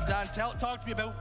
Dan, talk to me about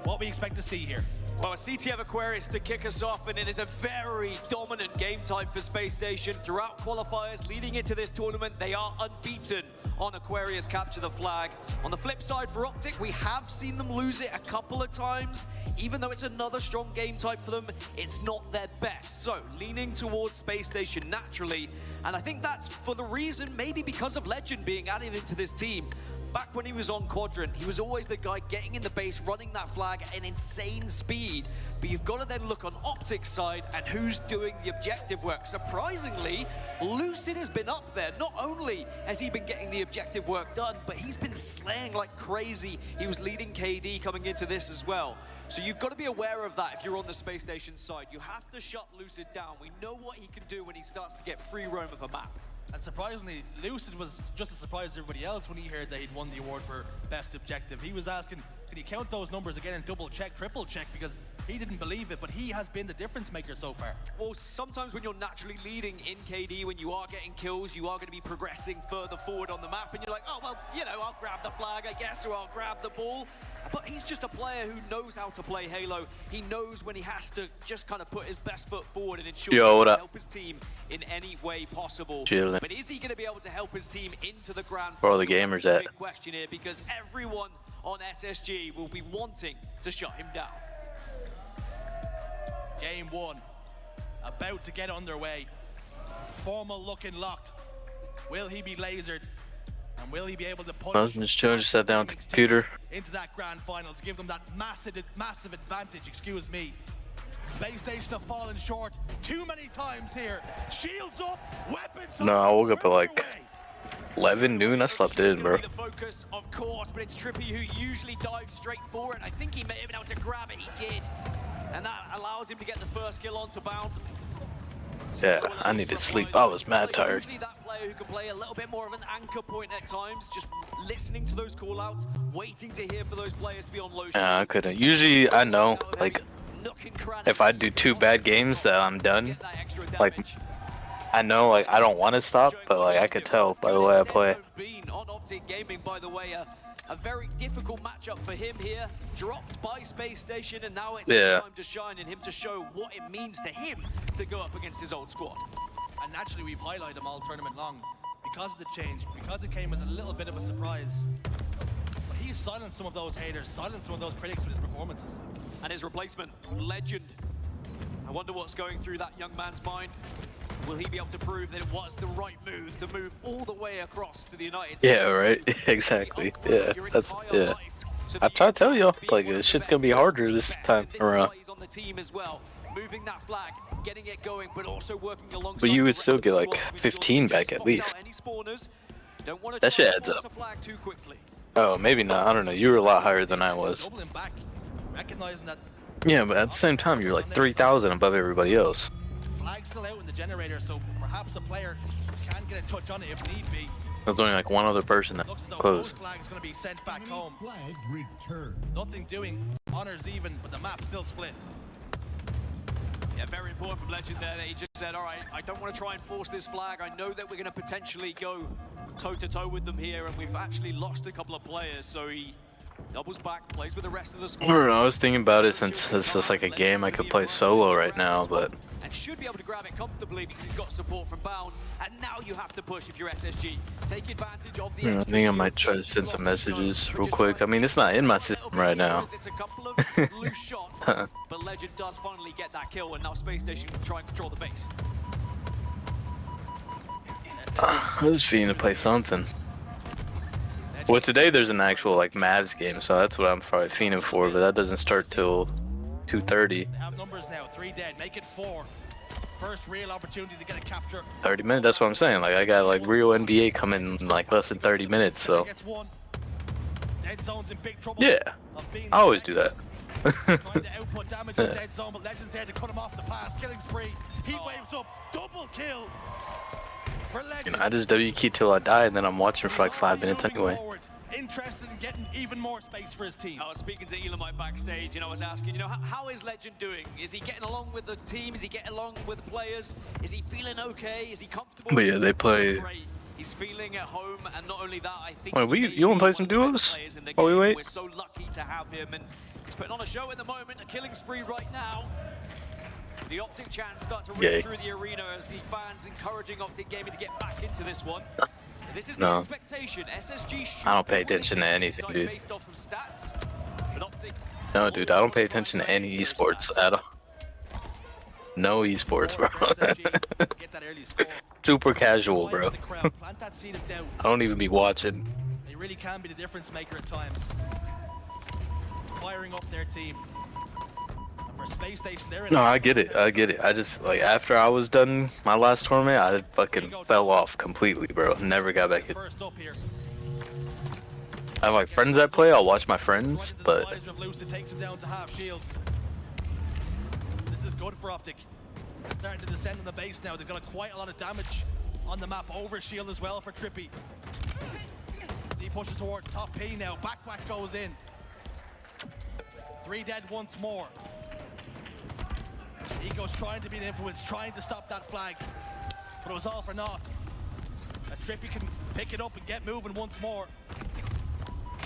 what we expect to see here. Well, CTF Aquarius to kick us off, and it is a very dominant game type for Space Station. Throughout qualifiers leading into this tournament, they are unbeaten on Aquarius Capture the Flag. On the flip side for Optic, we have seen them lose it a couple of times. Even though it's another strong game type for them, it's not their best. So, leaning towards Space Station naturally, and I think that's for the reason, maybe because of Legend being added into this team. Back when he was on Quadrant, he was always the guy getting in the base, running that flag at an insane speed. But you've got to then look on Optic's side and who's doing the objective work. Surprisingly, Lucid has been up there. Not only has he been getting the objective work done, but he's been slaying like crazy. He was leading KD coming into this as well. So you've got to be aware of that if you're on the Space Station side. You have to shut Lucid down. We know what he can do when he starts to get free roam of a map. And surprisingly, Lucid was just as surprised as everybody else when he heard that he'd won the award for Best Objective. He was asking, can you count those numbers again and double check, triple check, because he didn't believe it, but he has been the difference maker so far. Well, sometimes when you're naturally leading in KD, when you are getting kills, you are going to be progressing further forward on the map, and you're like, oh, well, you know, I'll grab the flag, I guess, or I'll grab the ball. But he's just a player who knows how to play Halo. He knows when he has to just kind of put his best foot forward and ensure he can help his team in any way possible. Chilling. But is he going to be able to help his team into the grand Where final? are the gamers That's at? a big question here, because everyone on SSG will be wanting to shut him down. Game one, about to get underway. Formal looking locked. Will he be lasered? And will he be able to push? Mr. Jones just sat down with the computer. Into that grand final to give them that massive advantage, excuse me. Space Station have fallen short too many times here. Shields up, weapons up. No, I woke up at like 11 noon. I slept in, bro. The focus, of course, but it's Trippy who usually dives straight for it. I think he may have been able to grab it. He did, and that allows him to get the first kill onto Bound. Yeah, I needed sleep. I was mad tired. Usually that player who can play a little bit more of an anchor point at times, just listening to those call-outs, waiting to hear for those players to be on low shot. Yeah, I couldn't. Usually, I know, like, if I do 2 bad games that I'm done, like, I know, like, I don't want to stop, but, like, I could tell by the way I play. On Optic Gaming, by the way, a very difficult matchup for him here. Dropped by Space Station, and now it's his time to shine and him to show what it means to him to go up against his old squad. And naturally, we've highlighted him all tournament long because of the change, because it came as a little bit of a surprise. But he's silenced some of those haters, silenced some of those critics with his performances. And his replacement, Legend. I wonder what's going through that young man's mind. Will he be able to prove that it was the right move to move all the way across to the United States? Yeah, right. Exactly. Yeah, that's I try to tell y'all, like, this shit's gonna be harder this time around. On the team as well, moving that flag, getting it going, but also working alongside. But you would still get like 15 back at least. That shit adds up. Oh, maybe not. I don't know. You were a lot higher than I was. Yeah, but at the same time, you're like 3,000 above everybody else. Flag's still out in the generator, so perhaps a player can get a touch on it if need be. There's only like one other person that closed. Flag is going to be sent back home. Flag returned. Nothing doing. Honors even, but the map's still split. Yeah, very important from Legend there that he just said, all right, I don't want to try and force this flag. I know that we're going to potentially go toe-to-toe with them here, and we've actually lost a couple of players, so he doubles back, plays with the rest of the squad. I was thinking about it since this is like a game I could play solo right now, but and should be able to grab it comfortably because he's got support from Bound. And now you have to push if you're SSG. Take advantage of the I think I might try to send some messages real quick. I mean, it's not in my system right now. It's a couple of loose shots, but Legend does finally get that kill, and now Space Station can try and control the base. I was feeling to play something. Well, today there's an actual like Mavs game, so that's what I'm probably fiending for, but that doesn't start till 2:30. They have numbers now, 3 dead, make it 4. First real opportunity to get a capture. 30 minutes, that's what I'm saying. Like, I got like real NBA coming in like less than 30 minutes, so. Dead zone's in big trouble. Yeah, I always do that. Trying to output damage in dead zone, but Legend's there to cut him off the pass. Killing spree. Heat waves up, double kill. You know, I just W key till I die, and then I'm watching for like 5 minutes anyway. Interested in getting even more space for his team. I was speaking to Elamite backstage, and I was asking, you know, how is Legend doing? Is he getting along with the team? Is he getting along with the players? Is he feeling okay? Is he comfortable? But yeah, they play He's feeling at home, and not only that, I think. Wait, you want to play some duos? While we wait. We're so lucky to have him, and he's putting on a show at the moment, a killing spree right now. The Optic chants start to rip through the arena as the fans encouraging Optic Gaming to get back into this one. This is the expectation. SSG I don't pay attention to anything, dude. Based off of stats, but Optic. No, dude, I don't pay attention to any esports at all. No esports, bro. Super casual, bro. I don't even be watching. They really can be the difference maker at times. Firing up their team. And for Space Station, they're in. No, I get it. I get it. I just, like, after I was done my last tournament, I fucking fell off completely, bro. Never got back in. First up here. I have like friends that play. I'll watch my friends, but Lucid takes him down to half shields. This is good for Optic. They're starting to descend on the base now. They've got quite a lot of damage on the map. Over shield as well for Trippy. As he pushes towards top P now. Back whack goes in. 3 dead once more. Eco's trying to be an influence, trying to stop that flag, but it was all for naught. Trippy can pick it up and get moving once more.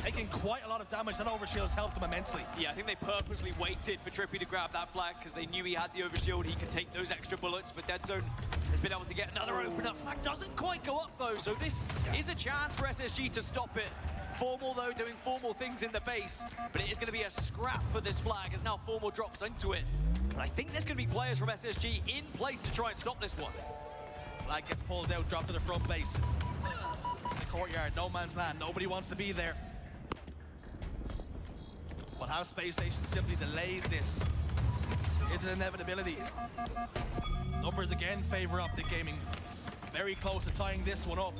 Taking quite a lot of damage. That overshield's helped him immensely. Yeah, I think they purposely waited for Trippy to grab that flag because they knew he had the overshield. He could take those extra bullets, but Dead Zone has been able to get another opener. Flag doesn't quite go up though, so this is a chance for SSG to stop it. Formal though, doing Formal things in the base, but it is going to be a scrap for this flag as now Formal drops into it. But I think there's going to be players from SSG in place to try and stop this one. Flag gets pulled out, dropped to the front base. The courtyard, no man's land, nobody wants to be there. But how Space Station simply delayed this is an inevitability. Numbers again favor Optic Gaming. Very close to tying this one up.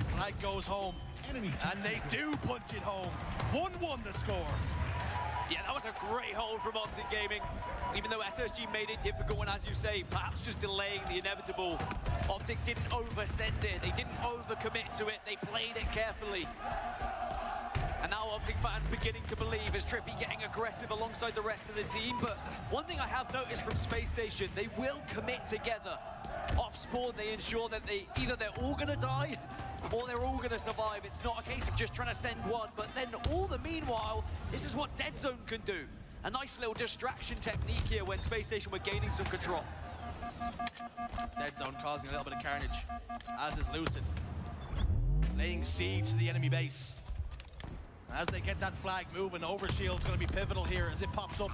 Flag goes home, and they do punch it home. 1-1 the score. Yeah, that was a great hold from Optic Gaming. Even though SSG made it difficult, and as you say, perhaps just delaying the inevitable. Optic didn't oversend it, they didn't overcommit to it, they played it carefully. And now Optic fans beginning to believe as Trippy getting aggressive alongside the rest of the team. But one thing I have noticed from Space Station, they will commit together. Off spawn, they ensure that either they're all gonna die or they're all gonna survive. It's not a case of just trying to send one, but then all the meanwhile, this is what Dead Zone can do. A nice little distraction technique here when Space Station were gaining some control. Dead Zone causing a little bit of carnage, as is Lucid. Laying siege to the enemy base. As they get that flag moving, overshield's going to be pivotal here as it pops up.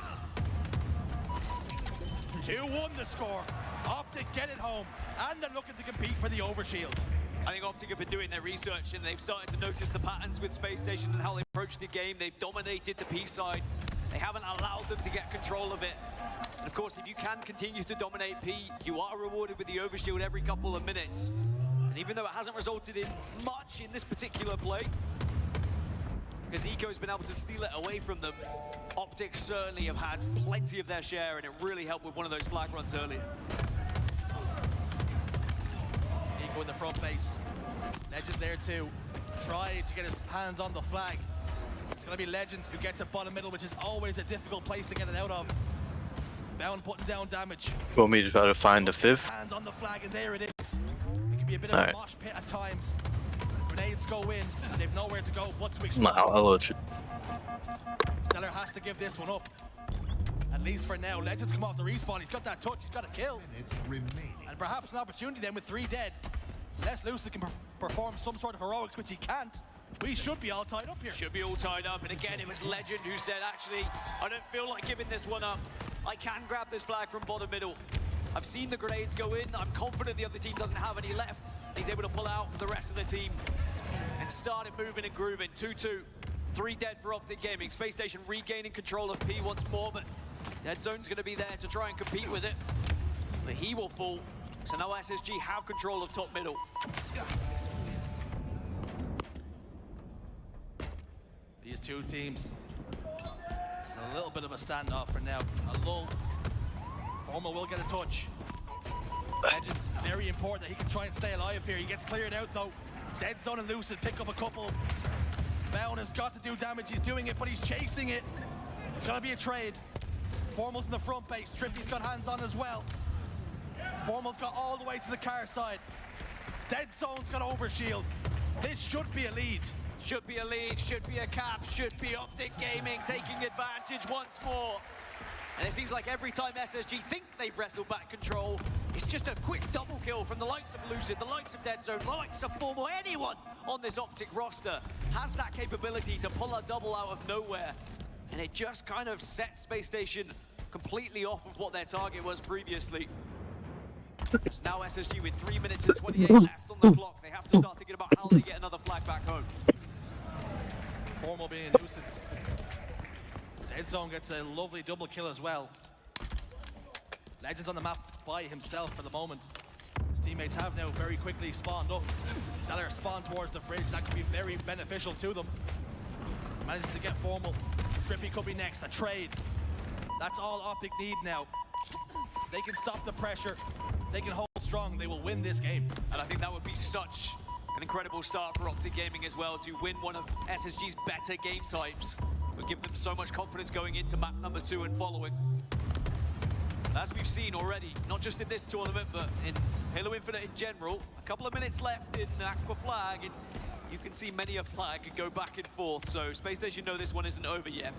2-1 the score. Optic get it home, and they're looking to compete for the overshield. I think Optic have been doing their research and they've started to notice the patterns with Space Station and how they approach the game. They've dominated the P side. They haven't allowed them to get control of it. And of course, if you can continue to dominate P, you are rewarded with the overshield every couple of minutes. And even though it hasn't resulted in much in this particular play, because Eco's been able to steal it away from them, Optic certainly have had plenty of their share, and it really helped with one of those flag runs earlier. Eco in the front base. Legend there too. Tried to get his hands on the flag. It's going to be Legend who gets it bottom middle, which is always a difficult place to get it out of. Down, putting down damage. You want me to try to find the fifth? Hands on the flag, and there it is. It can be a bit of a mosh pit at times. Grenades go in, they've nowhere to go but to explode. I'll let you. Stellar has to give this one up. At least for now. Legend's come off the respawn, he's got that touch, he's got a kill. And perhaps an opportunity then with 3 dead. Unless Lucid can perform some sort of heroics, which he can't. We should be all tied up here. Should be all tied up, and again, it was Legend who said, actually, I don't feel like giving this one up. I can grab this flag from bottom middle. I've seen the grenades go in. I'm confident the other team doesn't have any left. He's able to pull out for the rest of the team and started moving and grooving. 2-2, 3 dead for Optic Gaming. Space Station regaining control of P once more, but Dead Zone's going to be there to try and compete with it. But he will fall. So now SSG have control of top middle. These two teams, it's a little bit of a standoff for now. A lull. Formal will get a touch. Legend, very important that he can try and stay alive here. He gets cleared out though. Dead Zone and Lucid pick up a couple. Bound has got to do damage. He's doing it, but he's chasing it. It's gonna be a trade. Formal's in the front base. Trippy's got hands on as well. Formal's got all the way to the car side. Dead Zone's got overshield. This should be a lead. Should be a lead, should be a cap, should be Optic Gaming taking advantage once more. And it seems like every time SSG think they've wrestled back control, it's just a quick double kill from the likes of Lucid, the likes of Dead Zone, the likes of Formal. Anyone on this Optic roster has that capability to pull a double out of nowhere. And it just kind of sets Space Station completely off of what their target was previously. It's now SSG with 3 minutes and 28 left on the clock. They have to start thinking about how they get another flag back home. Formal being Lucid's. Dead Zone gets a lovely double kill as well. Legends on the map by himself for the moment. His teammates have now very quickly spawned up. Stellar spawned towards the fridge. That could be very beneficial to them. Manages to get Formal. Trippy could be next. A trade. That's all Optic need now. They can stop the pressure. They can hold strong. They will win this game. And I think that would be such an incredible start for Optic Gaming as well, to win one of SSG's better game types. Would give them so much confidence going into map number 2 and following. As we've seen already, not just in this tournament, but in Halo Infinite in general, a couple of minutes left in Aqua Flag, and you can see many a flag go back and forth. So Space Station know this one isn't over yet,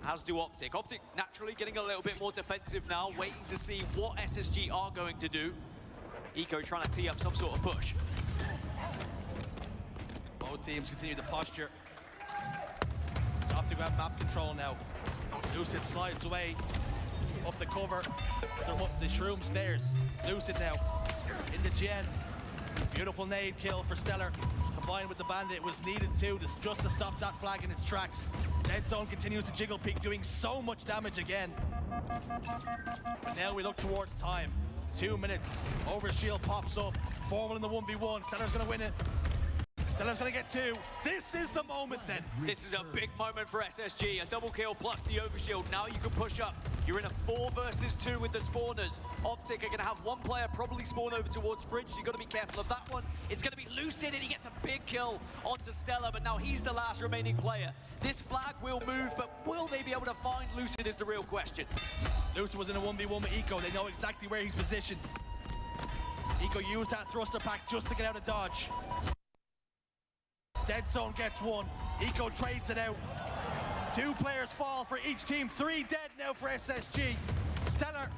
as do Optic. Optic naturally getting a little bit more defensive now, waiting to see what SSG are going to do. Eco trying to tee up some sort of push. Both teams continue to posture. It's Optic have map control now. Lucid slides away up the cover. They're up the shroom stairs. Lucid now in the gen. Beautiful nade kill for Stellar. Combined with the bandit was needed too, just to stop that flag in its tracks. Dead Zone continues to jiggle peek, doing so much damage again. But now we look towards time. 2 minutes. Overshield pops up. Formal in the 1v1. Stellar's gonna win it. Stellar's gonna get 2. This is the moment then. This is a big moment for SSG. A double kill plus the overshield. Now you can push up. You're in a 4 versus 2 with the spawners. Optic are gonna have one player probably spawn over towards Fridge, so you gotta be careful of that one. It's gonna be Lucid, and he gets a big kill onto Stellar, but now he's the last remaining player. This flag will move, but will they be able to find Lucid is the real question. Lucid was in a 1v1 with Eco. They know exactly where he's positioned. Eco used that thruster pack just to get out of dodge. Dead Zone gets 1. Eco trades it out. 2 players fall for each team. 3 dead now for SSG. Stellar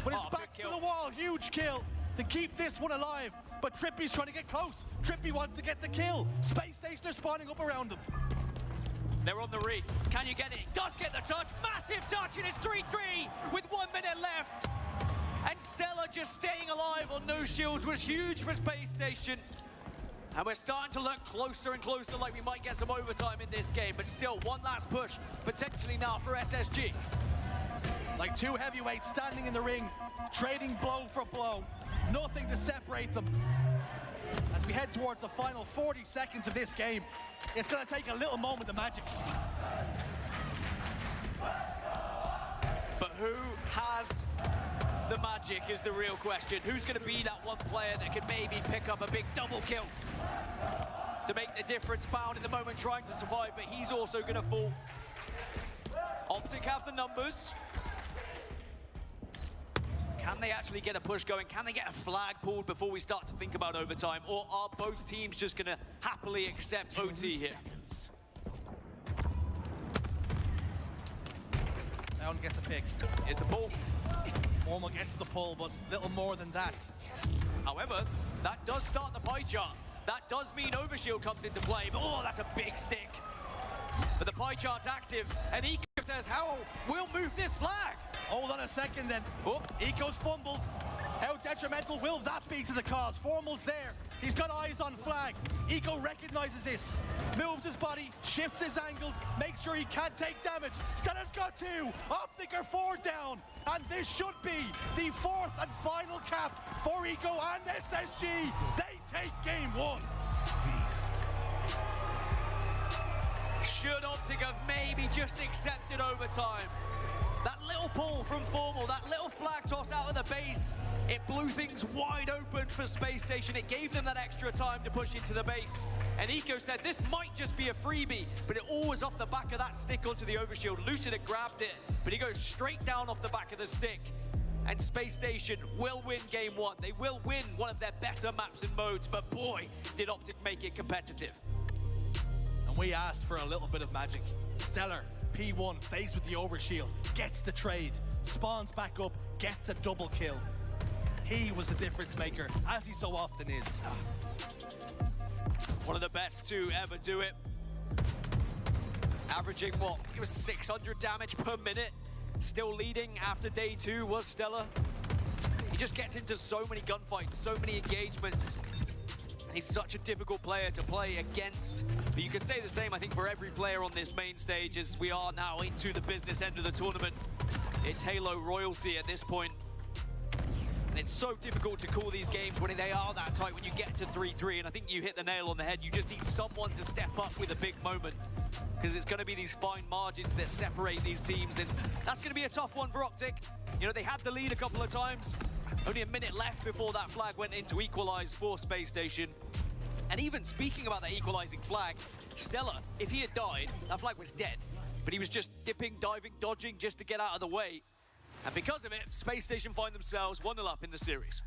with his back to the wall. Huge kill to keep this one alive. But Trippy's trying to get close. Trippy wants to get the kill. Space Station are spawning up around him. They're on the re. Can you get it? Does get the touch. Massive touch. It is 3-3 with 1 minute left. And Stellar just staying alive on no shields was huge for Space Station. And we're starting to look closer and closer, like we might get some overtime in this game, but still one last push, potentially now for SSG. Like 2 heavyweights standing in the ring, trading blow for blow. Nothing to separate them. As we head towards the final 40 seconds of this game, it's gonna take a little moment of magic. But who has the magic is the real question. Who's going to be that one player that could maybe pick up a big double kill to make the difference? Bound in the moment trying to survive, but he's also going to fall. Optic have the numbers. Can they actually get a push going? Can they get a flag pulled before we start to think about overtime? Or are both teams just going to happily accept OT here? Down gets a pick. Here's the pull. Formal gets the pull, but little more than that. However, that does start the pie chart. That does mean overshield comes into play, but oh, that's a big stick. But the pie chart's active, and Eco says, how we'll move this flag. Hold on a second then. Oh. Eco's fumbled. How detrimental will that be to the cause? Formal's there. He's got eyes on flag. Eco recognizes this. Moves his body, shifts his angles, makes sure he can't take damage. Stellar's got 2. Optic are 4 down. And this should be the 4th and final cap for Eco and SSG. They take game 1. Should Optic have maybe just accepted overtime? That little pull from Formal, that little flag toss out of the base, it blew things wide open for Space Station. It gave them that extra time to push into the base. And Eco said this might just be a freebie, but it all was off the back of that stick onto the overshield. Lucid had grabbed it, but he goes straight down off the back of the stick. And Space Station will win game one. They will win one of their better maps and modes, but boy, did Optic make it competitive. And we asked for a little bit of magic. Stellar, P1, faced with the overshield, gets the trade, spawns back up, gets a double kill. He was the difference maker, as he so often is. One of the best to ever do it. Averaging what? It was 600 damage per minute. Still leading after day 2 was Stellar. He just gets into so many gunfights, so many engagements. And he's such a difficult player to play against. But you could say the same, I think, for every player on this main stage as we are now into the business end of the tournament. It's Halo royalty at this point. And it's so difficult to call these games when they are that tight, when you get to 3-3. And I think you hit the nail on the head. You just need someone to step up with a big moment, because it's going to be these fine margins that separate these teams. And that's going to be a tough one for Optic. You know, they had the lead a couple of times. Only a minute left before that flag went into equalize for Space Station. And even speaking about that equalizing flag, Stellar, if he had died, that flag was dead. But he was just dipping, diving, dodging just to get out of the way. And because of it, Space Station find themselves 1-0 up in the series.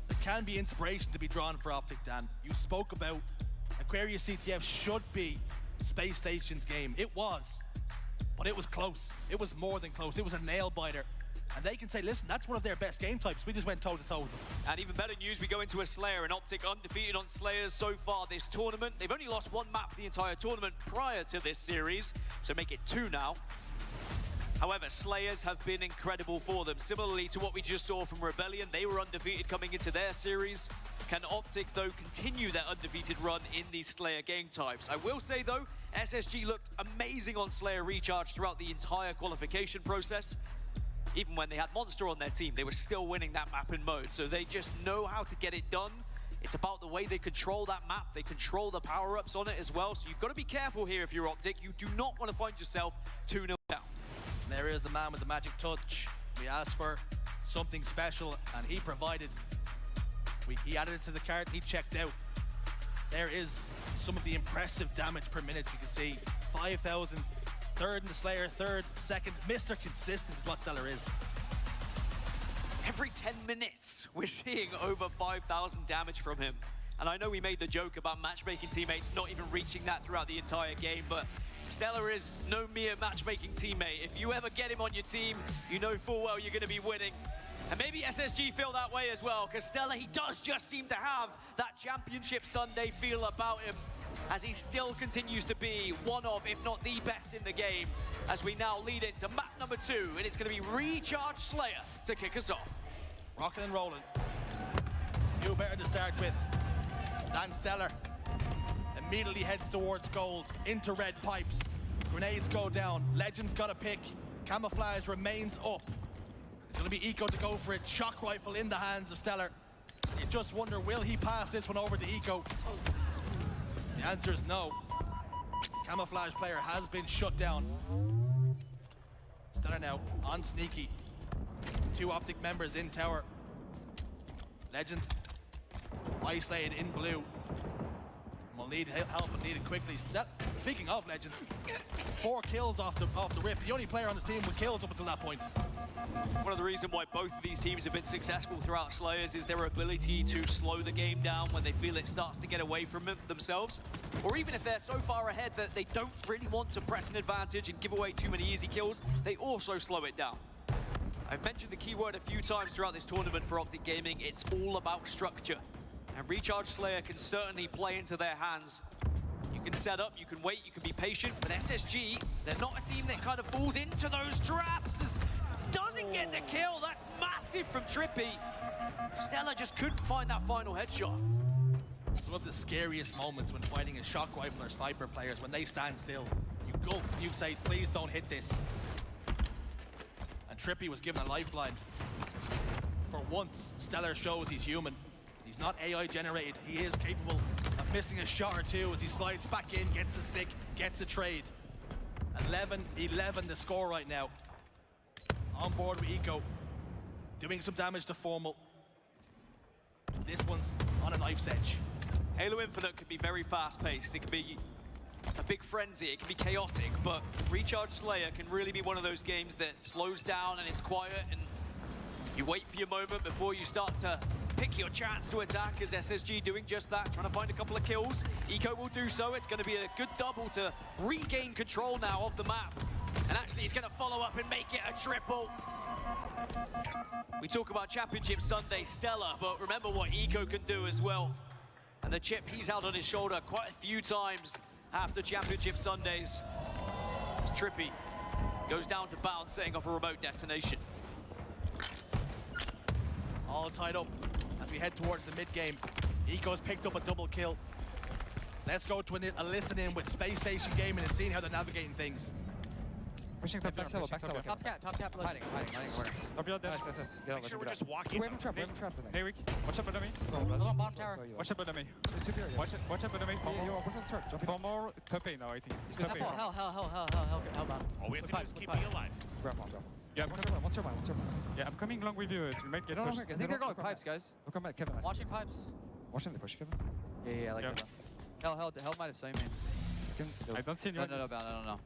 There can be inspiration to be drawn for Optic, Dan. You spoke about Aquarius CTF should be Space Station's game. It was, but it was close. It was more than close. It was a nail-biter. And they can say, listen, that's one of their best game types. We just went toe-to-toe with them. And even better news, we go into a Slayer, and Optic undefeated on Slayers so far this tournament. They've only lost 1 map the entire tournament prior to this series, so make it 2 now. However, Slayers have been incredible for them. Similarly to what we just saw from Rebellion, they were undefeated coming into their series. Can Optic, though, continue their undefeated run in these Slayer game types? I will say, though, SSG looked amazing on Slayer Recharge throughout the entire qualification process. Even when they had Monster on their team, they were still winning that map and mode. So they just know how to get it done. It's about the way they control that map. They control the power-ups on it as well. So you've got to be careful here if you're Optic. You do not want to find yourself 2-0 down. There is the man with the magic touch. We asked for something special, and he provided. He added it to the cart, he checked out. There is some of the impressive damage per minute. You can see 5,000, third in the Slayer, third, second. Mr. Consistent is what Stellar is. Every 10 minutes, we're seeing over 5,000 damage from him. And I know we made the joke about matchmaking teammates not even reaching that throughout the entire game, but Stellar is no mere matchmaking teammate. If you ever get him on your team, you know full well you're going to be winning. And maybe SSG feel that way as well, because Stellar, he does just seem to have that Championship Sunday feel about him, as he still continues to be one of, if not the best in the game, as we now lead into map number 2, and it's going to be Recharge Slayer to kick us off. Rocking and rolling. You better to start with. Dan Stellar immediately heads towards gold, into red pipes. Grenades go down. Legends got a pick. Camouflage remains up. It's going to be Eco to go for it. Shock rifle in the hands of Stellar. You just wonder, will he pass this one over to Eco? The answer is no. Camouflage player has been shut down. Stellar now on Sneaky. 2 Optic members in tower. Legend isolated in blue. We'll need help and need it quickly. Speaking of Legends, 4 kills off the rip. The only player on this team with kills up until that point. One of the reasons why both of these teams have been successful throughout Slayers is their ability to slow the game down when they feel it starts to get away from themselves. Or even if they're so far ahead that they don't really want to press an advantage and give away too many easy kills, they also slow it down. I've mentioned the keyword a few times throughout this tournament for Optic Gaming. It's all about structure. And Recharge Slayer can certainly play into their hands. You can set up, you can wait, you can be patient, but SSG, they're not a team that kind of falls into those traps. Doesn't get the kill, that's massive from Trippy. Stellar just couldn't find that final headshot. Some of the scariest moments when fighting a shock rifle or sniper players, when they stand still, you gulp, you say, please don't hit this. And Trippy was given a lifeline. For once, Stellar shows he's human. He's not AI generated. He is capable of missing a shot or two as he slides back in, gets the stick, gets a trade. 11-11 the score right now. On board with Eco, doing some damage to Formal. This one's on a knife's edge. Halo Infinite could be very fast-paced. It could be a big frenzy, it can be chaotic, but Recharge Slayer can really be one of those games that slows down and it's quiet and you wait for your moment before you start to pick your chance to attack, as SSG doing just that, trying to find a couple of kills. Eco will do so. It's going to be a good double to regain control now of the map. And actually, he's going to follow up and make it a triple. We talk about Championship Sunday, stellar, but remember what Eco can do as well. And the chip he's held on his shoulder quite a few times after Championship Sundays. As Trippy goes down to bounds, setting off a remote destination. All tied up as we head towards the mid-game. Eco's picked up a double kill. Let's go to a listen-in with Space Station Gaming and seeing how they're navigating things. Pushing top, back silo. Top cap, Hiding, corner. Up your dead. Nice. Get out, Make sure we're just walking. We haven't trapped today. Hey, Weak. Watch out below me. There's one bottom tower. Watch out below me. Watch out below me. Yo, what's on the turret? One more top A now, I think. He's top A. Hell, hellbound. All we have to do is keep me alive. Grab one. Yeah, one turbine. Yeah, I'm coming along with you. We might get pushed. I think they're going pipes, guys. We'll come back, Kevin. Watching pipes. Watching the push, Kevin. Yeah, I like that. Hell might have seen me. I don't see anyone. No, I don't know.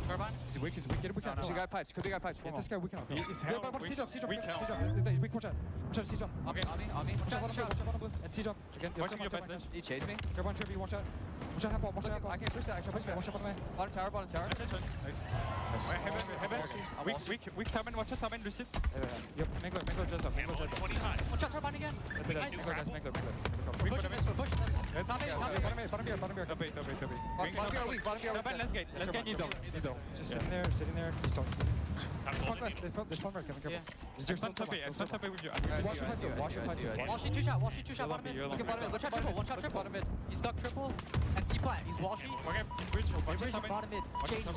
Turbine. He's weak, get a weak out. She got pipes, could be got pipes. Get this guy weak out. He's hell. Siege up. Weak, watch out. Watch out, siege up. On me. Watch out, bottom blue. And siege up. Again, Watching your back left. He chased me. Grab one, Trippy, watch out. Watch out, watch out. I can't push that, Watch out, bottom lane. Bottom tower. Attention. Nice. Heaven. Weak turbine, watch out, turbine, Lucid. Yep, Mangler just up. Camo at 25. Watch out, turbine again. Nice. Mangler. We're pushing this, we're pushing this. Bottom here. Top A. Bottom here. Turbine, let's get you down. Just sitting there. He's on. This one right, Kevin, careful. There's one top A with you. Walshy, two shot, bottom mid. Look at bottom mid, one shot triple. He's stuck triple, and C-plant, he's Walshy. Okay, bridge, Bottom mid,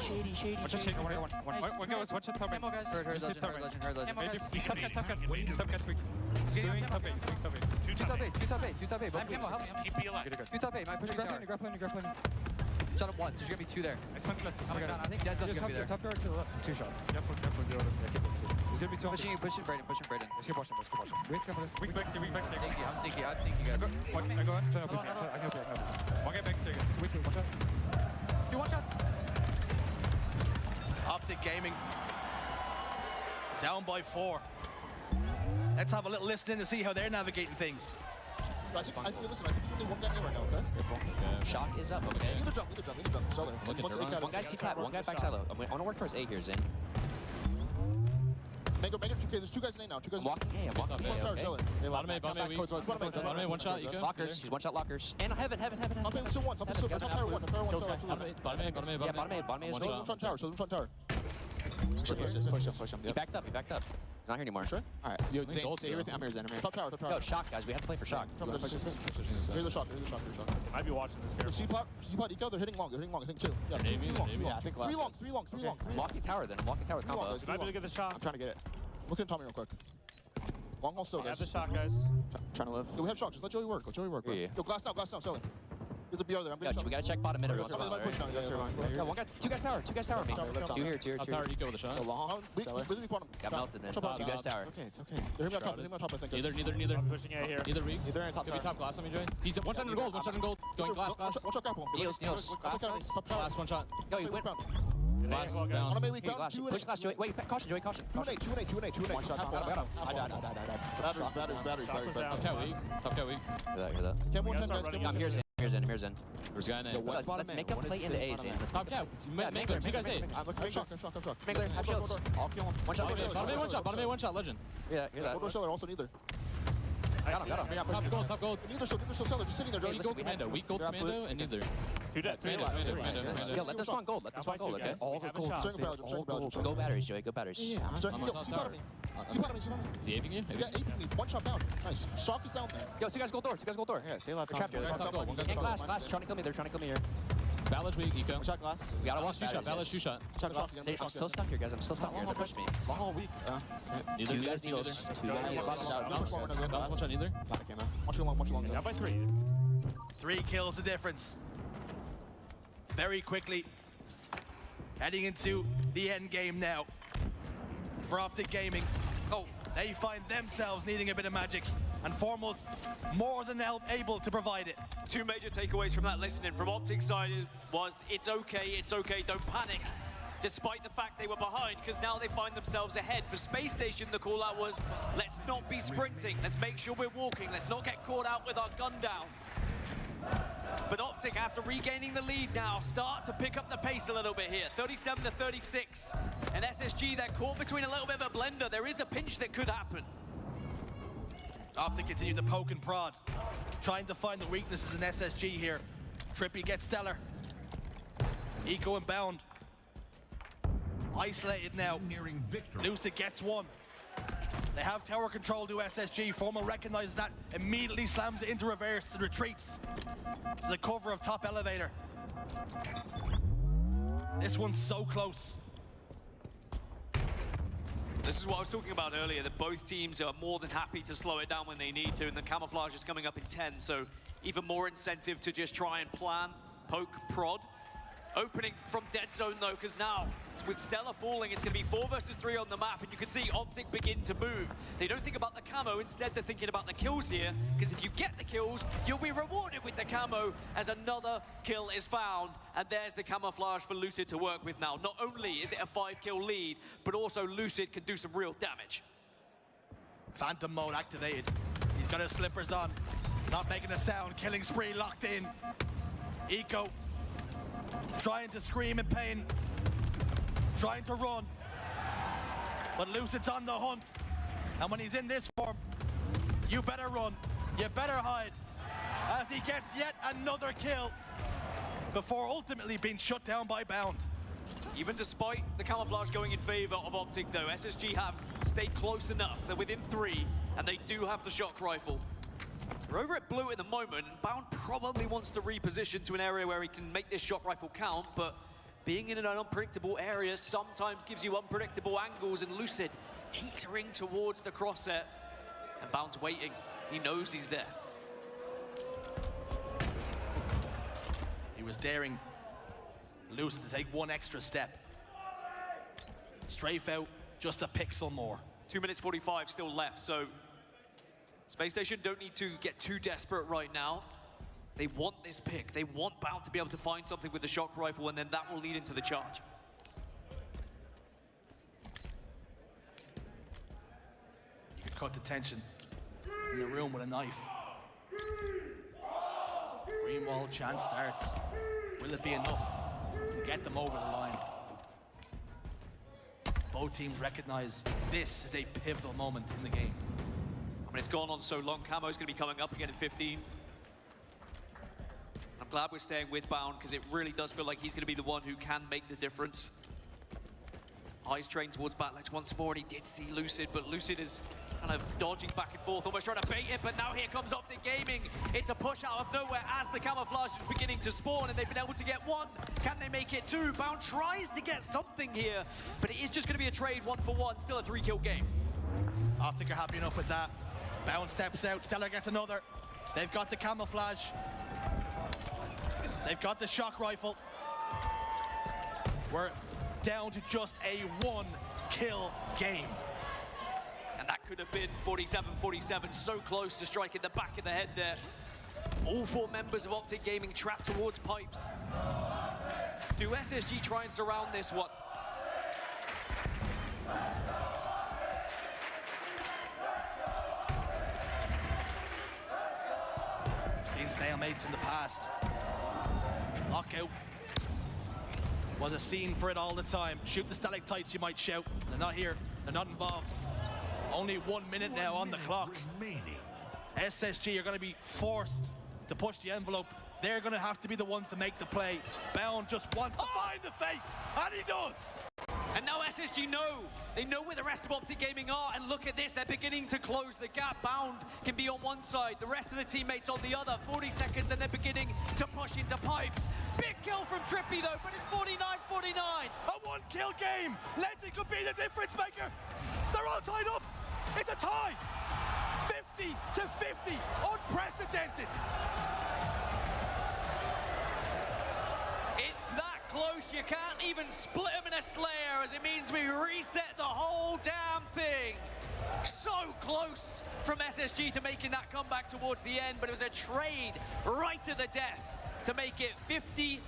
shady. Watch out, one guy was watch out, top Camo, guys. Heard legend. Camo, guys. He's top cat quick. He's going top A. Two top A. I'm Camo, help me. Keep me alive. Two top A, might push Grab tower. plenty. Shot him once, there's gonna be two there. I spent less. Oh my god, I think Dead's gonna be there. Top guard to the left. Two shot. Careful. There's gonna be two. Pushing Brayden. Let's keep watching. Wait, careful. Weak back Sneaky, I'm sneaky, guys. I go on. Try to help you. I help you. One guy back again. Quickly, watch out. Two one shots. Optic Gaming down by 4. Let's have a little listen in to see how they're navigating things. I think there's only one guy here right now, okay? Shock is up, okay? Either jump. Sell there. One guy C-plat, one guy back silo. I want to work towards A here, Zane. Mango, okay, there's two guys in A now. I'm walking A, One tower, sell it. Bottom A, one shot, you go. Lockers, he's one shot lockers. And heaven. I'm paying still once. I'm still tower one. Bottom A, Bottom A is One front tower, front tower. Push him. He backed up. He's not here anymore. Sure? Alright, yo, Zane, say everything. I'm here, Zane. Top tower. Yo, shock, guys. We have to play for shock. Here's the shot. I'd be watching this careful. C-plot, Eco, they're hitting long, I think two. Yeah, Maybe, two long. yeah, I think last. Three long. I'm walking tower then. I'm walking tower with combo. guys. Can I be able to get the shot? I'm trying to get it. Look at Tommy real quick. Long wall still, I have guys. the shot, guys. Trying to live. Yo, we have shot, just let Joey work. Bro. Yeah. Yo, glass down, sell it. There's a BR there, I'm Yeah, gonna we gotta check bottom mid every once in a Somebody while, might right? push now, Yeah, one guy, two guys tower on me. Two here. I'll tower Eco with a shot. Long. We really bottom. Got melted, man. Chop out. Two guys tower. Okay, it's okay. They're hitting on top, I think. Neither. I'm pushing A here. Neither weak. They're in top Could be tower. top glass on me, Joey. He's one shot in gold. Going glass. One shot grapple. Neos. Top tower. Last one shot. Yo, he went. Glass well, guys. down. On a weak Here, bound. glass. 2 Push glass, Joey. Wait, caution, Joey. Caution. 2 and 8. One shot. I died. Batteries. Shot was down. Top cat weak. Hear that. Cam We 110, gotta start guys. running I'm here, Zane. There's There's a guy in A. Let's make a play into A, Zane. Top cat. Mangler, two guys A. I'm shocked. Mangler, have shields. I'll kill him. One shot. Bottom A, one shot. Legend. Hear that. Go seller, also neither. Got him. Top gold. Neither still seller, just sitting there, Joey. Weak gold commando, and neither. Two dead. Commando. Yo, let this one gold, okay? All the gold. Go batteries, Joey. Go batteries. See bottom me. Is he aping you? Yeah, 8 me. One shot down. Nice. Shock is down there. Yo, two guys gold door. Yeah, say lots. We're trapped here. Top gold. One guy Hey, glass. They're trying to kill me here. Ballage weak, Eco. Shot glass. We gotta Ballage watch shoe shot. Ballage shoe shot. Shot glass I'm again. still stuck here, guys. I'm still stuck here. They're pushing me. Long all week. Neither. Two guys needles. One shot neither. Much too long. Down by 3. 3 kills the difference. Very quickly. Heading into the end game now. For Optic Gaming. Oh, they find themselves needing a bit of magic. and foremost, more than able to provide it. Two major takeaways from that listening from Optic's side was it's okay, don't panic. Despite the fact they were behind, because now they find themselves ahead. For Space Station, the call out was, let's not be sprinting, let's make sure we're walking, let's not get caught out with our gun down. But Optic, after regaining the lead now, start to pick up the pace a little bit here. 37 to 36. And SSG, they're caught between a little bit of a blender. There is a pinch that could happen. Optic continue to poke and prod, trying to find the weaknesses in SSG here. Trippy gets Stellar. Eco and Bound. Isolated now. Nearing victory. Lucid gets one. They have tower control to SSG. Formal recognizes that, immediately slams it into reverse and retreats to the cover of top elevator. This one's so close. This is what I was talking about earlier, that both teams are more than happy to slow it down when they need to, and the camouflage is coming up in 10, so even more incentive to just try and plan, poke, prod. Opening from dead zone though, because now with Stellar falling, it's going to be 4 versus 3 on the map, and you can see Optic begin to move. They don't think about the camo, instead they're thinking about the kills here, because if you get the kills, you'll be rewarded with the camo as another kill is found, and there's the camouflage for Lucid to work with now. Not only is it a 5-kill lead, but also Lucid can do some real damage. Phantom mode activated. He's got his slippers on, not making a sound, killing spree locked in. Eco trying to scream in pain, trying to run, but Lucid's on the hunt, and when he's in this form, you better run, you better hide, as he gets yet another kill before ultimately being shut down by Bound. Even despite the camouflage going in favor of Optic though, SSG have stayed close enough. They're within 3, and they do have the shock rifle. They're over at blue at the moment, and Bound probably wants to reposition to an area where he can make this shock rifle count, but being in an unpredictable area sometimes gives you unpredictable angles, and Lucid teetering towards the crosshair, and Bound's waiting. He knows he's there. He was daring Lucid to take one extra step. Strafe out just a pixel more. 2 minutes 45 still left, so Space Station don't need to get too desperate right now. They want this pick. They want Bound to be able to find something with the shock rifle, and then that will lead into the charge. You could cut the tension in the room with a knife. Green wall chance starts. Will it be enough to get them over the line? Both teams recognize this is a pivotal moment in the game. I mean, it's gone on so long. Camo's going to be coming up again in 15. I'm glad we're staying with Bound, because it really does feel like he's going to be the one who can make the difference. Eyes trained towards Battlex once more, and he did see Lucid, but Lucid is kind of dodging back and forth, almost trying to bait it, but now here comes Optic Gaming. It's a push out of nowhere as the camouflage is beginning to spawn, and they've been able to get 1. Can they make it 2? Bound tries to get something here, but it is just going to be a trade 1-for-1, still a 3-kill game. Optic are happy enough with that. Bound steps out, Stellar gets another. They've got the camouflage. They've got the shock rifle. We're down to just a 1-kill game. And that could have been 47-47, so close to striking the back of the head there. All 4 members of Optic Gaming trapped towards pipes. Do SSG try and surround this one? Seen stalemates in the past. Lockout was a scene for it all the time. Shoot the stalactites, you might shout. They're not here, they're not involved. Only 1 minute now on the clock. Remaining. SSG are going to be forced to push the envelope. They're going to have to be the ones to make the play. Bound just wants to find the face, and he does! And now SSG know. They know where the rest of Optic Gaming are, and look at this, they're beginning to close the gap. Bound can be on one side, the rest of the teammates on the other. 40 seconds, and they're beginning to push into pipes. Big kill from Trippy though, but it's 49-49. A 1-kill game! Legend could be the difference maker! They're all tied up! It's a tie! 50 to 50, unprecedented! It's that close, you can't even split them in a Slayer, as it means we reset the whole damn thing. So close from SSG to making that comeback towards the end, but it was a trade right to the death to make it 50-50.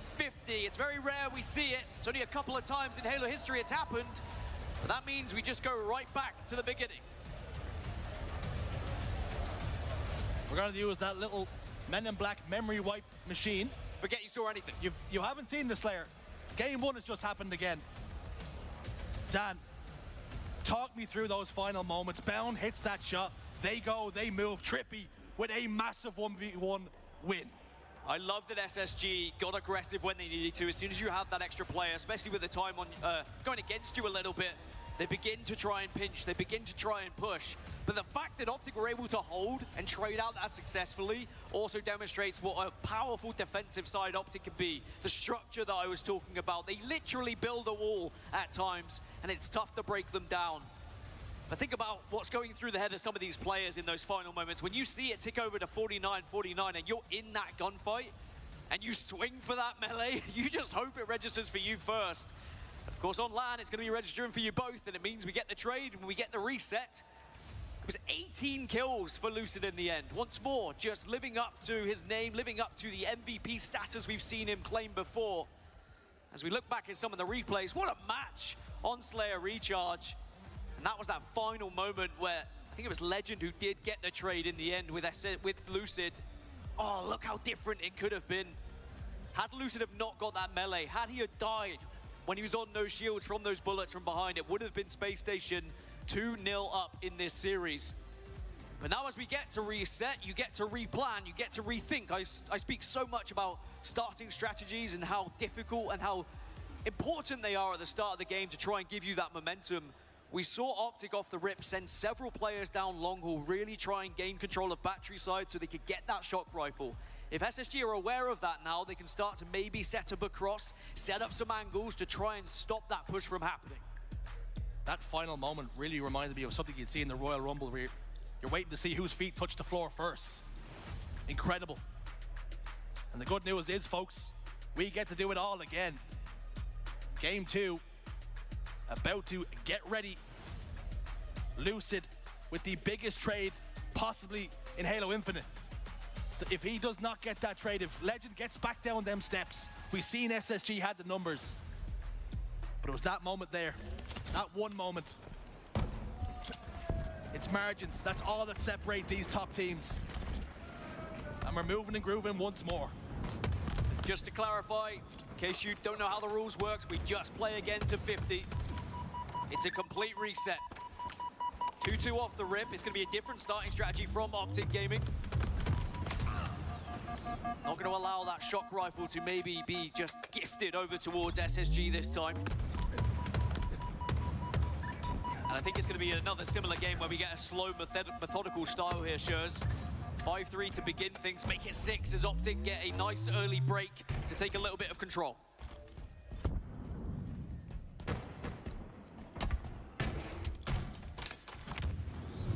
It's very rare we see it. It's only a couple of times in Halo history it's happened, but that means we just go right back to the beginning. We're going to use that little Men in Black memory wipe machine. Forget you saw anything. You haven't seen the Slayer. Game 1 has just happened again. Dan, talk me through those final moments. Bound hits that shot. They go, they move. Trippy with a massive 1v1 win. I love that SSG got aggressive when they needed to. As soon as you have that extra player, especially with the time on going against you a little bit, they begin to try and pinch, they begin to try and push. But the fact that Optic were able to hold and trade out that successfully also demonstrates what a powerful defensive side Optic can be. The structure that I was talking about, they literally build a wall at times, and it's tough to break them down. But think about what's going through the head of some of these players in those final moments. When you see it tick over to 49-49 and you're in that gunfight, and you swing for that melee, you just hope it registers for you first. Of course, on LAN, it's going to be registering for you both, and it means we get the trade and we get the reset. It was 18 kills for Lucid in the end. Once more, just living up to his name, living up to the MVP status we've seen him claim before. As we look back at some of the replays, what a match on Slayer Recharge. And that was that final moment where I think it was Legend who did get the trade in the end with Lucid. Oh, look how different it could have been. Had Lucid have not got that melee, had he had died when he was on no shields from those bullets from behind, it would have been Space Station 2-0 up in this series. But now as we get to reset, you get to replan, you get to rethink. I speak so much about starting strategies and how difficult and how important they are at the start of the game to try and give you that momentum. We saw Optic off the rip send several players down long haul, really try and gain control of battery side so they could get that shock rifle. If SSG are aware of that now, they can start to maybe set up a cross, set up some angles to try and stop that push from happening. That final moment really reminded me of something you'd see in the Royal Rumble where you're waiting to see whose feet touch the floor first. Incredible. And the good news is, folks, we get to do it all again. Game 2, about to get ready. Lucid with the biggest trade possibly in Halo Infinite. If he does not get that trade, if Legend gets back down them steps, we've seen SSG had the numbers. But it was that moment there, that one moment. It's margins, that's all that separate these top teams. And we're moving and grooving once more. Just to clarify, in case you don't know how the rules works, we just play again to 50. It's a complete reset. 2-2 off the rip. It's going to be a different starting strategy from Optic Gaming. Not going to allow that shock rifle to maybe be just gifted over towards SSG this time. And I think it's going to be another similar game where we get a slow, methodical style here, Shurs. 5-3 to begin things, make it 6 as Optic get a nice early break to take a little bit of control.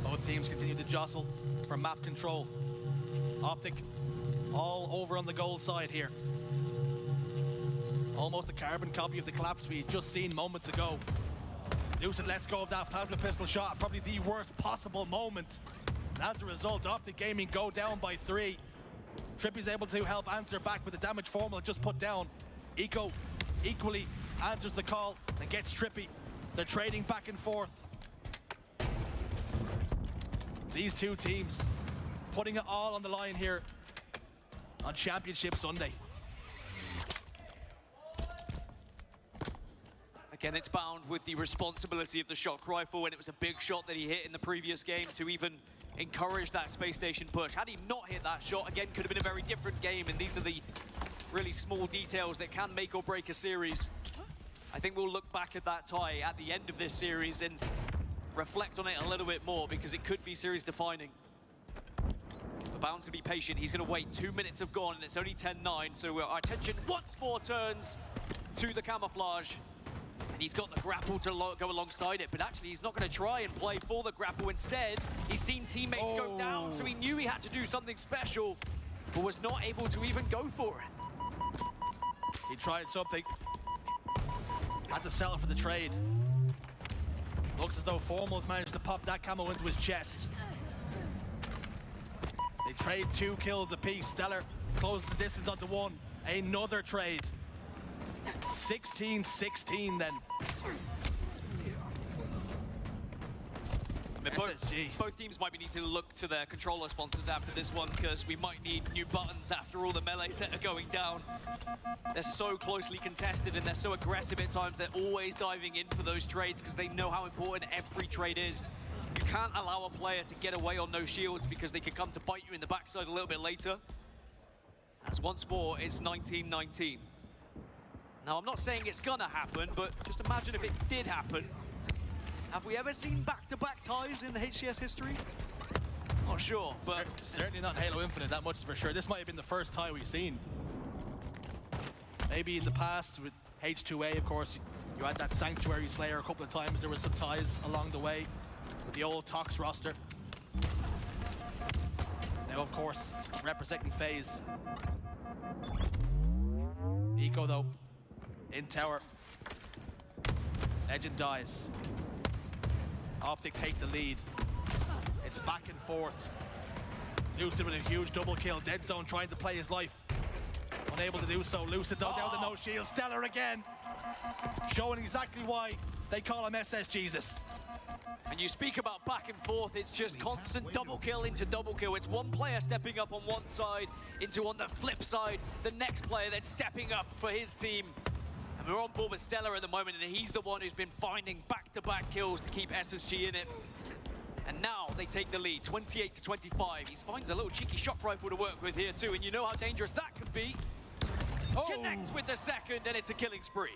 Both teams continue to jostle for map control. Optic all over on the gold side here. Almost a carbon copy of the collapse we had just seen moments ago. Lucid lets go of that plasma pistol shot, probably the worst possible moment. And as a result, Optic Gaming go down by 3. Trippy's able to help answer back with the damage formula just put down. Eco equally answers the call and gets Trippy. They're trading back and forth. These two teams putting it all on the line here on Championship Sunday. Again, it's bound with the responsibility of the shock rifle, and it was a big shot that he hit in the previous game to even encourage that Space Station push. Had he not hit that shot, again, could have been a very different game, and these are the really small details that can make or break a series. I think we'll look back at that tie at the end of this series and reflect on it a little bit more, because it could be series defining. But Bound's gonna be patient, he's gonna wait. 2 minutes have gone and it's only 10-9, so our attention once more turns to the camouflage. And he's got the grapple to go alongside it, but actually he's not gonna try and play for the grapple. Instead, he's seen teammates go down, so he knew he had to do something special, but was not able to even go for it. He tried something, had to settle for the trade. Looks as though Formal's managed to pop that camo into his chest. They trade 2 kills apiece. Stellar closes the distance onto 1. Another trade. 16-16 then. I mean, both teams might need to look to their controller sponsors after this one, because we might need new buttons after all the melees that are going down. They're so closely contested and they're so aggressive at times. They're always diving in for those trades because they know how important every trade is. You can't allow a player to get away on no shields because they can come to bite you in the backside a little bit later. As once more, it's 19-19. Now, I'm not saying it's gonna happen, but just imagine if it did happen. Have we ever seen back-to-back ties in the HCS history? Not sure, but... Certainly not in Halo Infinite, that much is for sure. This might have been the first tie we've seen. Maybe in the past with H2A, of course, you had that Sanctuary Slayer a couple of times. There were some ties along the way with the old Tox roster. Now, of course, representing FaZe. Eco, though, in tower. Legend dies. Optic take the lead. It's back and forth. Lucid with a huge double kill. Dead Zone trying to play his life. Unable to do so. Lucid though down to no shield. Stellar again. Showing exactly why they call him SS Jesus. And you speak about back and forth, it's just constant double kill into double kill. It's one player stepping up on one side, into on the flip side, the next player then stepping up for his team. And we're on board with Stellar at the moment, and he's the one who's been finding back-to-back kills to keep SSG in it. And now they take the lead, 28-25. He finds a little cheeky shock rifle to work with here too, and you know how dangerous that could be. Connects with the second, and it's a killing spree.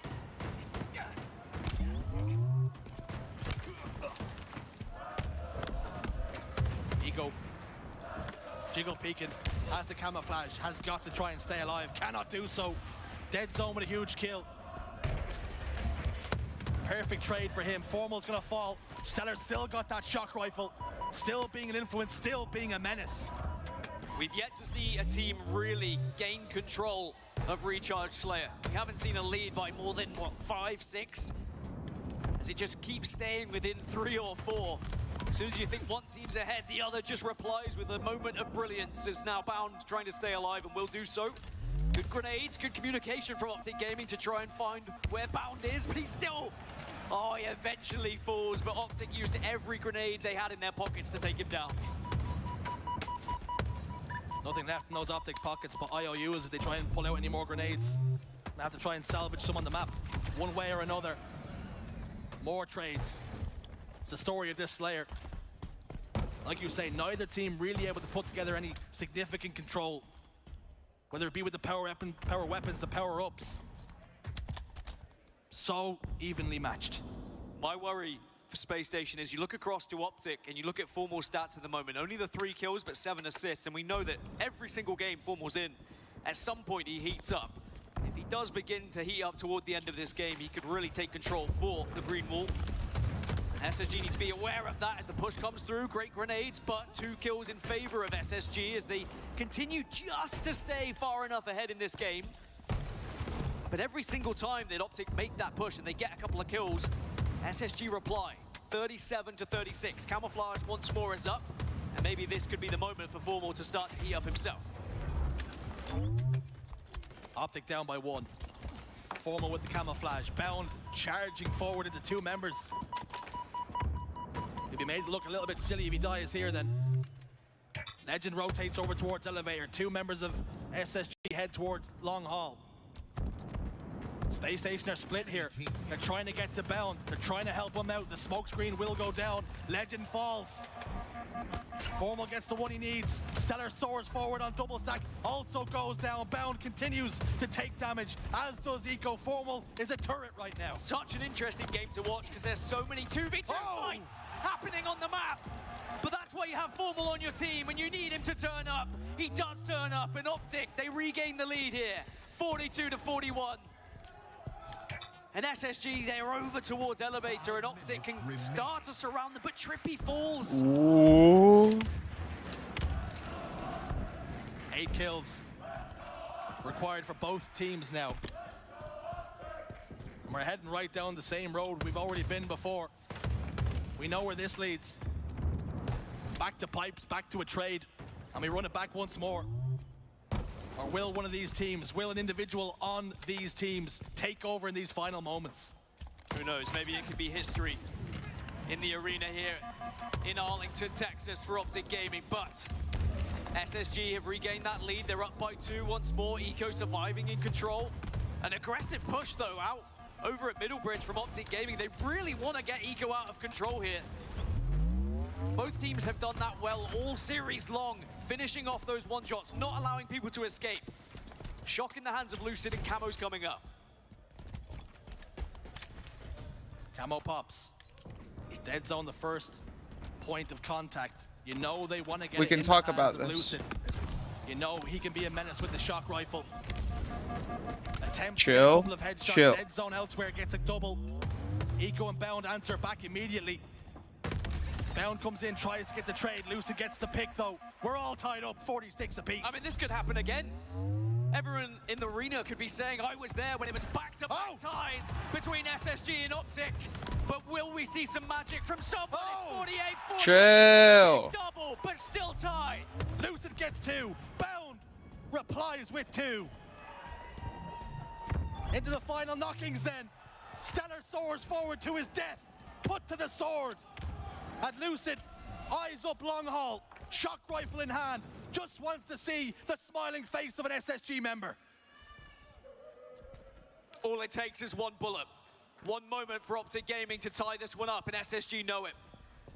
Ego. Jiggle peeking, has the camouflage, has got to try and stay alive, cannot do so. Dead Zone with a huge kill. Perfect trade for him. Formal's gonna fall. Stellar still got that shock rifle. Still being an influence, still being a menace. We've yet to see a team really gain control of Recharge Slayer. We haven't seen a lead by more than, what, 5, 6? As it just keeps staying within 3 or 4. As soon as you think one team's ahead, the other just replies with a moment of brilliance. Is now Bound trying to stay alive and will do so. Good grenades, good communication from Optic Gaming to try and find where Bound is, but he's still... Oh, he eventually falls, but Optic used every grenade they had in their pockets to take him down. Nothing left in those Optic pockets but IOUs if they try and pull out any more grenades. They have to try and salvage some on the map, one way or another. More trades. It's the story of this Slayer. Like you say, neither team really able to put together any significant control. Whether it be with the power weapons, the power-ups. So evenly matched. My worry for Space Station is you look across to Optic and you look at Formal stats at the moment. Only the 3 kills, but 7 assists. And we know that every single game Formal's in, at some point he heats up. If he does begin to heat up toward the end of this game, he could really take control for the Green Wall. SSG need to be aware of that as the push comes through. Great grenades, but 2 kills in favor of SSG as they continue just to stay far enough ahead in this game. But every single time that Optic make that push and they get a couple of kills, SSG reply. 37-36. Camouflage once more is up, and maybe this could be the moment for Formal to start to heat up himself. Optic down by 1. Formal with the camouflage. Bound charging forward into 2 members. He'll be made to look a little bit silly if he dies here then. Legend rotates over towards Elevator. 2 members of SSG head towards Long Hall. Space Station are split here. They're trying to get to Bound. They're trying to help him out. The smoke screen will go down. Legend falls. Formal gets the one he needs. Stellar soars forward on double stack. Also goes down. Bound continues to take damage, as does Eco. Formal is a turret right now. Such an interesting game to watch because there's so many 2v2 fights happening on the map. But that's why you have Formal on your team and you need him to turn up. He does turn up, and Optic, they regain the lead here. 42-41. And SSG, they're over towards Elevator, and Optic can start to surround them, but Trippy falls. Ooh. 8 kills required for both teams now. And we're heading right down the same road we've already been before. We know where this leads. Back to pipes, back to a trade, and we run it back once more. Or will one of these teams, will an individual on these teams take over in these final moments? Who knows, maybe it could be history in the arena here in Arlington, Texas for Optic Gaming, but SSG have regained that lead. They're up by 2 once more. Eco surviving in control. An aggressive push though out over at Middlebridge from Optic Gaming. They really want to get Eco out of control here. Both teams have done that well all series long, finishing off those one-shots, not allowing people to escape. Shock in the hands of Lucid, and Camo's coming up. Camo pops. Dead zone, the first point of contact. You know they want to get We it can in talk the hands about of this. Lucid. You know he can be a menace with the shock rifle. Attempt Chill. a couple of headshots. Chill. Dead zone elsewhere gets a double. Eco and Bound answer back immediately. Bound comes in, tries to get the trade. Lucid gets the pick though. We're all tied up, 46 apiece. I mean, this could happen again. Everyone in the arena could be saying, I was there when it was back-to-back ties between SSG and Optic. But will we see some magic from someone? It's 48-48. Chill. Double, but still tied. Lucid gets 2. Bound replies with 2. Into the final knockings then. Stellar soars forward to his death. Put to the sword. At Lucid, eyes up long haul. Shock rifle in hand. Just wants to see the smiling face of an SSG member. All it takes is one bullet. One moment for Optic Gaming to tie this one up, and SSG know it.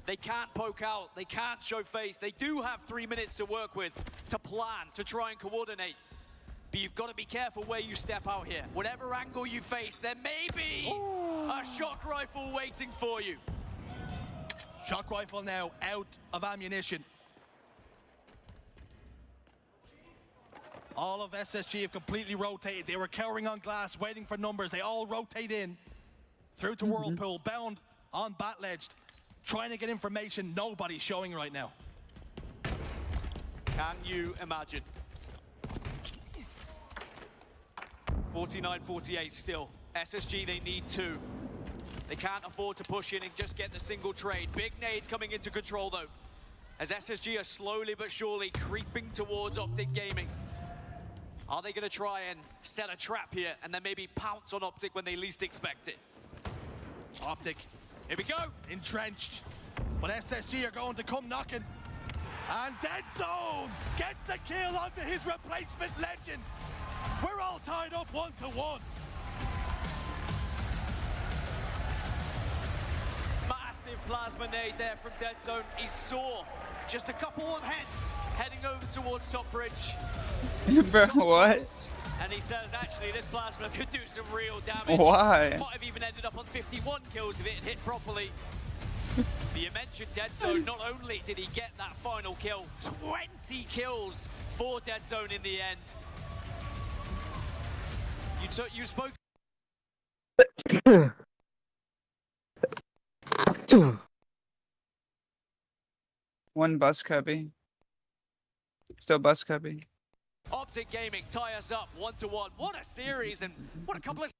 They can't poke out, they can't show face. They do have 3 minutes to work with, to plan, to try and coordinate. But you've got to be careful where you step out here. Whatever angle you face, there may be a shock rifle waiting for you. Shock rifle now out of ammunition. All of SSG have completely rotated. They were cowering on glass, waiting for numbers. They all rotate in through to Whirlpool. Bound on Bat-Ledged, trying to get information nobody's showing right now. Can you imagine? 49-48 still. SSG, they need 2. They can't afford to push in and just get the single trade. Big nades coming into control though, as SSG are slowly but surely creeping towards Optic Gaming. Are they going to try and set a trap here and then maybe pounce on Optic when they least expect it? Optic, Here we go. entrenched, but SSG are going to come knocking. And Dead Zone gets the kill onto his replacement legend. We're all tied up 1-1. Massive plasma nade there from Dead Zone. He saw just a couple of heads heading over towards Top Bridge. Bro, what? And he says, actually, this plasma could do some real damage. Why? Might have even ended up on 51 kills if it had hit properly. The mentioned Dead Zone, not only did he get that final kill, 20 kills for Dead Zone in the end. You spoke. One bus cubby. Still bus cubby. Optic Gaming tie us up 1-1. What a series, and what a couple of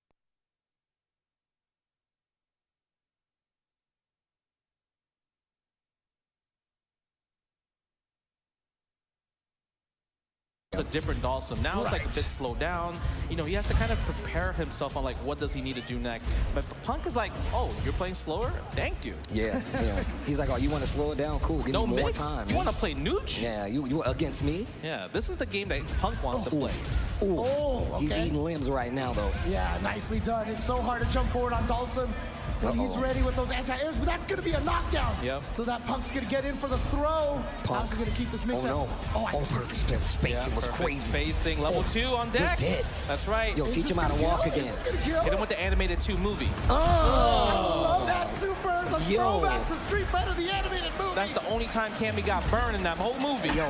A different Dawson. Now it's like a bit slowed down. You know, he has to kind of prepare himself on like what does he need to do next. But Punk is like, oh, you're playing slower? Thank you. Yeah, yeah. He's like, oh, you want to slow it down? Cool, give No me more mix? time. You want to play Nooch? Yeah, you against me? Yeah, this is the game that Punk wants to play. Oof. Oh, He's okay. eating limbs right now, though. Yeah, nicely done. It's so hard to jump forward on Dawson when he's ready with those anti-airs, but that's going to be a knockdown. Yep. So that Punk's going to get in for the throw. How's he going to keep this mix Oh, up? no. Oh, Oh, perfect spin. Spacing was Perfect crazy. spacing. Level 2 on deck. You're dead. That's right. Yo, teach him how to walk again. Hit him with the animated 2 movie. Oh, that super. The Yo. throwback to Street Fighter, the animated movie. That's the only time Cammy got burned in that whole movie. Yo.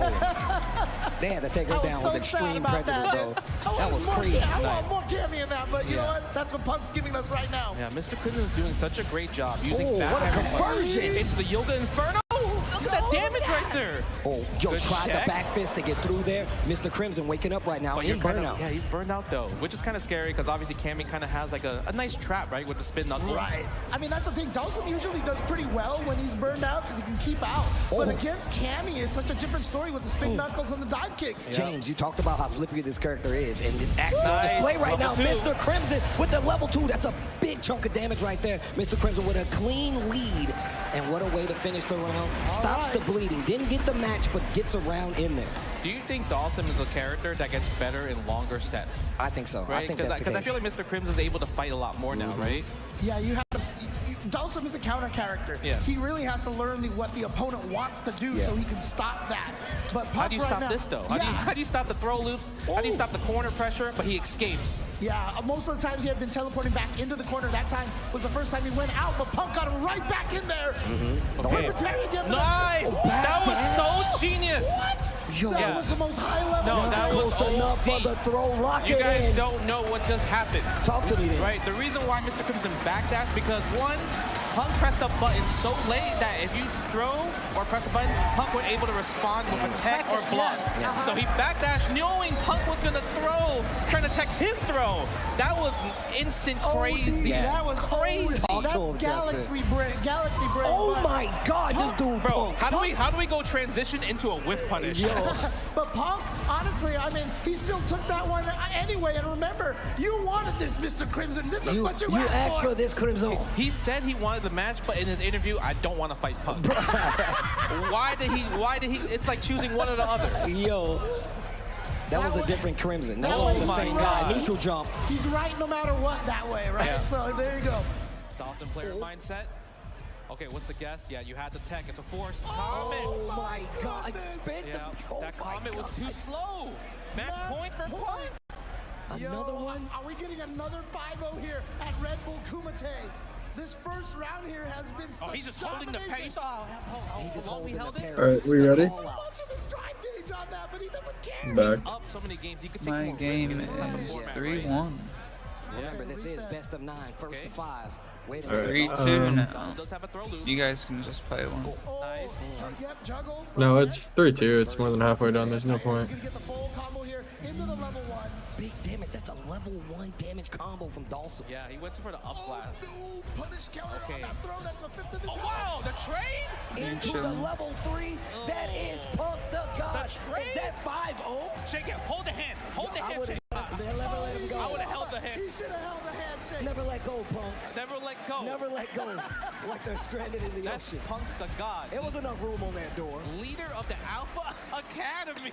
They had to take her I was down so with sad extreme about prejudice, that. though. I That want was more crazy. I want Nice. more Cammy in that, but you know Yeah. what? That's what Punk's giving us right now. Yeah, Mr. Clinton is doing such a great job using Oh, that what a hammer punch. conversion. It's the Yoga Inferno. Look at that damage right there. Oh, yo, Good tried check. the back fist to get through there. Mr. Crimson waking up right now But in you're kinda- burnout. yeah, he's burned out though, which is kind of scary because obviously Cammy kind of has like a nice trap, right, with the spin knuckle. Right. I mean, that's the thing. Dawson usually does pretty well when he's burned out because he can keep out. But Oh. against Cammy, it's such a different story with the spin knuckles and the dive kicks. James, you talked about how slippery this character is, and it's actually Nice. on display right now. Level 2. Mr. Crimson with the level 2. That's a big chunk of damage right there. Mr. Crimson with a clean lead. And what a way to finish the round. Stops the bleeding. Didn't get the match, but gets around in there. Do you think Dawson is a character that gets better in longer sets? I think so. I Right? think that's the Because I case. feel like Mr. Crimson is able to fight a lot more now, right? Yeah, you have to. Dawson is a counter character. Yes. He really has to learn what the opponent wants to do so he can stop that. But How do you Puck right stop now- this though? Yeah. How do you stop the throw loops? How do you stop the corner pressure? But he escapes. Yeah, most of the times he had been teleporting back into the corner. That time was the first time he went out, but Punk got him right back in there. Okay. Nice! That was so genius! What? Yo. That Yeah. was the most high level. No, that was Close enough for OD. the throw. Lock You it guys in. don't know what just happened. Talk to me then. Right, the reason why Mr. Crimson backdashed because one, Punk pressed the button so late that if you throw or press a button, Punk was able to respond with a tech or block. Yes. So he backdashed knowing Punk was gonna throw, trying to tech his throw. That was instant crazy. That was crazy. Talk That's to him, Galaxy Brain. Galaxy Brain. Oh but- my God, this dude Bro, Punk. how do we go transition into a whiff punish? Yo. But Punk, honestly, I mean, he still took that one anyway. And remember, you wanted this, Mr. Crimson. This is what you asked for this, Crimson. He said he wanted the match, but in his interview, I don't want to fight Punk. Why did he? It's like choosing one or the other. Yo. That was a different Crimson. That That was was the same right. guy. Neutral jump. He's right no matter what that way, right? Yeah. So there you go. Dawson player mindset. Okay, what's the guess? Yeah, you had the tech. It's a force. Oh my God. Spin Yeah, the that comment was too slow. Match point for Punk. Another one? Are we getting another 5-0 here at Red Bull Kumite? This first round here has been such He's just holding the domination. pace. How long we held it? Alright, we ready? Most of his drive gauge on that, but he doesn't care. Back. Up so many games, he could take My more game risk. is It's not the format, 3-1. Remember, this is best of 9, first to 5. Wait a Alright, minute. 3-2 now. Dawson does have a throw loop. You guys can just play one. Nice. Yep, juggle. No, it's 3-2. It's more than halfway done. There's no point. He's gonna get the full combo here into the level 1. Big damage. That's a level 1 damage combo from Dawson. Yeah, he went for the up blast. Oh, no, punish counter Okay. on that throw. That's a fifth of his Oh wow, the trade? Into the level 3. That is Punk the God. The trade? Is that 5-0? Shake it. Hold the hand. Hold the I hand. would've Shake. never let him go. I would have held the hand. He should have held the handshake. Never let go, Punk. Never let go. Never let go. Like they're stranded in the That's ocean. Punk the God. There was enough room on that door. Leader of the Alpha Academy.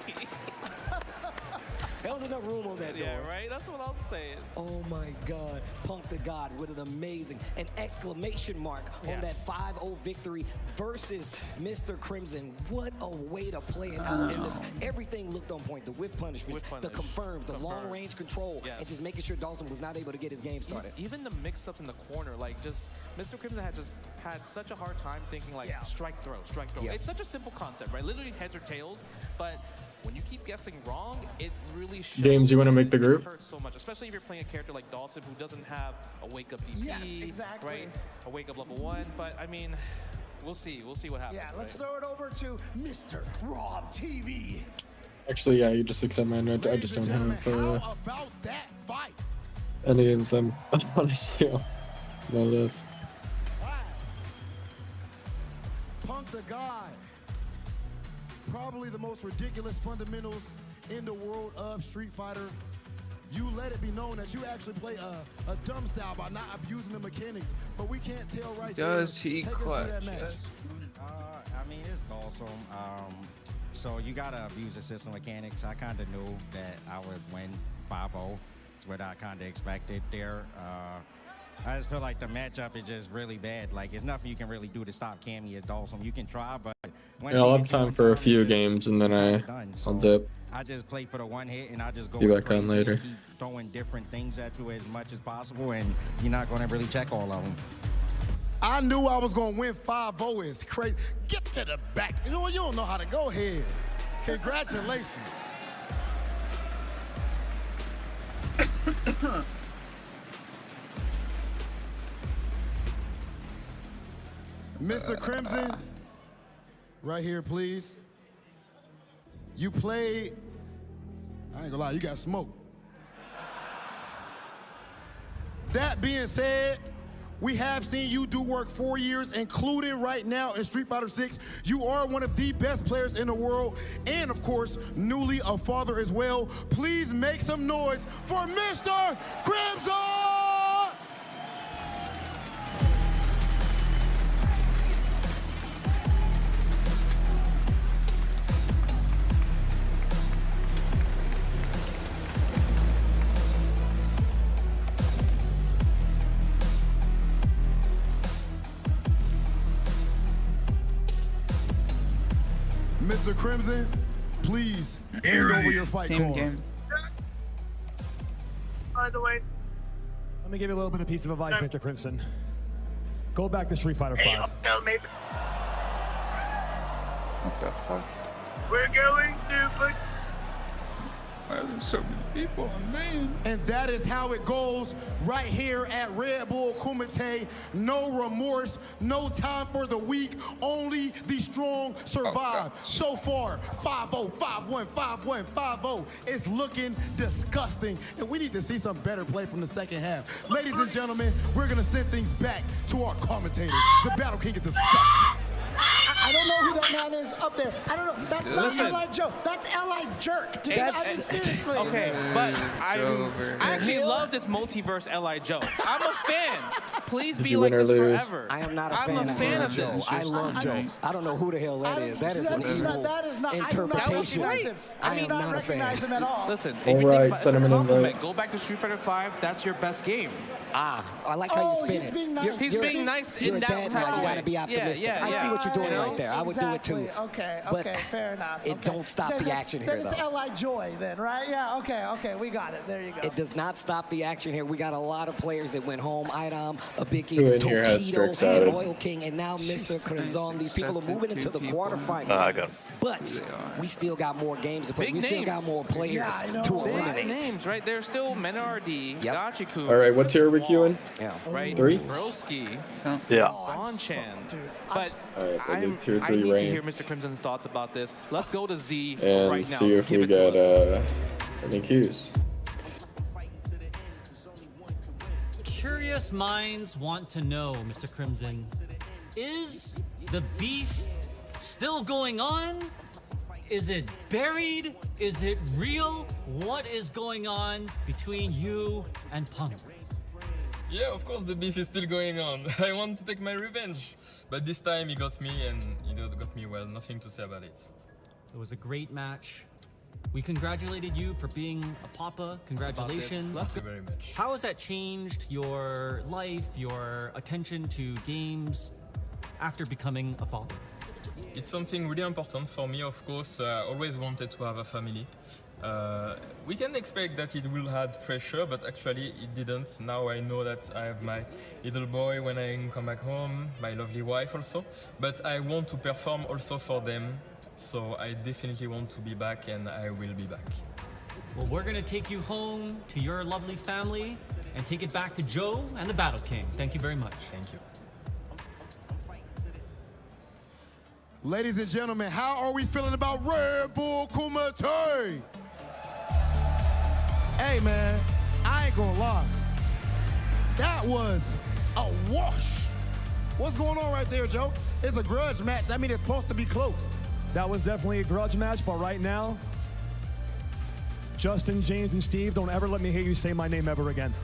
There was enough room on that door. Yeah, right? That's what I'm saying. Oh my God, Punk the God with an amazing, an exclamation mark on that Yes. 5-0 victory versus Mr. Crimson. What a way to play it out. And everything looked on point. The whip punishments, Whip the punish. confirmed, the long range control, Yes. and just making sure Dawson was not able to get his game started. Even the mix-ups in the corner, like just Mr. Crimson had such a hard time thinking like strike throw, strike throw. Yeah. It's such a simple concept, right? Literally heads or tails, but when you keep guessing wrong, it really shows. James, you wanna make the group? It hurts so much, especially if you're playing a character like Dawson who doesn't have a wake-up DP, Yes, exactly. right? A wake-up level 1, but I mean, we'll see. We'll see what happens. Yeah, let's right? throw it over to Mr. Rob TV. Actually, yeah, you just accept mine. I just don't have How about that fight? any of them. Honestly, no this. Wow. Punk the God. Probably the most ridiculous fundamentals in the world of Street Fighter. You let it be known that you actually play a dumb style by not abusing the mechanics, but we can't tell right Does there. he Take us through clutch? that match. I mean, it's awesome. So you gotta abuse the system mechanics. I kind of knew that I would win 5-0. It's what I kind of expected there. I just feel like the matchup is just really bad. Like, there's nothing you can really do to stop Cammy as Dawson. You can try, but once Yeah, I'll you have get time to for a time, few it's games and then I'll done. dip. I just play for the one hit and I just go Be back crazy on later. and keep throwing different things at you as much as possible, and you're not going to really check all of them. I knew I was going to win 5-0. It's crazy. Get to the back. You know what? You don't know how to go ahead. Congratulations. Mr. Crimson, right here, please. You played, I ain't gonna lie, you got smoked. That being said, we have seen you do work 4 years, including right now in Street Fighter 6. You are one of the best players in the world, and of course, newly a father as well. Please make some noise for Mr. Crimson! Mr. Crimson, please hand over your fight Team card. game. By the way, Let me give you a little bit of piece of advice, Mr. Crimson. Go back to Street Fighter 5. tell me What the fuck? we're going to put Why are there so many people, man? And that is how it goes right here at Red Bull Kumite. No remorse, no time for the weak, only the strong survive. So far, 5-0, 5-1, 5-1, 5-0. It's looking disgusting, and we need to see some better play from the second half. Ladies and gentlemen, we're gonna send things back to our commentators. The Battle King is disgusting. I don't know who that man is up there. I don't know. That's Listen. not L.I. Joe. That's L.I. Jerk, dude. That's- I mean, seriously. Okay, but I Jover. actually love this multiverse Li Joe. I'm a fan. Please Did be you like win or this lose? forever. I am not a I'm fan, a fan of Joe. this. I love Joe. I don't know who the hell that is. That is an evil That is not. interpretation. I do not recognize him. I I do am not not a fan. recognize him at all. Listen, if All you right, think about send it's him a an invite. compliment. Go back to Street Fighter 5. That's your best game. I like how you spin he's it. being nice. You're- He's you're- being nice you're in a that dad type now. of You way. gotta be optimistic. Yeah, I see what you're doing you know? right there. I would do it too. Okay, But okay, fair enough. it okay. don't stop Then the it's- action then here, it's though. L.I. Joy then, right? Yeah, okay, we got it. There you go. It does not stop the action here. We got a lot of players that went home. Idom, Abiki, Who in here has Tokido, Strix and out? Oil King, and now Mr. Crimson. These people are moving into the quarterfinals. I got him. But we still got more games to play. Big We still names. got more players Yeah, I know. to Big eliminate. Names, right? There's still Menardi, Yep. Gachiku. All right, what tier are we queuing? Yeah. Right? 3? Broski, Yeah. Bonchan. Dude, But All right, we'll do tier I 3 need to hear rank Mr. Crimson's thoughts about this. Let's go to Z and right now. see if Give we it to got us. any cues. Curious minds want to know, Mr. Crimson, is the beef still going on? Is it buried? Is it real? What is going on between you and Punk? Yeah, of course the beef is still going on. I want to take my revenge. But this time he got me and he got me well. Nothing to say about it. It was a great match. We congratulated you for being a papa. Congratulations. Thank you very much. How has that changed your life, your attention to games after becoming a father? It's something really important for me, of course. I always wanted to have a family. We can expect that it will add pressure, but actually it didn't. Now I know that I have my little boy when I come back home, my lovely wife also. But I want to perform also for them. So I definitely want to be back, and I will be back. Well, we're gonna take you home to your lovely family and take it back to Joe and the Battle King. Thank you very much. Thank you. Ladies and gentlemen, how are we feeling about Red Bull Kumite? Hey man, I ain't gonna lie. That was a wash. What's going on right there, Joe? It's a grudge match. That means it's supposed to be close. That was definitely a grudge match, but right now, Justin, James, and Steve, don't ever let me hear you say my name ever again.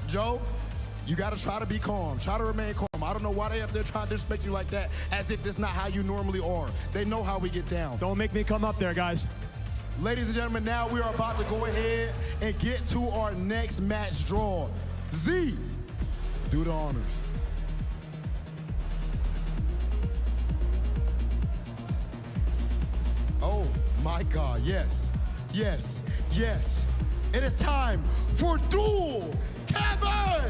Joe, you gotta try to be calm. Try to remain calm. I don't know why they up there trying to disrespect you like that, as if that's not how you normally are. They know how we get down. Don't make me come up there, guys. Ladies and gentlemen, now we are about to go ahead and get to our next match draw. Z, do the honors. Oh my God, yes, yes, yes. It is time for Duel Kevin!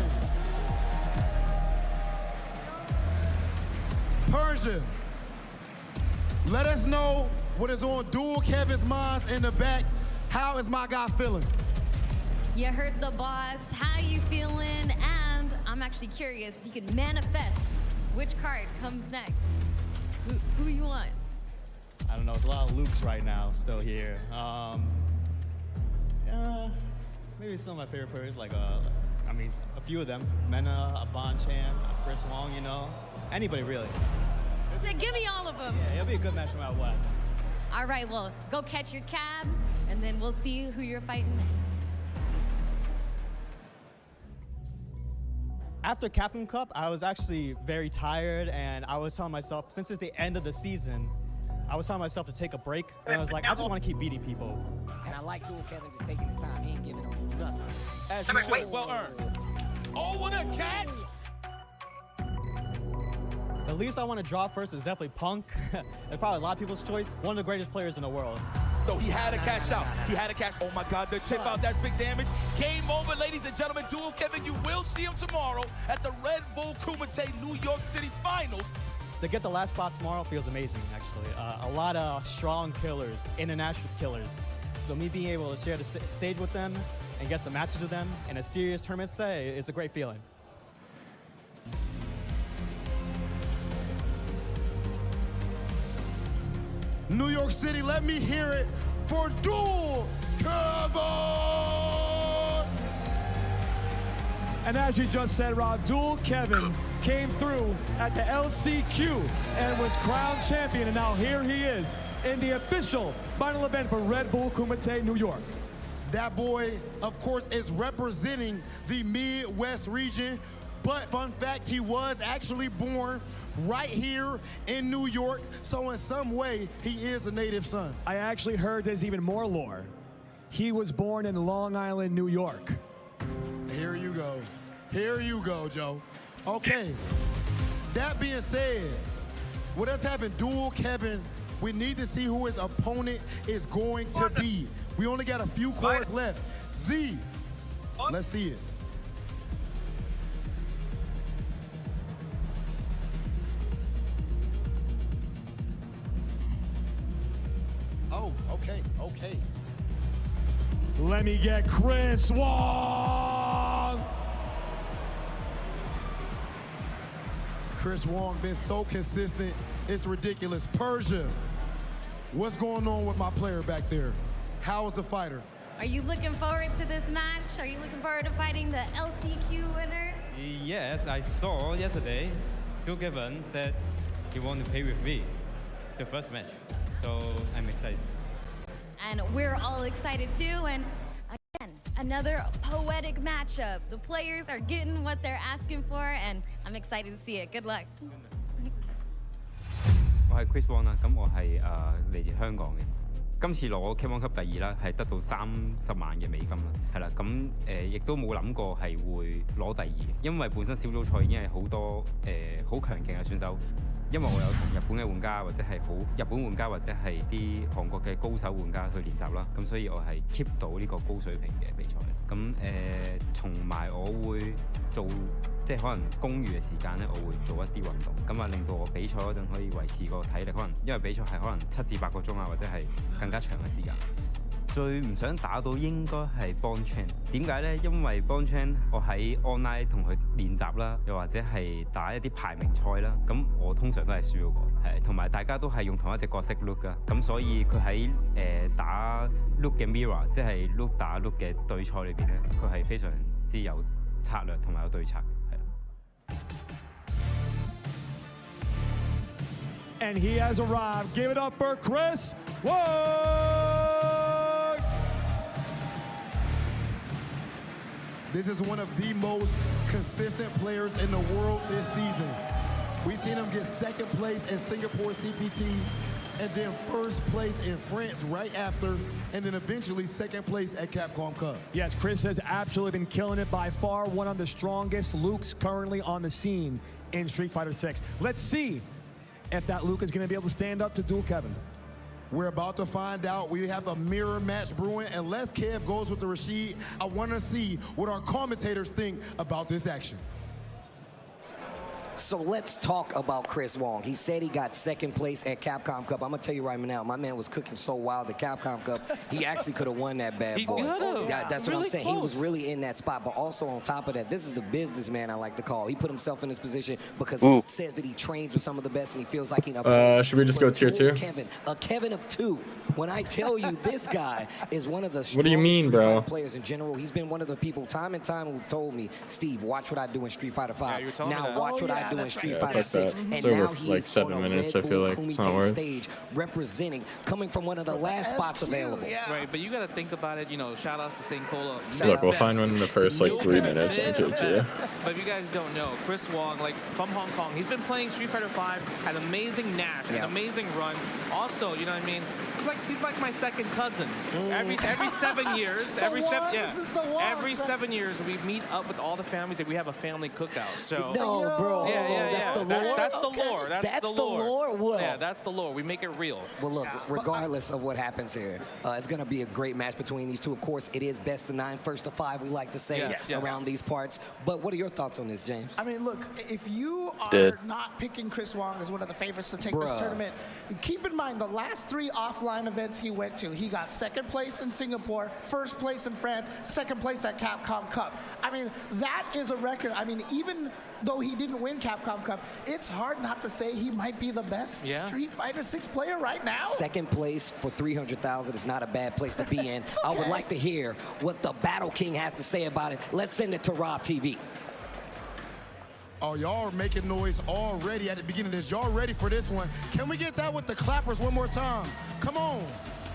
Persia, let us know what is on Duel Kevin's minds in the back. How is my guy feeling? You heard the boss. How you feeling? And I'm actually curious if you can manifest which card comes next. Who you want? I don't know. There's a lot of Lukes right now still here. Yeah, maybe some of my favorite players, like I mean, a few of them. Mena, Abanchan, Chris Wong, you know, anybody really. So give me all of them. Yeah, it'll be a good match no matter what. All right, well, go catch your cab, and then we'll see who you're fighting next. After Captain Cup, I was actually very tired, and I was telling myself, since it's the end of the season, I was telling myself to take a break, and I was like, I just want to keep beating people. And I like Dual Kevin just taking his time. He ain't giving them nothing. As you should. Well earned. Oh, what a catch! The least I want to draw first is definitely Punk. It's probably a lot of people's choice. One of the greatest players in the world. So he had to cash out. He had to cash. Oh my God, the chip out. That's big damage. Game over, ladies and gentlemen. Dual Kevin, you will see him tomorrow at the Red Bull Kumite New York City Finals. To get the last spot tomorrow feels amazing, actually. A lot of strong killers, international killers. So me being able to share the stage with them and get some matches with them in a serious tournament set is a great feeling. New York City, let me hear it for Dual Kevin! And as you just said, Rob, Dual Kevin came through at the LCQ and was crowned champion, and now here he is in the official final event for Red Bull Kumite New York. That boy, of course, is representing the Midwest region, but fun fact, he was actually born right here in New York, so in some way, he is a native son. I actually heard there's even more lore. He was born in Long Island, New York. Here you go. Here you go, Joe. Okay, that being said, with us having Dual Kevin, we need to see who his opponent is going to be. We only got a few cores left. Z, let's see it. Oh, okay, okay. Let me get Chris Wong. Chris Wong been so consistent, it's ridiculous. Persia, what's going on with my player back there? How is the fighter? Are you looking forward to this match? Are you looking forward to fighting the LCQ winner? Yes, I saw yesterday, Dual Kevin said he wanted to play with me, the first match. So I'm excited. And we're all excited too. And again, another poetic matchup. The players are getting what they're asking for, and I'm excited to see it. Good luck. 我係 Chris Wong 啦，咁我係嚟自香港嘅。今次攞 K1 級第二啦，係得到30萬嘅美金啦，係啦，咁亦都冇諗過係會攞第二，因為本身小組賽已經係好多好強勁嘅選手。因為我有同日本嘅玩家或者係日本玩家或者係啲韓國嘅高手玩家去練習啦，咁所以我係 keep 到呢個高水平嘅比賽。咁同埋我會做即係可能公餘嘅時間咧，我會做一啲運動，咁啊令到我比賽嗰陣可以維持個體力，可能因為比賽係可能7至8個鐘啊，或者係更加長嘅時間。最唔想打到應該係 Bonchan， 點解呢？因為 Bonchan 我喺 online 同佢練習啦，又或者係打一啲排名賽啦，咁我通常都係輸嗰個，係同埋大家都係用同一隻角色 Luke 噶，咁所以佢喺打 Luke 嘅 Mirror， 即係 Luke 打 Luke 嘅對賽裏邊咧，佢係非常之有策略同埋有對策，係。And he has arrived. Give it up for Chris Wong! This is one of the most consistent players in the world this season. We've seen him get second place in Singapore CPT, and then first place in France right after, and then eventually second place at Capcom Cup. Yes, Chris has absolutely been killing it, by far one of the strongest Lukes currently on the scene in Street Fighter 6. Let's see if that Luke is going to be able to stand up to Dual Kevin. We're about to find out. We have a mirror match brewing. Unless Kev goes with the Rashid, I want to see what our commentators think about this action. So let's talk about Chris Wong. He said he got second place at Capcom Cup. I'm gonna tell you right now, my man was cooking so wild at Capcom Cup. He actually could have won that bad boy. Yeah, that's what I'm saying. Close. He was really in that spot. But also on top of that, this is the businessman I like to call. He put himself in this position because he says that he trains with some of the best and he feels like he. Should we just go tier 2? A Kevin of 2. When I tell you this guy is one of the what do you mean, bro? Players in general. He's been one of the people time and time who told me, Steve, watch what I do in Street Fighter 5. Now watch what I do in Street Fighter 6. And it's now over he like is 7 minutes. I feel like it's not worth. Stage representing, coming from one of the last spots available. Right, but you got to think about it. You know, shout outs to St. Cola. Look, we'll find one in the first like 3 minutes in tier 2. But if you guys don't know, Chris Wong, like from Hong Kong, he's been playing Street Fighter 5, had an amazing Nash, an amazing run. Also, you know what I mean? He's like my second cousin. Every 7 years, every 7 years we meet up with all the families and we have a family cookout. So no, bro. Yeah. That's the lore. That's the lore. Well, yeah, that's the lore. We make it real. Well, look, regardless of what happens here, it's going to be a great match between these two. Of course, it is best of 9, first of 5. We like to say around these parts. But what are your thoughts on this, James? I mean, look, if you are not picking Chris Wong as one of the favorites to take this tournament, keep in mind the last 3 offline events he went to. He got second place in Singapore, first place in France, second place at Capcom Cup. I mean, that is a record. I mean, even though he didn't win Capcom Cup, it's hard not to say he might be the best Street Fighter 6 player right now. Second place for 300,000 is not a bad place to be in. I would like to hear what the Battle King has to say about it. Let's send it to Rob TV. Oh, y'all are making noise already at the beginning of this. Y'all ready for this one? Can we get that with the clappers one more time? Come on.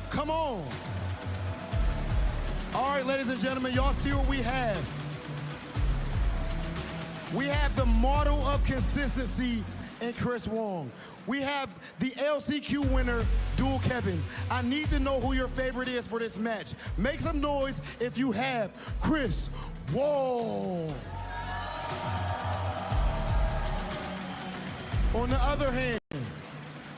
Come on. All right, ladies and gentlemen, y'all see what we have. We have the model of consistency in Chris Wong. We have the LCQ winner, Dual Kevin. I need to know who your favorite is for this match. Make some noise if you have Chris Wong. On the other hand,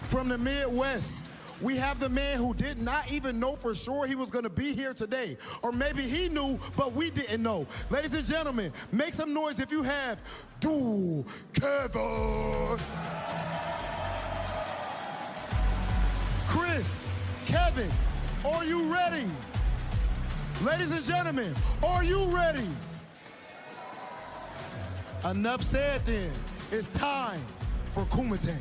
from the Midwest, we have the man who did not even know for sure he was going to be here today. Or maybe he knew, but we didn't know. Ladies and gentlemen, make some noise if you have Dual Kevin. Chris, Kevin, are you ready? Ladies and gentlemen, are you ready? Enough said then. It's time for Kumite.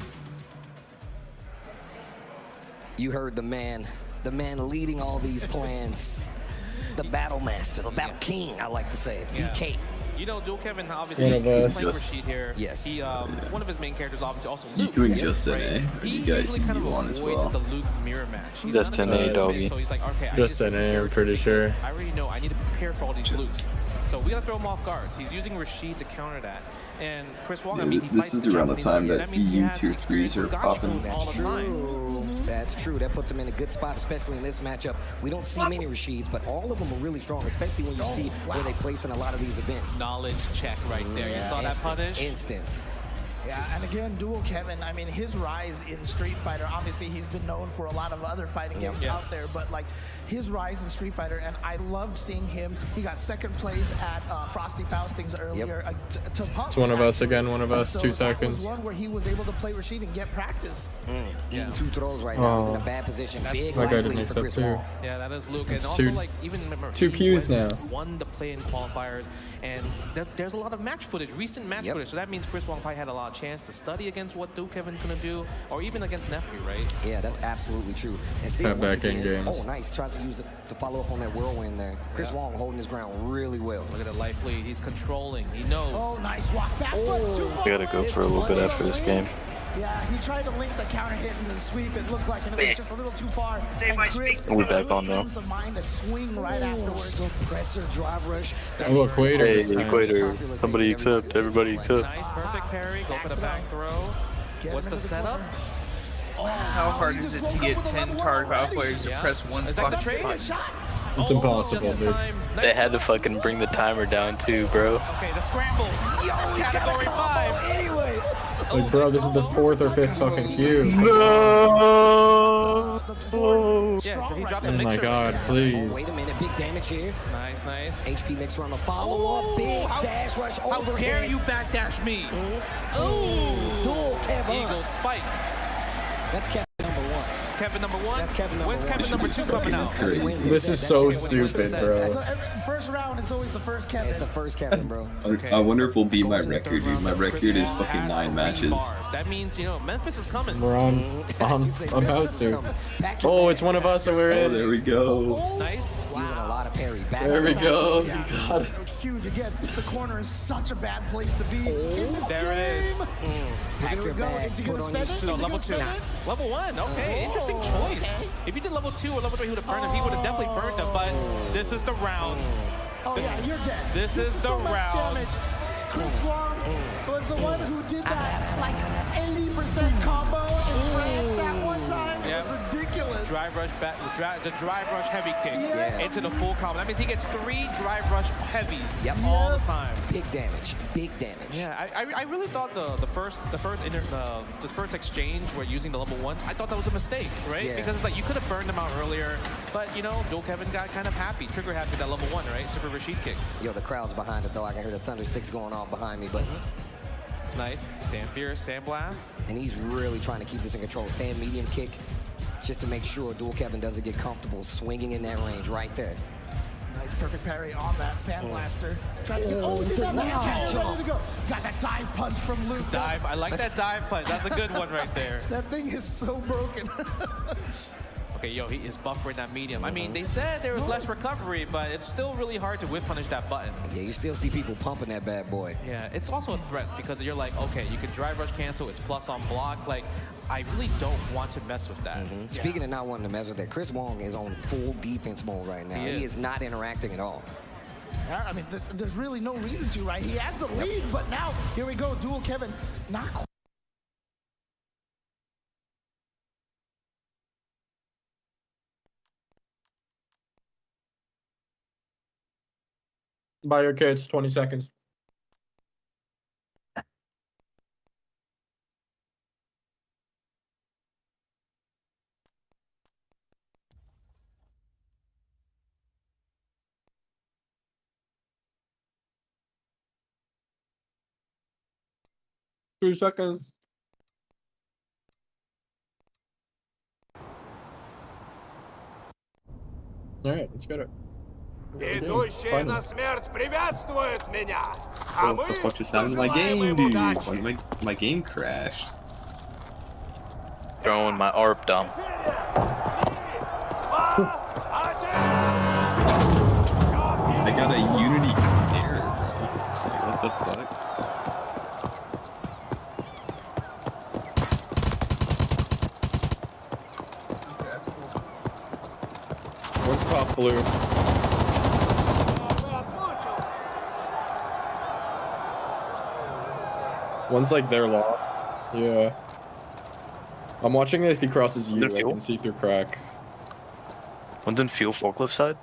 You heard the man leading all these plans. The battle master, the battle king, I like to say. BK. You know, Dual Kevin, obviously, he's playing Rashid here. Yes. He, one of his main characters, obviously, also Luke. Doing Justin, eh? He usually kind of avoids the Luke mirror match. He's Justin A, doggy. So he's like, okay, Justin A, I'm pretty sure. I already know I need to prepare for all these Lukes. So we gotta throw him off guards. He's using Rashid to counter that. And Chris Wong, I mean, he fights this is around the time that EU tier 3s are popping. That's true. That's true. That puts him in a good spot, especially in this matchup. We don't see many Rashids, but all of them are really strong, especially when you see where they place in a lot of these events. Knowledge check right there. You saw that punish? Instant. Yeah, and again, Dual Kevin, I mean, his rise in Street Fighter, obviously he's been known for a lot of other fighting games out there, but like his rise in Street Fighter, and I loved seeing him. He got second place at Frosty Faustings earlier to Pump. It's one of us again, one of us, so 2 seconds. That was one where he was able to play Rashid and get practice. Eating 2 throws right now. He's in a bad position. Big life lead for Chris Wong. Yeah, that is Luke. And it's also, like, even remember, 2 Qs now. Won the play-in qualifiers, and there's a lot of match footage, recent match footage. So that means Chris Wong probably had a lot of chance to study against what Dual Kevin's gonna do, or even against Nephew, right? Yeah, that's absolutely true. And Steve, back in games. Oh, nice. Tries to use it to follow up on that whirlwind there. Chris Wong holding his ground really well. Look at the life lead. He's controlling. He knows. Oh, nice walk back. We gotta go for a little bit after this game. Yeah, he tried to link the counter hit and the sweep. It looked like it was just a little too far. And Chris We're back on now. comes to mind to swing right afterwards. Suppressor drive rush. Oh, Equator. Hey, Equator. Somebody accept. Everybody accept. Nice, perfect parry. Go for the back throw. What's the setup? How hard is it to get 10 target battle players to press one fucking button? It's impossible, dude. They had to fucking bring the timer down too, bro. Okay, the scrambles. Category 5. Anyway. Like, bro, this is the 4th or 5th fucking Q. No! Yeah, He dropped Oh the my mixer. god, please. Oh, wait a minute, big damage here. Nice, nice. HP mixer on the follow-up. Big dash rush How overhead. dare you backdash me? Ooh. Dual Kevin. Eagle spike. That's Kevin number 1. Kevin number 1? That's Kevin number When's 1. Kevin number 2 coming out? This is so stupid, bro. So first round, it's always the first Kevin. It's the first Kevin, bro. I wonder if we'll beat my record, dude. My record is fucking 9 matches. That means, you know, Memphis is coming. We're on. I'm about to. Oh, it's one of us that we're Oh, in. there we go. Nice. Using a lot of parry. Back There we go. Yeah, You got it. huge. Again, the corner is such a bad place to be. In this There it game. is. Pack Here your we go. bags, Is he put gonna on your spend it? suit. No, Is he level gonna 2. spend it? Level 1, okay. Interesting choice. If you did level 2 or level 3, he would have burned him. He would have definitely burned him, but this is the round. Oh yeah, you're dead. This is the so much round. damage. Chris Wong was the one who did that like 80% combo in France that one time. It Yeah. was ridiculous. Drive rush back, the drive rush heavy kick Yeah. into the full combo. That means he gets 3 drive rush heavies Yep. all the time. Big damage. Big damage. Yeah, I really thought the first exchange where using the level 1, I thought that was a mistake, right? Yeah. Because like you could have burned him out earlier, but you know, Dual Kevin got kind of happy, trigger happy with that level 1, right? Super Rashid kick. Yo, the crowd's behind it though. I can hear the thunder sticks going off behind me, but Nice. Stand fierce, sandblast. and he's really trying to keep this in control. Stand medium kick, just to make sure Dual Kevin doesn't get comfortable swinging in that range right there. Nice perfect parry on that Sandblaster. Trying to get, Oh, he did the that now ready jump. to go. Got that dive punch from Luke. Dive. I like that dive punch. That's a good one right there. That thing is so broken. Okay, yo, he is buffering that medium. I mean, they said there was less recovery, but it's still really hard to whip punish that button. Yeah, you still see people pumping that bad boy. Yeah, it's also a threat because you're like, okay, you can drive rush cancel, it's plus on block. Like, I really don't want to mess with that. Speaking of not wanting to mess with that, Chris Wong is on full defense mode right now. He is not interacting at all. I mean, there's really no reason to, right? He has the lead, but now, here we go, Dual Kevin, not quite. Buy your kids, 20 seconds. Two seconds. Alright, let's get it. Идущие на смерть приветствуют меня! А What мы the fuck just happened to my пожелаем game, им dude? удачи! My game crashed. Throwing my ARP down. I got a Unity error, bro. Like, what the fuck? One's top blue. One's like their law. Yeah. I'm watching if he crosses you, I can see through crack. One's in fuel forklift side.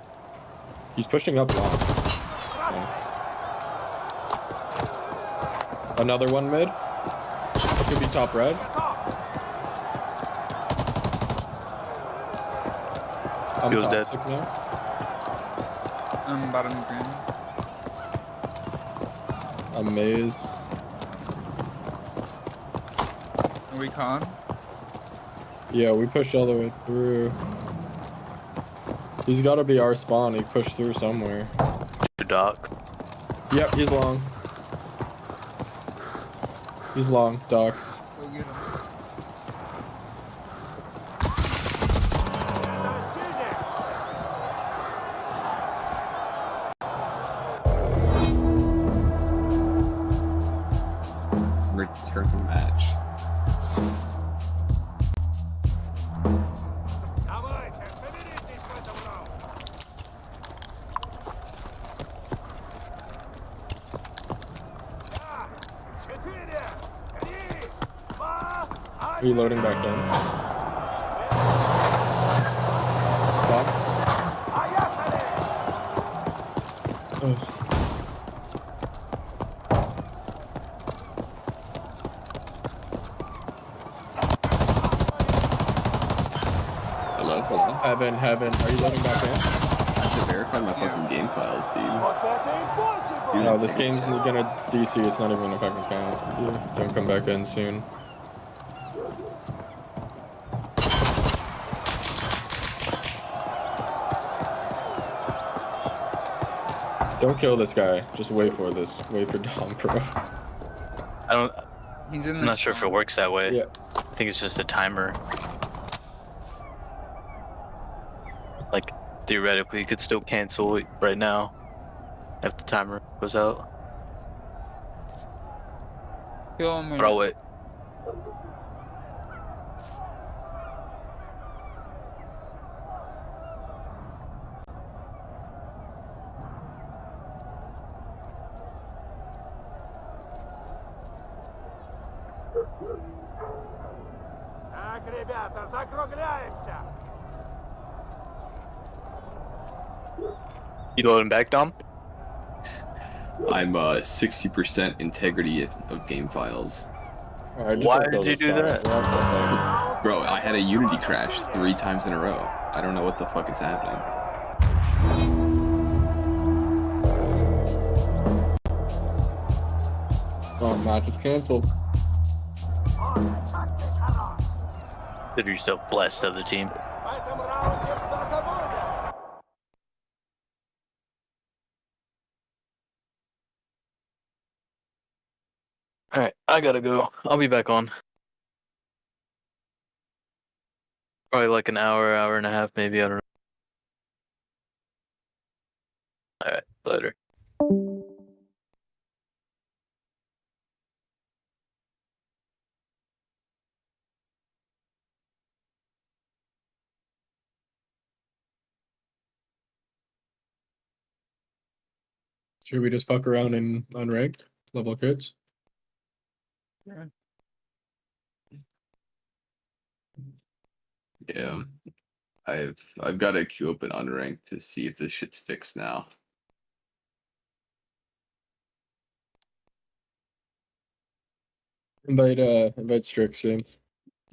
He's pushing up long. Nice. Another one mid. Could be top red. I'm Feels dead. toxic now. I'm bottom green. I'm maze. Recon. Yeah, we pushed all the way through. He's got to be our spawn. He pushed through somewhere. Doc. Yep, he's long. He's long. Docks. Go get him. Return to match. Давайте, соберитесь в этом раунде! Четыре, три, два, Reloading back in. Stop. Ugh. Hello, hello. Heaven. Are you loading back in? I have to verify my fucking game files, dude. No, this game's gonna DC. It's not even gonna fucking count. Yeah, don't come back in soon. Don't kill this guy. Just wait for this. Wait for Dom, bro. I'm not sure if it works that way. Yeah. I think it's just a timer. Like, theoretically, you could still cancel it right now if the timer goes out. But I'll wait. Так, ребята, закругляемся. You loading back, Dom? I'm 60% integrity of game files. Why did you do that? Bro, I had a Unity crash 3 times in a row. I don't know what the fuck is happening. Oh, match is canceled. Consider yourself blessed of the team. Alright, I gotta go. I'll be back on. Probably like an hour and a half, maybe, I don't know. Alright, later. Should we just fuck around in unranked level kids? Yeah. I've got to queue up an unranked to see if this shit's fixed now. Invite Strix game.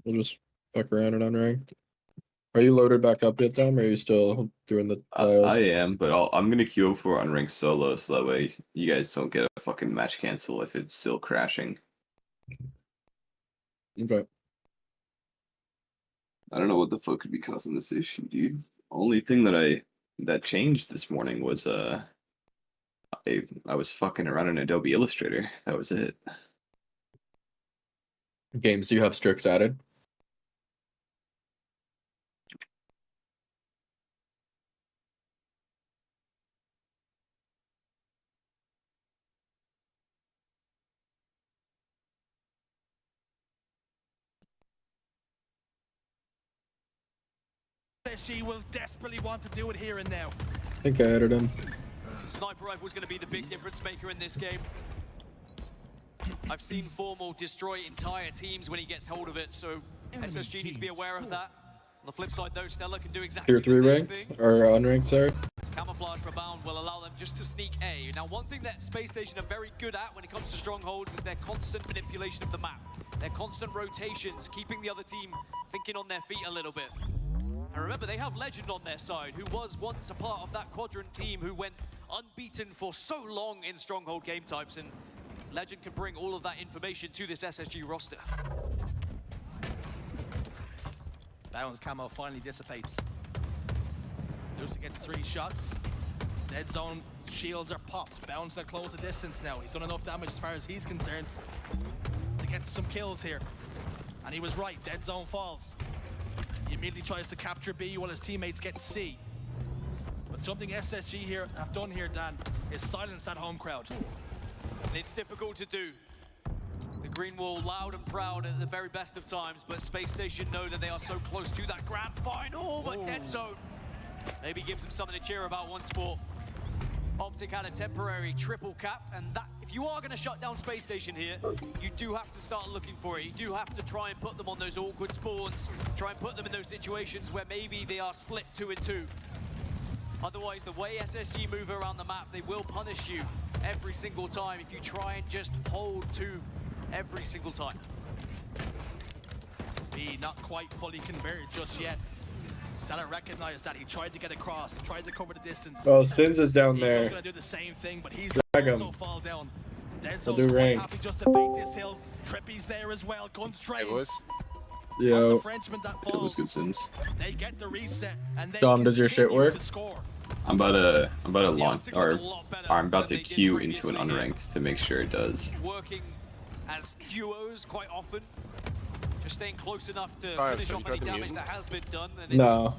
We'll just fuck around in unranked. Are you loaded back up yet, Dom? Or are you still doing the tiles? I am, but I'm gonna queue up for unranked solo so that way you guys don't get a fucking match cancel if it's still crashing. Okay. I don't know what the fuck could be causing this issue, dude. Only thing that changed this morning was I was fucking around in Adobe Illustrator. That was it. Games, do you have Strix added? SSG will desperately want to do it here and now. I think I added him. Sniper rifle is going to be the big difference maker in this game. I've seen Formal destroy entire teams when he gets hold of it, so SSG needs to be aware of that. On the flip side though, Stella can do exactly Tier 3 the same ranked? thing. Or unranked, sorry. Camouflage Rebound will allow them just to sneak A. Now, one thing that Space Station are very good at when it comes to strongholds is their constant manipulation of the map. Their constant rotations, keeping the other team thinking on their feet a little bit. And remember, they have Legend on their side, who was once a part of that Quadrant team who went unbeaten for so long in stronghold game types, and Legend can bring all of that information to this SSG roster. Bounds camo finally dissipates. Lucy gets 3 shots. Dead zone shields are popped. Bounds to close the distance now. He's done enough damage as far as he's concerned to get some kills here. And he was right, dead zone falls. He immediately tries to capture B while his teammates get C. But something SSG here have done here, Dan, is silence that home crowd. And it's difficult to do. The green wall loud and proud at the very best of times, but Space Station know that they are so close to that grand final, but Dead Zone maybe gives them something to cheer about once more. Optic had a temporary triple cap, and that, if you are going to shut down Space Station here, you do have to start looking for it. You do have to try and put them on those awkward spawns, try and put them in those situations where maybe they are split 2 and 2. Otherwise, the way SSG move around the map, they will punish you every single time if you try and just hold 2 every single time. B not quite fully converted just yet. Stellar recognized that. He tried to get across, tried to cover the distance. Oh, Sins is down Eco's there. gonna do the same thing, but he's Drag also him. fall down. I'll do rank. Happy just to bait this hill. Trippy's there as well. Guns trained. Yo. The Frenchman that It was falls. good Sins. They get the reset and they Dom, does your shit continue work? to score. I'm about to launch, or I'm about to queue into an unranked to make sure it does. Working as duos quite often. Just staying close enough to Alright, finish so off you any tried the damage mutant? that has been done. And it's No.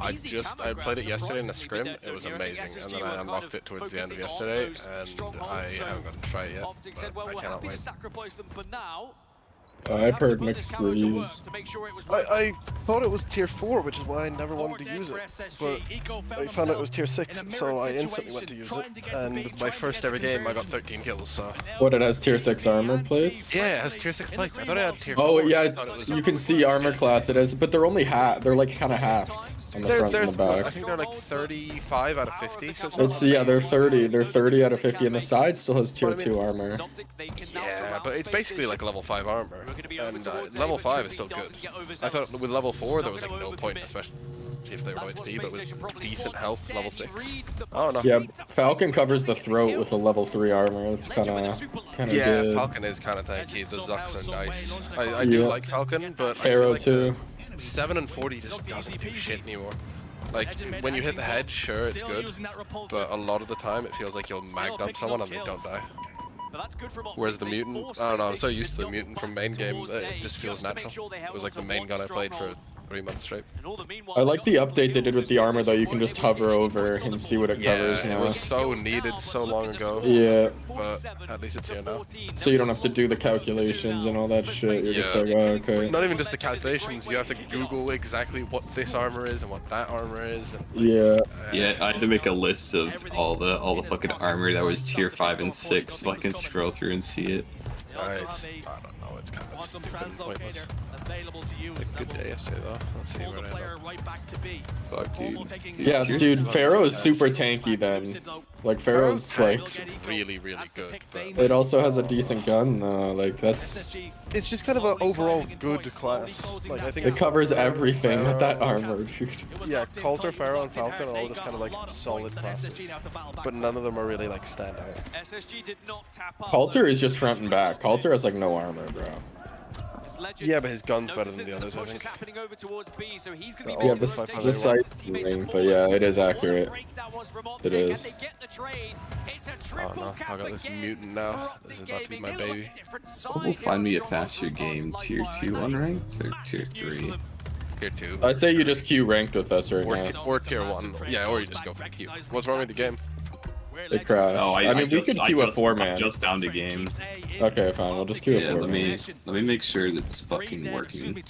I easy played camo it yesterday in the ground, scrim. surprisingly, It was Dead Zone here. I think amazing, and SSG then I were kind unlocked of it towards the end of focusing on yesterday, those and strongholds, I so haven't gotten to try it yet. Optic said, well, But I we're cannot happy to wait. sacrifice them for now. I've heard mixed reviews. I thought it was tier 4, which is why I never wanted to use it, but I found out it was tier 6, so I instantly went to use it, and my first ever game I got 13 kills, so... What, it has tier 6 armor plates? Yeah, it has tier 6 plates. I thought I had tier 4. Oh so yeah, I thought it was... you can see armor class it is, but they're only they're like kind of halved on the front and the I back. think they're like 35 out of 50, so it's It's yeah, they're 30. They're 30 out of 50, and the side still has tier 2 armor. Yeah, but it's basically like level 5 armor, and level 5 is still good. I thought with level 4 there was like no point, especially if they were going to be, but with decent health, level 6. Oh no. Yeah, Falcon covers the throat with a level 3 armor. That's kind of Yeah, good. Falcon is kind of tanky. The Zucks are nice. I do Yeah. like Falcon, but Pharaoh I feel too. like 7 and 40 just doesn't do shit anymore. Like, when you hit the head, sure, it's good, but a lot of the time it feels like you'll mag dump someone and they don't die. Whereas the mutant, I don't know, I'm so used to the mutant from main game that it just feels natural. It was like the main gun I played for 3 months straight. I like the update they did with the armor though. You can just hover over and see what it covers Yeah, now. it was so needed so long ago. Yeah. But at least it's here now. So you don't have to do the calculations and all that shit. You're just like, oh, okay. Not even just the calculations, you have to Google exactly what this armor is and what that armor is. And Yeah. Yeah, I had to make a list of all the fucking armor that was tier 5 and 6 so I can scroll through and see it. I don't know, it's kind of stupid and pointless. A good day yesterday though. Let's see where I am. Fuck you. Yeah, dude, Pharaoh is super tanky then. Like Pharaoh's like really good. But it also has a decent gun though. Like that's it's just kind of an overall good class. Like I think it covers everything with that armor, dude. Yeah, Coulter, Pharaoh, and Falcon are all just kind of like solid classes, but none of them are really like stand out. Coulter is just front and back. Coulter has like no armor, bro. Yeah, but his gun's better than the others, I think. Yeah, the sight thing, but yeah, it is accurate. It is. Oh no, I got this mutant now. This is about to be my baby. What will find me a faster game? Tier 2 unranked or tier 3? Tier 2. I'd say you just queue ranked with us right now. Or tier 1. Yeah, or you just go for the queue. What's wrong with the game? It crashed. Oh, I mean, we could queue a 4-man. I just found a game. Okay, fine. We'll just queue a 4-man. Let me make sure that's fucking working.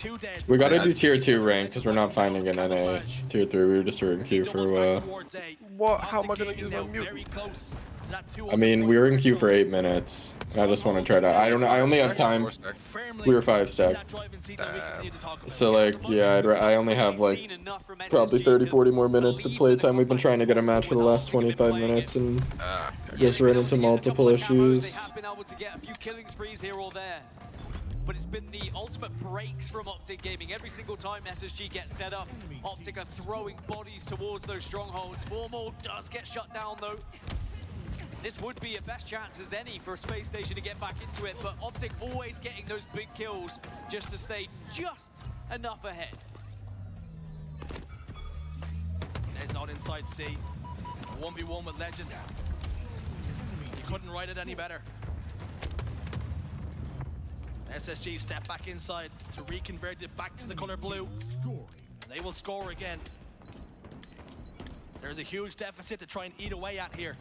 We gotta do tier 2 rank because we're not finding an NA. Tier 3, we were just in queue for a while. What? How am I gonna use my mutant? I mean, we were in queue for 8 minutes. I just want to try to. I don't know. I only have time. We were 5 stack. So like, yeah, I only have like probably 30-40 more minutes of playtime. We've been trying to get a match for the last 25 minutes and just ran into multiple issues. But it's been the ultimate breaks from Optic Gaming. Every single time SSG gets set up, Optic are throwing bodies towards those strongholds. Formal does get shut down though. This would be a best chance as any for Space Station to get back into it, but Optic always getting those big kills just to stay just enough ahead. It's out inside C. 1v1 with Legend. You couldn't write it any better. SSG step back inside to reconvert it back to the color blue. They will score again. There's a huge deficit to try and eat away at here.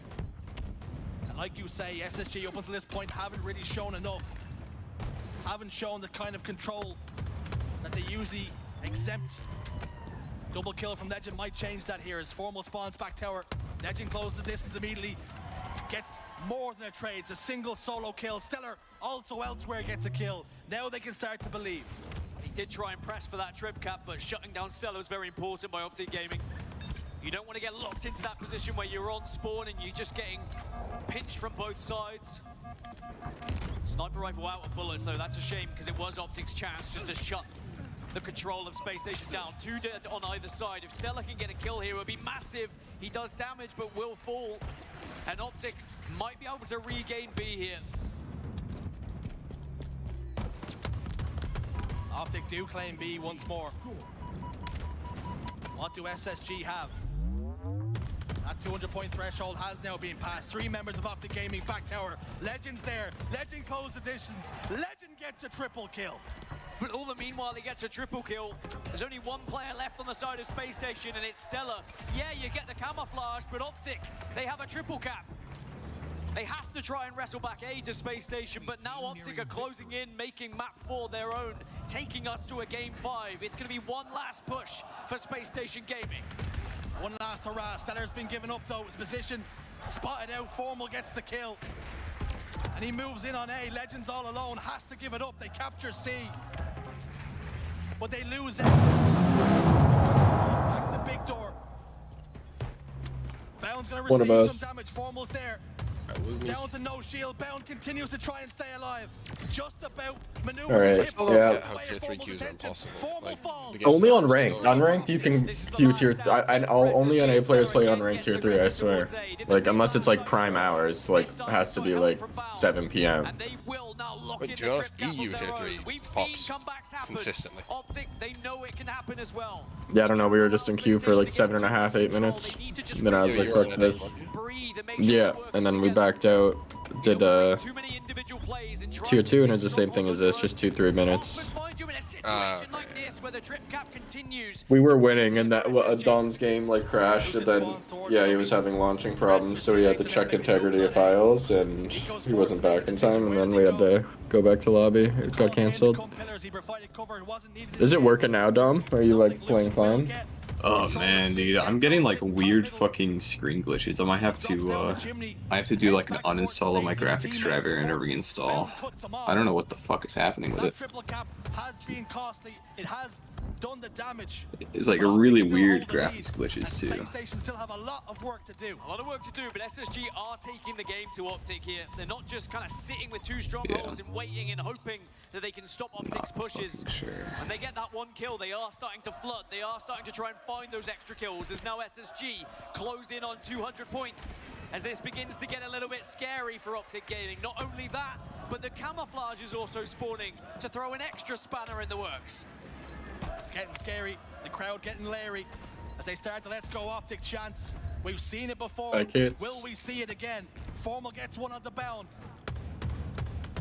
And like you say, SSG up until this point haven't really shown enough. Haven't shown the kind of control that they usually exempt. Double kill from Legend might change that here as Formal spawns back tower. Legend closes the distance immediately. Gets more than a trade. It's a single solo kill. Stellar also elsewhere gets a kill. Now they can start to believe. He did try and press for that trip cap, but shutting down Stellar was very important by Optic Gaming. You don't want to get locked into that position where you're on spawn and you're just getting pinched from both sides. Sniper rifle out of bullets though, that's a shame because it was Optic's chance just to shut the control of Space Station down. 2 dead on either side. If Stella can get a kill here, it would be massive. He does damage, but will fall. And Optic might be able to regain B here. Optic do claim B once more. What do SSG have? That 200-point threshold has now been passed. 3 members of Optic Gaming back tower. Legend's there. Legend closed the distance. Legend gets a triple kill. But all the meanwhile, he gets a triple kill. There's only 1 player left on the side of Space Station, and it's Stella. Yeah, you get the camouflage, but Optic, they have a triple cap. They have to try and wrestle back A to Space Station, but now Optic are closing in, making map 4 their own, taking us to a game 5. It's going to be one last push for Space Station Gaming. One last hurrah. Stellar's been given up though. His position spotted out. Formal gets the kill. And he moves in on A. Legends all alone. Has to give it up. They capture C. But they lose it. Goes back to big door. Bound's going to receive some damage. Formal's there. Down to no shield. Bound continues to try and stay alive. Just about maneuvers. All right, yeah. How tier 3 queues are impossible. Like, only on ranked. Unranked, you can queue tier. Only NA players play unranked tier 3. I swear. Like unless it's like prime hours, like it has to be like 7 p.m. But to be honest, EU tier 3 pops consistently. Optic, they know it can happen as well. Yeah, I don't know. We were just in queue for like 7.5, 8 minutes. And then I was like, fuck this. Yeah, and then we backed out. Did tier 2, and it's the same thing as this, just 2-3 minutes. We were winning, and that Don's game like crashed, and then yeah, he was having launching problems, so we had to check integrity of files, and he wasn't back in time, and then we had to go back to lobby. It got canceled. Is it working now, Dom? Are you like playing fine? Oh man, dude, I'm getting like weird fucking screen glitches. I might have to do like an uninstall of my graphics driver and a reinstall. I don't know what the fuck is happening with it. Done the damage. It's like a really weird graphics glitches too. Station still have a lot of work to do. A lot of work to do, but SSG are taking the game to Optic here. They're not just kind of sitting with 2 strongholds and waiting and hoping that they can stop Optic's pushes. Sure. And they get that 1 kill. They are starting to flood. They are starting to try and find those extra kills as now SSG close in on 200 points as this begins to get a little bit scary for Optic Gaming. Not only that, but the camouflage is also spawning to throw an extra spanner in the works. It's getting scary. The crowd getting leery as they start the Let's Go Optic chants. We've seen it before. Will we see it again? Formal gets one on the bound.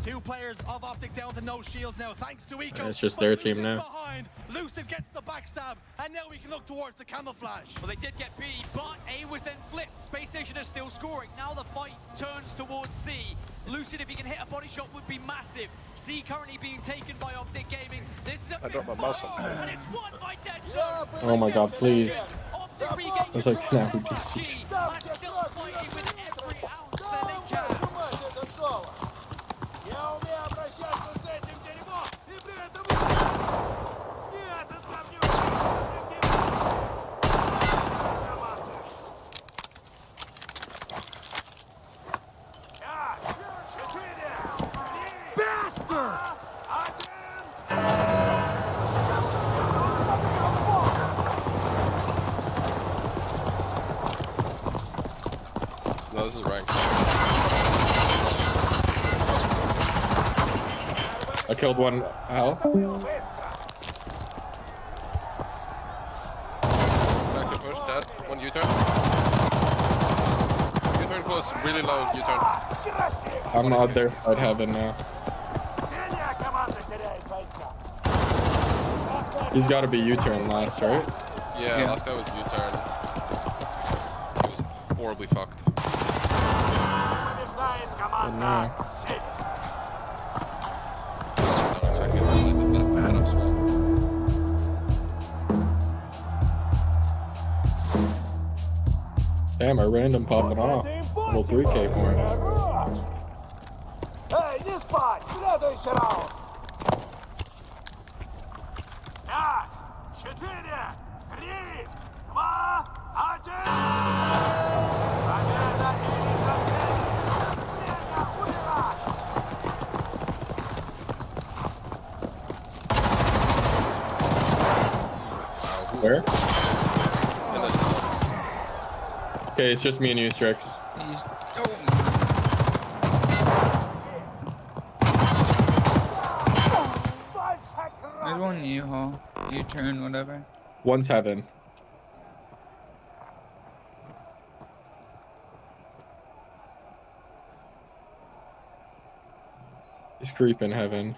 2 players of Optic down to no shields now, thanks to Eco. It's just their team now. Behind. Lucid gets the backstab, and now we can look towards the camouflage. Well, they did get B, but A was then flipped. Space Station is still scoring. Now the fight turns towards C. Lucid, if he can hit a body shot, would be massive. C currently being taken by Optic Gaming. This is a I dropped my mouse on. and it's won by Deadzone. Oh my god, please. Optic regains I was like, now we can C. That's still fighting with every ounce that they can. Я умею обращаться с этим дерьмом, и при этом... Нет, это сравню... Bastard! No, this is ranked. I killed one. How? Back to push, dead. 1 U-turn. U-turn close, really low U-turn. I'm out there. I'd have it now. He's got to be U-turn last, right? Yeah, last guy was U-turn. He was horribly fucked. Oh, no. Damn, I random popping off. Little 3K for him. Эй, не спать! Следующий раунд! 5, 4, 3, 2, 1! Победа или забвение! Ура! Where? Okay, it's just me and you, Strix. There's one U-Haul. U-turn, whatever. One's heaven. He's creeping heaven.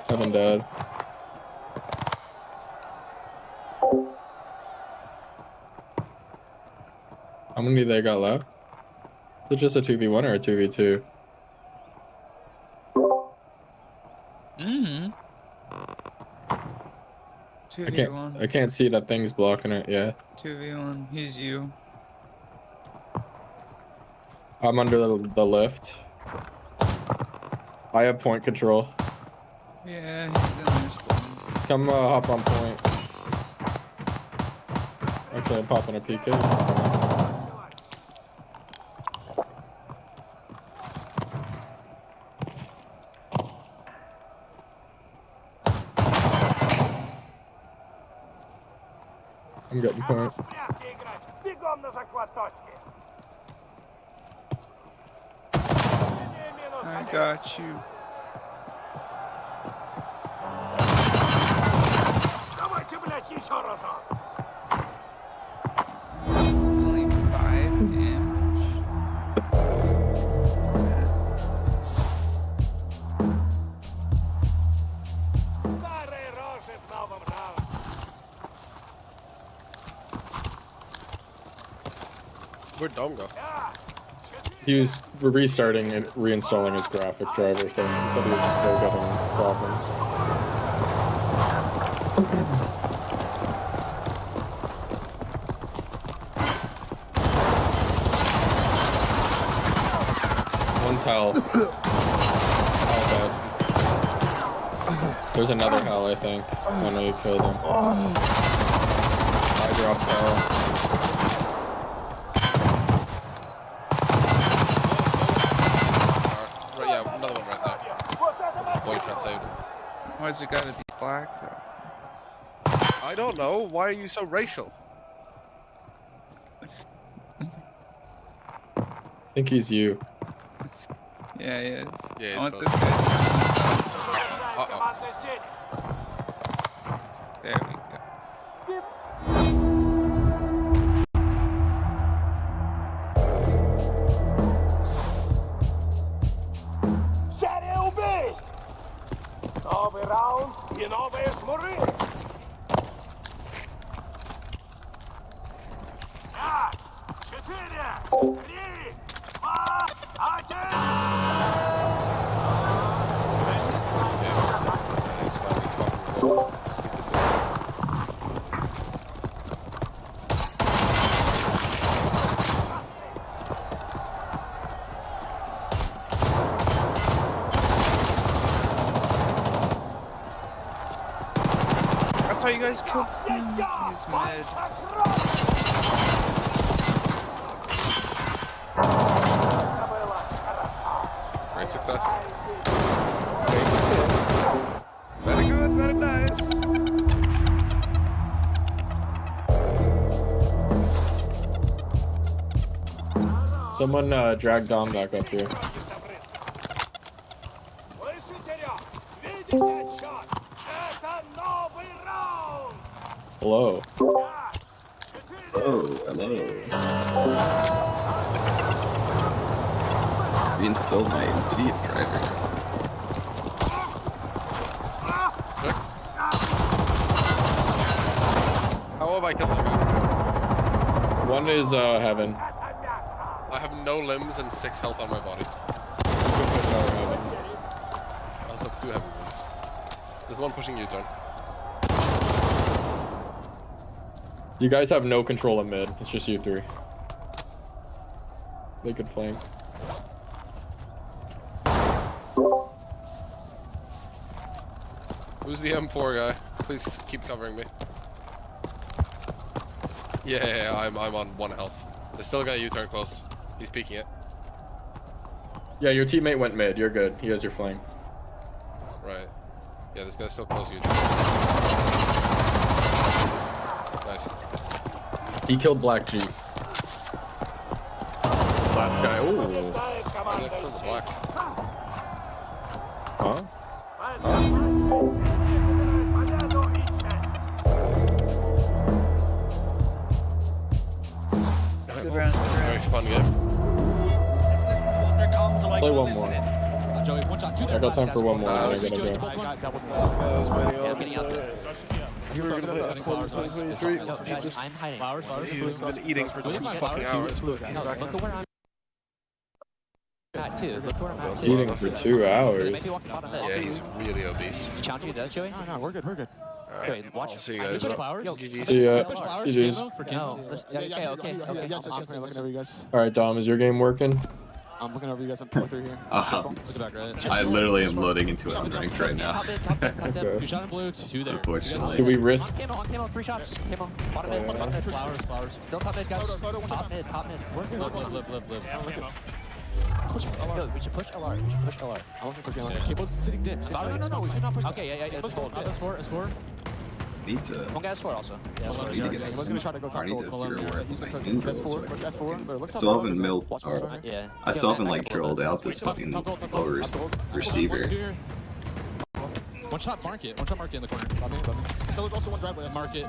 Heaven dead. How many they got left? Is it just a 2v1 or a 2v2? Mm-hmm. 2v1. I can't see that thing's blocking it yet. 2v1. He's you. I'm under the lift. I have point control. Yeah, he's in this one. Come hop on point. Actually, I'm popping a PK. I'm getting point. I got you. Only 5 damage. Where'd Dom go? He was restarting and reinstalling his graphic driver thing. He said he was still getting problems. One's hell. Hell dead. There's another hell, I think. I know you killed him. I dropped hell. Why is it gotta be black though? I don't know. Why are you so racial? I think he's you. Yeah, he is. Yeah, I want he's this guy. Uh-oh. There we go. Новый раунд и новые шмуры. 5, 4, 3, 2, 1. I thought you guys killed him. He's mid. Great success. Very good, very nice. Someone drag Dom back up here. Hello. Oh, hello. Reinstalled my NVIDIA driver. How have I killed that guy? One is heaven. I have no limbs and 6 health on my body. I also have 2 heavy ones. There's one pushing U-turn. You guys have no control of mid. It's just you three. They could flank. Who's the M4 guy? Please keep covering me. Yeah, I'm on 1 health. There's still a guy U-turn close. He's peeking it. Yeah, your teammate went mid. You're good. He has your flank. Right. Yeah, this guy's still close to U-turn. He killed Black G. Last guy. Ooh. Huh? Good round. Very fun game. Play one more. Joey, one shot, two I got time for one more. I gotta go. I'm hiding. Flowers. He's been eating for 2 fucking hours. Look at where I'm at too. Look where I'm at too. Eating for 2 hours. Yeah, he's really obese. Did you challenge me to that, Joey? No, we're good. Alright, Joey, watch. I'll see you guys. Flowers. See ya. GG's. Okay. Alright, Dom, is your game working? I'm looking over you guys. I'm going through here. Look back, right? I literally am loading into it unranked right now. Okay. 2 shot in blue, 2 there. Unfortunately. Do we risk? Camo, 3 shots. Camo. Bottom mid. Flowers. Still top mid, guys. Top mid. Live. Yo, we should push LR. I'm looking for Galen. Cable's sitting dip. No, we should not push. Okay, yeah. Let's hold. S4. Need to. One guy S4 also. Yeah, I need to get gonna try to go top I need to gold. figure where my S4. I still haven't milled. Yeah. I still haven't like drilled out this fucking lower receiver. One shot market in the corner. There's also one driveway. Market.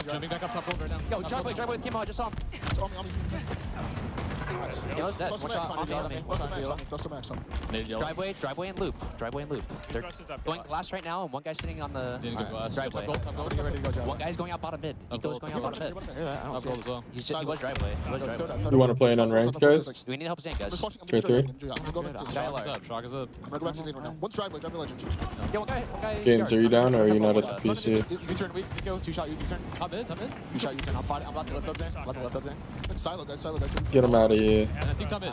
Jumping back up top gold right now. Yo, driveway with Kimo, I just saw him. Yellow's dead. One shot on Driveway and loop. They're going glass right now, and one guy's sitting on the driveway. One guy's going out bottom mid. Nico's going out bottom mid. I'll gold as well. He was driveway. You want to play an unranked, guys? We need help Zane, guys. Tier 3? Shock is up. One's driveway legend. Yeah, one guy. Games, are you down or are you not at the PC? U-turn, Nico, 2 shot, U-turn. Top mid. 2 shot, U-turn. I'm about to lift up there. Silo, guys. Get him out of here. And I think top mid.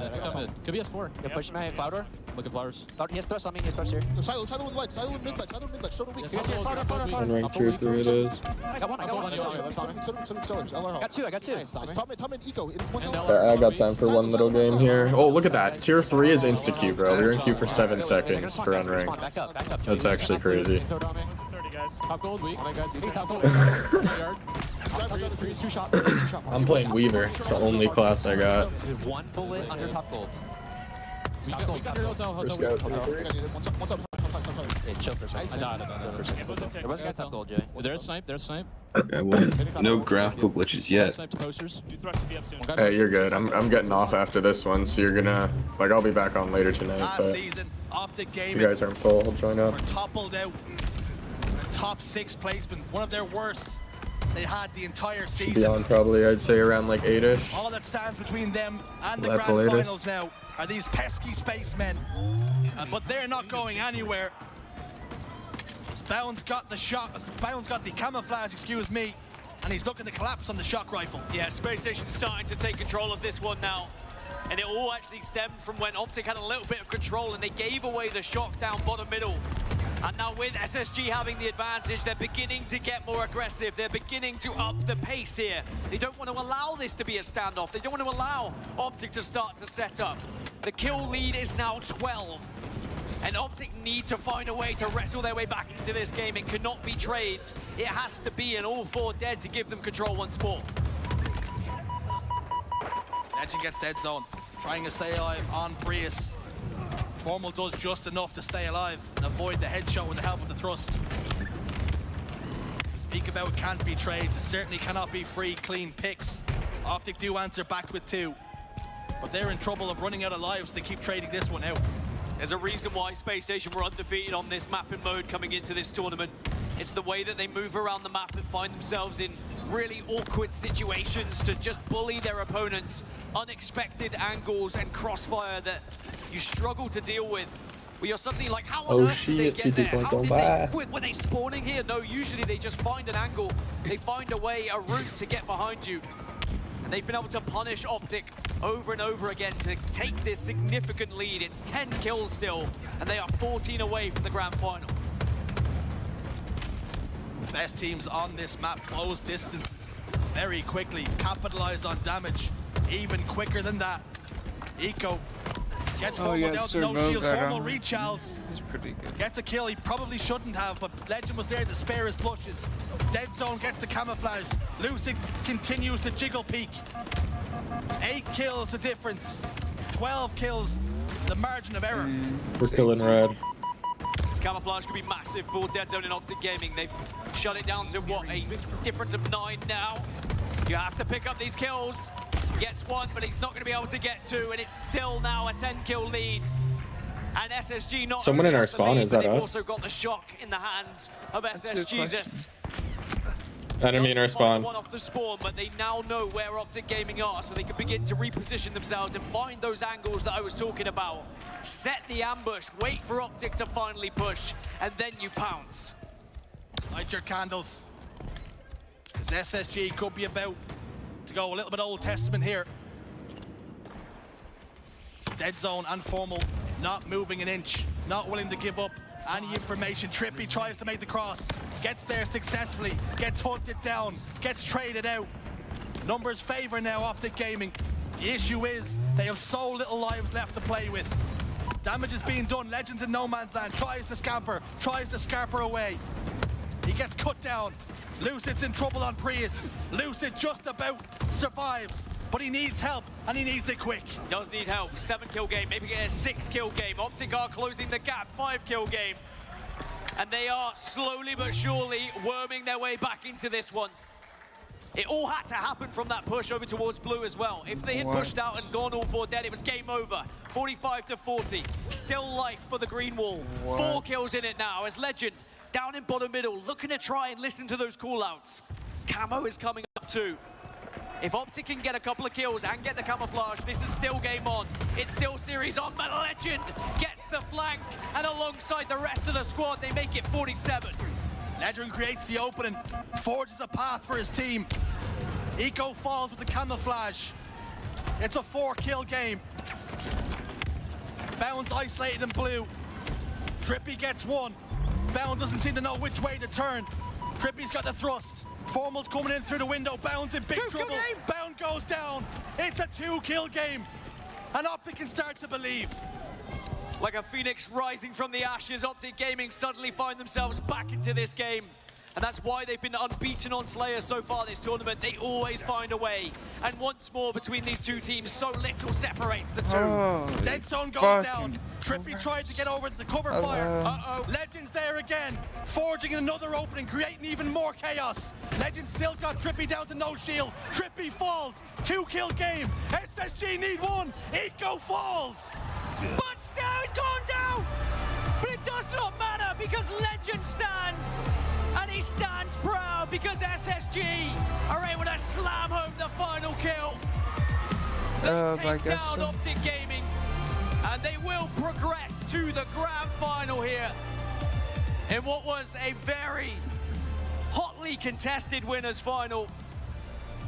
Could be S4. Yeah, push my flower. Look at flowers. He has thrust on me. He has thrust here. Silo with legs. Silo with mid leg. Show the weak. Unranked tier 3 it is. I got one. I got two. Top mid, Eco. I got time for one little game here. Oh, look at that. Tier 3 is insta-queue, bro. We're in queue for 7 seconds for unranked. Back up. That's actually crazy. Top gold weak. Top gold. I'm playing Weaver. It's the only class I got. One bullet under top gold. Risk out. Chill for a second. There was a guy top gold, Jay. There's snipe. Okay, well, no graphical glitches yet. Hey, you're good. I'm getting off after this one, so you're gonna I'll be back on later tonight. But you guys aren't full. I'll join up. Toppled out. Top 6 placement, one of their worst they had the entire season. Beyond probably, I'd say around like 8-ish. All that stands between them and the That's grand the latest. finals now are these pesky spacemen. But they're not going anywhere. Bounds got the shot. Bounds got the camouflage, excuse me, and he's looking to collapse on the shock rifle. Yeah, Space Station's starting to take control of this one now. And it all actually stemmed from when Optic had a little bit of control and they gave away the shock down bottom middle. And now with SSG having the advantage, they're beginning to get more aggressive. They're beginning to up the pace here. They don't want to allow this to be a standoff. They don't want to allow Optic to start to set up. The kill lead is now 12. And Optic need to find a way to wrestle their way back into this game. It cannot be trades. It has to be an all 4 dead to give them control once more. Legend gets dead zone, trying to stay alive on Prius. Formal does just enough to stay alive and avoid the headshot with the help of the thrust. Speak about can't be trades, it certainly cannot be free, clean picks. Optic do answer back with 2, but they're in trouble of running out of lives. They keep trading this one out. There's a reason why Space Station were undefeated on this mapping mode coming into this tournament. It's the way that they move around the map and find themselves in really awkward situations to just bully their opponents. Unexpected angles and crossfire that you struggle to deal with. Where you're suddenly like, how on earth did they get there? How did they quit? Were they spawning here? No, usually they just find an angle. They find a way, a route to get behind you. And they've been able to punish Optic over and over again to take this significant lead. It's 10 kills still, and they are 14 away from the grand final. Best teams on this map close distance very quickly, capitalize on damage even quicker than that. Eco gets Formal down to no shields, Formal re-Charles. He's pretty good. Gets a kill, he probably shouldn't have, but Legend was there to spare his blushes. Dead Zone gets the camouflage, Lucid continues to jiggle peak. 8 kills the difference. 12 kills the margin of error. We're killing red. This camouflage could be massive for Dead Zone and Optic Gaming. They've shut it down to, what, a difference of 9 now. You have to pick up these kills. Gets 1, but he's not going to be able to get 2, and it's still now a 10-kill lead. And SSG not Someone in our spawn, is that they've us? also got the shock in the hands of SSGesus. Enemy in our spawn. One off the spawn, but they now know where Optic Gaming are, so they can begin to reposition themselves and find those angles that I was talking about. Set the ambush, wait for Optic to finally push, and then you pounce. Light your candles. This SSG could be about to go a little bit Old Testament here. Dead Zone and Formal not moving an inch, not willing to give up any information. Trippy tries to make the cross, gets there successfully, gets hunted down, gets traded out. Numbers favor now Optic Gaming. The issue is they have so little lives left to play with. Damage is being done. Legends in no man's land, tries to scamper, tries to scarper away. He gets cut down. Lucid's in trouble on Prius. Lucid just about survives, but he needs help, and he needs it quick. Does need help. 7-kill game, maybe get a 6-kill game. Optic are closing the gap, 5-kill game. And they are slowly but surely worming their way back into this one. It all had to happen from that push over towards blue as well. If they had pushed out and gone all 4 dead, it was game over. 45-40. Still life for the green wall. 4 kills in it now as Legend down in bottom middle, looking to try and listen to those call-outs. Camo is coming up too. If Optic can get a couple of kills and get the camouflage, this is still game on. It's still series on, but Legend gets the flank, and alongside the rest of the squad, they make it 47. Legend creates the opening, forges a path for his team. Eco falls with the camouflage. It's a 4-kill game. Bound's isolated in blue. Trippy gets 1. Bound doesn't seem to know which way to turn. Trippy's got the thrust. Formal's coming in through the window. Bound's in big trouble. Bound goes down. It's a 2-kill game. And Optic can start to believe. Like a phoenix rising from the ashes, Optic Gaming suddenly find themselves back into this game. And that's why they've been unbeaten on Slayer so far this tournament. They always find a way. And once more between these two teams, so little separates the two. Dead Zone goes down. Trippy tried to get over to the cover fire. Legends there again, forging another opening, creating even more chaos. Legends still got Trippy down to no shield. Trippy falls. 2-kill game. SSG need 1. Eco falls. But still he's gone down. But it does not matter because Legend stands. And he stands proud because SSG are able to slam home the final kill. They take down Optic Gaming, and they will progress to the grand final here in what was a very hotly contested winners final.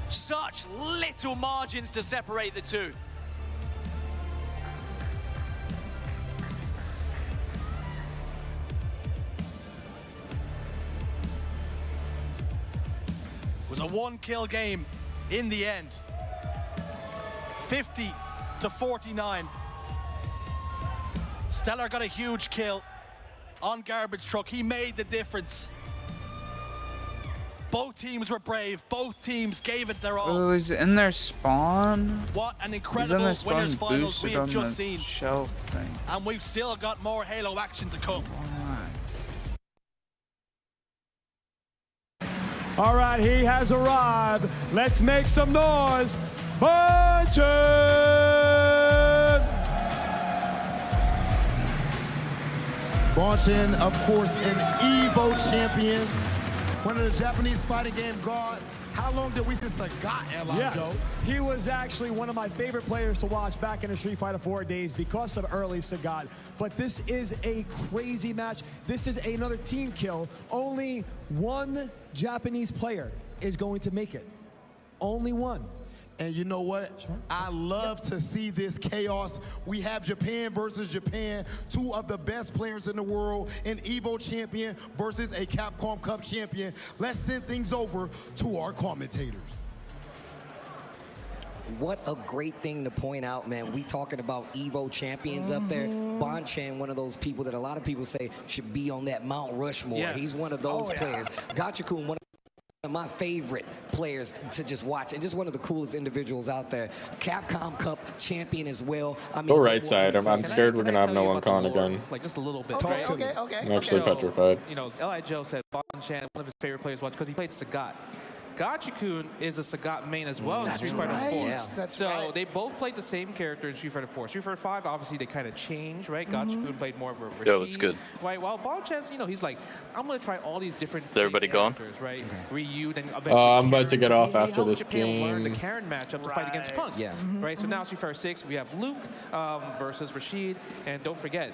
Such little margins to separate the two. It was a 1-kill game in the end. 50-49. Stellar got a huge kill on Garbage Truck. He made the difference. Both teams were brave. Both teams gave it their all. Oh, is it in their spawn? What an incredible winners finals we have just seen. Shelf thing. And we've still got more Halo action to come. All right, he has arrived. Let's make some noise. Bunchen! Bunchen, of course, an EVO champion, one of the Japanese fighting game gods. How long did we see Sagat, Yes, Joe? he was actually one of my favorite players to watch back in the Street Fighter 4 days because of early Sagat. But this is a crazy match. This is another team kill. Only one Japanese player is going to make it. Only one. And you know what? I love to see this chaos. We have Japan versus Japan, 2 of the best players in the world, an EVO champion versus a Capcom Cup champion. Let's send things over to our commentators. What a great thing to point out, man. We talking about EVO champions up there. Bonchen, one of those people that a lot of people say should be on that Mount Rushmore. Yes. He's one of those players. Gachikun, one of My favorite players to just watch, and just one of the coolest individuals out there. Capcom Cup champion as well. I mean, Go right side. I'm scared we're gonna have no one con again. Like just a little bit. Okay. I'm actually petrified. You know, L.I. Joe said Bonchan, one of his favorite players, because he played Sagat. Gachikun is a Sagat main as well in Street Fighter 4. Yeah. That's so right. they both played the same character in Street Fighter 4. Street Fighter 5, obviously, they kind of changed, right? Gachikun played more of a Rashid. Yo, it's good. Right? While Bonchan's, you know, he's like, I'm going to try all these different everybody gone? right? Ryu, then eventually I'm about to Karen. get off He after helped this Japan learn the game. Karen matchup to fight against Punk. Yeah. Right? So now Street Fighter 6, we have Luke versus Rashid. And don't forget,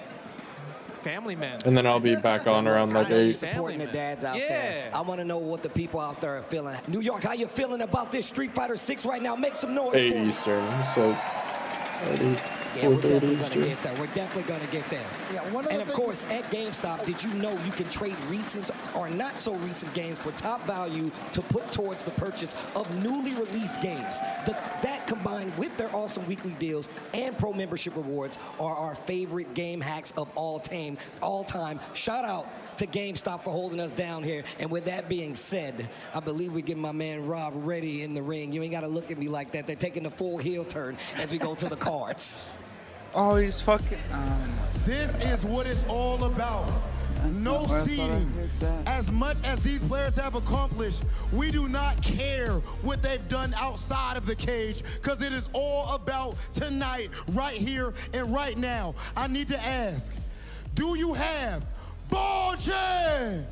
Family Man. And then I'll be back on around like 8. Supporting the dads out there. I want to know what the people out there are feeling. New York, how you feeling about this Street Fighter 6 right now? Make some noise. 8 Eastern. So. Yeah, we're definitely going to get there. We're definitely going to get there. Yeah, and of course, at GameStop, did you know you can trade recent or not so recent games for top value to put towards the purchase of newly released games? That combined with their awesome weekly deals and pro membership rewards are our favorite game hacks of all time. Shout out to GameStop for holding us down here. And with that being said, I believe we're getting my man Rob ready in the ring. You ain't got to look at me like that. They're taking the full heel turn as we go to the cards. Oh, he's fucking. This is what it's all about. No seeding. As much as these players have accomplished, we do not care what they've done outside of the cage, because it is all about tonight, right here and right now. I need to ask, do you have Bonchan?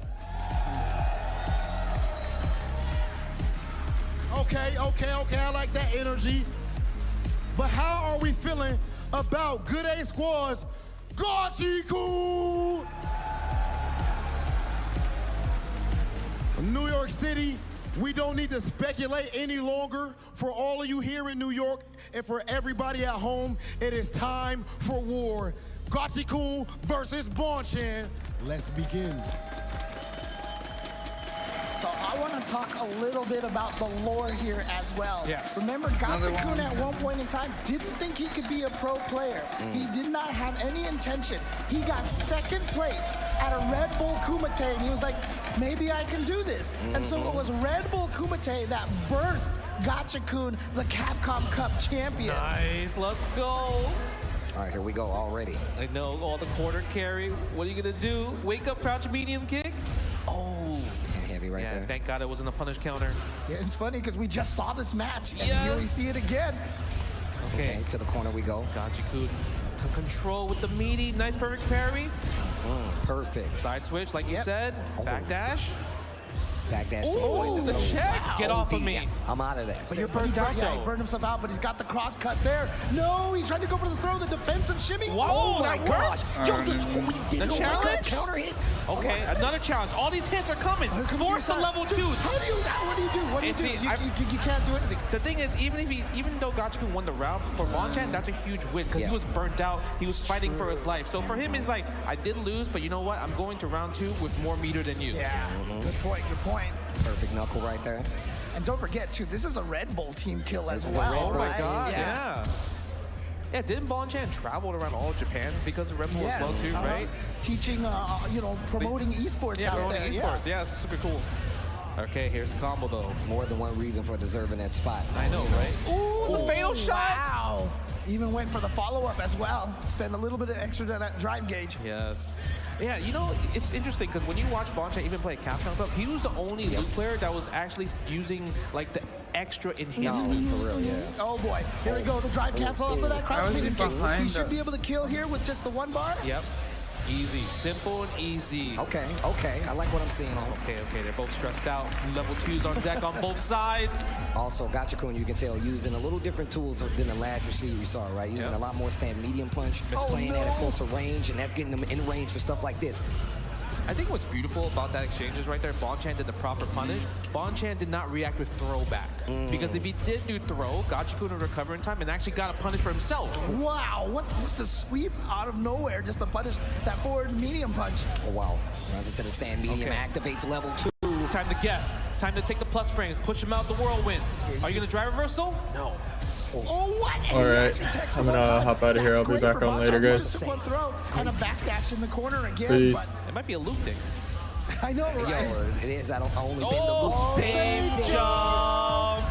Okay, I like that energy. But how are we feeling about Good A Squad's Gachikun? New York City, we don't need to speculate any longer. For all of you here in New York and for everybody at home, it is time for war. Gachikun versus Bonchan. Let's begin. So I want to talk a little bit about the lore here as well. Yes. Remember, Gachikun at one point in time didn't think he could be a pro player. He did not have any intention. He got second place at a Red Bull Kumite, and he was like, maybe I can do this. And so it was Red Bull Kumite that birthed Gachikun, the Capcom Cup champion. Nice, let's go. All right, here we go already. I know all the quarter carry. What are you gonna do? Wake up, crouch, medium kick. Oh, stand heavy right there. Thank God it wasn't a punish counter. Yeah, it's funny because we just saw this match, and Yes. here we see it again. Okay, to the corner we go. Gachikun to control with the meaty, nice perfect parry. Perfect. Side switch, like you said. Backdash. Backdash. Oh, the check. Get off of me. I'm out of there. But you're burnt out, Yeah, he though. burned himself out, but he's got the cross cut there. No, he tried to go for the throw, the defensive shimmy. Wow, Oh my that gosh. worked. Yo, The challenge? counter hit. Okay, another challenge. All these hits are coming. Force the level 2. How do you, what do you do? What do you And do? see, You can't do anything. The thing is, even though Gachikun won the round, for Bonchan, that's a huge win because he was burnt out. He was fighting for his life. So for him, it's like, I did lose, but you know what? I'm going to round 2 with more meter than you. Yeah, good point, good point. Perfect knuckle right there. And don't forget, too, this is a Red Bull team kill as This is a well. Red Bull right? team Yeah. Yeah, didn't Bonchan travel around all of Japan because of Red Bull as well too, right? Teaching, promoting esports Yeah, out promoting there. esports. Yeah, it's super cool. Okay, here's the combo though. More than one reason for deserving that spot. I know, right? Ooh, the fatal shot! Wow. Even went for the follow-up as well. Spend a little bit of extra to that drive gauge. Yes. Yeah, you know, it's interesting because when you watch Bonchan even play Capcom Cup, he was the only Luke player that was actually using like the extra enhancement. For real, yeah. Oh boy, here we go. The drive cancel off of that crouch medium kick. behind He should the- be able to kill here with just the one bar. Yep. Easy, simple and easy. Okay, I like what I'm seeing. Okay, they're both stressed out. Level 2's on deck on both sides. Also, Gachikun, you can tell, using a little different tools than the last receiver we saw, right? Using a lot more stand medium punch, playing at a closer range, and that's getting them in range for stuff like this. I think what's beautiful about that exchange is right there, Bonchan did the proper punish. Bonchan did not react with throwback. Because if he did do throw, Gachikun would recover in time and actually got a punish for himself. Wow, what the sweep out of nowhere just to punish that forward medium punch. Oh, wow. Runs into the stand medium, activates level 2. Time to guess. Time to take the plus frames. Push him out the whirlwind. Are you going to drive reversal? No. Oh, what? All right, I'm gonna hop out of here. I'll be back on later, guys. Just took one throw and a backdash in the corner again. Peace. But It might be a loop thing. I know, right? Yo, it is. I don't only been the Oh, loose. same jump.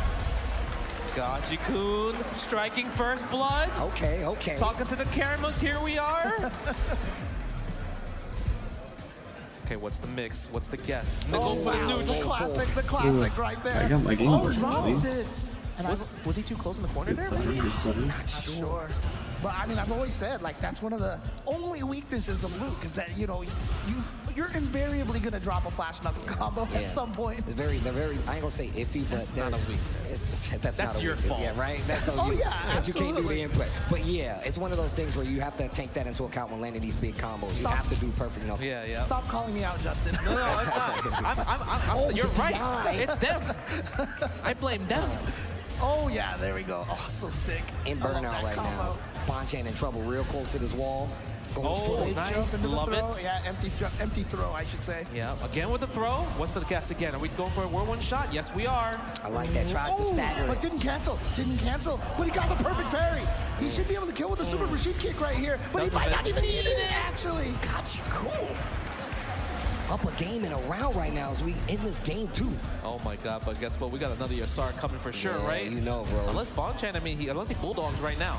Gachikun striking first blood. Okay, okay. Talking to the cameras, here we are. Okay, what's the mix? What's the guess? Oh, wow. The classic right there. I got my game board, Was he too close in the corner there? Not sure. But I mean, I've always said, like, that's one of the only weaknesses of Luke is that, you know, you're invariably going to drop a flash knuckle combo at some point. It's very, they're very, I ain't going to say iffy, but that's not a weakness. That's not a your weakness. fault. Yeah, right? That's on you. Because you can't do the input. But yeah, it's one of those things where you have to take that into account when landing these big combos. You have to do perfect knuckle. Yeah. Stop calling me out, Justin. No, it's not. You're right. It's them. I blame them. Oh, yeah, there we go. Oh, so sick. In burnout right now. Bonchan in trouble, real close to this wall. Oh, nice. Love it. Yeah, empty throw, I should say. Yeah, again with the throw. What's the guess again? Are we going for a whirlwind shot? Yes, we are. I like that. Tries to stagger it. But didn't cancel. But he got the perfect parry. He should be able to kill with a super Rashid kick right here. But he might not even need it, actually. Gotcha, cool. Up a game in a round right now as we in this game too. Oh my God! But guess what? We got another Yasar coming for sure, yeah, right? You know, bro. Unless Bonchan, I mean, unless he bulldogs right now.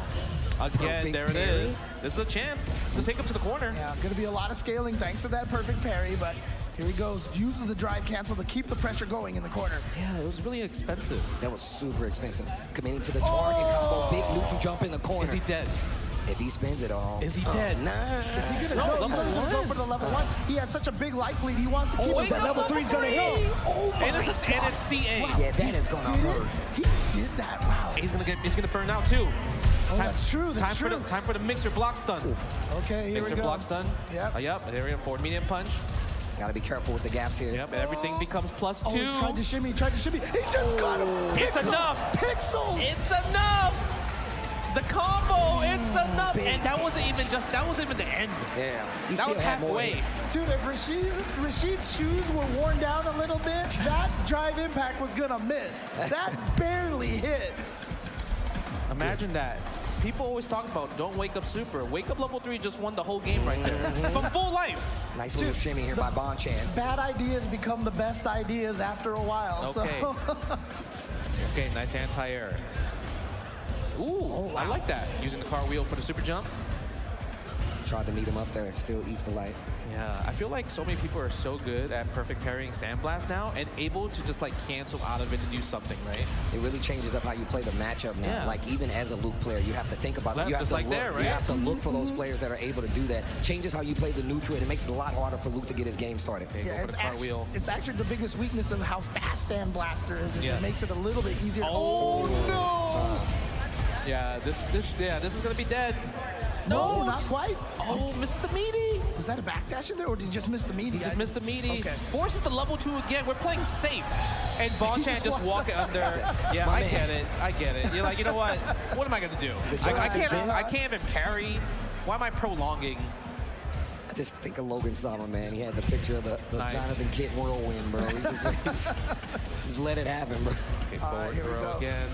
Again, Perfect there it parry. is. This is a chance to take him to the corner. Yeah, going to be a lot of scaling thanks to that perfect parry, but here he goes. Uses the drive cancel to keep the pressure going in the corner. Yeah, it was really expensive. That was super expensive. Committing to the target combo, big neutral jump in the corner. Is he dead? If he spins it all. Is he dead? Nah. Is he going to go? He's going to go for the level 1. He has such a big life lead. He wants to keep it. That level 3's going to hit. Oh my and it's CA. Wow. Yeah, that is going to hurt. He did that. Wow. He's gonna burn out too. Oh, that's true. That's true. Time for the mixer block stun. Okay, here mixer we go. block stun. Yep. Yep. There we go. Forward medium punch. Gotta be careful with the gaps here. Yep. And everything becomes +2. He tried to shimmy. He just got him. It's enough. Pixels. It's enough. The combo. It's enough. And that wasn't even the end. Yeah. That was halfway. Dude, if Rashid's shoes were worn down a little bit, that drive impact was gonna miss. That barely hit. Imagine that. People always talk about don't wake up super. Wake up level 3 just won the whole game right there. From full life. Nice little shimmy here by Bonchan. Bad ideas become the best ideas after a while. Okay. So. Okay, nice anti-air. Ooh, I like that. Using the car wheel for the super jump. Tried to meet him up there, still eats the light. Yeah, I feel like so many people are so good at perfect parrying Sandblast now and able to just like cancel out of it to do something, right? It really changes up how you play the matchup now. Yeah. Like even as a Luke player, you have to think about it. You have to look, there, right? You have to look for those players that are able to do that. Changes how you play the neutral, and it makes it a lot harder for Luke to get his game started. Okay, go for the car wheel. It's actually the biggest weakness of how fast Sandblaster is. Yes. It makes it a little bit easier. Oh no! Yeah, this is gonna be dead. No, not quite. Oh, missed the meaty. Was that a backdash in there, or did you just miss the meaty? He just missed the meaty. Okay. Forces the level 2 again. We're playing safe. And Bonchan just walking under. Yeah, My I man. get it. I get it. You're like, you know what? What am I gonna do? I can't even parry. Why am I prolonging? I just think of Logan Sama, man. He had the picture of the Nice. Jonathan Kidd whirlwind, bro. He just let it happen, bro. Okay, All right, forward here we throw go. again.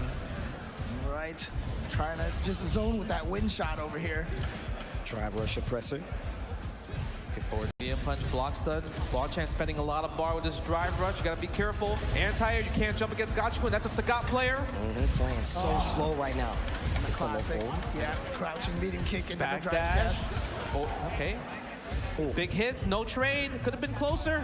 All right. Trying to just zone with that wind shot over here. Drive rush suppressor. Okay, forward medium punch, block stun. Bonchan spending a lot of bar with this drive rush. You gotta be careful. Anti-air, you can't jump against Gachikun. That's a Sagat player. Playing so slow right now. Nice combo Classic. forward. Yeah, crouching, medium kick into Back the drive dash. dash. Oh, okay. Big hits, no trade. Could have been closer.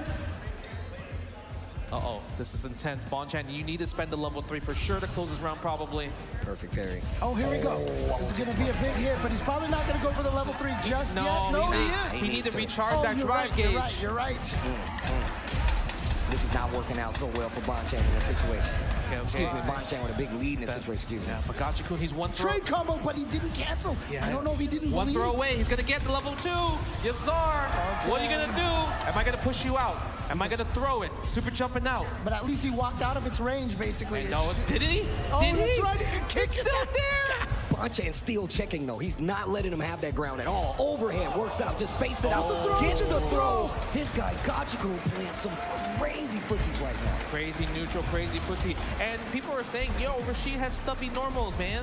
Uh-oh, this is intense. Bonchan, you need to spend the level 3 for sure to close this round, probably. Perfect parry. Oh, here we go. This is going to be a big hit, but he's probably not going to go for the level 3 just yet. No, he is. He needs to recharge that you're drive right, gauge. You're right. This is not working out so well for Bonchan in this situation. Okay. Excuse me, Bonchan with a big lead in this situation. Excuse me. Yeah, but Gachikun, he's one throw. Trade combo, but he didn't cancel. Yeah. I don't know if he didn't One believe. throw away. He's going to get the level 2. Yasar, what are you going to do? Am I going to push you out? Am I going to throw it? Super jumping out. But at least he walked out of its range, basically. No, did he? Oh, did that's he? right. He can kick It's it. still there. Bonchan still checking, though. He's not letting him have that ground at all. Overhand works out. Just space it out. Gets the throw. This guy, Gachikun, playing some crazy footsies right now. Crazy neutral, crazy pussy. And people are saying, yo, Rashid has stubby normals, man.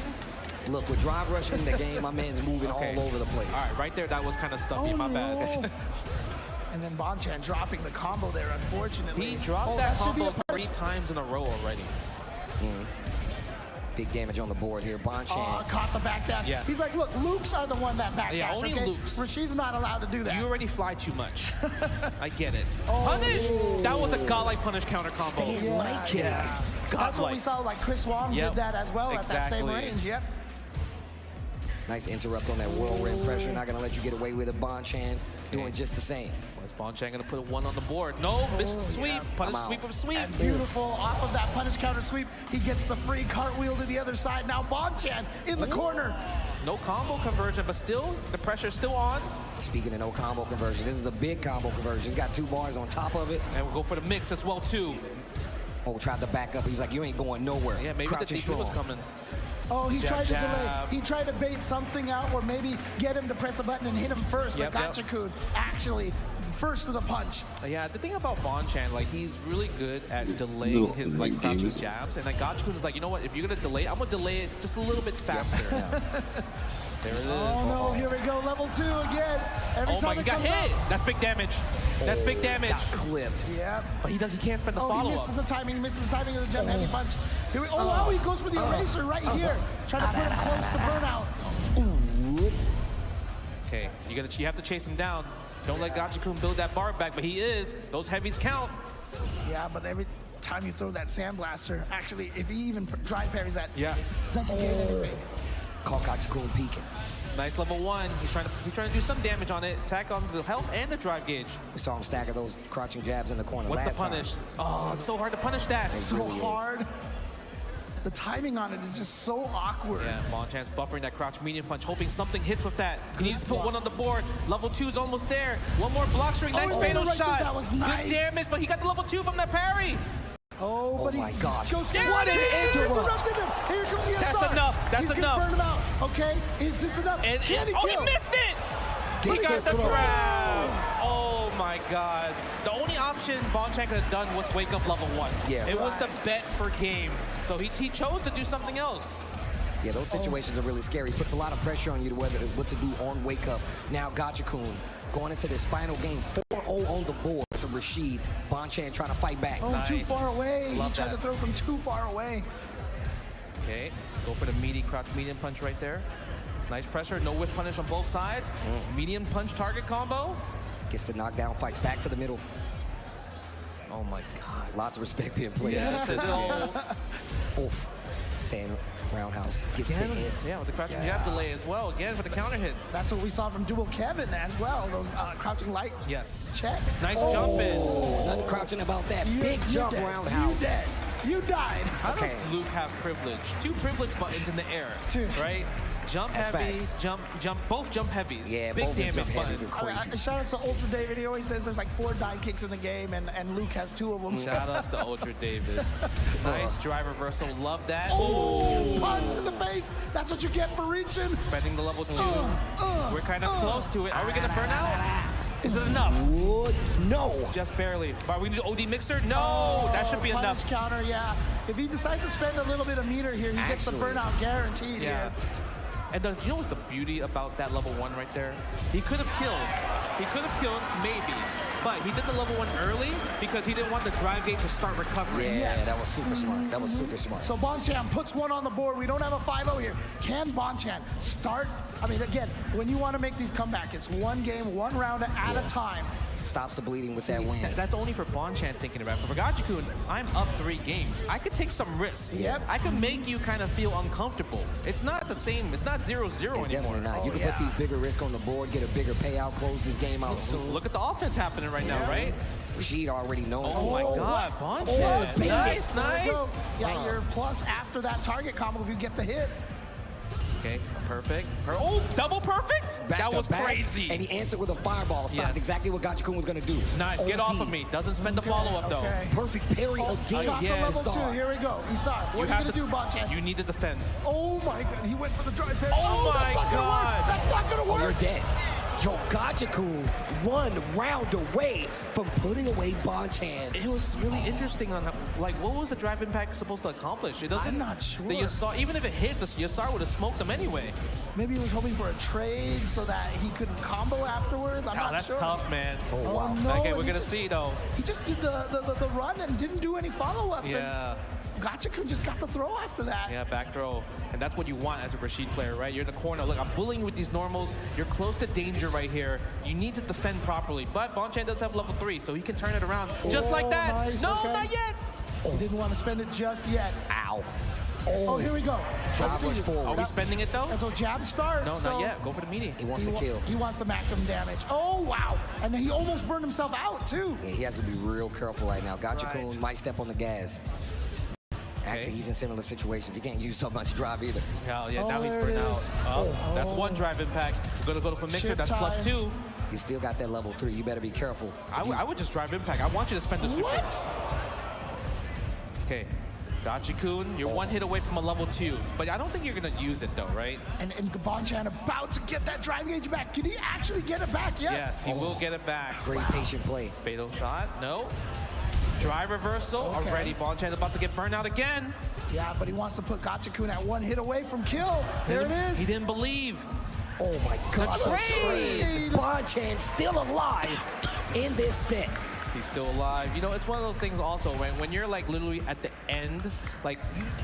Look, with drive rushing in the game, my man's moving all over the place. All right, right there, that was kind of stuffy. My bad. And then Bonchan dropping the combo there, unfortunately. He dropped that combo 3 times in a row already. Big damage on the board here. Bonchan. Caught the back dash. Yes. He's like, look, Luke's are the one that back Yeah, dash, only okay? Luke's. Rashid's not allowed to do that. You already fly too much. I get it. Punish! That was a godlike punish counter combo. That's what we saw, like Chris Wong did that as well at that same range, yep. Nice interrupt on that whirlwind pressure. Not gonna let you get away with it. Bonchan doing just the same. Was Bonchan gonna put a 1 on the board? No, missed the sweep. Punish sweep of sweep. And beautiful. Off of that punish counter sweep, he gets the free cartwheel to the other side. Now Bonchan in the corner. No combo conversion, but still, the pressure's still on. Speaking of no combo conversion, this is a big combo conversion. He's got 2 bars on top of it. And we'll go for the mix as well, too. Oh, tried to back up. He's like, you ain't going nowhere. Yeah, maybe Crouching the DP was coming. Oh, he Jab, tried to delay. jab. He tried to bait something out or maybe get him to press a button and hit him first, but Gachikun actually first to the punch. Yeah, the thing about Bonchan, like, he's really good at delaying his, like, crouching jabs. And, like, Gachikun is like, you know what, if you're going to delay, I'm going to delay it just a little bit faster. There it is. Oh, no, here we go. Level 2 again. Every oh, time my, it he got comes hit. out. That's big damage. That's big damage. Got clipped. Yeah. But he can't spend the He follow-up. misses the timing, misses the timing of the jump heavy punch. Here we, wow, he goes for the eraser right here. Trying to put him close to burnout. Okay, you have to chase him down. Don't let Gachikun build that bar back, but he is. Those heavies count. Yeah, but every time you throw that Sandblaster, actually, if he even drive parries that, yes, doesn't gain anything. Call Gachikun peeking. Nice level 1. He's trying to do some damage on it. Attack on the health and the drive gauge. We saw him stagger those crouching jabs in the corner. What's the last punish? time. Oh, it's so hard to punish that. So hard. The timing on it is just so awkward. Yeah, Bonchan's buffering that crouch medium punch, hoping something hits with that. He needs to put 1 on the board. Level 2 is almost there. 1 more block string. Nice fatal shot. That was nice. Good damage, but he got the level 2 from that parry. Oh, but my God. What an interrupted him. Here comes the SR. That's enough. That's He's enough. Burn him out. Okay, is this enough? And, Can he oh, kill? he missed it. He got the grab. Oh my God. The only option Bonchan could have done was wake up level 1. Yeah, it was the bet for game. So he chose to do something else. Yeah, those situations are really scary. Puts a lot of pressure on you to what to do on wake up. Now Gachikun going into this final game, 4-0 on the board to Rashid. Bonchan trying to fight back. Oh, too far away. Love he tried that. to throw from too far away. Okay, go for the meaty crouch medium punch right there. Nice pressure, no whip punish on both sides. Medium punch target combo. Gets the knockdown, fights back to the middle. Oh my God. Lots of respect being played. Yes, Oof. Stand roundhouse. Gets the hit. Yeah, with the crouching jab delay as well. Again, for the counter hits. That's what we saw from Dual Kevin as well. Those crouching light checks. Nice jump in. Nothing crouching about that. Big jump dead. roundhouse. You dead. You died. How does Luke have privilege? 2 privilege buttons in the air, right? Jump That's heavy, facts. both jump heavies. Yeah, big both damage jump heavies buttons. are crazy. Shout out to Ultra David. He always says there's like 4 dive kicks in the game, and Luke has 2 of them. Shout outs to Ultra David. Nice drive reversal. Love that. Oh, punch in the face. That's what you get for reaching. Spending the level 2. We're kind of close to it. Are we going to burn out? Is it enough? No. Just barely. Are we going to do OD mixer? No. That should be Punish enough. counter, yeah. If he decides to spend a little bit of meter here, he gets the burnout guaranteed here. And you know what's the beauty about that level 1 right there? He could have killed. He could have killed, maybe. But he did the level 1 early because he didn't want the drive gauge to start recovering. Yeah, that was super smart. That was super smart. So Bonchan puts 1 on the board. We don't have a 5-0 here. Can Bonchan start? I mean, again, when you want to make these comebacks, it's 1 game, 1 round at a time. Stops the bleeding with that win. That's only for Bonchan thinking about it. For Gachikun, I'm up 3 games. I could take some risks. Yep. I can make you kind of feel uncomfortable. It's not the same. It's not 0-0 anymore. Definitely not. You can put these bigger risks on the board, get a bigger payout, close this game out soon. Look at the offense happening right now, right? Rashid already knows. Oh my God, Bonchan. Nice, nice. Yeah, you're plus after that target combo if you get the hit. Okay, perfect. Oh, double perfect? Back that to was back, crazy. And he answered with a fireball. Stopped exactly what Gachikun was going to do. Nice, get off of me. Doesn't spend the follow-up, though. Perfect parry again. Got the level 2. Here we go. Isar, what are you going to do, Bonchan? You need to defend. Oh my God, he went for the drive parry. Oh my God. That's not going to work. Oh, you're dead. Yo, Gachikun 1 round away from putting away Bonchan. It was really interesting on how, like, what was the drive impact supposed to accomplish? It doesn't. I'm not sure. The Yasar, even if it hit, the Yasar would have smoked them anyway. Maybe he was hoping for a trade so that he could combo afterwards. I'm not that's sure. tough, man. Oh, wow. No, okay, we're going to see, though. He just did the run and didn't do any follow-ups. Yeah. Gachikun just got the throw after that. Yeah, back throw. And that's what you want as a Rashid player, right? You're in the corner. Look, I'm bullying you with these normals. You're close to danger right here. You need to defend properly. But Bonchan does have level 3, so he can turn it around just like that. Nice, no, okay. not yet. He didn't want to spend it just yet. Ow. Oh, here we go. Let's see. Are we spending it, though? And so jab start. No, so not yet. Go for the meaty. He wants to kill. He wants the maximum damage. Oh, wow. And then he almost burned himself out, too. Yeah, he has to be real careful right now. Gachikun might step on the gas. Actually, he's in similar situations. He can't use so much drive either. Yeah, now he's burned out. That's one drive impact. We're going to go for Mixer. That's +2. You still got that level 3. You better be careful. I would just drive impact. I want you to spend the super. Okay. Gachikun, you're one hit away from a level 2, but I don't think you're going to use it, though, right? And Bonchan about to get that drive gauge back. Can he actually get it back? Yes, he will get it back. Great patient play. Fatal shot, no. Drive reversal, already Bonchan about to get burned out again. Yeah, but he wants to put Gachikun at one hit away from kill. There it is. He didn't believe. Oh my God, the trade. Bonchan still alive in this set. He's still alive. You know, it's one of those things also, when you're like literally at the end, like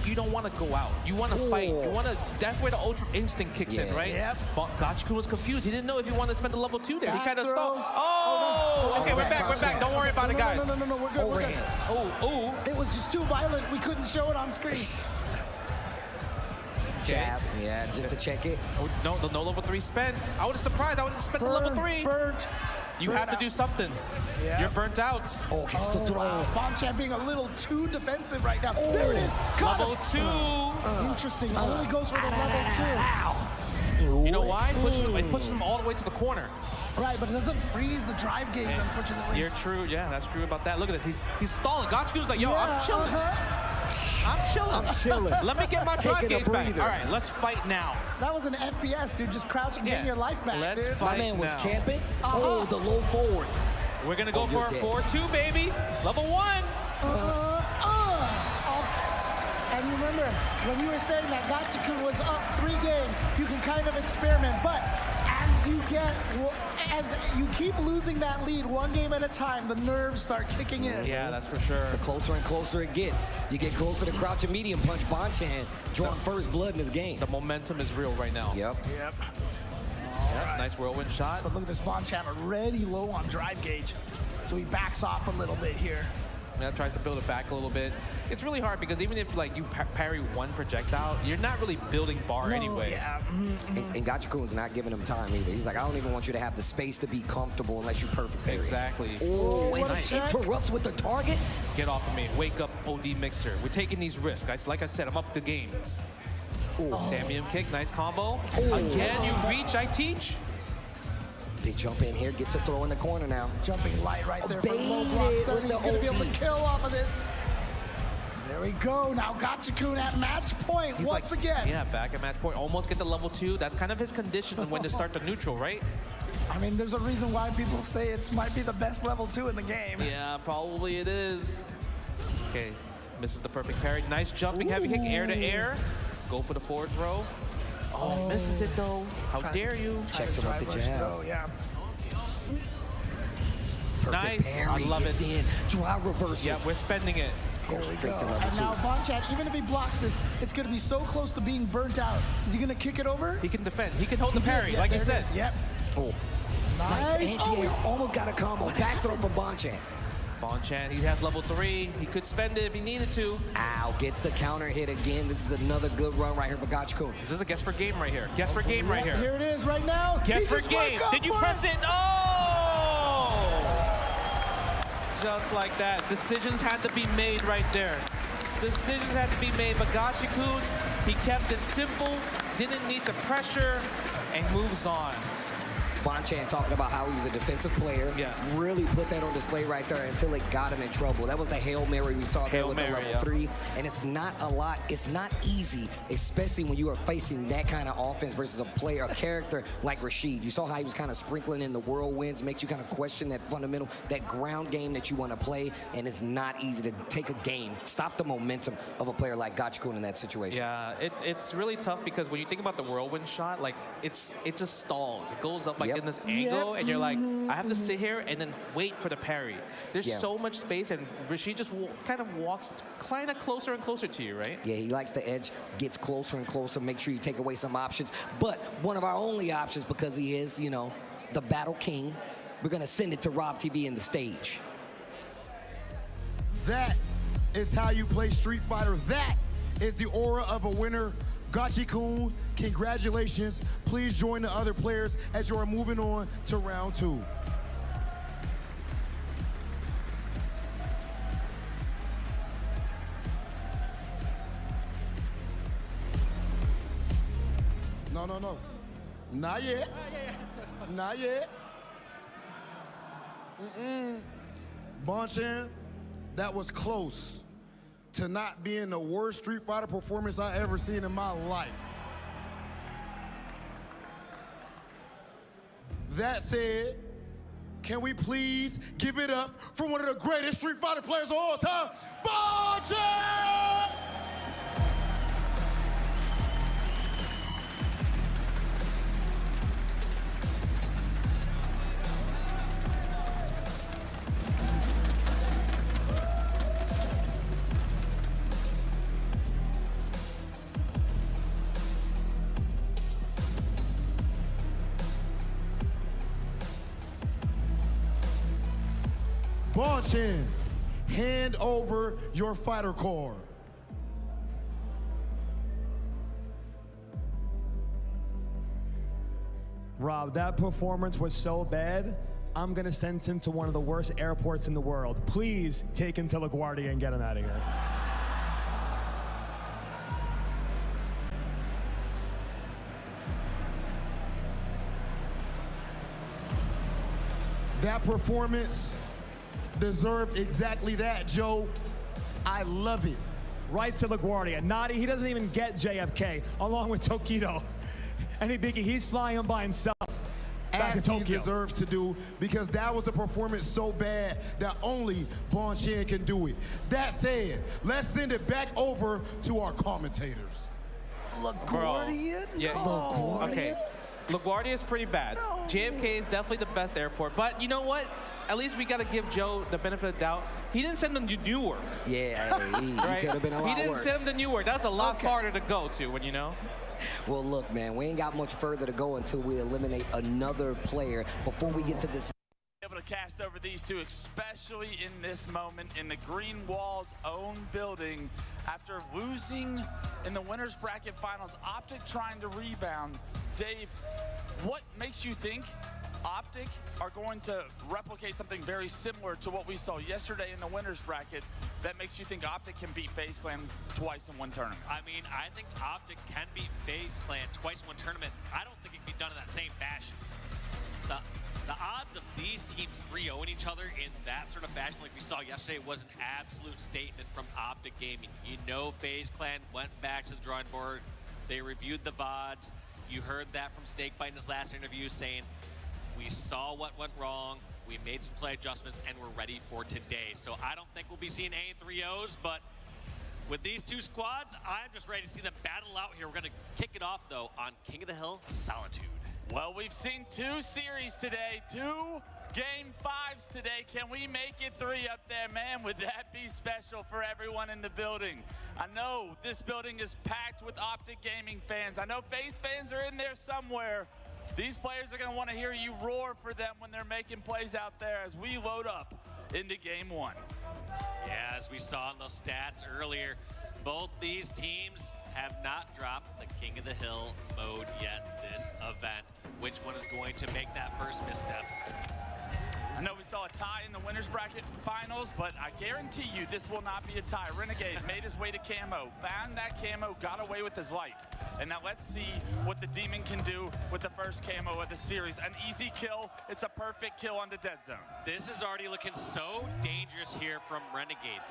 you don't want to go out. You want to fight. You want to. That's where the Ultra Instinct kicks in, right? Yep. But Gachikun was confused. He didn't know if he wanted to spend the level 2 there. He kind of stalled. Oh, okay, we're back. We're back. Don't worry about it, guys. No, we're good. We're good. Oh. It was just too violent. We couldn't show it on screen. Jab, yeah, just to check it. Oh, no level 3 spent. I would have surprised. I would have spent the level 3. You have to do something. Yeah. You're burnt out. Oh, gets the throw. Wow. Bonchan being a little too defensive right now. There it is. Got level 2. Interesting. Only goes for the level 2. You know why? It pushes him all the way to the corner. Right, but it doesn't freeze the drive gauge, unfortunately. You're true. Yeah, that's true about that. Look at this. He's stalling. Gachikun's like, yo, I'm chilling. I'm chilling. Let me get my drive gauge back. All right, let's fight now. That was an FPS, dude. Just crouching, getting your life back, Let's dude. fight My man was now. camping. Oh, the low forward. We're going to go for a 4-2, baby. Level 1. And remember, when you were saying that Gachikun was up 3 games, you can kind of experiment. But as you keep losing that lead 1 game at a time, the nerves start kicking in. Yeah, that's for sure. The closer and closer it gets, you get closer to crouching medium punch. Bonchan drawing first blood in this game. The momentum is real right now. Yep. Yep. Right. Nice whirlwind shot. But look at this Bonchan already low on drive gauge. So he backs off a little bit here. Yeah, tries to build it back a little bit. It's really hard because even if like you parry one projectile, you're not really building bar anyway. Yeah. And Gachikun's not giving him time either. He's like, I don't even want you to have the space to be comfortable unless you perfect parry. Exactly. Oh, and interrupts with the target. Get off of me. Wake up, OD Mixer. We're taking these risks, guys. Like I said, I'm up the games. Stamium kick, nice combo. Again, you reach, I teach. Big jump in here, gets a throw in the corner now. Jumping light right there for the low block. He's going to be able to kill off of this. There we go. Now Gachikun at match point once again. Yeah, back at match point. Almost get to level 2. That's kind of his condition on when to start the neutral, right? I mean, there's a reason why people say it might be the best level 2 in the game. Yeah, probably it is. Okay, misses the perfect parry. Nice jumping heavy kick, air to air. Go for the forward throw. Oh, misses it though. How dare you? Checks him with the jab. Yeah. Nice. I love it. In. Drive reversal. Yeah, we're spending it. Go straight to level 2. And now Bonchan, even if he blocks this, it's going to be so close to being burnt out. Is he going to kick it over? He can defend. He can hold the parry, like he said. Yep. Oh. Nice anti-air. Almost got a combo. Back throw from Bonchan. Bonchan, he has level 3. He could spend it if he needed to. Ow, gets the counter hit again. This is another good run right here for Gachikun. This is a guess for game right here. Guess for game right here. Here it is right now. Guess for game. Did you press it? Oh! Just like that. Decisions had to be made right there. Decisions had to be made, but Gachikun, he kept it simple, didn't need to pressure, and moves on. Bonchan talking about how he was a defensive player. Yes. Really put that on display right there until it got him in trouble. That was the Hail Mary we saw there with the level 3. And it's not a lot. It's not easy, especially when you are facing that kind of offense versus a player, a character like Rashid. You saw how he was kind of sprinkling in the whirlwinds, makes you kind of question that fundamental, that ground game that you want to play. And it's not easy to take a game, stop the momentum of a player like Gachikun in that situation. Yeah, it's really tough because when you think about the whirlwind shot, like it just stalls. It goes up like in this angle, and you're like, I have to sit here and then wait for the parry. There's so much space, and Rashid just kind of walks kind of closer and closer to you, right? Yeah, he likes the edge, gets closer and closer, make sure you take away some options. But one of our only options, because he is, you know, the Battle King, we're going to send it to Rob TV in the stage. That is how you play Street Fighter. That is the aura of a winner. Gachi-kun, congratulations. Please join the other players as you are moving on to round 2. No. Not yet. Not yet. Bonchan, that was close to not being the worst Street Fighter performance I ever seen in my life. That said, can we please give it up for one of the greatest Street Fighter players of all time, Bonchan! Bonchan, hand over your fighter card. Rob, that performance was so bad, I'm gonna send him to one of the worst airports in the world. Please take him to LaGuardia and get him out of here. That performance deserved exactly that, Joe. I love it. Right to LaGuardia. Nadi, he doesn't even get JFK, along with Tokido. And he's flying him by himself back to Tokyo. He deserves to do, because that was a performance so bad that only Bonchan can do it. That said, let's send it back over to our commentators. LaGuardia? Yeah. No. Okay. LaGuardia is pretty bad. JFK is definitely the best airport, but you know what? At least we got to give Joe the benefit of the doubt. He didn't send them to Newark. Yeah, he right? could have been a lot He didn't worse. send them to Newark. That's a lot farther to go to, when you know. Well, look, man, we ain't got much further to go until we eliminate another player. Before we get to this, able to cast over these two, especially in this moment in the Green Wall's own building. After losing in the winners bracket finals, Optic trying to rebound. Dave, what makes you think Optic are going to replicate something very similar to what we saw yesterday in the winners bracket that makes you think Optic can beat FaZe Clan twice in one tournament? I mean, I think Optic can beat FaZe Clan twice in one tournament. I don't think it can be done in that same fashion. The odds of these teams 3-0ing each other in that sort of fashion like we saw yesterday was an absolute statement from Optic Gaming. You know FaZe Clan went back to the drawing board. They reviewed the VODs. You heard that from Snakebite in his last interview saying, we saw what went wrong, we made some slight adjustments, and we're ready for today. So I don't think we'll be seeing any 3-0s, but with these two squads, I'm just ready to see them battle out here. We're gonna kick it off though on King of the Hill, Solitude. Well, we've seen 2 series today, 2 game 5s today. Can we make it 3 up there, man? Would that be special for everyone in the building? I know this building is packed with Optic Gaming fans. I know FaZe fans are in there somewhere. These players are gonna wanna hear you roar for them when they're making plays out there as we load up into game 1. Yeah, as we saw in those stats earlier, both these teams have not dropped the King of the Hill mode yet this event. Which one is going to make that first misstep? I know we saw a tie in the winners bracket finals, but I guarantee you this will not be a tie. Renegade made his way to Camo, found that Camo, got away with his life. And now let's see what the Demon can do with the first Camo of the series. An easy kill, it's a perfect kill on the dead zone. This is already looking so dangerous here from Renegade.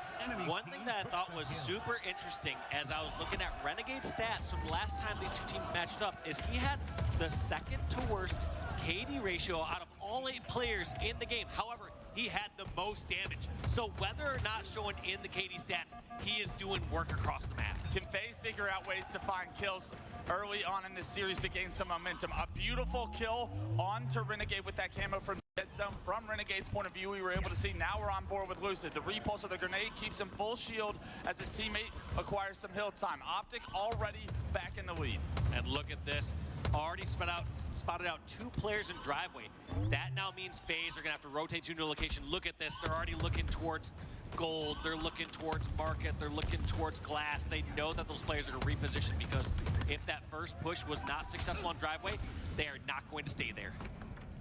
One thing that I thought was super interesting as I was looking at Renegade stats from the last time these two teams matched up is he had the second to worst KD ratio out of all 8 players in the game. However, he had the most damage. So whether or not showing in the KD stats, he is doing work across the map. Can FaZe figure out ways to find kills early on in this series to gain some momentum? A beautiful kill onto Renegade with that camo from Dead Zone. From Renegade's point of view, we were able to see now we're on board with Lucid. The repulse of the grenade keeps him full shield as his teammate acquires some hill time. Optic already back in the lead. And look at this. Already spotted out 2 players in driveway. That now means FaZe are gonna have to rotate to a new location. Look at this, they're already looking towards gold, they're looking towards market, they're looking towards glass. They know that those players are gonna reposition because if that first push was not successful on driveway, they are not going to stay there.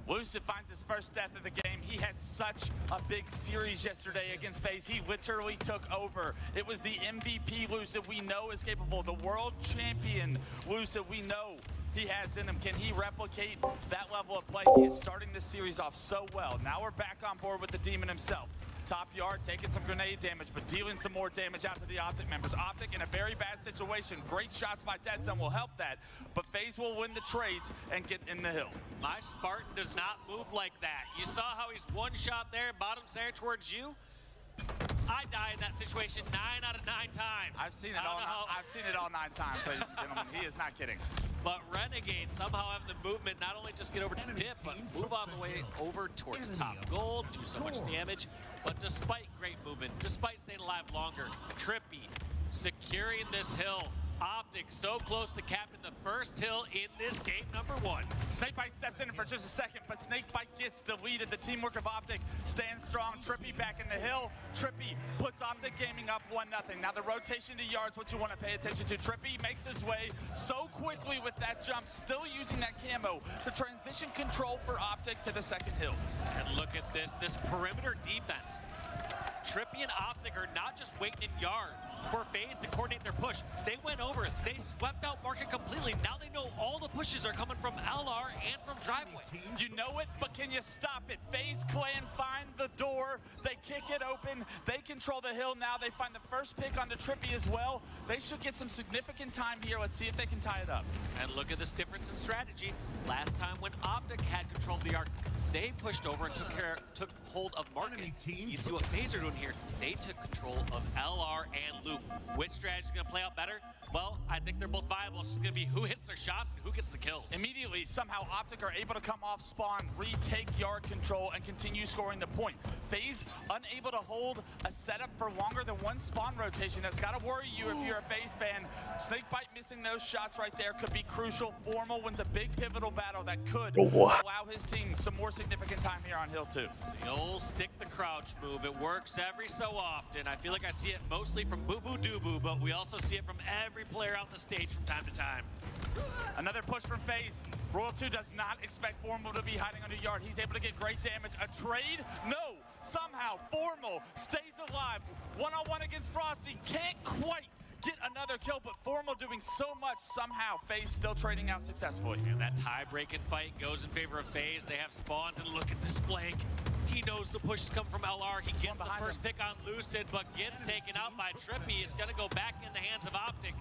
Lucid finds his first death of the game. He had such a big series yesterday against FaZe. He literally took over. It was the MVP Lucid we know is capable. The world champion Lucid we know he has in him. Can he replicate that level of play? He is starting this series off so well. Now we're back on board with the Demon himself. Top yard, taking some grenade damage, but dealing some more damage out to the Optic members. Optic in a very bad situation. Great shots by Dead Zone will help that, but FaZe will win the trades and get in the hill. My Spartan does not move like that. You saw how he's one shot there, bottom center towards you. I die in that situation 9 out of 9 times. I've seen it all 9 times, ladies and gentlemen. He is not kidding. But Renegade somehow have the movement, not only just get over to the dip, but move all the way over towards top gold, do so much damage. But despite great movement, despite staying alive longer, Trippy securing this hill. Optic so close to capping the first hill in this game number 1. Snakebite steps in for just a second, but Snakebite gets deleted. The teamwork of Optic stands strong. Trippy back in the hill. Trippy puts Optic Gaming up 1-0. Now the rotation to yards, what you want to pay attention to. Trippy makes his way so quickly with that jump, still using that camo to transition control for Optic to the second hill. And look at this perimeter defense. Trippy and Optic are not just waiting in yard for FaZe to coordinate their push. They went over, they swept out market completely. Now they know all the pushes are coming from LR and from driveway. You know it, but can you stop it? FaZe Clan find the door, they kick it open, they control the hill now. They find the first pick onto Trippy as well. They should get some significant time here. Let's see if they can tie it up. And look at this difference in strategy. Last time when Optic had control of the arc, they pushed over and took hold of market. You see what FaZe are doing here? They took control of LR and Loop. Which strategy is going to play out better? Well, I think they're both viable. It's going to be who hits their shots and who gets the kills. Immediately, somehow Optic are able to come off spawn, retake yard control, and continue scoring the point. FaZe unable to hold a setup for longer than one spawn rotation. That's got to worry you if you're a FaZe fan. Snakebite missing those shots right there could be crucial. Formal wins a big pivotal battle that could allow his team some more significant time here on Hill 2. The old stick the crouch move. It works every so often. I feel like I see it mostly from Boo Boo Doo Boo, but we also see it from every player out on the stage from time to time. Another push from FaZe. Royal 2 does not expect Formal to be hiding under yard. He's able to get great damage. A trade? No. Somehow Formal stays alive. One-on-one against Frosty. Can't quite get another kill, but Formal doing so much. Somehow FaZe still trading out successfully. And that tie-breaking fight goes in favor of FaZe. They have spawns, and look at this flank. He knows the push is coming from LR. He gets the first pick on Lucid, but gets taken out by Trippy. It's gonna go back in the hands of Optic.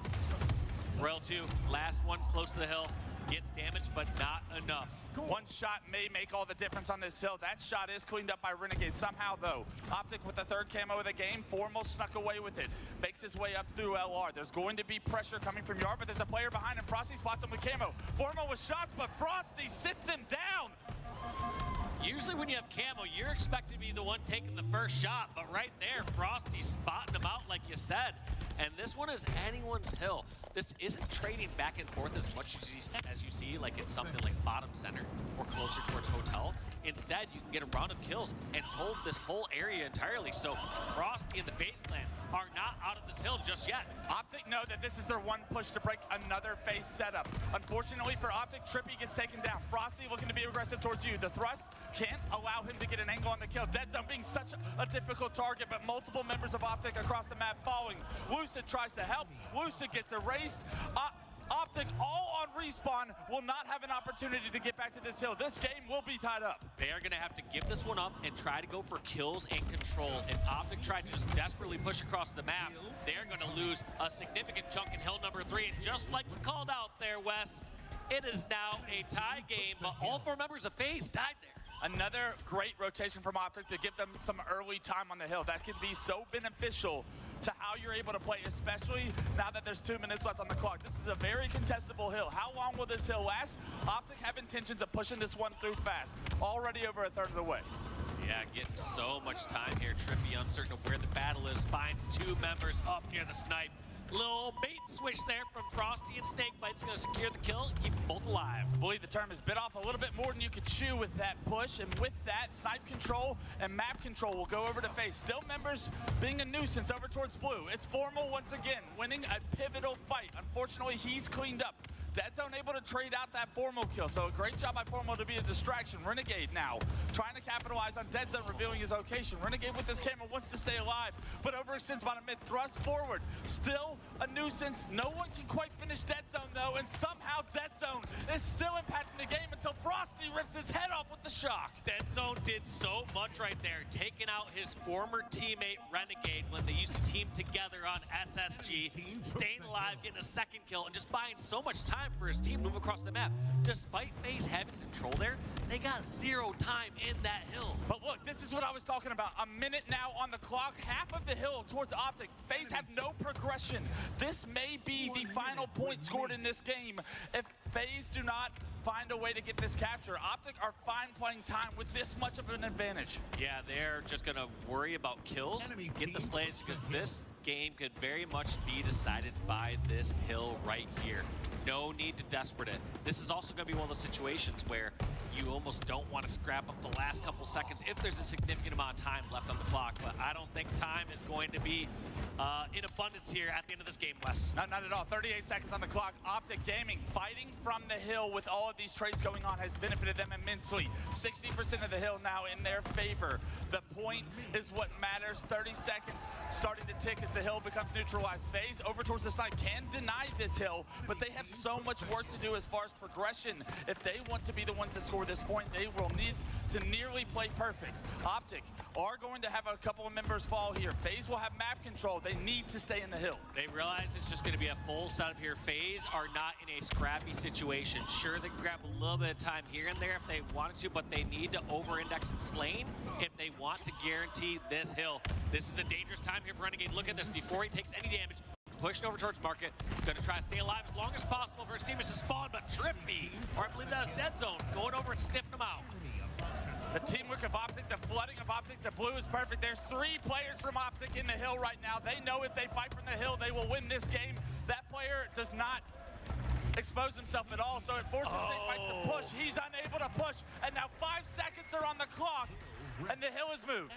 Royal 2, last one close to the hill. Gets damaged, but not enough. One shot may make all the difference on this hill. That shot is cleaned up by Renegade. Somehow, though, Optic with the third camo of the game, Formal snuck away with it. Makes his way up through LR. There's going to be pressure coming from yard, but there's a player behind him. Frosty spots him with camo. Formal with shots, but Frosty sits him down. Usually when you have camo, you're expected to be the one taking the first shot, but right there, Frosty's spotting him out like you said. And this one is anyone's hill. This isn't trading back and forth as much as you see like it's something like bottom center or closer towards hotel. Instead, you can get a round of kills and hold this whole area entirely. So Frosty and the FaZe clan are not out of this hill just yet. Optic know that this is their one push to break another FaZe setup. Unfortunately for Optic, Trippy gets taken down. Frosty looking to be aggressive towards you. The thrust can't allow him to get an angle on the kill. Dead Zone being such a difficult target, but multiple members of Optic across the map following. Lucid tries to help. Lucid gets erased. Optic, all on respawn, will not have an opportunity to get back to this hill. This game will be tied up. They are going to have to give this one up and try to go for kills and control. If Optic try to just desperately push across the map, they're going to lose a significant chunk in hill number 3. And just like we called out there, Wes, it is now a tie game, but all 4 members of FaZe died there. Another great rotation from Optic to give them some early time on the hill. That could be so beneficial to how you're able to play, especially now that there's 2 minutes left on the clock. This is a very contestable hill. How long will this hill last? Optic have intentions of pushing this one through fast. Already over a third of the way. Yeah, getting so much time here. Trippy uncertain of where the battle is. Finds 2 members up near the snipe. Little bait switch there from Frosty and Snakebite's gonna secure the kill, keep them both alive. I believe the term is bit off a little bit more than you could chew with that push, and with that, snipe control and map control will go over to FaZe. Still members being a nuisance over towards blue. It's Formal once again, winning a pivotal fight. Unfortunately, he's cleaned up. Deadzone able to trade out that Formal kill, so a great job by Formal to be a distraction. Renegade now trying to capitalize on Deadzone revealing his location. Renegade with this camera wants to stay alive, but overextends bottom mid, thrust forward. Still a nuisance. No one can quite finish Deadzone though, and somehow Deadzone is still impacting the game until Frosty rips his head off with the shock. Deadzone did so much right there, taking out his former teammate Renegade when they used to team together on SSG, staying alive, getting a second kill, and just buying so much time for his team to move across the map. Despite FaZe having control there, they got 0 time in that hill. But look, this is what I was talking about. A minute now on the clock, half of the hill towards Optic. FaZe have no progression. This may be the final point scored in this game if FaZe do not find a way to get this capture. Optic are fine playing time with this much of an advantage. Yeah, they're just gonna worry about kills, get the slaves, because this game could very much be decided by this hill right here. No need to desperate it. This is also gonna be one of those situations where you almost don't want to scrap up the last couple seconds if there's a significant amount of time left on the clock, but I don't think time is going to be in abundance here at the end of this game, Wes. Not at all. 38 seconds on the clock. Optic Gaming fighting from the hill with all of these trades going on has benefited them immensely. 60% of the hill now in their favor. The point is what matters. 30 seconds starting to tick as the hill becomes neutralized. FaZe over towards the side can deny this hill, but they have so much work to do as far as progression. If they want to be the ones to score this point, they will need to nearly play perfect. Optic are going to have a couple of members fall here. FaZe will have map control. They need to stay in the hill. They realize it's just going to be a full setup here. FaZe are not in a scrappy situation. Sure, they can grab a little bit of time here and there if they wanted to, but they need to over-index and Slain if they want to guarantee this hill. This is a dangerous time here for Renegade. Look at this. Before he takes any damage, pushing over towards Market. Gonna try to stay alive as long as possible for his teammates to spawn, but Trippy, or I believe that was Deadzone, going over and stiffing him out. The teamwork of Optic, the flooding of Optic, the blue is perfect. There's 3 players from Optic in the hill right now. They know if they fight from the hill, they will win this game. That player does not expose himself at all, so it forces Snakebite to push. He's unable to push, and now 5 seconds are on the clock, and the hill is moved.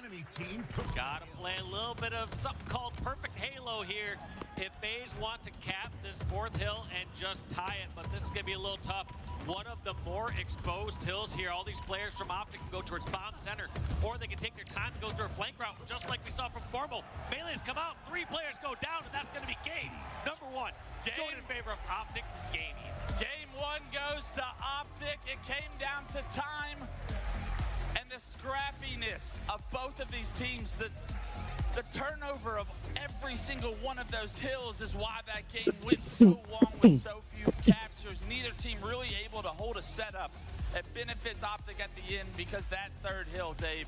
Gotta play a little bit of something called perfect halo here if FaZe want to cap this 4th hill and just tie it, but this is gonna be a little tough. One of the more exposed hills here. All these players from Optic can go towards bomb center, or they can take their time to go through a flank route, just like we saw from Formal. Melee's come out, 3 players go down, and that's gonna be game number 1. Going in favor of Optic Gaming. Game 1 goes to Optic. It came down to time and the scrappiness of both of these teams. The turnover of every single one of those hills is why that game went so long with so few captures. Neither team really able to hold a setup that benefits Optic at the end, because that 3rd hill, Dave,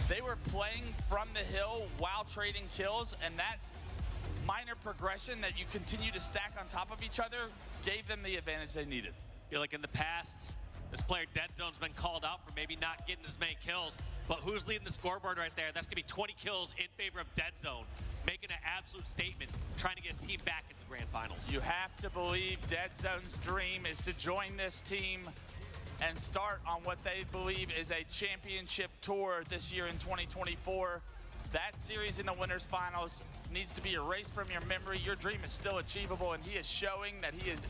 they were playing from the hill while trading kills, and that minor progression that you continue to stack on top of each other gave them the advantage they needed. I feel like in the past, this player Deadzone's been called out for maybe not getting as many kills, but who's leading the scoreboard right there? That's gonna be 20 kills in favor of Deadzone, making an absolute statement, trying to get his team back in the grand finals. You have to believe Deadzone's dream is to join this team and start on what they believe is a championship tour this year in 2024. That series in the winners finals needs to be erased from your memory. Your dream is still achievable, and he is showing that he is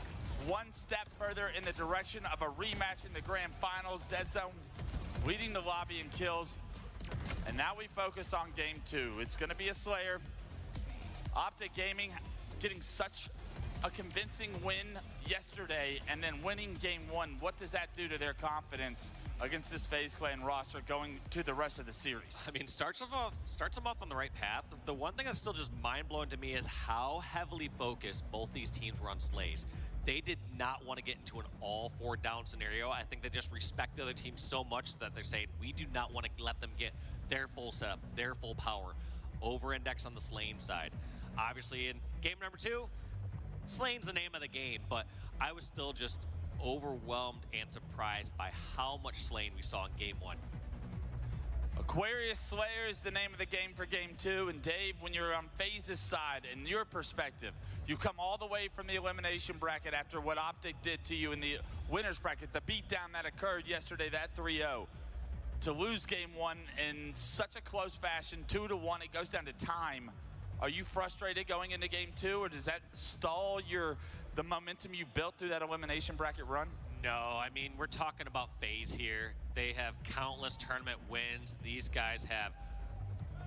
one step further in the direction of a rematch in the grand finals. Deadzone leading the lobby in kills. And now we focus on game 2. It's gonna be a Slayer. Optic Gaming getting such a convincing win yesterday and then winning game 1. What does that do to their confidence against this FaZe Clan roster going to the rest of the series? I mean, starts them off on the right path. The one thing that's still just mind-blowing to me is how heavily focused both these teams were on Slays. they did not want to get into an all 4 down scenario. I think they just respect the other team so much that they're saying, we do not want to let them get their full setup, their full power, over-index on the Slain side. Obviously, in game number 2, Slain's the name of the game, but I was still just overwhelmed and surprised by how much Slain we saw in game 1. Aquarius Slayer is the name of the game for game 2. And Dave, when you're on FaZe's side, in your perspective, you come all the way from the elimination bracket after what Optic did to you in the winner's bracket, the beatdown that occurred yesterday, that 3-0. To lose game 1 in such a close fashion, 2-1, it goes down to time. Are you frustrated going into game 2, or does that stall the momentum you've built through that elimination bracket run? No, I mean, we're talking about FaZe here. They have countless tournament wins. These guys have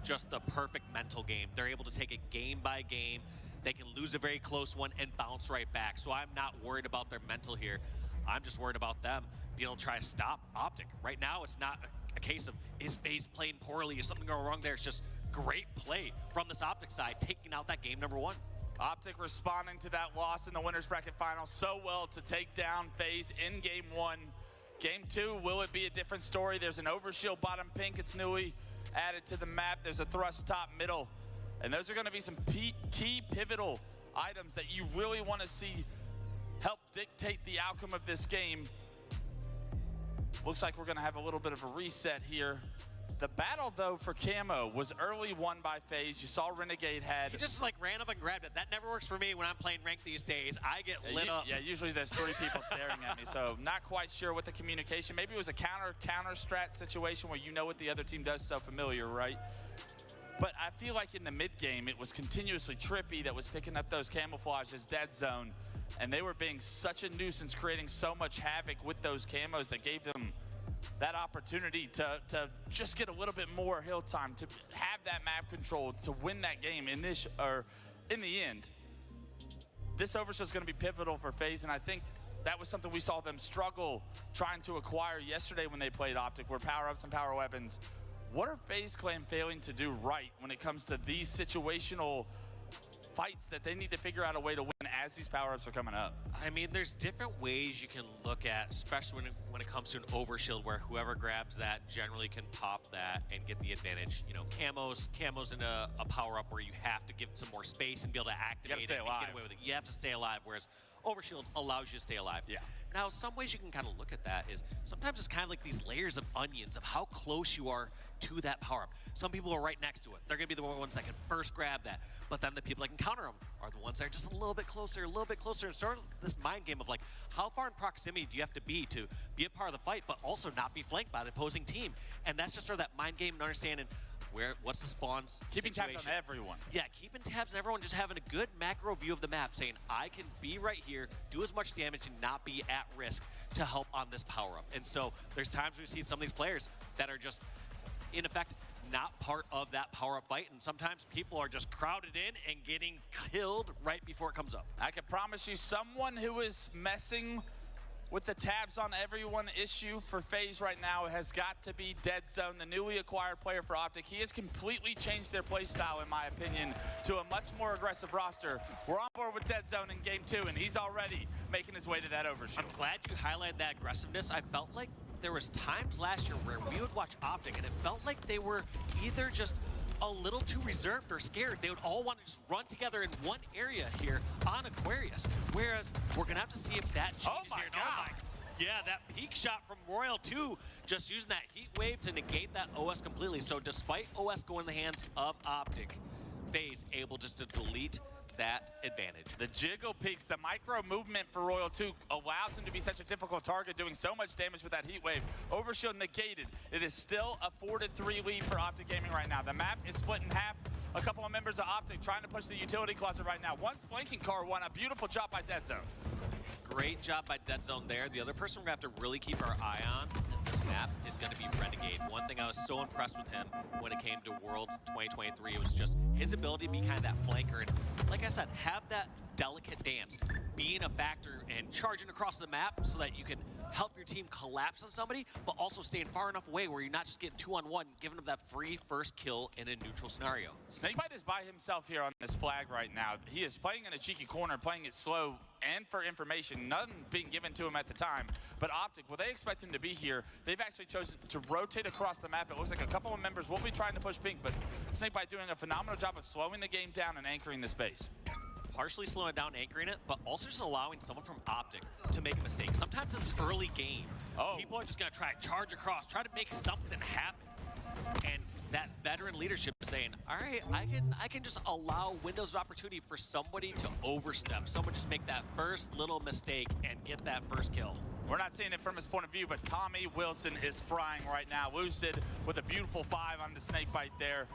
just the perfect mental game. They're able to take it game by game. They can lose a very close one and bounce right back. So I'm not worried about their mental here. I'm just worried about them being able to try to stop Optic. Right now, it's not a case of, is FaZe playing poorly? Is something going wrong there? It's just great play from this Optic side, taking out that game number 1. Optic responding to that loss in the winner's bracket final so well to take down FaZe in game 1. Game 2, will it be a different story? There's an overshield bottom pink. It's Nui added to the map. There's a thrust top middle. And those are going to be some key pivotal items that you really want to see help dictate the outcome of this game. Looks like we're going to have a little bit of a reset here. The battle, though, for Camo was early won by FaZe. You saw Renegade had... He just, like, ran up and grabbed it. That never works for me when I'm playing ranked these days. I get lit up. Yeah, usually there's 3 people staring at me, so not quite sure what the communication... Maybe it was a counter strat situation where you know what the other team does, so familiar, right? But I feel like in the mid-game, it was continuously Trippy that was picking up those camouflages, dead zone, and they were being such a nuisance, creating so much havoc with those camos that gave them that opportunity to just get a little bit more hill time, to have that map control, to win that game in the end. This overshield is going to be pivotal for FaZe, and I think that was something we saw them struggle trying to acquire yesterday when they played Optic, were power-ups and power weapons. What are FaZe Clan failing to do right when it comes to these situational fights that they need to figure out a way to win as these power-ups are coming up? I mean, there's different ways you can look at, especially when it comes to an overshield, where whoever grabs that generally can pop that and get the advantage. You know, Camo's in a power-up where you have to give it some more space and be able to activate it and get away with it. You have to stay alive, whereas overshield allows you to stay alive. Yeah. Now, some ways you can kind of look at that is sometimes it's kind of like these layers of onions of how close you are to that power-up. Some people are right next to it. They're going to be the ones that can first grab that. But then the people that can counter them are the ones that are just a little bit closer. And sort of this mind game of like, how far in proximity do you have to be a part of the fight, but also not be flanked by the opposing team? And that's just sort of that mind game and understanding what's the spawns Keeping situation. tabs on everyone. Yeah, keeping tabs on everyone, just having a good macro view of the map, saying, I can be right here, do as much damage, and not be at risk to help on this power-up. And so there's times we see some of these players that are just, in effect, not part of that power-up fight, and sometimes people are just crowded in and getting killed right before it comes up. I can promise you, someone who is messing with the tabs on everyone issue for FaZe right now has got to be Dead Zone, the newly acquired player for Optic. He has completely changed their play style, in my opinion, to a much more aggressive roster. We're on board with Dead Zone in game 2, and he's already making his way to that overshield. I'm glad you highlighted that aggressiveness. I felt like there was times last year where we would watch Optic, and it felt like they were either just a little too reserved or scared. They would all want to just run together in one area here on Aquarius. Whereas we're going to have to see if that changes here. God. Oh my, yeah, that peak shot from Royal 2, just using that heat wave to negate that OS completely. So despite OS going in the hands of Optic, FaZe able just to delete that advantage. The jiggle peaks, the micro movement for Royal 2 allows him to be such a difficult target, doing so much damage with that heat wave. Overshield negated. It is still a 4-3 lead for Optic Gaming right now. The map is split in half. A couple of members of Optic trying to push the utility closet right now. One's flanking car one. A beautiful job by Dead Zone. Great job by Dead Zone there. The other person we're going to have to really keep our eye on in this map is going to be Renegade. One thing I was so impressed with him when it came to Worlds 2023 was just his ability to be kind of that flanker. And like I said, have that delicate dance, being a factor and charging across the map so that you can help your team collapse on somebody, but also staying far enough away where you're not just getting 2-on-1, giving them that free first kill in a neutral scenario. Snakebite is by himself here on this flag right now. He is playing in a cheeky corner, playing it slow, and for information, none being given to him at the time. But Optic, will they expect him to be here? They've actually chosen to rotate across the map. It looks like a couple of members will be trying to push pink, but Snakebite doing a phenomenal job of slowing the game down and anchoring the space. Partially slowing it down, anchoring it, but also just allowing someone from Optic to make a mistake. Sometimes in this early game, people are just gonna try to charge across, try to make something happen. And that veteran leadership is saying, all right, I can just allow windows of opportunity for somebody to overstep, someone just make that first little mistake and get that first kill. We're not seeing it from his point of view, but Tommy Wilson is frying right now. Lucid with a beautiful 5 on the Snakebite there.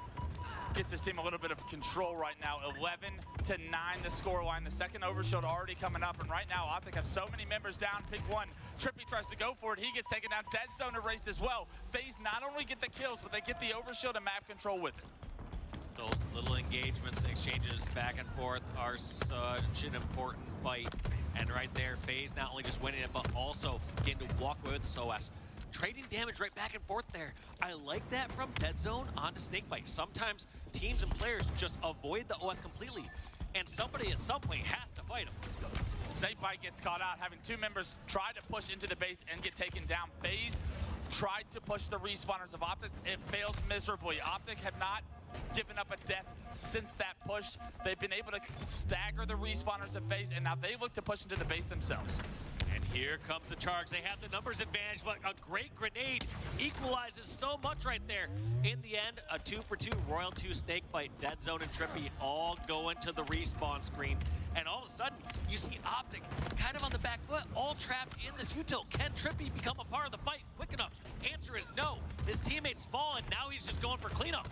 Gets his team a little bit of control right now. 11-9 the scoreline. The second overshield already coming up, and right now Optic have so many members down. Pick one. Trippy tries to go for it. He gets taken down. Dead zone erased as well. FaZe not only get the kills, but they get the overshield and map control with it. Those little engagements, exchanges back and forth are such an important fight. And right there, FaZe not only just winning it, but also getting to walk away with this OS. Trading damage right back and forth there. I like that from Dead Zone onto Snakebite. Sometimes teams and players just avoid the OS completely, and somebody at some point has to fight them. Snakebite gets caught out, having 2 members try to push into the base and get taken down. FaZe tried to push the respawners of Optic. It fails miserably. Optic have not given up a death since that push. They've been able to stagger the respawners of FaZe, and now they look to push into the base themselves. And here comes the charge. They have the numbers advantage, but a great grenade equalizes so much right there. In the end, a 2-for-2 Royal 2 Snakebite, Dead Zone and Trippy all going to the respawn screen. And all of a sudden, you see Optic kind of on the back foot, all trapped in this util. Can Trippy become a part of the fight quick enough? Answer is no. His teammate's fallen. Now he's just going for cleanup.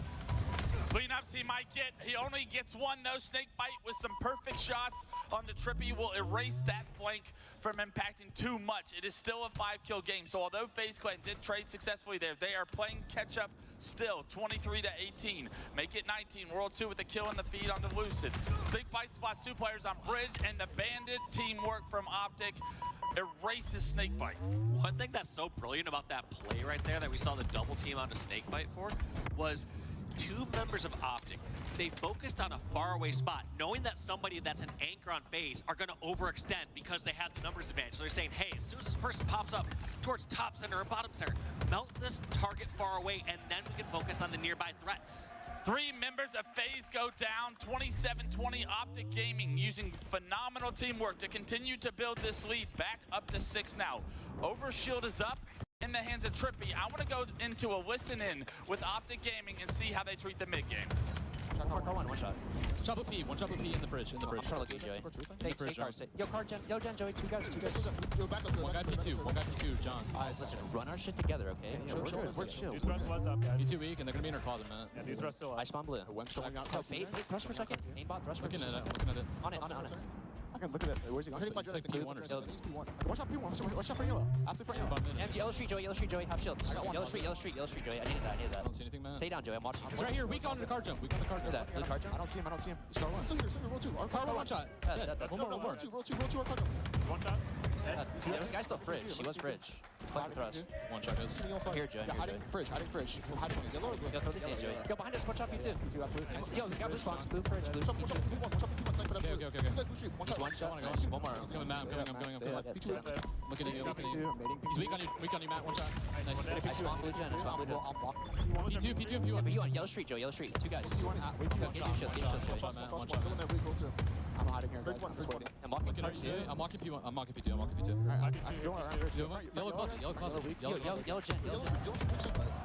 Cleanups he might get. He only gets one though. Snakebite with some perfect shots on the Trippy will erase that flank from impacting too much. It is still a 5-kill game. So although FaZe Clan did trade successfully there, they are playing catch up still. 23-18. Make it 19. World 2 with the kill and the feed on the Lucid. Snakebite spots 2 players on bridge, and the Bandit teamwork from Optic erases Snakebite. One thing that's so brilliant about that play right there that we saw the double team onto Snakebite for was 2 members of Optic. They focused on a faraway spot, knowing that somebody that's an anchor on FaZe are going to overextend because they have the numbers advantage. So they're saying, hey, as soon as this person pops up towards top center or bottom center, melt this target far away, and then we can focus on the nearby threats. 3 members of FaZe go down. 27-20 Optic Gaming using phenomenal teamwork to continue to build this lead back up to 6 now. Overshield is up in the hands of Trippy. I want to go into a listen-in with Optic Gaming and see how they treat the mid-game. One shot. Shot with P, one shot with P in the bridge, I'm trying to look at Joey. Take car, yo, Jen, Joey, 2 guys. One guy P2, John. Listen, run our shit together, okay? We're chill. P2 weak, and they're gonna be in our closet, man. Yeah, dude, still up. I spawn blue. Bait, thrust for a second. Aimbot, thrust for a second. Looking at it. On it. I can look at it. Where's he going? It's like P1 or something. Watch out P1. Watch out for yellow. Absolutely for yellow. And Yellow Street, Joey, have shields. I got one. Yellow Street, Joey. I needed that. I don't see anything, man. Stay down, Joey. I'm watching. It's right here. Weak on the car jump. Blue car jump? I don't see him. He's car one. Still here, roll 2. Car one shot. One more. Roll 2, car jump. One shot. This guy's still fridge. He was fridge. Play for thrust. One shot goes. Here, Joey. Hiding fridge. We're hiding on yellow or blue? Yo, throw this in, Joey. Yo, behind us. One shot P2. P2, absolutely. Nice. Yo, the guy responds. Blue fridge. Blue One shot P1. Okay. You guys blue street. Just one shot. One more. I'm coming. Looking at you. He's weak on you, Matt. One shot. Nice. I spawn blue gen. P2 and P1. Yeah, but you on Yellow Street, Joey. Yellow Street. 2 guys. One shot. I'm hiding here, guys. I'm walking P2. I'm walking P2. Yellow closet. Yellow gen.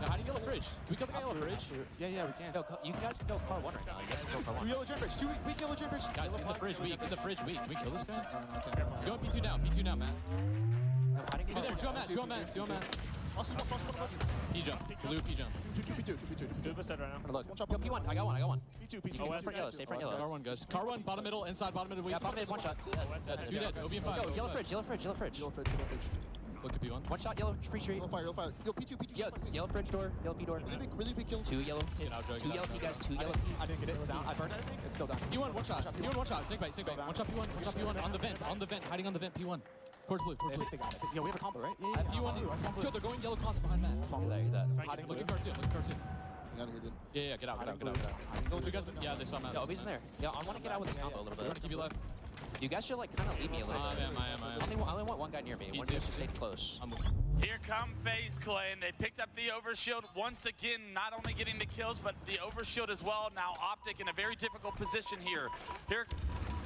Now, how do you yellow bridge? Can we go the yellow bridge? Yeah, we can. Yo, you guys can go car 1 right now. You guys can go car 1. Yellow gen bridge. 2 weak yellow gen bridge. Guys, in the bridge weak. Can we kill this guy? He's going P2 now, Matt. Over there, 2 on Matt. P jump. Blue P jump. 2 Do the set right now. Look. Yo, P1. I got one. P2. Stay front yellow. Car 1, guys. Car 1, bottom middle, inside, bottom middle. Yeah, bottom mid, 1 shot. That's 2 dead. OB and 5. Yo, yellow fridge. Look at P1. 1 shot, yellow pre-street. Yellow fire. Yo, P2. Yo, yellow fridge door, yellow P door. Really big kill. 2 yellow. 2 yellow P, guys. 2 yellow P. I didn't get it. Sound. I burned anything. It's still down. P1, 1 shot. Snakebite. 1 shot P1. On the vent. Hiding on the vent. P1. Towards blue. They got it. Yo, we have a combo, right? Yeah. P1. Chill, they're going yellow closet behind Matt. He's that. I'm looking car 2. Yeah, get out. You guys, yeah, they saw Matt. Yo, OB's in there. Yo, I want to get out with this combo a little bit. I'm gonna keep you left. You guys should like kind of leave me a little bit. I only want one guy near me. One guy should stay close. Here come FaZe Clan. They picked up the overshield once again, not only getting the kills, but the overshield as well. Now Optic in a very difficult position here. Here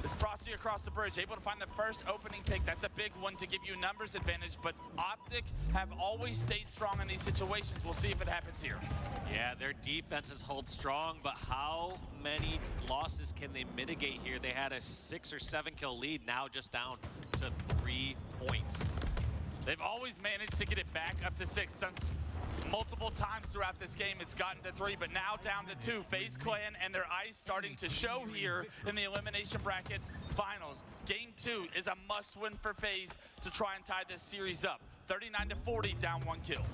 is Frosty across the bridge, able to find the first opening pick. That's a big one to give you numbers advantage, but Optic have always stayed strong in these situations. We'll see if it happens here. Yeah, their defenses hold strong, but how many losses can they mitigate here? They had a 6 or 7 kill lead, now just down to 3 points. They've always managed to get it back up to 6 since multiple times throughout this game. It's gotten to 3, but now down to 2. FaZe Clan and their ice starting to show here in the elimination bracket finals. Game 2 is a must-win for FaZe to try and tie this series up. 39-40, down 1 kill.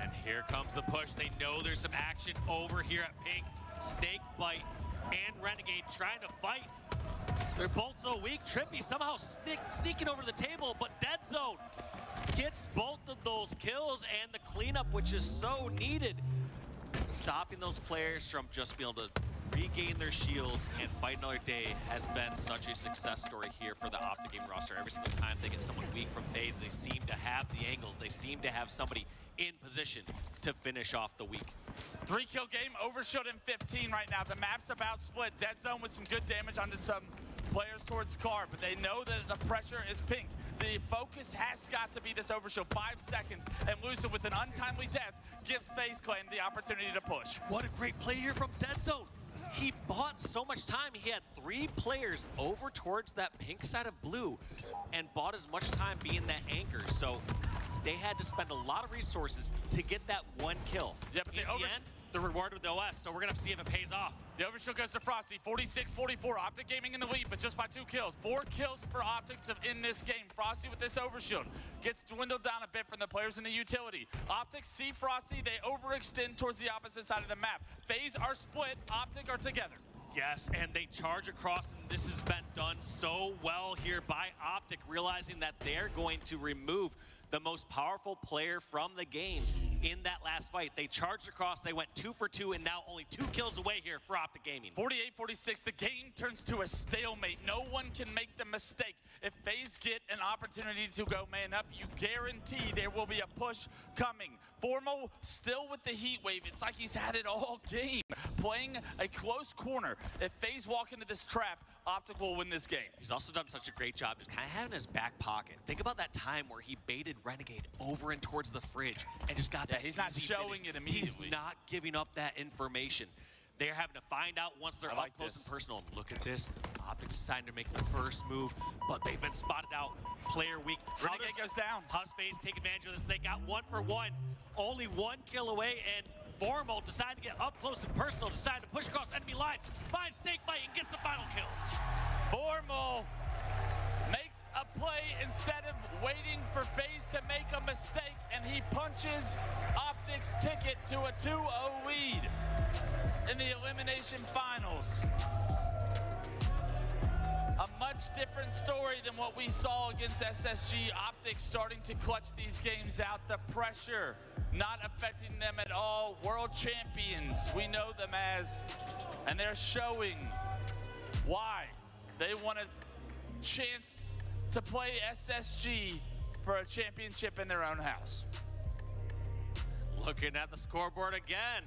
And here comes the push. They know there's some action over here at Pink. Snakebite and Renegade trying to fight. They're both so weak. Trippy somehow sneaking over the table, but Dead Zone gets both of those kills and the cleanup, which is so needed. Stopping those players from just being able to regain their shield and fight another day has been such a success story here for the Optic Game roster. Every single time they get someone weak from FaZe, they seem to have the angle. They seem to have somebody in position to finish off the week. 3-kill game, overshield in 15 right now. The map's about split. Dead Zone with some good damage onto some players towards Car, but they know that the pressure is Pink. The focus has got to be this overshield. 5 seconds, and Lucid with an untimely death gives FaZe Clan the opportunity to push. What a great play here from Dead Zone. He bought so much time. He had 3 players over towards that pink side of blue and bought as much time being that anchor. So they had to spend a lot of resources to get that 1 kill. Yeah, but in the end, the reward with the OS, so we're gonna have to see if it pays off. The overshield goes to Frosty, 46-44. Optic Gaming in the lead, but just by 2 kills. 4 kills for Optic in this game. Frosty with this overshield gets dwindled down a bit from the players in the utility. Optic see Frosty, they overextend towards the opposite side of the map. FaZe are split, Optic are together. Yes, and they charge across, and this has been done so well here by Optic, realizing that they're going to remove the most powerful player from the game in that last fight. They charged across, they went 2 for 2, and now only 2 kills away here for Optic Gaming. 48-46, the game turns to a stalemate. No one can make the mistake. If FaZe get an opportunity to go man up, you guarantee there will be a push coming. Formal still with the heat wave. It's like he's had it all game, playing a close corner. If FaZe walk into this trap, Optic will win this game. He's also done such a great job just kind of having his back pocket. Think about that time where he baited Renegade over and towards the fridge and just got that. He's not showing finish. it immediately. He's not giving up that information. They're having to find out once they're up close and personal. Look at this. Optic deciding to make the first move, but they've been spotted out. Player weak. Renegade goes down. How does FaZe take advantage of this? They got 1 for 1. Only 1 kill away, and Formal decided to get up close and personal, decided to push across enemy lines, finds Snakebite, and gets the final kill. Formal makes a play instead of waiting for FaZe to make a mistake, and he punches Optic's ticket to a 2-0 lead in the elimination finals. A much different story than what we saw against SSG. Optic starting to clutch these games out. The pressure not affecting them at all. World champions, we know them as, and they're showing why they want a chance to play SSG for a championship in their own house. Looking at the scoreboard again.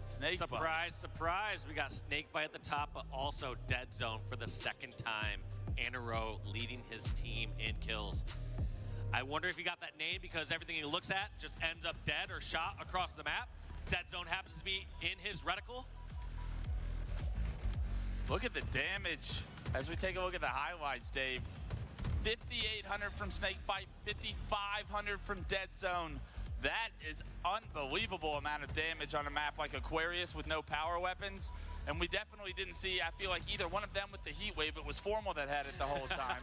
Snakebite. Surprise, surprise. We got Snakebite at the top, but also Dead Zone for the 2nd time in a row, leading his team in kills. I wonder if he got that name because everything he looks at just ends up dead or shot across the map. Dead Zone happens to be in his reticle. Look at the damage as we take a look at the highlights, Dave. 5,800 from Snakebite, 5,500 from Dead Zone. That is unbelievable amount of damage on a map like Aquarius with no power weapons. And we definitely didn't see, I feel like, either one of them with the heat wave. It was Formal that had it the whole time.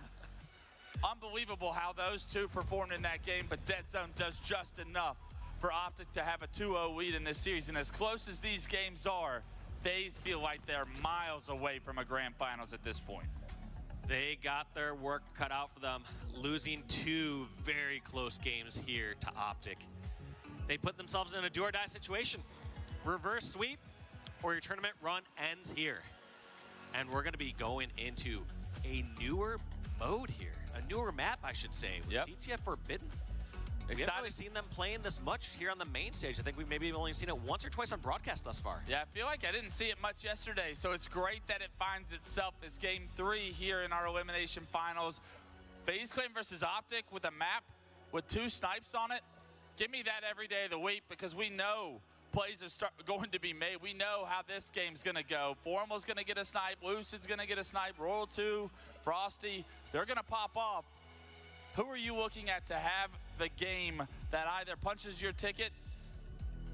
Unbelievable how those two performed in that game, but Dead Zone does just enough for Optic to have a 2-0 lead in this series. And as close as these games are, FaZe feel like they're miles away from a grand finals at this point. They got their work cut out for them, losing 2 very close games here to Optic. They put themselves in a do-or-die situation. Reverse sweep, or your tournament run ends here. And we're gonna be going into a newer mode here, a newer map, I should say, with CTF Forbidden. We haven't really seen them playing this much here on the main stage. I think we've maybe only seen it once or twice on broadcast thus far. Yeah, I feel like I didn't see it much yesterday, so it's great that it finds itself as Game 3 here in our elimination finals. FaZe Clan versus Optic with a map with 2 snipes on it. Give me that every day of the week because we know plays are going to be made. We know how this game's going to go. Formal's going to get a snipe. Lucid's going to get a snipe. Royal 2, Frosty, they're going to pop off. Who are you looking at to have the game that either punches your ticket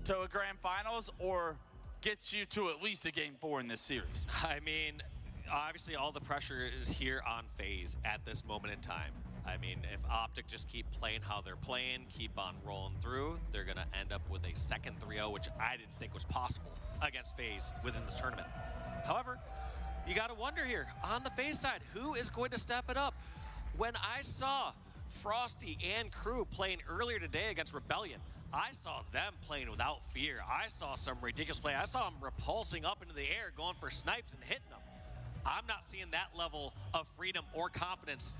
to a grand finals or gets you to at least a Game 4 in this series? I mean, obviously all the pressure is here on FaZe at this moment in time. I mean, if Optic just keep playing how they're playing, keep on rolling through, they're going to end up with a second 3-0, which I didn't think was possible against FaZe within this tournament. However, you got to wonder here, on the FaZe side, who is going to step it up? When I saw Frosty and crew playing earlier today against Rebellion, I saw them playing without fear. I saw some ridiculous play. I saw them repulsing up into the air, going for snipes and hitting them. I'm not seeing that level of freedom or confidence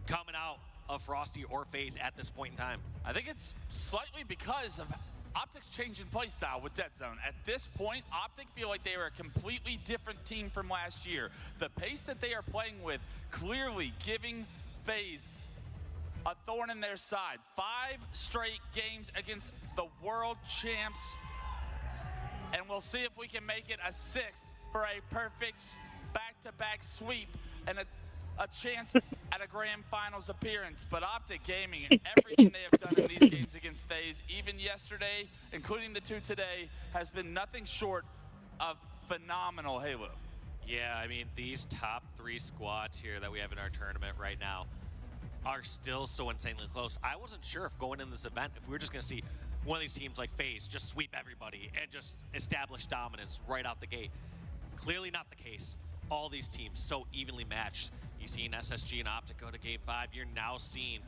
coming out of Frosty or FaZe at this point in time. I think it's slightly because of Optic's change in play style with Dead Zone. At this point, Optic feel like they are a completely different team from last year. The pace that they are playing with clearly giving FaZe a thorn in their side. 5 straight games against the world champs, and we'll see if we can make it a 6th for a perfect back-to-back sweep and a chance at a grand finals appearance. But Optic Gaming, everything they have done in these games against FaZe, even yesterday, including the 2 today, has been nothing short of phenomenal. Halo. Yeah, I mean, these top 3 squads here that we have in our tournament right now are still so insanely close. I wasn't sure if going in this event, if we were just gonna see one of these teams like FaZe just sweep everybody and just establish dominance right out the gate. Clearly not the case. All these teams so evenly matched. You've seen SSG and Optic go to Game 5. You're now seeing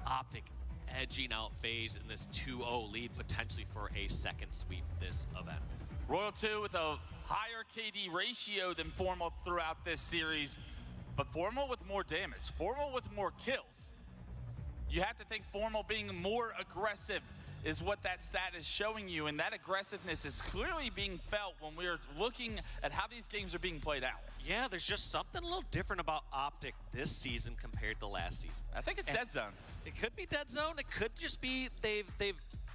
Optic edging out FaZe in this 2-0 lead, potentially for a second sweep this event. Royal 2 with a higher KD ratio than Formal throughout this series, but Formal with more damage, Formal with more kills. You have to think Formal being more aggressive is what that stat is showing you, and that aggressiveness is clearly being felt when we're looking at how these games are being played out. Yeah, there's just something a little different about Optic this season compared to last season. I think it's Dead Zone. It could be Dead Zone. It could just be they've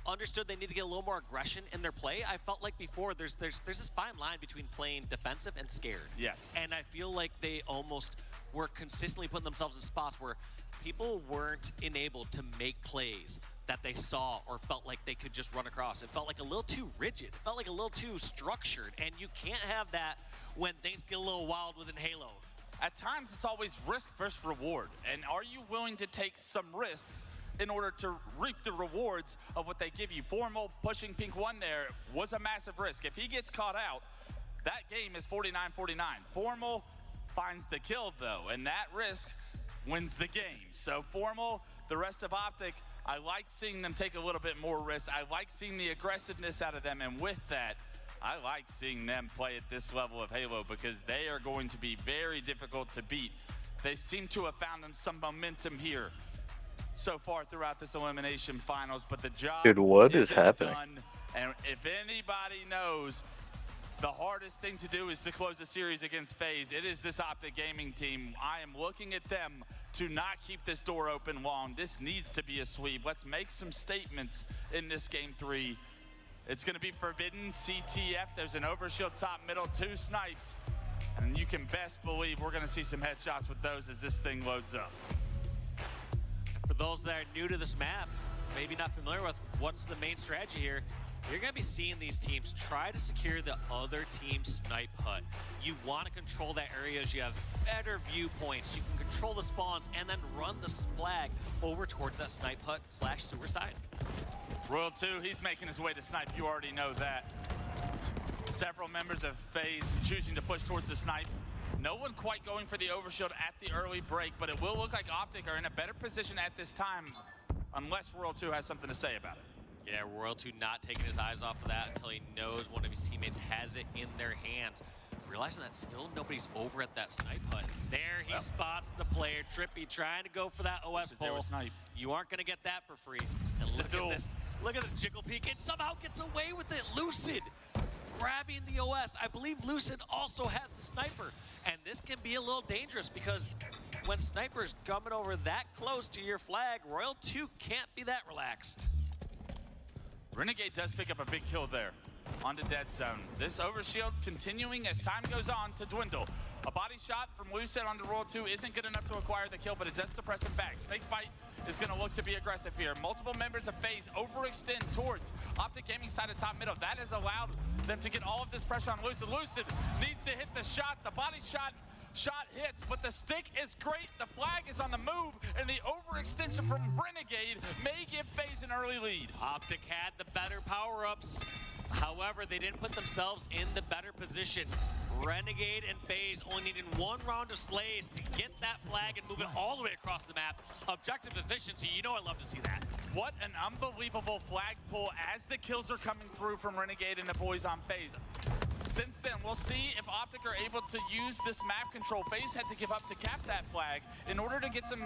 understood they need to get a little more aggression in their play. I felt like before there's this fine line between playing defensive and scared. Yes. And I feel like they almost were consistently putting themselves in spots where people weren't enabled to make plays that they saw or felt like they could just run across. It felt like a little too rigid. It felt like a little too structured. And you can't have that when things get a little wild within Halo. At times, it's always risk versus reward. And are you willing to take some risks in order to reap the rewards of what they give you? Formal pushing Pink 1 there was a massive risk. If he gets caught out, that game is 49-49. Formal finds the kill, though, and that risk wins the game. So Formal, the rest of Optic, I like seeing them take a little bit more risk. I like seeing the aggressiveness out of them, and with that, I like seeing them play at this level of Halo because they are going to be very difficult to beat. They seem to have found them some momentum here so far throughout this elimination finals, but the job is happening? done. And if anybody knows the hardest thing to do is to close a series against FaZe, it is this Optic Gaming team. I am looking at them to not keep this door open long. This needs to be a sweep. Let's make some statements in this Game 3. It's going to be Forbidden, CTF. There's an overshield top middle, 2 snipes. And you can best believe we're going to see some headshots with those as this thing loads up. For those that are new to this map, maybe not familiar with what's the main strategy here, you're going to be seeing these teams try to secure the other team's snipe hut. You want to control that area as you have better viewpoints. You can control the spawns and then run the flag over towards that snipe hut / sewer side. Royal 2, he's making his way to snipe. You already know that. Several members of FaZe choosing to push towards the snipe. No one quite going for the overshield at the early break, but it will look like Optic are in a better position at this time unless Royal 2 has something to say about it. Yeah, Royal 2 not taking his eyes off of that until he knows one of his teammates has it in their hands. realizing that still nobody's over at that snipe hut. There he spots the player. Trippy trying to go for that OS pole. You aren't going to get that for free. And look at this. Look at this jiggle peek. And somehow gets away with it. Lucid grabbing the OS. I believe Lucid also has the sniper. And this can be a little dangerous because when snipers coming over that close to your flag, Royal 2 can't be that relaxed. Renegade does pick up a big kill there onto Dead Zone. This overshield continuing as time goes on to dwindle. A body shot from Lucid onto Royal 2 isn't good enough to acquire the kill, but it does suppress him back. Snakebite is going to look to be aggressive here. Multiple members of FaZe overextend towards Optic Gaming side of top middle. That has allowed them to get all of this pressure on Lucid. Lucid needs to hit the shot. The body shot hits, but the stick is great. The flag is on the move, and the overextension from Renegade may give FaZe an early lead. Optic had the better power-ups. However, they didn't put themselves in the better position. Renegade and FaZe only needed one round of slays to get that flag and move it all the way across the map. Objective efficiency, you know I love to see that. What an unbelievable flag pull as the kills are coming through from Renegade and the boys on FaZe. Since then, we'll see if Optic are able to use this map control. FaZe had to give up to cap that flag in order to get some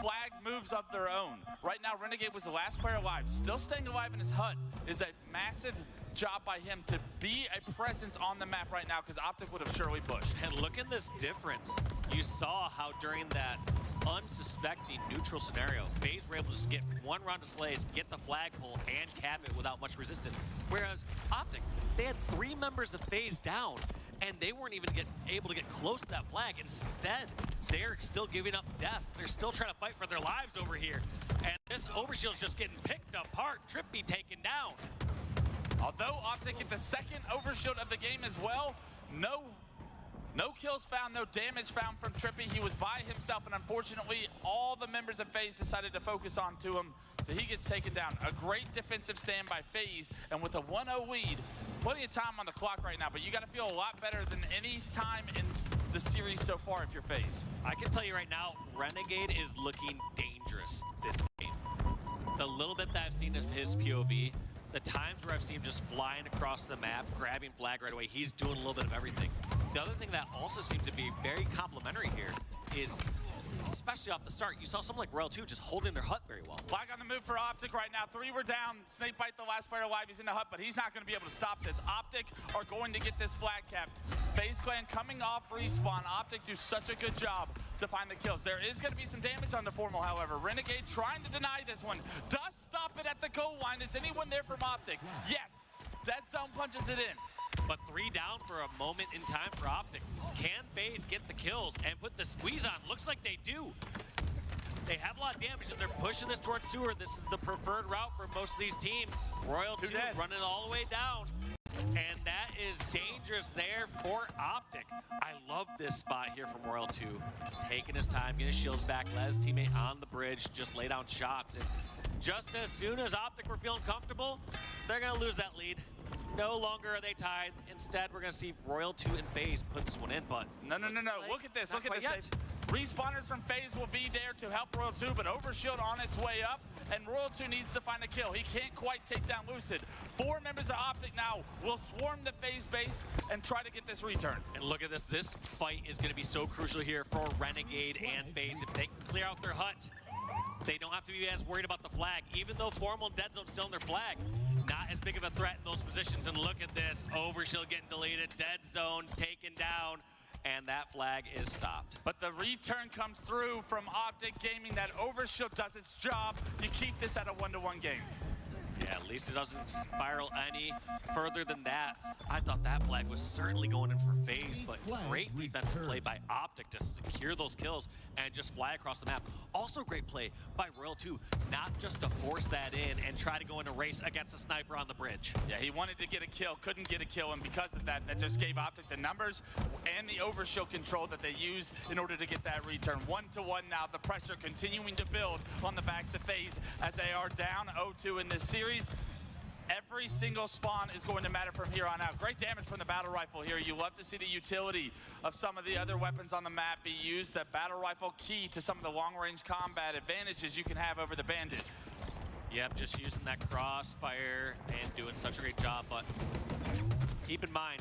flag moves of their own. Right now, Renegade was the last player alive. Still staying alive in his hut is a massive job by him to be a presence on the map right now, because Optic would have surely pushed. And look at this difference. You saw how during that unsuspecting neutral scenario, FaZe were able to just get one round of slays, get the flagpole, and cap it without much resistance. Whereas Optic, they had 3 members of FaZe down, and they weren't even able to get close to that flag. Instead, they're still giving up deaths. They're still trying to fight for their lives over here. And this overshield's just getting picked apart. Trippy taken down. Although Optic get the second overshield of the game as well, no kills found, no damage found from Trippy. He was by himself, and unfortunately, all the members of FaZe decided to focus on to him, so he gets taken down. A great defensive stand by FaZe, and with a 1-0 lead, plenty of time on the clock right now, but you got to feel a lot better than any time in the series so far if you're FaZe. I can tell you right now, Renegade is looking dangerous this game. The little bit that I've seen of his POV, the times where I've seen him just flying across the map, grabbing flag right away, he's doing a little bit of everything. The other thing that also seems to be very complimentary here is, especially off the start, you saw someone like Royal 2 just holding their hut very well. Flag on the move for Optic right now. 3 were down. Snakebite, the last player alive, he's in the hut, but he's not going to be able to stop this. Optic are going to get this flag cap. FaZe Clan coming off respawn. Optic do such a good job to find the kills. There is going to be some damage on the Formal, however. Renegade trying to deny this one. Does stop it at the goal line. Is anyone there from Optic? Yes. Dead Zone punches it in. But 3 down for a moment in time for Optic. Can FaZe get the kills and put the squeeze on? Looks like they do. They have a lot of damage, and they're pushing this towards sewer. This is the preferred route for most of these teams. Royal 2 running all the way down. And that is dangerous there for Optic. I love this spot here from Royal 2. Taking his time, getting his shields back, let his teammate on the bridge, just lay down shots. And just as soon as Optic were feeling comfortable, they're going to lose that lead. No longer are they tied. Instead, we're going to see Royal 2 and FaZe put this one in, but... No. Look at this. Look at this. Respawners from FaZe will be there to help Royal 2, but Overshield on its way up, and Royal 2 needs to find a kill. He can't quite take down Lucid. 4 members of Optic now will swarm the FaZe base and try to get this return. And look at this. This fight is going to be so crucial here for Renegade and FaZe. If they can clear out their hut, they don't have to be as worried about the flag. Even though Formal and Dead Zone still on their flag, not as big of a threat in those positions. And look at this. Overshield getting deleted. Dead Zone taken down. And that flag is stopped. But the return comes through from Optic Gaming. That Overshield does its job. You keep this at a 1-to-1 game. Yeah, at least it doesn't spiral any further than that. I thought that flag was certainly going in for FaZe, but great defensive play by Optic to secure those kills and just fly across the map. Also great play by Royal 2, not just to force that in and try to go in a race against a sniper on the bridge. Yeah, he wanted to get a kill, couldn't get a kill, and because of that, that just gave Optic the numbers and the overshield control that they used in order to get that return. 1-to-1 now, the pressure continuing to build on the backs of FaZe as they are down 0-2 in this series. Every single spawn is going to matter from here on out. Great damage from the battle rifle here. You love to see the utility of some of the other weapons on the map be used. The battle rifle key to some of the long-range combat advantages you can have over the bandit. Yep, just using that crossfire and doing such a great job, but keep in mind,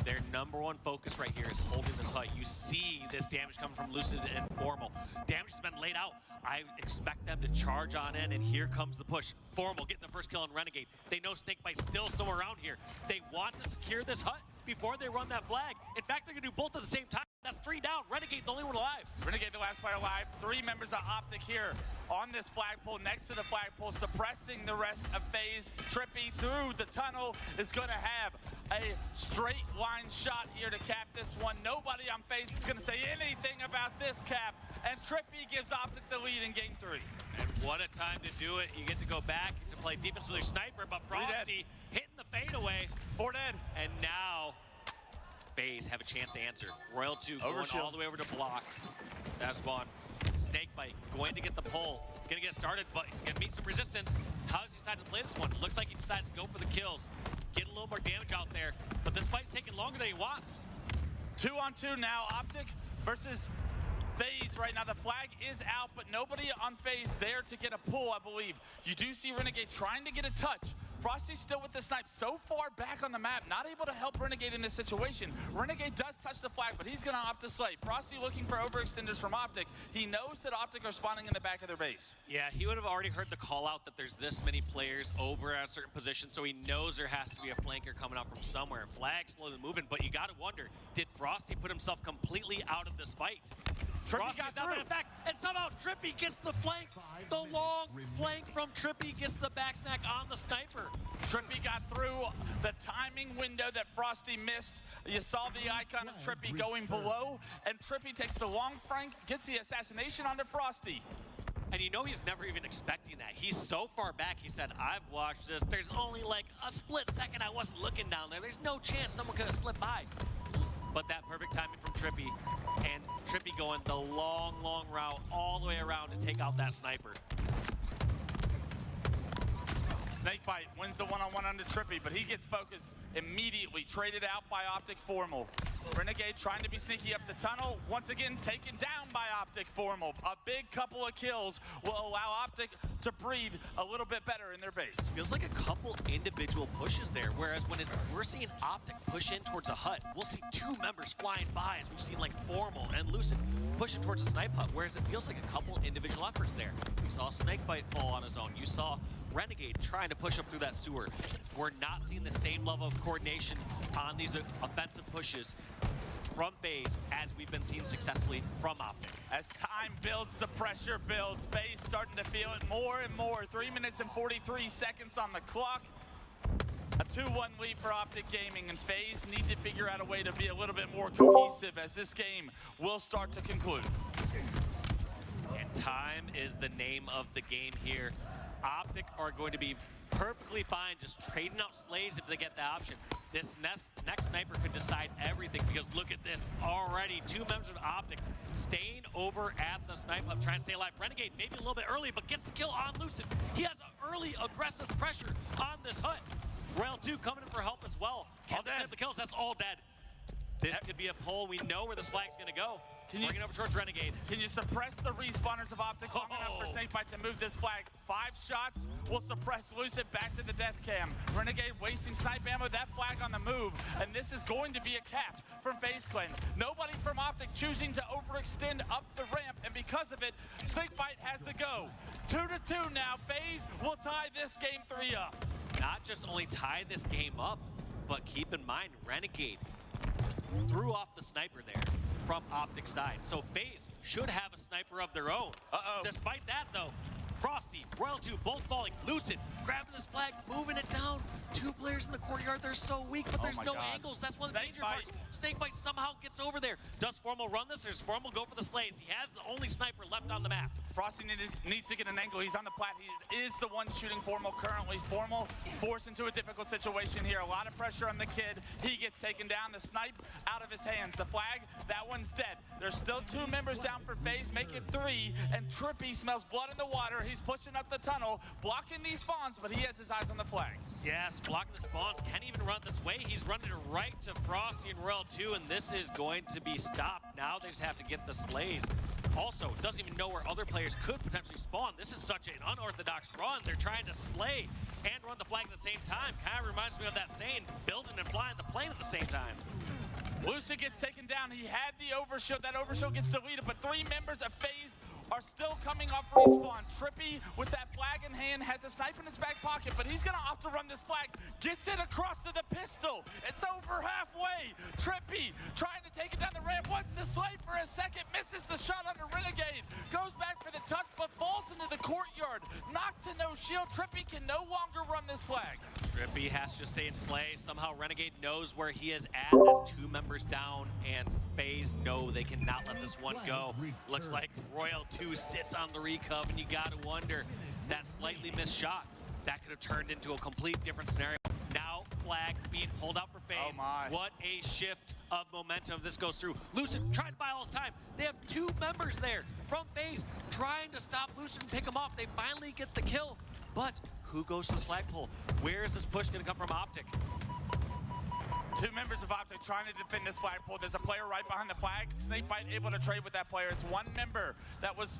Their #1 focus right here is holding this hut. You see this damage coming from Lucid and Formal. Damage has been laid out. I expect them to charge on in, and here comes the push. Formal getting the first kill on Renegade. They know Snakebite's still somewhere around here. They want to secure this hut before they run that flag. In fact, they're gonna do both at the same time. That's 3 down. Renegade, the only one alive. Renegade, the last player alive. 3 members of Optic here on this flagpole, next to the flagpole, suppressing the rest of FaZe. Trippy through the tunnel is going to have a straight line shot here to cap this one. Nobody on FaZe is going to say anything about this cap, and Trippy gives Optic the lead in game 3. And what a time to do it. You get to go back to play defense with your sniper, but Frosty hitting the fadeaway. 4 dead. And now FaZe have a chance to answer. Royal 2 going all the way over to block. That's one. Snakebite going to get the pull. Gonna get started, but he's gonna meet some resistance. How does he decide to play this one? It looks like he decides to go for the kills. Get a little more damage out there, but this fight's taking longer than he wants. 2 on 2 now. Optic versus FaZe right now. The flag is out, but nobody on FaZe there to get a pull, I believe. You do see Renegade trying to get a touch. Frosty's still with the snipe, so far back on the map, not able to help Renegade in this situation. Renegade does touch the flag, but he's gonna opt to slay. Frosty looking for overextenders from Optic. He knows that Optic are spawning in the back of their base. Yeah, he would have already heard the call out that there's this many players over at a certain position, so he knows there has to be a flanker coming out from somewhere. Flag slowly moving, but you gotta wonder, did Frosty put himself completely out of this fight? Trippy got through. In fact, and somehow Trippy gets the flank. The long flank from Trippy gets the back smack on the sniper. Trippy got through the timing window that Frosty missed. You saw the icon of Trippy going below, and Trippy takes the long flank, gets the assassination onto Frosty. And you know he's never even expecting that. He's so far back, he said, I've watched this. There's only like a split second I wasn't looking down there. There's no chance someone could have slipped by. But that perfect timing from Trippy, and Trippy going the long, long route all the way around to take out that sniper. Snakebite wins the one-on-one onto Trippy, but he gets focused immediately, traded out by Optic Formal. Renegade trying to be sneaky up the tunnel, once again taken down by Optic Formal. A big couple of kills will allow Optic to breathe a little bit better in their base. Feels like a couple individual pushes there, whereas when we're seeing Optic push in towards a hut, we'll see 2 members flying by, as we've seen like Formal and Lucid pushing towards a snipe hut, whereas it feels like a couple individual efforts there. We saw Snakebite fall on his own. You saw Renegade trying to push up through that sewer. We're not seeing the same level of coordination on these offensive pushes from FaZe as we've been seeing successfully from Optic. As time builds, the pressure builds. FaZe starting to feel it more and more. 3 minutes and 43 seconds on the clock. A 2-1 lead for Optic Gaming, and FaZe need to figure out a way to be a little bit more cohesive as this game will start to conclude. And time is the name of the game here. Optic are going to be perfectly fine just trading out slays if they get the option. This next sniper could decide everything, because look at this already. 2 members of Optic staying over at the snipe up, trying to stay alive. Renegade maybe a little bit early, but gets the kill on Lucid. He has early aggressive pressure on this hut. Royal 2 coming in for help as well. All dead. The kills, that's all dead. This could be a pull. We know where this flag's gonna go. Bring it over towards Renegade. Can you suppress the respawners of Optic long enough for Snakebite to move this flag? 5 shots will suppress Lucid back to the death cam. Renegade wasting snipe ammo, that flag on the move, and this is going to be a cap from FaZe Clan. Nobody from Optic choosing to overextend up the ramp, and because of it, Snakebite has the go. 2-2 now. FaZe will tie this game 3 up. Not just only tie this game up, but keep in mind, Renegade threw off the sniper there from Optic side. So FaZe should have a sniper of their own. Despite that though, Frosty, Royal 2 both falling. Lucid grabbing this flag, moving it down. 2 players in the courtyard, they're so weak, but there's no angles. That's one of the danger parts. Snakebite somehow gets over there. Does Formal run this, or does Formal go for the slays? He has the only sniper left on the map. Frosty needs to get an angle. He's on the plat. He is the one shooting Formal currently. Formal forced into a difficult situation here. A lot of pressure on the kid. He gets taken down. The snipe out of his hands. The flag, that one's dead. There's still 2 members down for FaZe, make it 3, and Trippy smells blood in the water. He's pushing up the tunnel, blocking these spawns, but he has his eyes on the flag. Yes, blocking the spawns. Can't even run this way. He's running right to Frosty and Royal 2, and this is going to be stopped. Now they just have to get the slays. Also, doesn't even know where other players could potentially spawn. This is such an unorthodox run. They're trying to slay and run the flag at the same time. Kind of reminds me of that saying, building and flying the plane at the same time. Lucid gets taken down. He had the overshield. That overshield gets deleted, but 3 members of FaZe are still coming off respawn. Trippy, with that flag in hand, has a snipe in his back pocket, but he's gonna opt to run this flag. Gets it across to the pistol. It's over halfway. Trippy trying to take it down the ramp. Wants to slay for a second. Misses the shot under Renegade. Goes back for the touch, but falls into the courtyard. Knocked to no shield. Trippy can no longer run this flag. Trippy has to stay in slay. Somehow Renegade knows where he is at. There's 2 members down, and FaZe know they cannot let this one go. Looks like Royal 2 sits on the recov, and you gotta wonder, that slightly missed shot, that could have turned into a complete different scenario. Now flag being pulled out for FaZe. Oh my. What a shift of momentum this goes through. Lucid trying to buy all his time. They have 2 members there from FaZe trying to stop Lucid and pick him off. They finally get the kill, but who goes to the flagpole? Where is this push gonna come from Optic? 2 members of Optic trying to defend this flagpole. There's a player right behind the flag. Snakebite able to trade with that player. It's 1 member that was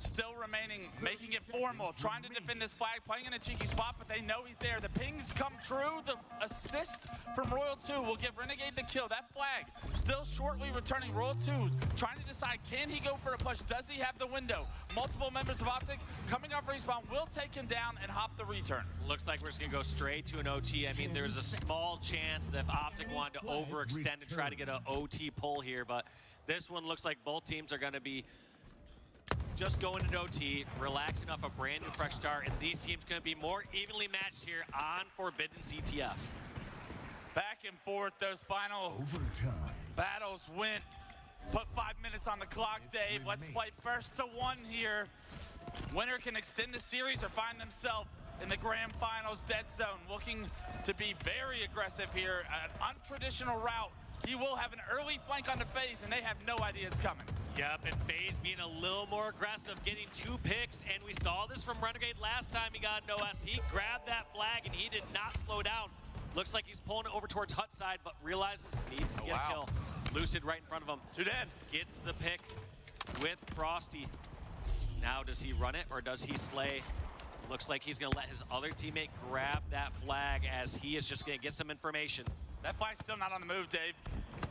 still remaining, making it formal, trying to defend this flag, playing in a cheeky spot, but they know he's there. The pings come true. The assist from Royal 2 will give Renegade the kill. That flag still shortly returning. Royal 2 trying to decide, can he go for a push? Does he have the window? Multiple members of Optic coming off respawn will take him down and hop the return. Looks like we're just gonna go straight to an OT. I mean, there's a small chance that if Optic wanted to overextend and try to get an OT pull here, but this one looks like both teams are gonna be just going into OT, relaxing off a brand new fresh start, and these teams going to be more evenly matched here on Forbidden CTF. Back and forth, those final battles went. Put 5 minutes on the clock, Dave. Let's play first to 1 here. Winner can extend the series or find themselves in the grand finals. Dead Zone looking to be very aggressive here. An untraditional route. He will have an early flank on the FaZe, and they have no idea it's coming. Yep, and FaZe being a little more aggressive, getting 2 picks, and we saw this from Renegade last time he got an OS. He grabbed that flag, and he did not slow down. Looks like he's pulling it over towards Hut side, but realizes he needs to get a kill. Lucid right in front of him. 2 dead. Gets the pick with Frosty. Now, does he run it, or does he slay? Looks like he's going to let his other teammate grab that flag, as he is just going to get some information. That flag's still not on the move, Dave.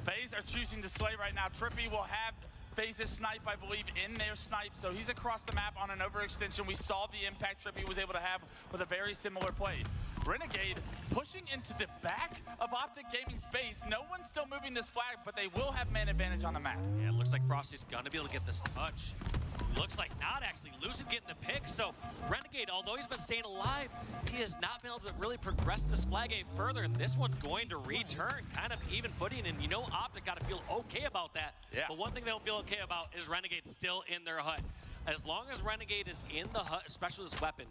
FaZe are choosing to slay right now. Trippy will have FaZe's snipe, I believe, in their snipe, so he's across the map on an overextension. We saw the impact Trippy was able to have with a very similar play. Renegade pushing into the back of Optic Gaming space. No one's still moving this flag, but they will have man advantage on the map. Yeah, it looks like Frosty's gonna be able to get this touch. Looks like not actually. Lucid getting the pick, so Renegade, although he's been staying alive, he has not been able to really progress this flag game further, and this one's going to return kind of even footing, and you know Optic got to feel okay about that. Yeah. But one thing they don't feel okay about is Renegade still in their hut. As long as Renegade is in the hut, especially with this weapon,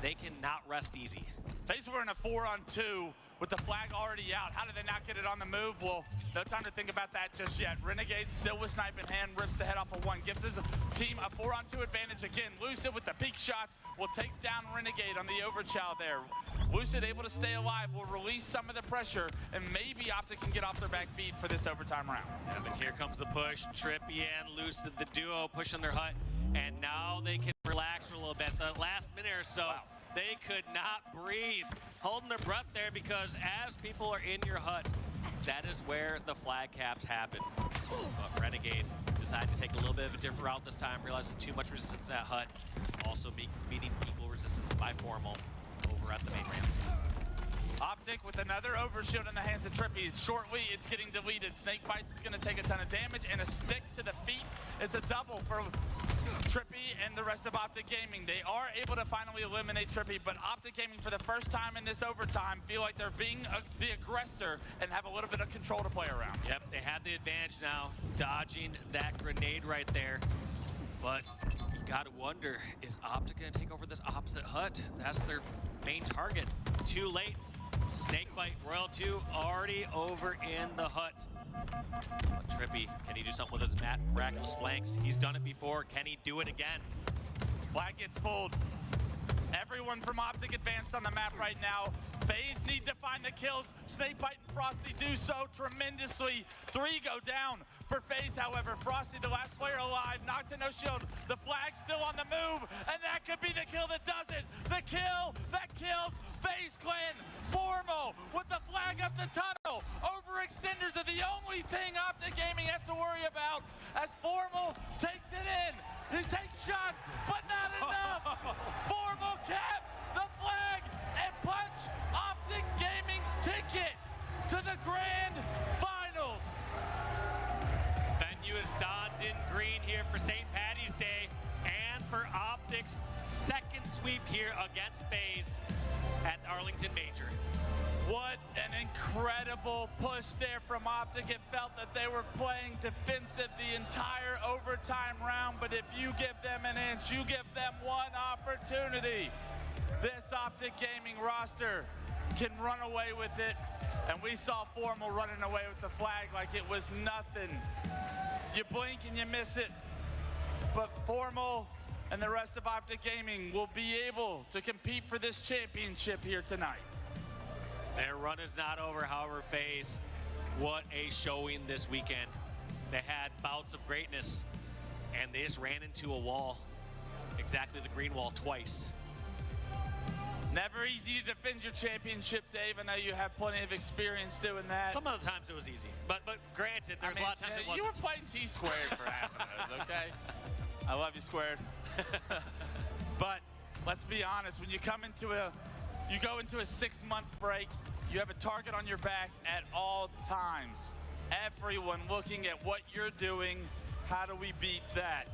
they cannot rest easy. FaZe were in a 4-on-2 with the flag already out. How did they not get it on the move? Well, no time to think about that just yet. Renegade still with snipe in hand, rips the head off of 1, gives his team a 4-on-2 advantage again. Lucid with the peak shots will take down Renegade on the overchow there. Lucid able to stay alive, will release some of the pressure, and maybe Optic can get off their back feet for this overtime round. Yeah, but here comes the push. Trippy and Lucid, the duo, pushing their hut, and now they can relax for a little bit. The last minute or so, they could not breathe, holding their breath there, because as people are in your hut, that is where the flag caps happen. But Renegade decided to take a little bit of a different route this time, realizing too much resistance at hut, also meeting equal resistance by Formal over at the main ramp. Optic with another overshield in the hands of Trippy. Shortly, it's getting deleted. Snakebite's is going to take a ton of damage, and a stick to the feet. It's a double for Trippy and the rest of Optic Gaming. They are able to finally eliminate Trippy, but Optic Gaming, for the first time in this overtime, feel like they're being the aggressor and have a little bit of control to play around. Yep, they have the advantage now, dodging that grenade right there. But you gotta wonder, is Optic gonna take over this opposite hut? That's their main target. Too late. Snakebite, Royal 2 already over in the hut. Trippy, can he do something with his miraculous flanks? He's done it before. Can he do it again? Flag gets pulled. Everyone from Optic advanced on the map right now. FaZe need to find the kills. Snakebite and Frosty do so tremendously. 3 go down for FaZe, however. Frosty, the last player alive, knocked to no shield. The flag's still on the move, and that could be the kill that does it. The kill that kills FaZe Clan. Formal with the flag up the tunnel. Overextenders of the only thing Optic Gaming has to worry about as Formal takes it in. He takes shots, but not enough. Formal cap the flag and punch Optic Gaming's ticket to the grand finals. Venue is donned in green here for St. Paddy's Day and for Optic's second sweep here against FaZe at Arlington Major. What an incredible push there from Optic. It felt that they were playing defensive the entire overtime round, but if you give them an inch, you give them one opportunity. This Optic Gaming roster can run away with it, and we saw Formal running away with the flag like it was nothing. You blink and you miss it, but Formal and the rest of Optic Gaming will be able to compete for this championship here tonight. Their run is not over, however, FaZe, what a showing this weekend. They had bouts of greatness, and they just ran into a wall, exactly the green wall twice. Never easy to defend your championship, Dave. I know you have plenty of experience doing that. Some of the times it was easy, but granted, there's a lot of times it wasn't. You were playing T-squared for half of those, okay? I love you, squared. But let's be honest, when you come into you go into a 6-month break, you have a target on your back at all times. Everyone looking at what you're doing, how do we beat that?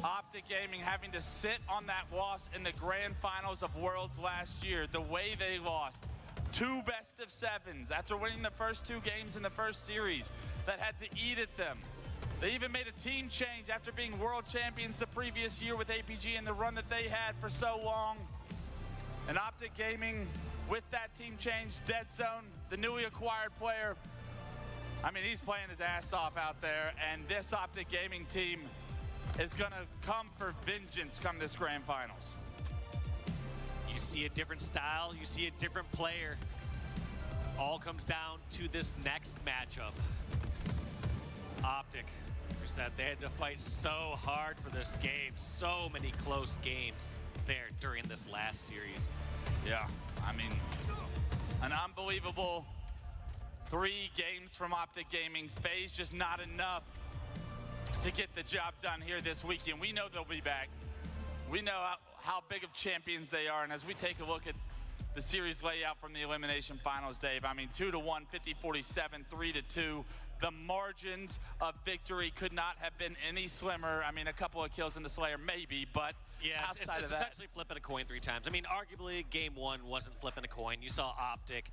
Optic Gaming having to sit on that loss in the grand finals of Worlds last year, the way they lost. 2 best-of-7s after winning the first 2 games in the first series that had to eat at them. They even made a team change after being world champions the previous year with APG and the run that they had for so long. And Optic Gaming, with that team change, Dead Zone, the newly acquired player, I mean, he's playing his ass off out there, and this Optic Gaming team is gonna come for vengeance come this grand finals. You see a different style, you see a different player. All comes down to this next matchup. Optic, who said they had to fight so hard for this game, so many close games there during this last series. Yeah, I mean, an unbelievable 3 games from Optic Gaming's FaZe, just not enough to get the job done here this weekend. We know they'll be back. We know how big of champions they are, and as we take a look at the series layout from the elimination finals, Dave, I mean, 2-1, 50-47, 3-2. The margins of victory could not have been any slimmer. I mean, a couple of kills in the Slayer, maybe, but yeah, outside it's of that, essentially flipping a coin 3 times. I mean, arguably, game 1 wasn't flipping a coin. You saw Optic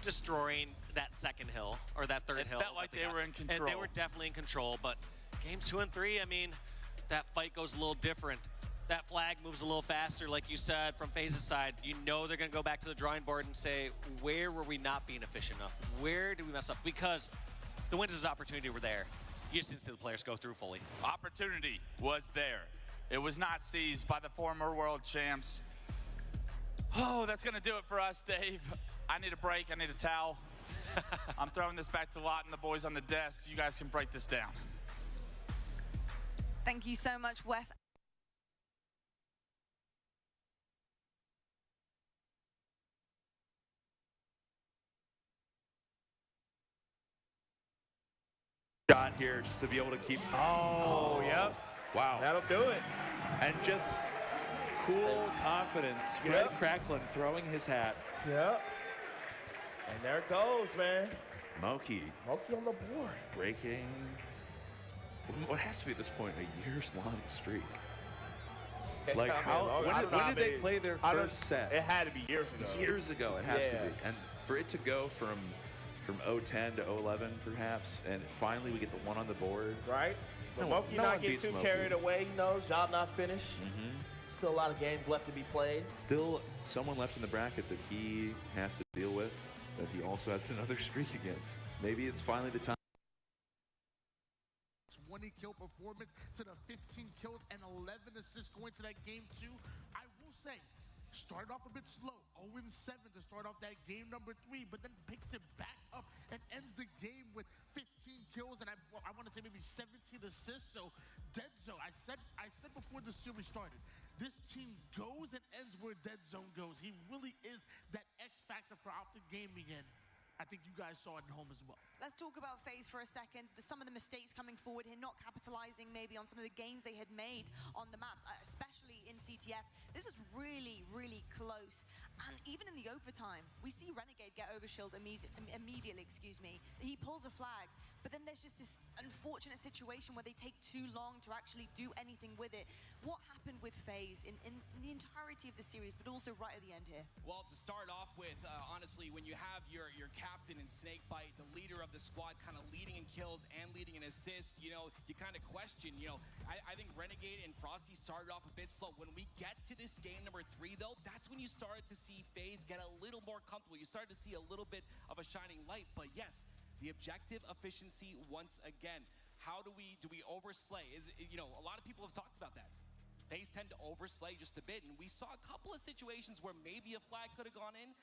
destroying that second hill, or that third hill. It felt like they were in control. And they were definitely in control, but games 2 and 3, I mean, that fight goes a little different. That flag moves a little faster, like you said, from FaZe's side. You know they're going to go back to the drawing board and say, where were we not being efficient enough? Where did we mess up? Because the winner's opportunity were there. You just didn't see the players go through fully. Opportunity was there. It was not seized by the former world champs. Oh, that's going to do it for us, Dave. I need a break. I need a towel. I'm throwing this back to Lot and the boys on the desk. You guys can break this down. Thank you so much, Wes. Shot here just to be able to keep. Oh, yep. Wow. That'll do it. And just cool confidence. Fred Cracklin throwing his hat. Yep. And there it goes, man. Moki. Moki on the board. Breaking what has to be at this point a years-long streak. Like when did they play their first set? It had to be years ago. Years ago, it has to be. And for it to go from 010 to 011 perhaps, and finally we get the one on the board. Right. But Moki not get too carried away, he knows, job not finished. Still a lot of games left to be played. Still someone left in the bracket that he has to deal with, that he also has another streak against. Maybe it's finally the time. 20 kill performance to the 15 kills and 11 assists going to that game 2. I will say, started off a bit slow, 0-7 to start off that game number 3, but then picks it back up and ends the game with 15 kills and I want to say maybe 17 assists. So Dead Zone, I said before the series started, this team goes and ends where Dead Zone goes. He really is that X factor for Optic Gaming, and I think you guys saw it at home as well. Let's talk about FaZe for a second. Some of the mistakes coming forward here, not capitalizing maybe on some of the gains they had made on the maps, especially in CTF. This was really, really close. And even in the overtime, we see Renegade get overshielded immediately, He pulls a flag, but then there's just this unfortunate situation where they take too long to actually do anything with it. What happened with FaZe in the entirety of the series, but also right at the end here? Well, to start off with, honestly, when you have your captain in Snakebite, the leader of the squad, kind of leading in kills and leading in assists, you kind of question, I think Renegade and Frosty started off a bit slow. When we get to this game number 3, though, that's when you started to see FaZe get a little more comfortable. You started to see a little bit of a shining light. But yes, the objective efficiency once again. How do we overslay? A lot of people have talked about that. FaZe tend to overslay just a bit, and we saw a couple of situations where maybe a flag could have gone in,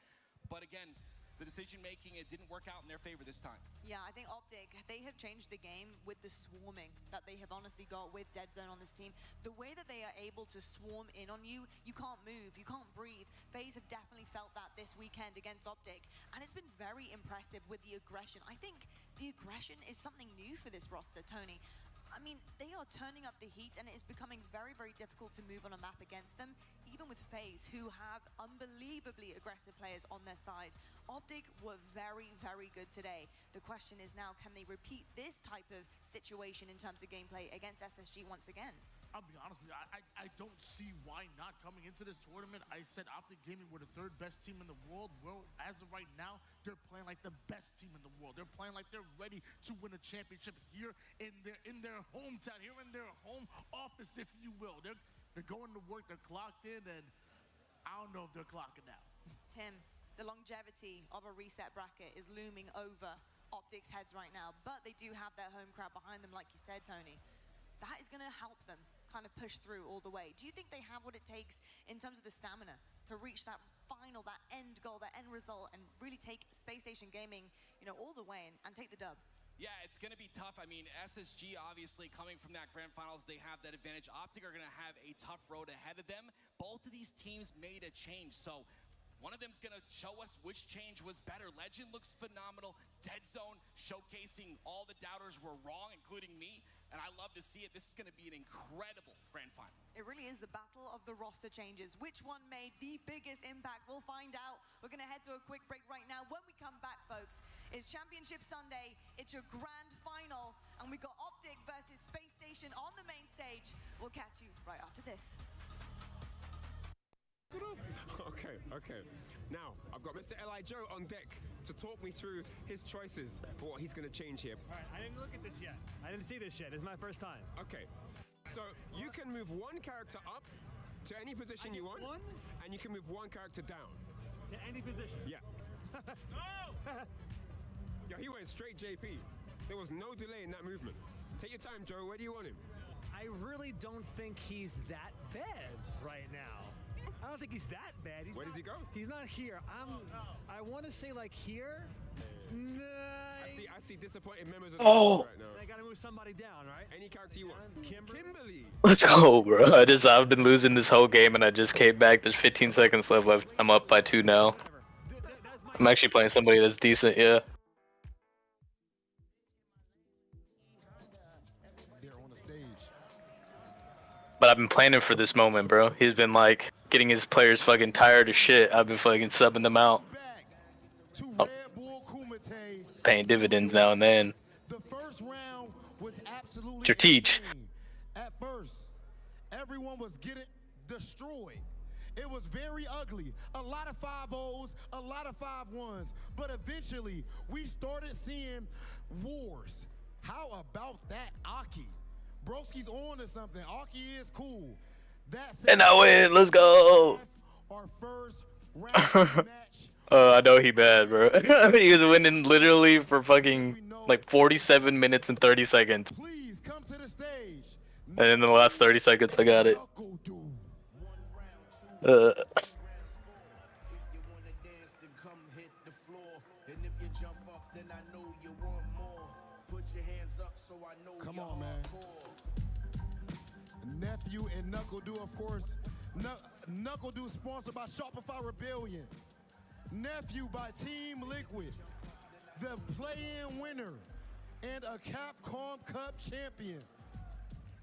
but again, the decision-making, it didn't work out in their favor this time. Yeah, I think Optic, they have changed the game with the swarming that they have honestly got with Dead Zone on this team. The way that they are able to swarm in on you, you can't move, you can't breathe. FaZe have definitely felt that this weekend against Optic, and it's been very impressive with the aggression. I think the aggression is something new for this roster, Tony. I mean, they are turning up the heat, and it is becoming very, very difficult to move on a map against them, even with FaZe, who have unbelievably aggressive players on their side. Optic were very, very good today. The question is now, can they repeat this type of situation in terms of gameplay against SSG once again? I'll be honest with you, I don't see why not coming into this tournament. I said Optic Gaming were the 3rd best team in the world. Well, as of right now, they're playing like the best team in the world. They're playing like they're ready to win a championship here in their hometown, here in their home office, if you will. They're going to work, they're clocked in, and I don't know if they're clocking out. Tim, the longevity of a reset bracket is looming over Optic's heads right now, but they do have their home crowd behind them, like you said, Tony. That is going to help them kind of push through all the way. Do you think they have what it takes in terms of the stamina to reach that final, that end goal, that end result, and really take Space Station Gaming, all the way and take the dub? Yeah, it's going to be tough. I mean, SSG, obviously, coming from that grand finals, they have that advantage. Optic are going to have a tough road ahead of them. Both of these teams made a change, so one of them's going to show us which change was better. Legend looks phenomenal. Dead Zone showcasing all the doubters were wrong, including me, and I love to see it. This is going to be an incredible grand final. It really is the battle of the roster changes. Which one made the biggest impact? We'll find out. We're going to head to a quick break right now. When we come back, folks, it's Championship Sunday. It's your grand final, and we got Optic versus Space Station on the main stage. We'll catch you right after this. Okay. Now, I've got Mr. L.I. Joe on deck to talk me through his choices for what he's going to change here. All right, I didn't look at this yet. I didn't see this yet. It's my first time. Okay. So, you can move one character up to any position you want, and you can move one character down. To any position? Yeah. No! Yo, he went straight JP. There was no delay in that movement. Take your time, Joe. Where do you want him? I really don't think he's that bad right now. I don't think he's that bad. Where does he go? He's not here. I want to say like here. Nah. I see disappointed members of the team right now. I gotta move somebody down, right? Any character you want. Kimberly. Let's go, bro. I've been losing this whole game and I just came back. There's 15 seconds left. I'm up by 2 now. I'm actually playing somebody that's decent, yeah. But I've been planning for this moment, bro. He's been like getting his players fucking tired of shit. I've been fucking subbing them out. Oh. Paying dividends now and then. The first round was absolutely Strategic. At first, everyone was getting destroyed. It was very ugly. A lot of 5-0s, a lot of 5-1s. But eventually, we started seeing wars. How about that, Aki? Broski's on to something. Aki is cool. And I win. Let's go. Our first round match. I know he bad, bro. He was winning literally for fucking like 47 minutes and 30 seconds. Please come to the stage. And in the last 30 seconds, I got it. Come on, man. Nephew and NuckleDu, of course. NuckleDu sponsored by Shopify Rebellion. Nephew by Team Liquid. the play-in winner and a Capcom Cup champion.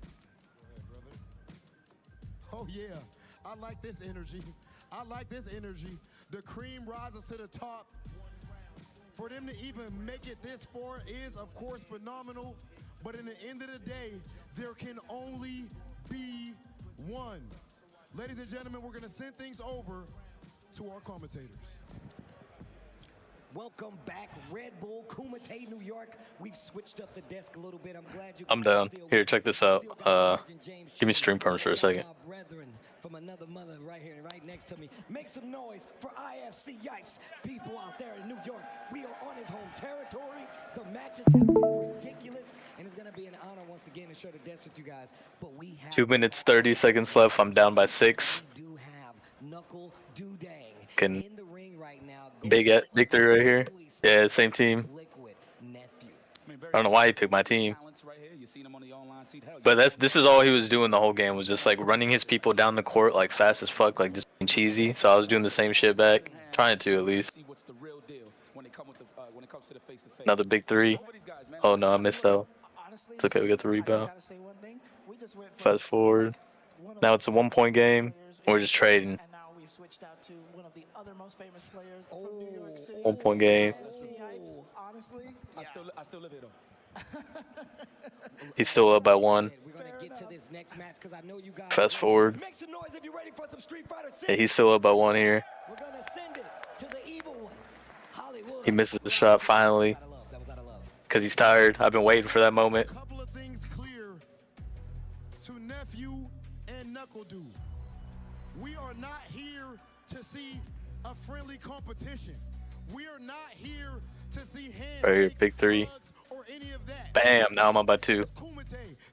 Go ahead, brother. Oh yeah, I like this energy. I like this energy. The cream rises to the top. For them to even make it this far is, of course, phenomenal. But in the end of the day, there can only be one. Ladies and gentlemen, we're going to send things over to our commentators. Welcome back, Red Bull, Kumite, New York. We've switched up the desk a little bit. I'm glad you. I'm down. Here, check this out. Give me stream perms for a second. From another mother right here, right next to me. Make some noise for IFC Yipes. People out there in New York, we are on his home territory. The matches have been ridiculous, and it's going to be an honor once again to share the desk with you guys. But we have 2 minutes, 30 seconds left. I'm down by 6. We do have Knuckle Dudang Can in the ring right now. big 3 right here. Yeah, same team. I don't know why he picked my team. But this is all he was doing the whole game, was just like running his people down the court like fast as fuck, like just being cheesy. So I was doing the same shit back, trying to at least. Another big 3. Oh no, I missed though. It's okay, we got the rebound. Fast forward. Now it's a 1-point game. We're just trading. 1-point game. I still live here though. He's still up by 1. Fast forward. Yeah, he's still up by 1 here. He misses the shot finally. Because he's tired. I've been waiting for that moment. Couple of things clear to Nephew and Knuckle Dude. We are not here to see a friendly competition. We are not here to see hands. Right here, big 3. Bam, now I'm up by 2.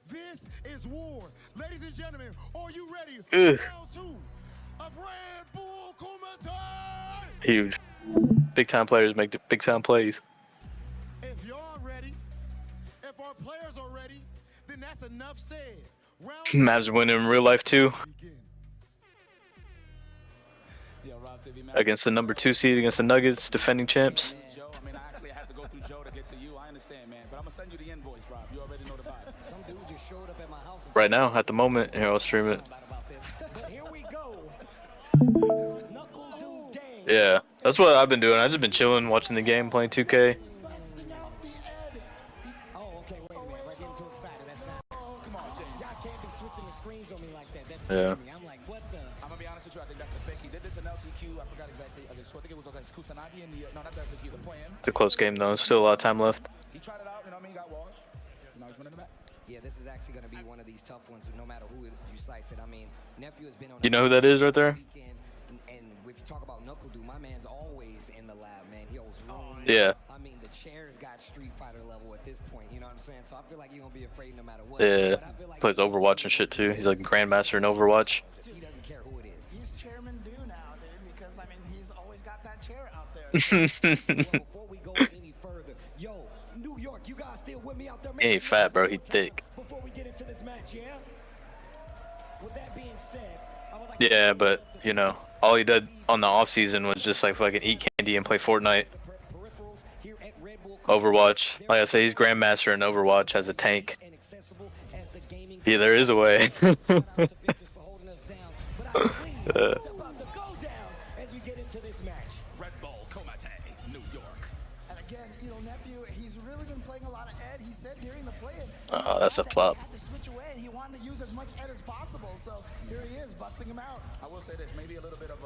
This is war. Ladies and gentlemen, are you ready Ugh. for round 2 of Red Bull Kumite? Huge. Big time players make big time plays. If y'all ready, if our players are ready, then that's enough said. Mavs winning in real life too. Against the number 2 seed, against the Nuggets, defending champs. Right now, at the moment, here I'll stream it. Yeah, that's what I've been doing. I've just been chilling, watching the game, playing 2K. Yeah. I'm gonna be honest with you. I think that's the pick. He did this in LCQ. I forgot exactly. I think it was against Kusanagi and no, not LCQ. The plan. It's a close game though. Still a lot of time left. He tried it out. You know what I mean? Got washed. Now he's running the back. Yeah, this is actually gonna be one of these tough ones. No matter who you slice it. I mean, Nephew has been on. You know who that is right there? And if you talk about Knuckle Dude, my man's always in the lab, man. He always room. Yeah. I mean, the chair's got Street Fighter level at this point. You know what I'm saying? So I feel like he's gonna be afraid no matter what. Yeah. Plays Overwatch and shit too. He's like a grandmaster in Overwatch. He doesn't care who it is. He's Chairman Do now, dude, because I mean he's always got that chair out there. Well, before we go any further, yo, New York, you guys still with me out there? He ain't fat, bro. He thick. Before we get into this match, yeah. With that being said, I would like Yeah, but you know, all he did on the off season was just like fucking eat candy and play Fortnite. Overwatch. Like I say, he's grandmaster in Overwatch as a tank. Yeah, there is a way. as we get into this match. Red Bull Kumite, New York. And again, you know, Nephew, he's really been playing a lot of Ed. He said during the play-in, Oh, that's a flop. he had to switch away, and he wanted to use as much Ed as possible. So here he is, busting him out. I will say this, maybe a little bit of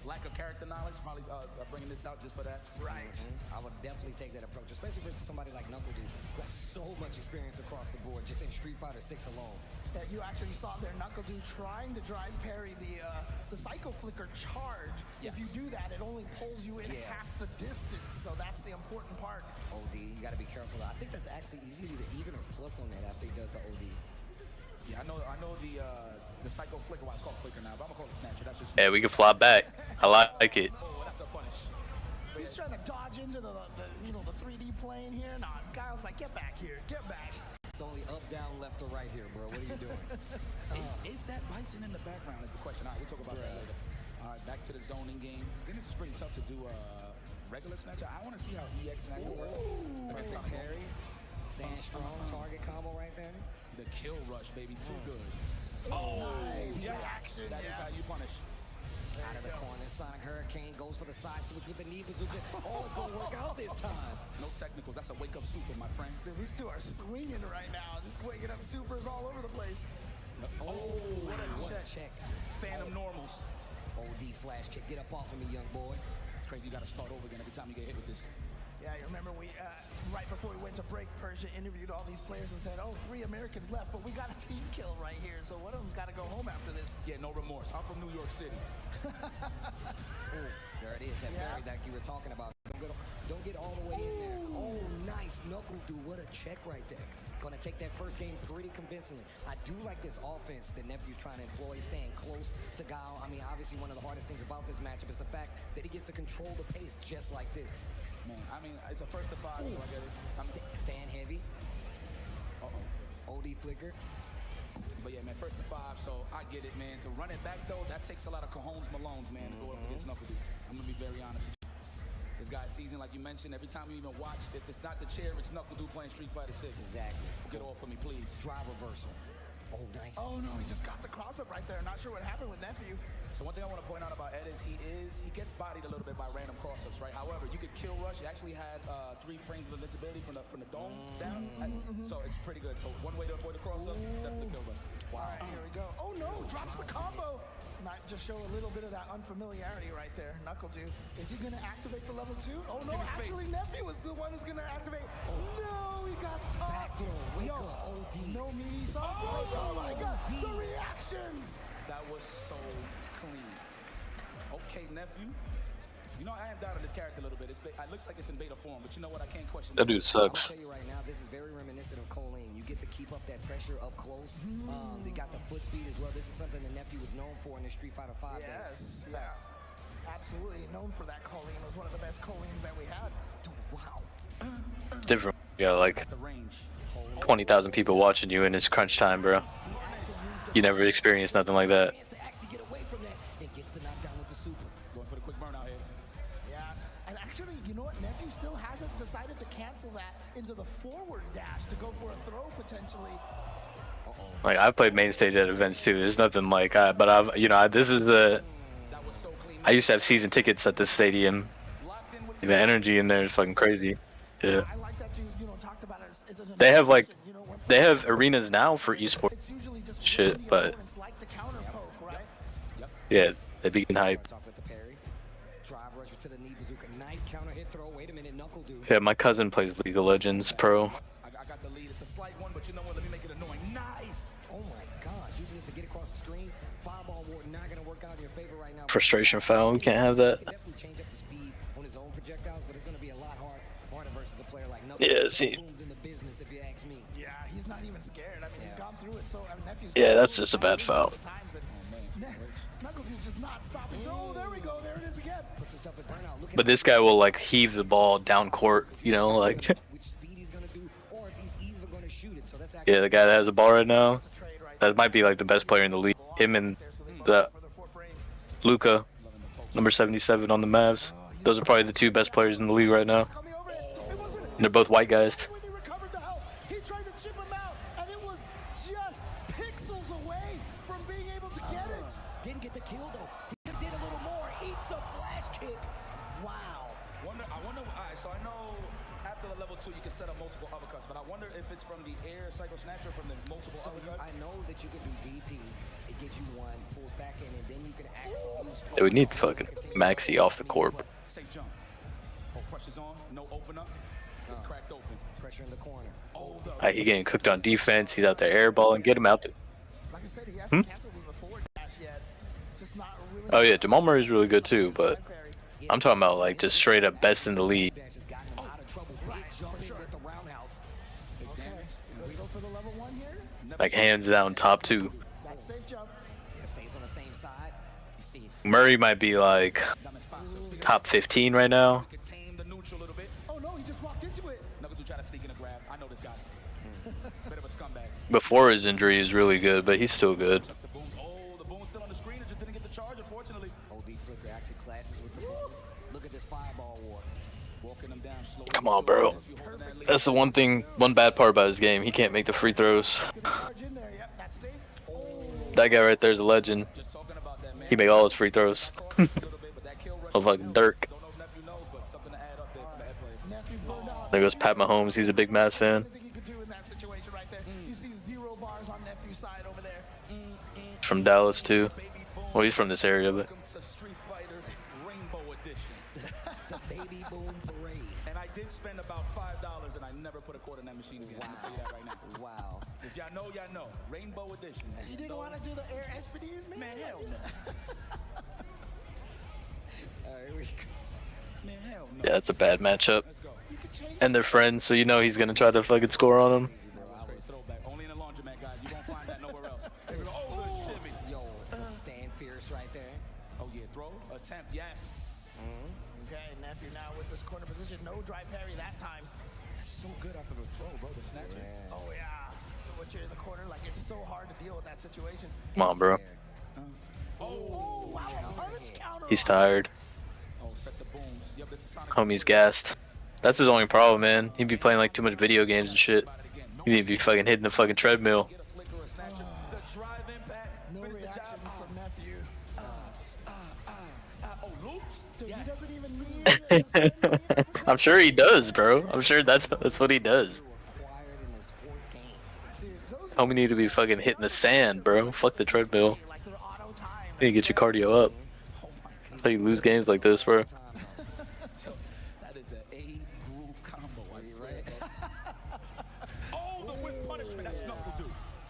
lack of character knowledge, probably bringing this out just for that. Right. I would definitely take that approach, especially for somebody like Knuckle Dude, who has so much experience across the board, just in Street Fighter 6 alone. That you actually saw there, Knuckle Dude trying to drive parry the Psycho Flicker charge. Yes. If you do that, it only pulls you in half the distance. So that's the important part. OD, you got to be careful. I think that's actually easy to even or plus on that after he does the OD. Yeah, I know the Psycho Flicker, why it's called Flicker now, but I'm gonna call it Snatcher. That's just. Yeah, we can fly back. I like it. Oh, that's a punish. He's trying to dodge into the 3D plane here. Nah, Kyle's like, get back here, get back. It's only up, down, left, or right here, bro. What are you doing? Is that Bison in the background is the question. All right, we'll talk about that later. All right, back to the zoning game. I think this is pretty tough to do regular snatcher. I want to see how EX snatcher works. Perfect parry. Stand strong. Target combo right there. The kill rush, baby. Too good. Oh, nice yeah. reaction. That is how you punish. Out of the corner, Sonic Hurricane goes for the side switch with the knee bazooka. Oh, it's gonna work out this time. No technicals. That's a wake-up super, my friend. Dude, these two are swinging right now. Just waking up supers all over the place. Oh, what a check. Phantom normals. OD flash kick. Get up off of me, young boy. It's crazy. You got to start over again every time you get hit with this. Yeah, you remember we, right before we went to break, Persia interviewed all these players and said, oh, 3 Americans left, but we got a team kill right here, so one of them's got to go home after this. Yeah, no remorse. I'm from New York City. Ooh, there it is, that parry that you were talking about. Don't get all the way in there. Oh, nice knuckle dude. What a check right there. Gonna take that first game pretty convincingly. I do like this offense that Nephew's trying to employ, staying close to Gao. I mean, obviously one of the hardest things about this matchup is the fact that he gets to control the pace just like this. Man, I mean, it's a first to 5, so I get it. Stand heavy. OD flicker. But yeah, man, first to 5, so I get it, man. To run it back, though, that takes a lot of Cajones Malones, man, to go up against Knuckle Dude. I'm going to be very honest with you. This guy's season, like you mentioned, every time you even watch, if it's not the chair, it's Knuckle Dude playing Street Fighter 6. Exactly. Get off of me, please. Drive reversal. Oh, nice. Oh, no, he just got the cross-up right there. Not sure what happened with Nephew. So one thing I want to point out about Ed is he gets bodied a little bit by random cross-ups, right? However, you could kill rush. He actually has 3 frames of invincibility from the dome down. So it's pretty good. So one way to avoid the cross-up, definitely kill rush. Wow. All right, here we go. Oh, no, drops the combo. Might just show a little bit of that unfamiliarity right there. Knuckle Dude. Is he going to activate the level 2? Oh, no, actually, Nephew is the one who's going to activate. No, he got tough. Wake up, OD. No meaty soft. Oh, my God. The reactions. That was so clean. Okay, Nephew. You know, I am down on this character a little bit. It looks like it's in beta form, but you know what? I can't question that dude sucks. I'm gonna tell you right now, this is very reminiscent of Colleen. You get to keep up that pressure up close. They got the foot speed as well. This is something that Nephew was known for in the Street Fighter 5 days. Yes, absolutely known for that. Colleen was one of the best Colleens that we had. Dude, wow. It's different. You got like 20,000 people watching you in this crunch time, bro. You never experienced nothing like that. Actually, you know what? Nephew still hasn't decided to cancel that into the forward dash to go for a throw potentially. Like I've played main stage at events too. There's nothing like, but I've, you know, this is the. I used to have season tickets at this stadium. The energy in there is fucking crazy. Yeah. I like that you know, talked about it. They have like, they have arenas now for esports shit, but yeah, they be getting hype. Yeah, my cousin plays League of Legends Pro. I got the lead. It's a slight one, but you know what? Let me make it annoying. Nice. Oh my gosh, using it to get across the screen. Fireball ward not gonna work out in your favor right now. Frustration foul. We can't have that. Definitely change up the speed on his own projectiles, but it's gonna be a lot harder versus a player like Knuckle. Yeah, see. In the business, if you ask me. Yeah, he's not even scared. I mean, he's gone through it. So Nephew's yeah, that's just a bad foul. Knuckles is just not stopping. Oh, there we go. There it is again. Puts himself in burnout. But this guy will like heave the ball down court, you know, like. Yeah, the guy that has the ball right now, that might be like the best player in the league. Him and the Luca, number 77 on the Mavs. Those are probably the 2 best players in the league right now. And they're both white guys. He tried to chip him out, and it was just pixels away from being able to get it. Didn't get the kill though. He did a little more. Eats the flash kick. Wow. I wonder. All right, so I know after the level 2 you can set up multiple uppercuts, but I wonder if it's from the air cycle snatcher from the multiple uppercuts. I know that you can do DP. It gets you 1, pulls back in, and then you can actually use. Yeah, we need fucking Maxi off the court. Safe jump. Oh, pressure's on. No open up. Get cracked open. Pressure in the corner. He getting cooked on defense. He's out there airballing. Get him out there. Like I said, he hasn't canceled the forward dash yet. Just not really. Oh yeah, Jamal Murray's really good too, but I'm talking about like just straight up best in the league. Like hands down top 2. Murray might be like top 15 right now. Oh no, he just walked into it. Knuckle Dude try to sneak in a grab. I know this guy. Bit of a scumbag. Before his injury, he's really good, but he's still good. Oh, the boom's still on the screen. It just didn't get the charge, unfortunately. OD flicker actually clashes with the boom. Look at this fireball war. Come on, bro. That's the one thing, one bad part about his game. He can't make the free throws. That guy right there is a legend. He make all his free throws. Of like Dirk. There goes Pat Mahomes. He's a big Mavs fan. From Dallas too. Well, he's from this area, but. And I did spend about $5, and I never put a quarter in that machine again. I'm gonna tell you that right now. Wow. If y'all know, y'all know. Rainbow edition. You didn't want to do the Air SPDs, man? Man, hell no. Here we go. Man, hell no. Yeah, it's a bad matchup. And they're friends, so you know he's gonna try to fucking score on him. Only in the laundromat, guys. You won't find that nowhere else. Oh, the shimmy. Yo, stand fierce right there. Oh yeah, throw, attempt, yes. Okay, nephew now with this corner position. No dry parry that time. That's so good after the throw, bro. The snatcher. Yeah. Oh yeah. Once you're in the corner, like it's so hard to deal with that situation. Come on, bro. Oh wow, punch counter. He's tired. Oh, set the booms. Yep, this is Sonic. Homie's gassed. That's his only problem, man. He'd be playing like too much video games and shit. He need to be fucking hitting the fucking treadmill. No reaction from nephew. Oh, loops? Dude, he doesn't even need I'm sure he does, bro. I'm sure that's what he does. Homie need to be fucking hitting the sand, bro. Fuck the treadmill. You need to get your cardio up. That's how you lose games like this, bro. That is an A-groove combo, I swear. Oh, the whip punishment. That's knuckle dude.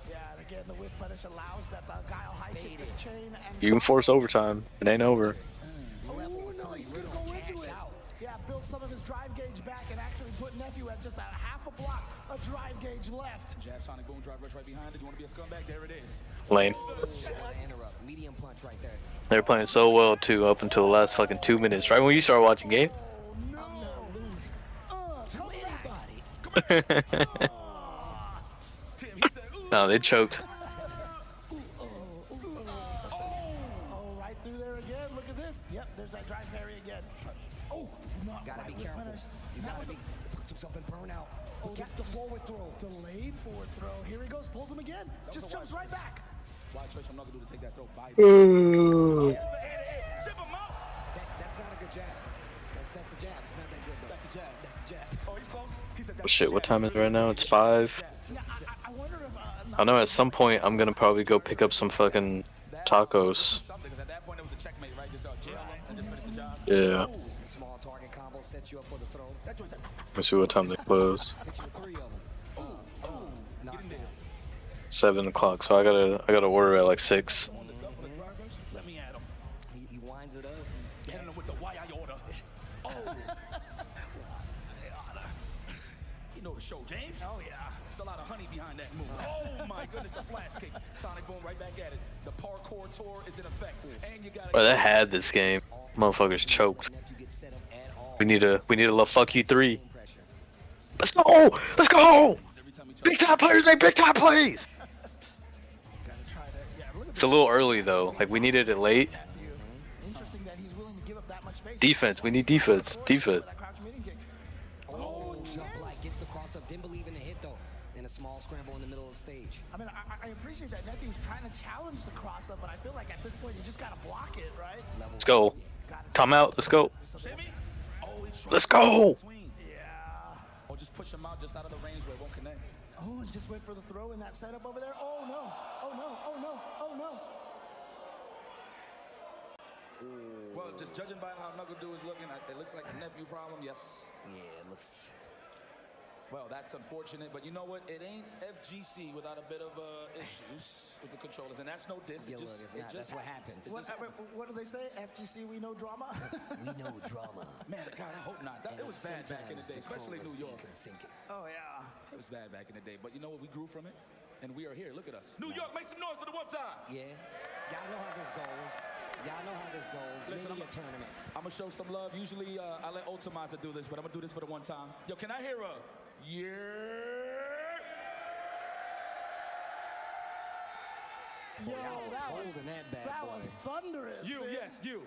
Yeah, and again, the whip punish allows that the guy will high kick the chain and. You can force overtime. It ain't over. Oh, no, he's gonna go into it. Yeah, build some of his drive gauge back and actually put nephew at just a half a block of drive gauge left. Jab, Sonic boom, drive rush right behind it. You want to be a scumbag? There it is. Lane. Interrupt. Medium punch right there. They're playing so well too up until the last fucking 2 minutes. Right when you start watching game. No, they choked. Oh, right through there again. Look at this. Yep, there's that drive parry again. Oh, not Gotta be careful. You gotta be. Puts himself in burnout. Oh, Gets the forward throw. Delayed forward throw. Here he goes. Pulls him again. Just jumps right back. Why choice from Knuckle Dude to take that throw by Ooh. Ship him out. That's not a good jab. That's the jab. It's not that good though. That's the jab. That's the jab. Oh, he's close. He said Oh shit, what time is it right now? It's 5. I wonder if. I know at some point I'm gonna probably go pick up some fucking tacos. Something, 'cause at that point it was a checkmate, right? Just jail and just finish the job. Yeah. Small target combo sets you up for the throw. Let's see what time they close. Hit you with 3 of them. Knocked down. 7 o'clock, so I gotta order at like 6. Let me at him. He winds it up. Hitting him with the why I order. Oh. You know the show, James? Oh yeah. There's a lot of honey behind that move. Oh my goodness, the flash kick. Sonic boom right back at it. The parkour tour is in effect. And you gotta Bro, they had this game. Motherfuckers choked. We need a love fuck you 3. Let's go! Let's go! Big time players make big time plays! It's a little early though. Like we needed it late. Interesting that he's willing to give up that much space. Defense. We need defense. Defense. Oh, jump like gets the cross up. Didn't believe in the hit though. And a small scramble in the middle of the stage. I mean, I appreciate that nephew's trying to challenge the cross up, but I feel like at this point you just gotta block it, right? Let's go. Time out. Let's go. Let's go. Yeah. Or just push him out just out of the range where it won't connect. Oh, and just wait for the throw in that setup over there. Oh no! Oh no! Oh no! Oh no! Well, just judging by how Knuckle Dude is looking, it looks like a nephew problem. Yes. Yeah, it looks. Well, that's unfortunate, but you know what? It ain't FGC without a bit of issues with the controllers, and that's no diss. Yeah, It just, look, that's what happens. What do they say? FGC, we know drama? We know drama. Man, God, I hope not. It was bad back in the day, especially New York. Oh, yeah. It was bad back in the day, but you know what? We grew from it, and we are here. Look at us. New York, make some noise for the one time. Yeah. Y'all know how this goes. Y'all know how this goes. Listen, Maybe a tournament. I'm going to show some love. Usually, I let Ultimaza do this, but I'm going to do this for the one time. Yo, can I hear a yeah? Yo, that was holding that bad boy. thunderous. You, man. yes, you.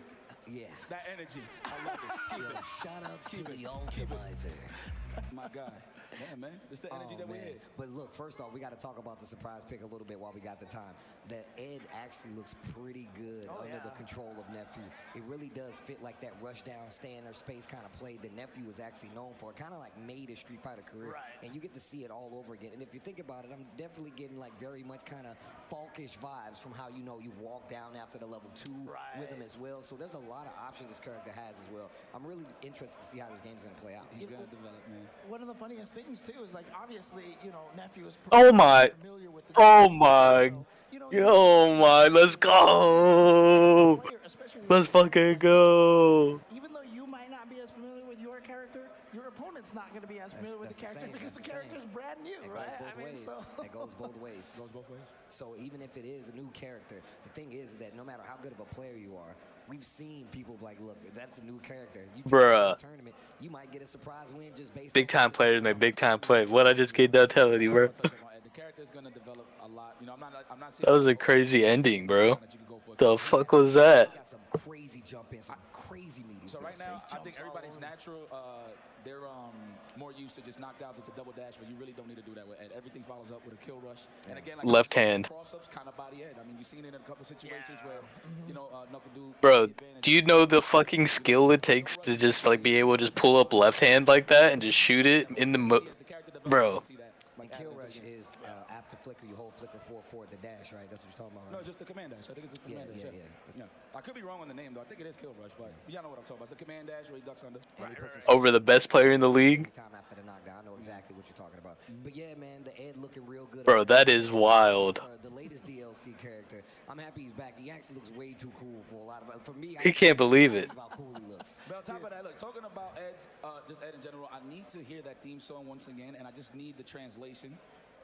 Yeah. That energy. I love it. Keep it. Shout outs to Keep the it. Ultimizer. My guy. Yeah, man. It's the energy that we man. hit. But look, first off, we got to talk about the surprise pick a little bit while we got the time. That Ed actually looks pretty good under the control of Nephew. It really does fit like that rush down, stay in their space kind of play that Nephew is actually known for. It kind of like made his Street Fighter career. And you get to see it all over again. And if you think about it, I'm definitely getting like very much kind of Falkish vibes from how you walk down after the level 2 with him as well. So there's a lot of options this character has as well. I'm really interested to see how this game's going to play out. He's going to develop, man. One of the funniest things too is like obviously Nephew is Oh my. Oh my. Oh my. Let's go. Let's fucking go. even though you might not be as familiar with your character, your opponent's not going to be as familiar with the character because the character's brand new, right? It goes both ways. It goes both ways. So even if it is a new character, the thing is that no matter how good of a player you are, we've seen people like, look, that's a new character. You take it to the tournament, you might get a surprise win just based Big time players make big time plays. What I just get done telling you, bro. The character's going to develop a lot. I'm not That was a crazy ending, bro. The fuck was that? some crazy jump in, some crazy meetings. So right now, I think everybody's natural. They're more used to just knockdowns with the double dash, but you really don't need to do that with Ed. Everything follows up with a kill rush. And again, like Left hand. cross-ups kind of body Ed. I mean, you've seen it in a couple situations where, Knuckle Dude. Bro, do you know the fucking skill it takes to just like be able to just pull up left hand like that and just shoot it in the bro? And kill rush is after flicker, you hold flicker forward the dash, right? That's what you're talking about, right? No, it's just the command dash. I think it's the command dash. Yeah. I could be wrong on the name, though. I think it is kill rush, but y'all know what I'm talking about. It's the command dash where he ducks under. Over the best player in the league? Time after the knockdown, I know exactly what you're talking about. But yeah, man, the Ed looking real good. Bro, that is wild. The latest DLC character. I'm happy he's back. He actually looks way too cool for a lot of. For me, He can't believe it. How cool he looks. But on top of that, look, talking about Ed's, just Ed in general, I need to hear that theme song once again, and I just need the translation.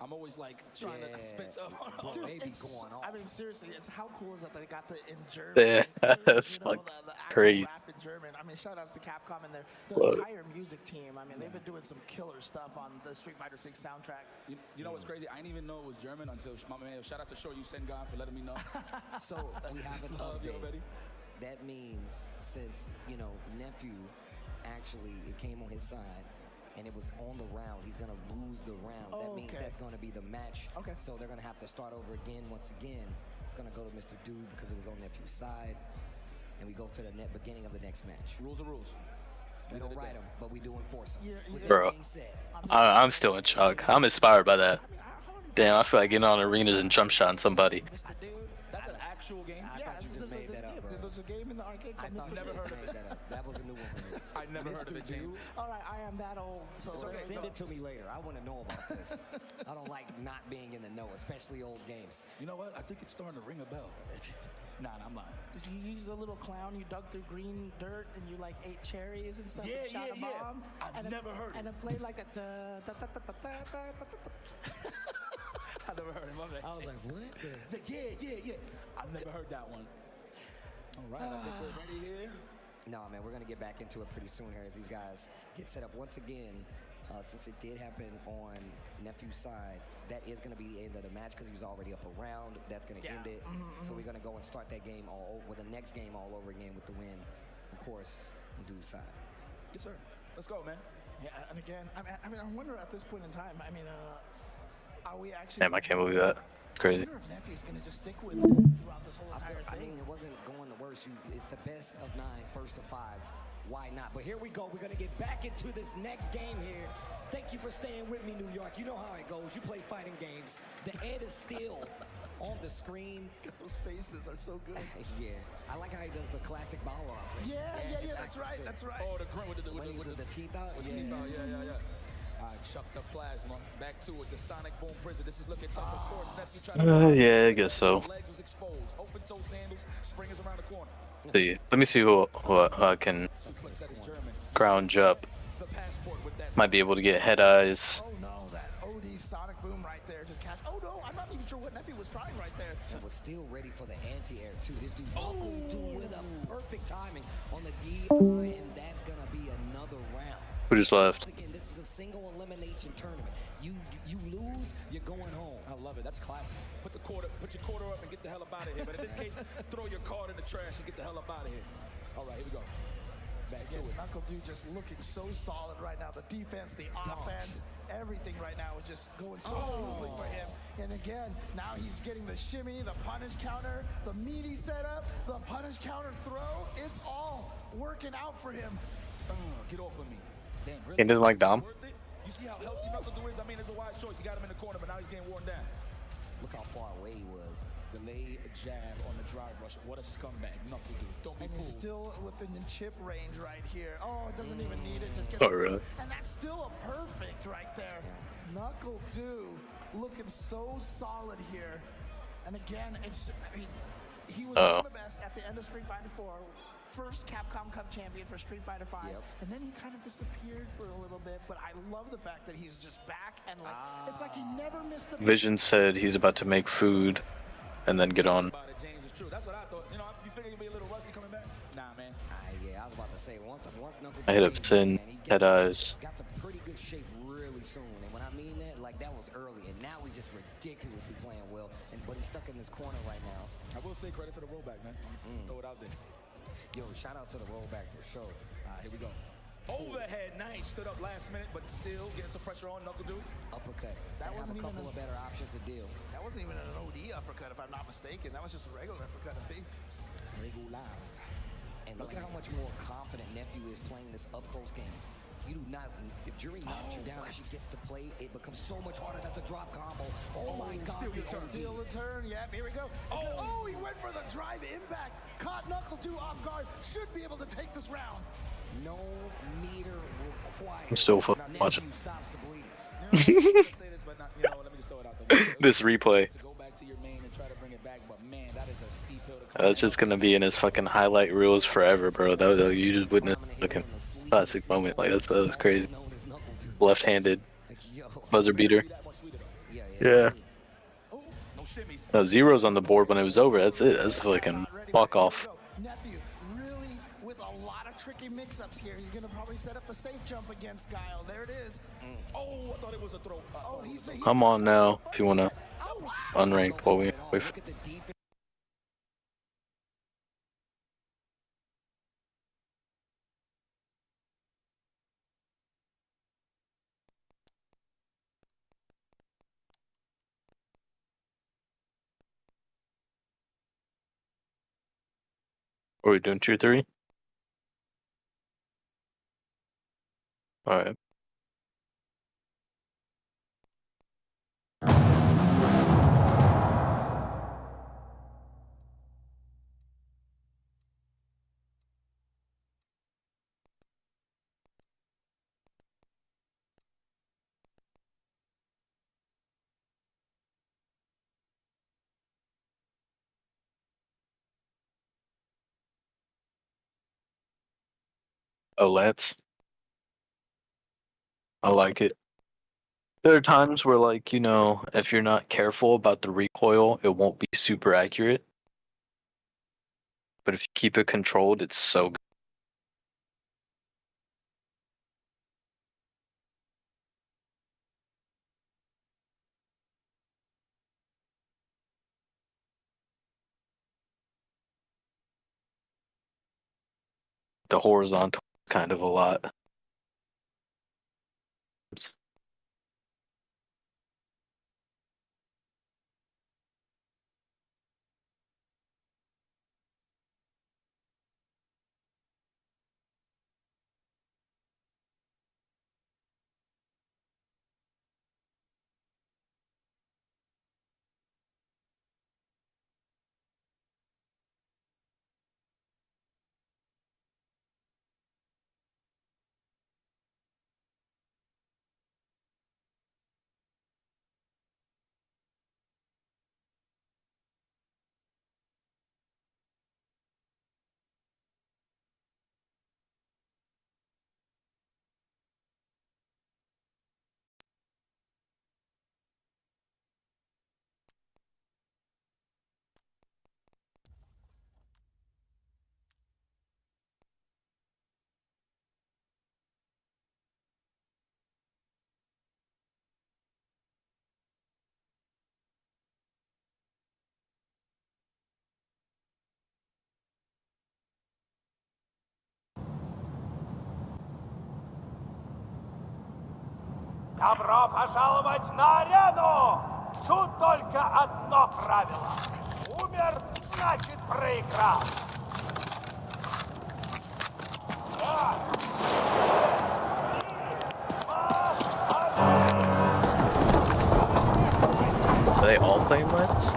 I'm always like trying to spit some on. Dude, I mean, seriously, it's how cool is that they got the in German. Yeah, that's fucking crazy. Rap in German. I mean, shout outs to Capcom and the Look. entire music team. I mean, they've been doing some killer stuff on the Street Fighter 6 soundtrack. You know what's crazy? I didn't even know it was German until my man. Shout out to Shoryu Sengan for letting me know. So we have an update. That means since Nephew actually it came on his side. And it was on the round. He's going to lose the round. That means that's going to be the match. So they're going to have to start over again. Once again, it's going to go to Mr. Dude because it was on Nephew's side. And we go to the beginning of the next match. Rules are rules. We don't write them, but we do enforce them. With Bro, that being said, I'm still in shock. I'm inspired by that. Damn, I feel like getting on arenas and jump shotting somebody. That's an actual game? I thought you just made that up, bro. There's a game in the arcade called Mr. Never heard of it. That was a new one for me. I never heard of it, James. All right, I am that old. So Send it to me later. I want to know about this. I don't like not being in the know, especially old games. You know what? I think it's starting to ring a bell. Nah, I'm lying. You use a little clown, you dug through green dirt, and you like ate cherries and stuff and shot a bomb. I've never heard it. And it played like a I never heard it. My bad. I was like, what? Yeah. I've never heard that one. All right, I think we're ready here. No, man, we're going to get back into it pretty soon here as these guys get set up. Once again, since it did happen on Nephew's side, that is going to be the end of the match because he was already up a round. That's going to end it. So we're going to go and start that game all over, the next game all over again with the win, of course, on Dude's side. Yes, sir. Let's go, man. Yeah, and again, I mean, I wonder at this point in time, I mean, are we actually... Damn, I can't believe that. It's crazy. I wonder if Nephew's going to just stick with it throughout this whole entire thing. I mean, it wasn't going the worst. It's the best of 9, first to 5. Why not? But here we go. We're going to get back into this next game here. Thank you for staying with me, New York. You know how it goes. You play fighting games. The Ed is still on the screen. Those faces are so good. Yeah. I like how he does the classic bow off. Yeah, that's right. Oh, the grunt with the teeth out? With the teeth out, yeah. All right, chuck the plasma. Back to it, the Sonic Boom Prison. This is looking tough, of course. Nephew trying to yeah, I guess so. legs was exposed. Open toe sandals. Spring is around the corner. See, let me see who I can ground up. Might be able to get head eyes. Oh no, that OD Sonic Boom right there just catch. Oh no, I'm not even sure what Nephew was trying right there. And was still ready for the anti-air too. This dude Knuckle Dude with a perfect timing on the DI, and that's gonna be another round. Who just left? Again, this is a single elimination tournament. You lose, you're going home. I love it. That's classic. Put your quarter up and get the hell up out of here. But in this case, throw your card in the trash and get the hell up out of here. All right, here we go. Back to it. Knuckle Dude just looking so solid right now. The defense, the offense, everything right now is just going so smoothly for him. And again, now he's getting the shimmy, the punish counter, the meaty setup, the punish counter throw. It's all working out for him. Get off of me. Damn, really? He doesn't like Dom. You see how healthy Knuckle Dude is? I mean, it's a wise choice. He got him in the corner, but now he's getting worn down. Look how far away he was. Delayed jab on the drive rush. What a scumbag. Knuckle Dude. Don't be And he's fooled. still within the chip range right here. Oh, it doesn't even need it. Just get Oh, really? And that's still a perfect right there. Knuckle Dude looking so solid here. And again, I mean, he was one of the best at the end of Street Fighter 4. First Capcom Cup champion for Street Fighter 5. And then he kind of disappeared for a little bit. But I love the fact that he's just back and like, it's like he never missed the Vision said he's about to make food and then get on. James is true. That's what I thought. You know, you figure you'd be a little rusty coming back? Nah, man. Yeah, I was about to say, once Knuckle I hit up Sin, Head Eyes. got to pretty good shape really soon. And when I mean that, like that was early. And now he's just ridiculously playing well. But he's stuck in this corner right now. I will say credit to the rollback, man. Throw it out there. Yo, shout out to the rollback for sure. All right, here we go. Overhead, nice. Stood up last minute, but still getting some pressure on Knuckle Dude. Uppercut. That have wasn't a couple even of better options to deal. That wasn't even an OD uppercut, if I'm not mistaken. That was just a regular uppercut, I think. Regular. And look at how much more confident Nephew is playing this up-close game. You do not, if Jury knocks you down and she gets to play, it becomes so much harder. That's a drop combo. Oh my God. Steal the turn. Yeah, here we go. Oh, he went for the drive impact. Caught Knuckle Dude off guard. Should be able to take this round. No meter required. I'm still watching. Stops the bleeding. This replay. To go back to your main and try to bring it back, but man, that is a steep hill to That's just gonna be in his fucking highlight reels forever, bro. That was you just witnessed fucking classic moment. Like that was crazy. Left-handed buzzer beater. Yeah. No, zeros on the board when it was over. That's it. That's fucking walk off. Nephew really with a lot of tricky mix-ups here. He's gonna probably set up the safe jump against Guile. There it is. Oh, I thought it was a throw. Oh, Come on now, if you wanna unranked while we wait. Are we doing tier 3? Alright. Oh, Lance. I like it. There are times where, like, you know, if you're not careful about the recoil, it won't be super accurate. But if you keep it controlled, it's so good. The horizontal kind of a lot. Добро пожаловать на арену! Тут только одно правило. Умер, значит проиграл. Are they all playing Lens?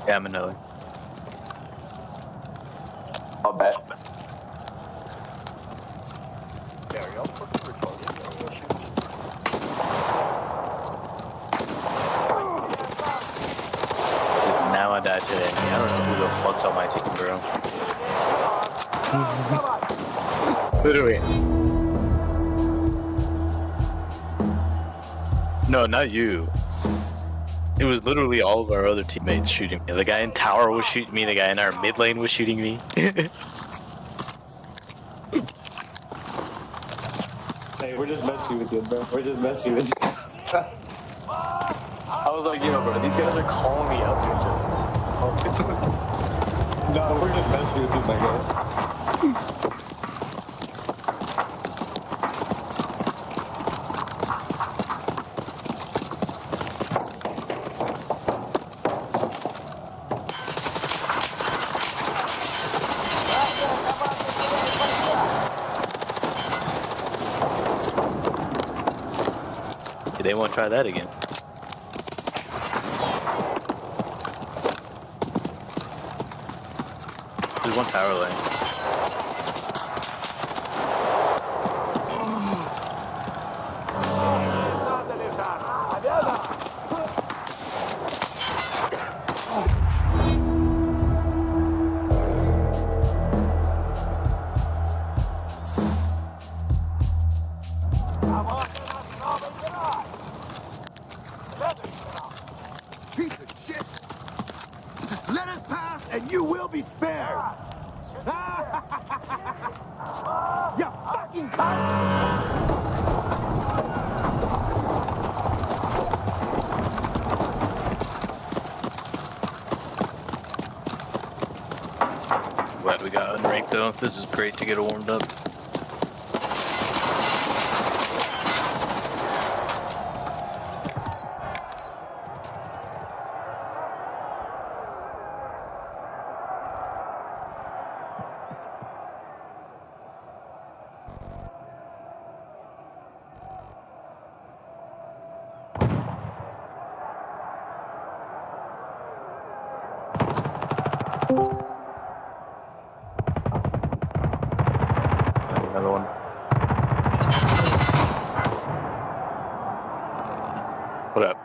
Yeah, I'm annoying. I'll bet. Now I died today. I don't know who the fuck's on my team, bro. Literally. No, not you. It was literally all of our other teammates shooting me. The guy in tower was shooting me, the guy in our mid lane was shooting me. Hey, we're just messing with you, bro. We're just messing with you. I was like, yo, bro, these guys are calling me out there. No, we're just messing with you, my guy. They won't try that again. There's one tower lane. Piece of shit! Just let us pass and you will be spared! You fucking Glad we got unranked though. This is great to get warmed up. Another one. What up?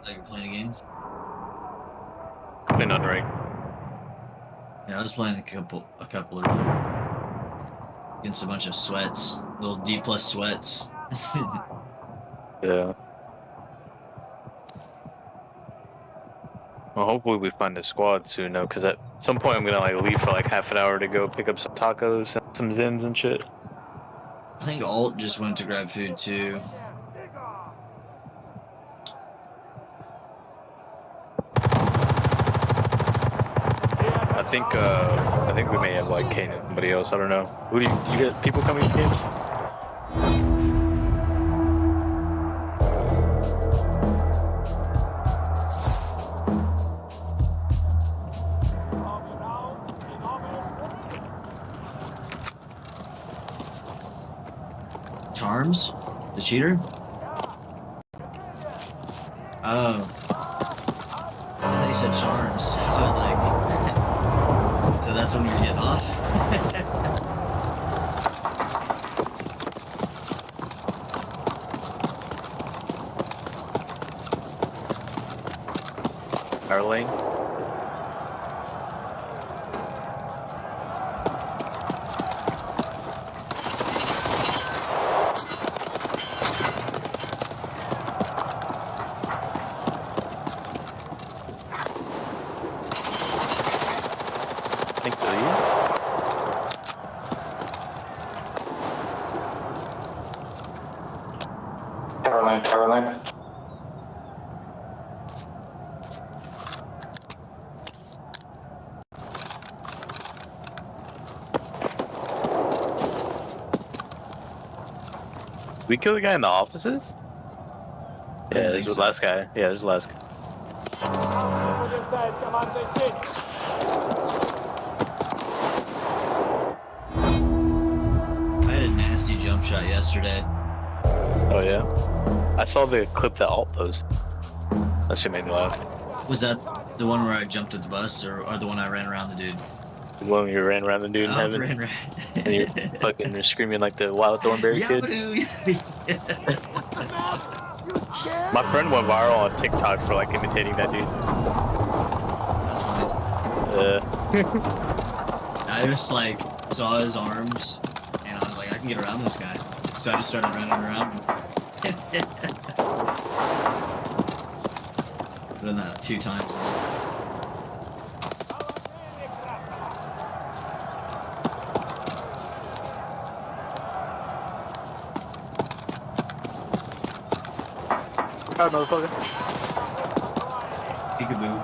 Like you're playing a game? Playing unranked. Yeah, I was playing a couple of against a bunch of sweats, little D+ sweats. Yeah. Well, hopefully we find a squad soon, though, because at some point I'm gonna like leave for like half an hour to go pick up some tacos, and some Zims and shit. I think Alt just went to grab food too. I think we may have like Kane and somebody else. I don't know. Who do you get people coming to games? Arms? The cheater? Oh. I thought you said Charms. I was like... So that's when you're getting off? Our lane. Tower lane. We kill the guy in the offices? Yeah, there's the last guy. Yeah, there's the last guy. I had a nasty jump shot yesterday. Oh yeah? I saw the clip that Alt posted. That shit made me laugh. Was that the one where I jumped at the bus, or the one I ran around the dude? The one where you ran around the dude in heaven? Ran. And you're fucking screaming like the Wild Thornberry kid? My friend went viral on TikTok for like imitating that dude. That's funny. I just like saw his arms, and I was like, I can get around this guy. So I just started running around. I've done that 2 times now. Oh, motherfucker. Peekaboo.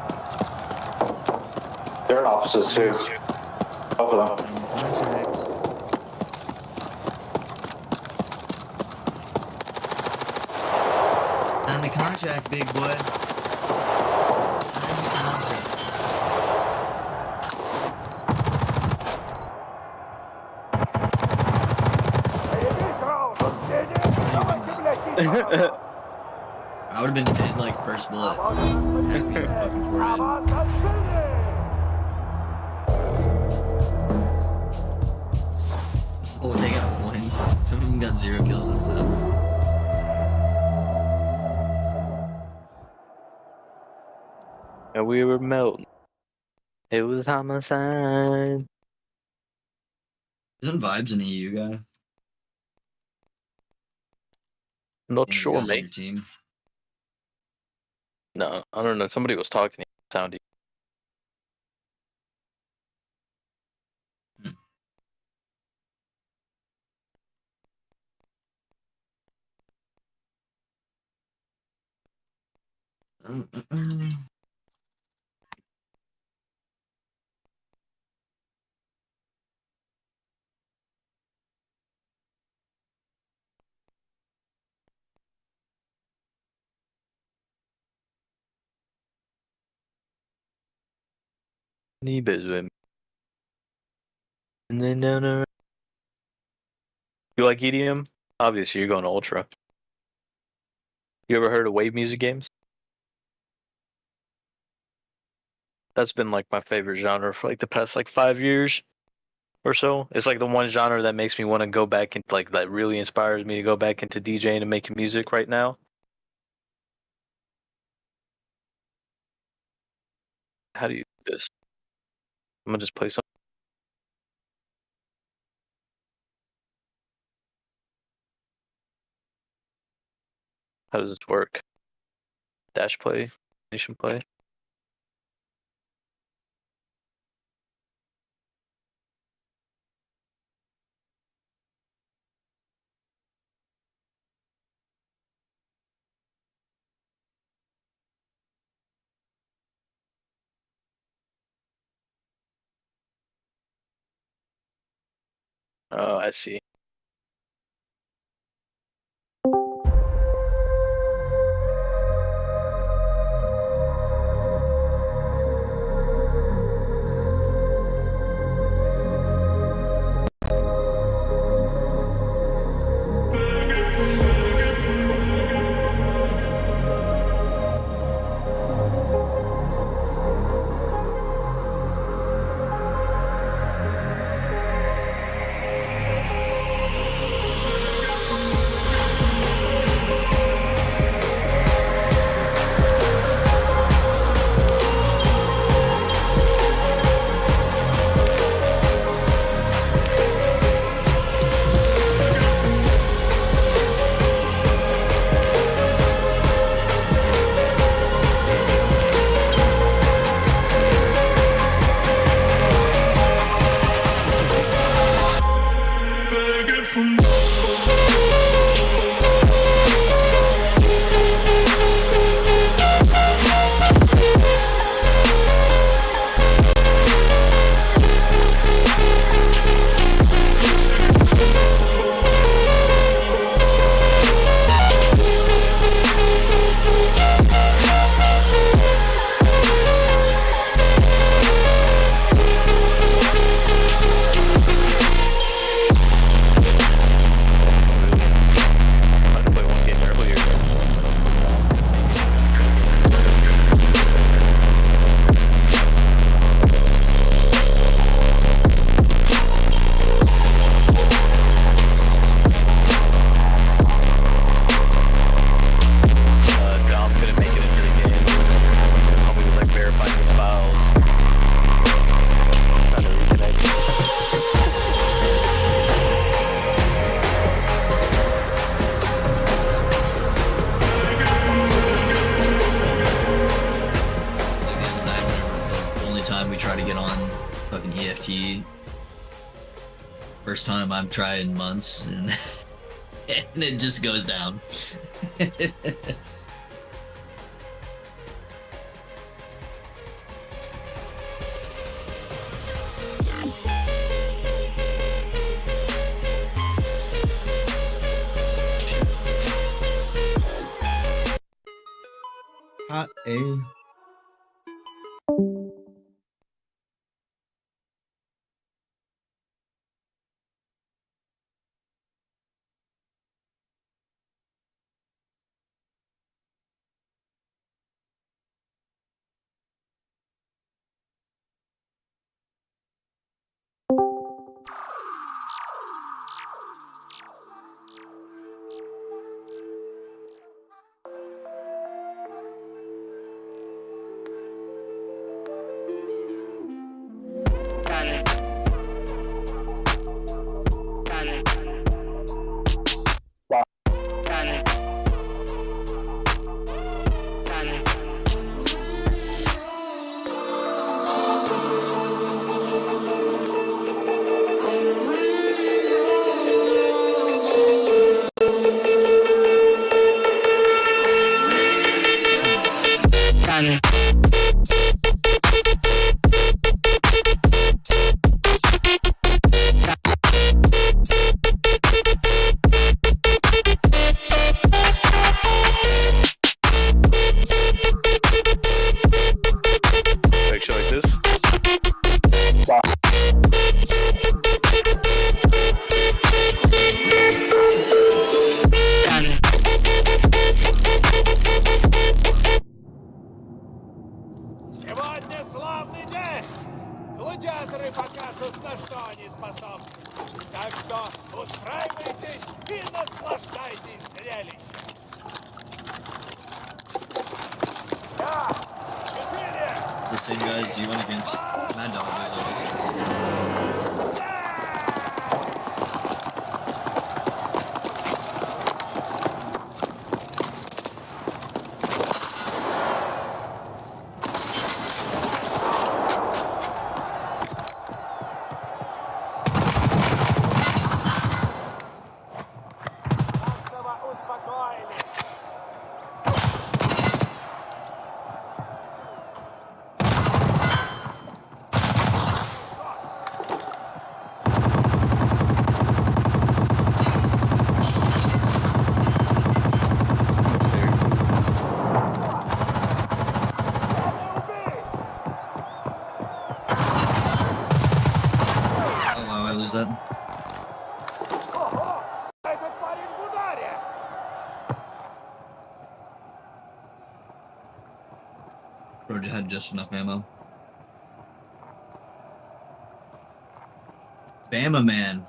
They're in offices too. Both of them. Sign the contract, big boy. I would have been dead like first bullet. Hit me in the fucking forehead. Oh, they got 1. Some of them got 0 kills and stuff. And we were melting. It was homicide. Isn't Vibes an EU guy? Not sure, mate. Your team? No, I don't know. Somebody was talking. Soundy. Need biz with me. And then no. You like EDM? Obviously, you're going to Ultra. You ever heard of wave music games? That's been like my favorite genre for like the past like 5 years or so. It's like the one genre that makes me want to go back into like that really inspires me to go back into DJing and making music right now. How do you do this? I'm gonna just play some. How does this work? Dash play, nation play. Oh, I see. time we try to get on fucking EFT. First time I've tried in months, and, and it just goes down. Hot A. Picture like this. Сегодня славный день! Гладиаторы покажут, на что они способны. Так что устраивайтесь и наслаждайтесь зрелищем. Да! 4! The same guys you went against Mad Dog as always. Bro had just enough ammo. Bama man.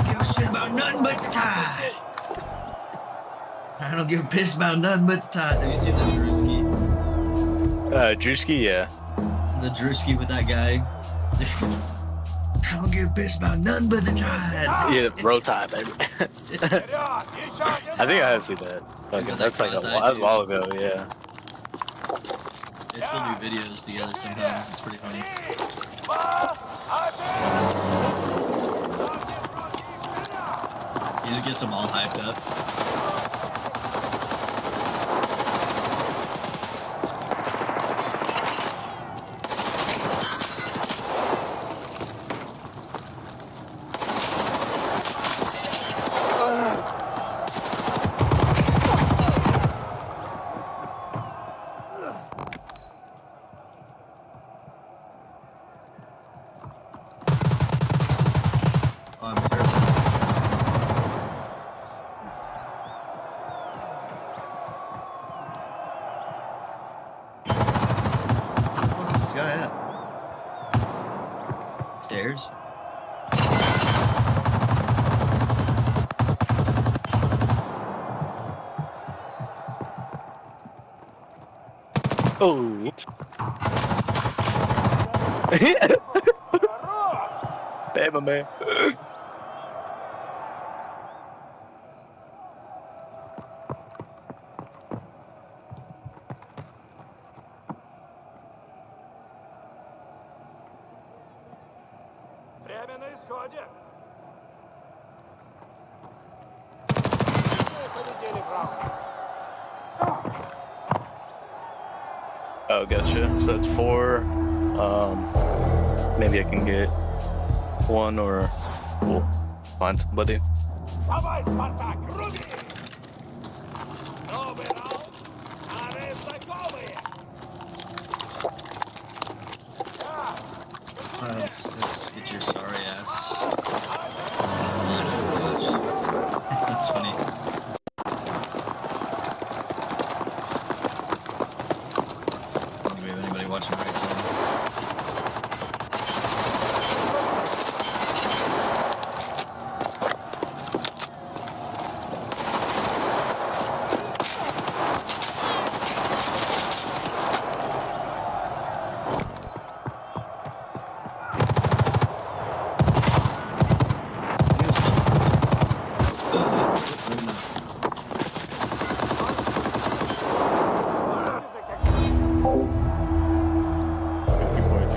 Give a shit about nothing but the tide. I don't give a piss about nothing but the tide. Have you seen that Drewski? Drewski, yeah. The Drewski with that guy. I don't give a piss about nothing but the tide. Yeah, bro time, baby. I think I have seen that. Fucking, that's like a while ago, yeah. They still do videos together sometimes. It's pretty funny. He just gets them all hyped up. Stairs. Oh. Bama man. происходит? Полетели в раунд. Oh, gotcha. So that's 4. Maybe I can get 1 or we'll find somebody. Давай, Спартак, руби! Новый раунд. Старые знакомые. Let's get your sorry ass. That's funny. Anybody watching right now?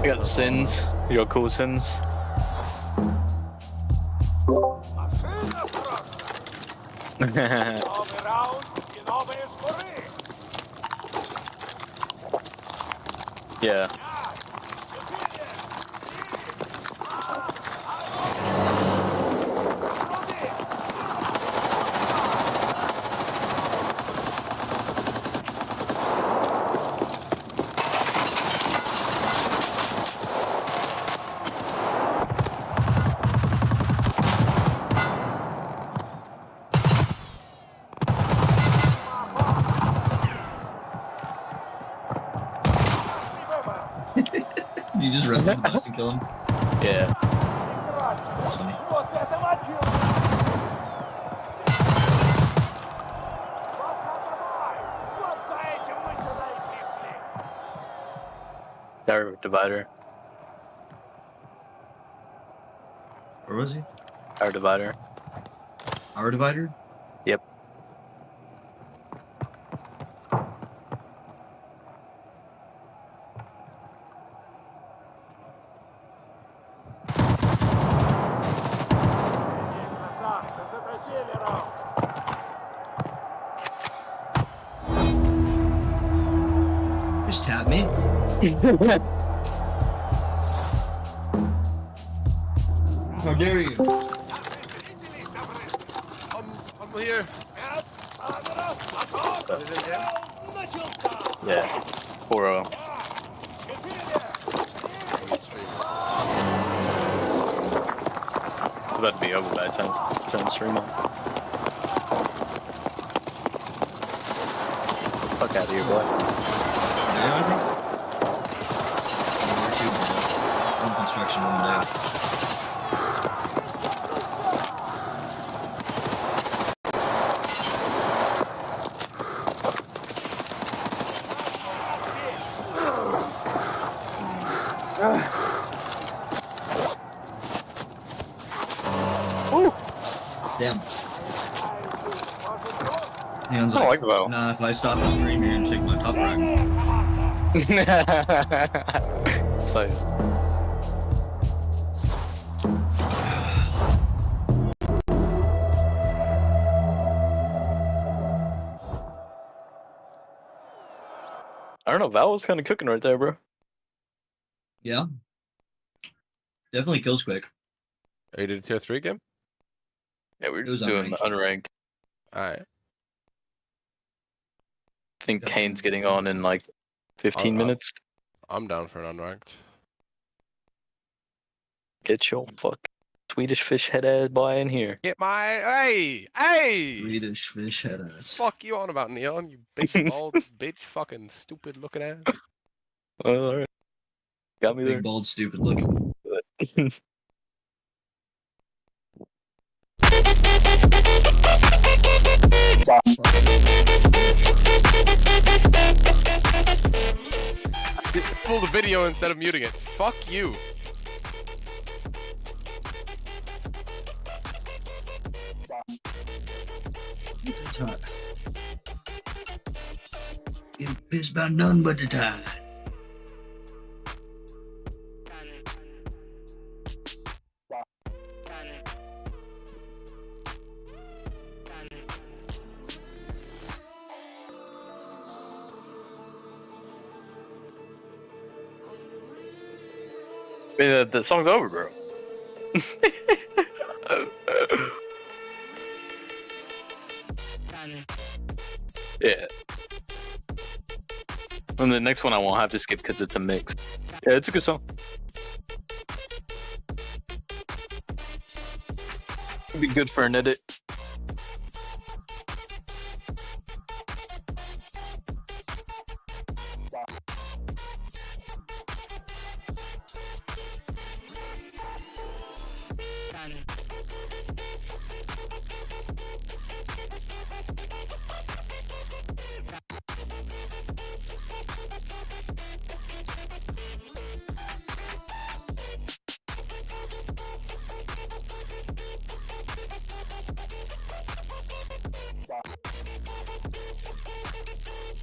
You got Sins. You got cool Sins. Новый раунд и новые скоры. Yeah. You just run through the bus and kill him? Yeah. That's funny. Power divider. Where was he? Power divider. Power divider? Yep. Красавцы, затащили раунд. Just tap me. How dare you? I'm here. Yeah. 4-0. It's about to be over by the time turn the stream on. Fuck out of here, boy. Yeah, I think. We're too bad. Home construction one day. Damn. Hands I like that. Nah, if I stop the stream, you're gonna take my top rack. Size. I don't know, Val was kind of cooking right there, bro. Yeah. Definitely kills quick. Are you doing a tier 3 game? Yeah, we were It was just doing unranked. Alright. I think Kane's getting on in like 15 minutes. I'm down for an unranked. Get your fuck Swedish fish head ass boy in here. Get my hey! Swedish fish head ass. Fuck you on about, Neon, you big bald bitch fucking stupid looking ass. Alright. Got me Big, there. bald, stupid looking. Just pull the video instead of muting it. Fuck you. It's hot. Getting pissed about none but the tide. The song's over, bro. Yeah. And the next one I won't have to skip because it's a mix. Yeah, it's a good song. It'd be good for an edit.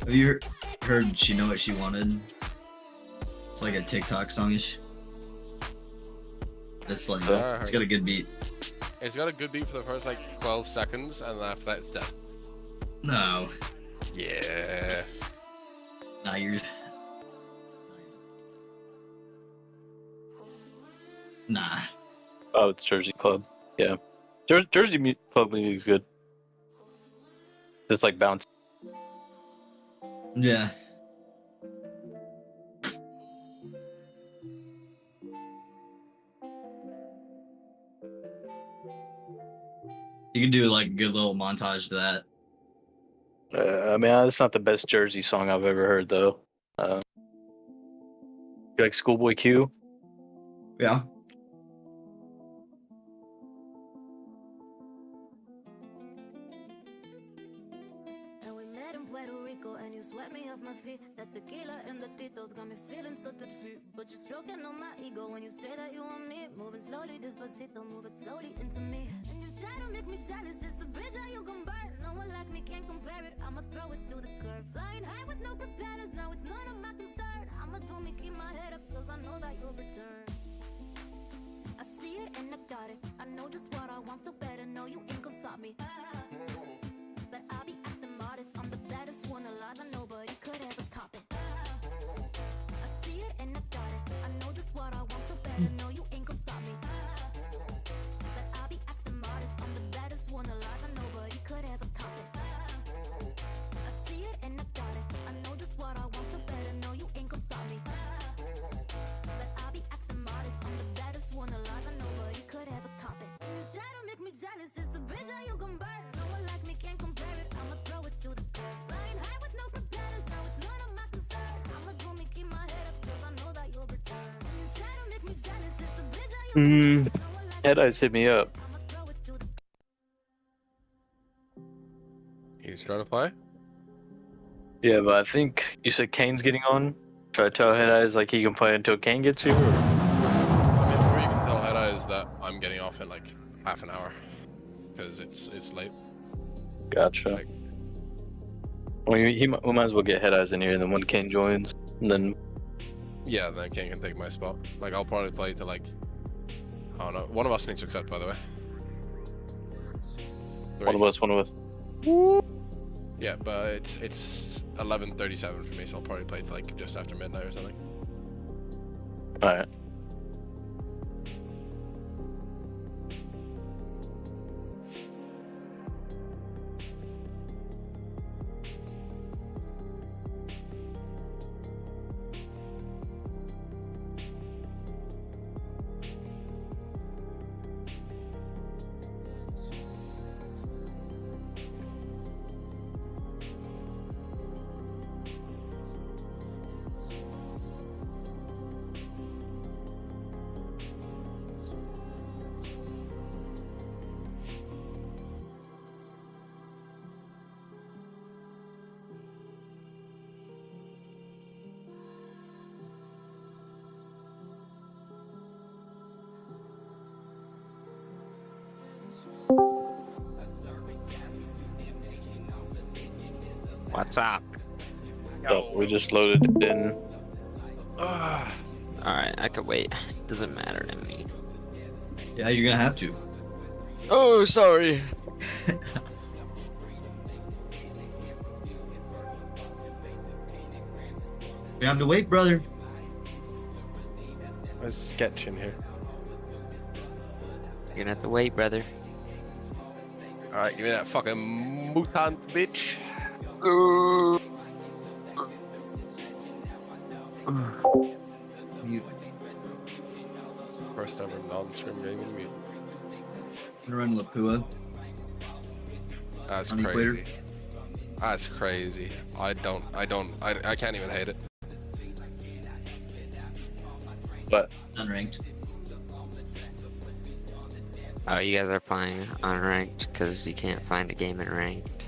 Have you heard She Know What She Wanted? It's like a TikTok songish. It's like, it's got a good beat. It's got a good beat for the first like 12 seconds, and then after that it's dead. No. Yeah. Nah, you're... Nah. Oh, it's Jersey Club. Yeah. Jersey Club music's good. It's like bounce. Yeah. You can do like a good little montage to that. I mean, it's not the best Jersey song I've ever heard, though. You like Schoolboy Q? Yeah. That tequila and the titos got me feeling so tipsy. But you're stroking on my ego when you say that you want me. Moving slowly, despacito, move it slowly into me. And you try to make me jealous, it's a bridge how you gon' burn. No one like me can't compare it, I'ma throw it to the curb. Flying high with no propellers, now it's none of my concern. I'ma do me, keep my head up, cause I know that you'll return. I see it and I got it, I know just what I want, so better know you ain't gon' stop me. But I'll be acting modest, I'm the baddest one alive, and nobody could ever top it. I see it and I got it, I know just what I want, so better know you ain't gon' stop me. But I'll be acting modest, I'm the baddest one alive, and nobody could ever top it. I see it and I got it, I know just what I want, so better know you ain't gon' stop me. But I'll be acting modest, I'm the baddest one alive, and nobody could ever top it. You try to make me jealous, it's a bridge how you gon' burn. No one like me can't compare it, I'ma throw it to the curb. Flying high with no propellers, now it's none of my concern. I'ma do me, keep my head up, cause I know that you'll return. You try to make me jealous, it's a bridge how you gon' burn. Head Eyes hit me up. He's trying to play? Yeah, but I think you said Kane's getting on. Try to tell Head Eyes like he can play until Kane gets here. I mean, or you can tell Head Eyes that I'm getting off in like half an hour. Because it's late. Gotcha. Like, well, we might as well get Head Eyes in here, and then when Kane joins, and then... yeah, then Kane can take my spot. Like, I'll probably play to like... I don't know. One of us needs to accept, by the way. One of us. Yeah, but it's 11:37 for me, so I'll probably play to like just after midnight or something. Alright. What's up? Oh, we just loaded it in. Alright, I could wait. Doesn't matter to me. Yeah, you're gonna have to. Oh, sorry. You have to wait, brother. There's sketch in here. You're gonna have to wait, brother. Alright, give me that fucking mutant bitch. Mute. First ever non-scrim game in mute. I'm gonna run Lapua. That's On crazy. Equator. That's crazy. I can't even hate it. But Unranked. Oh, you guys are playing unranked because you can't find a game in ranked.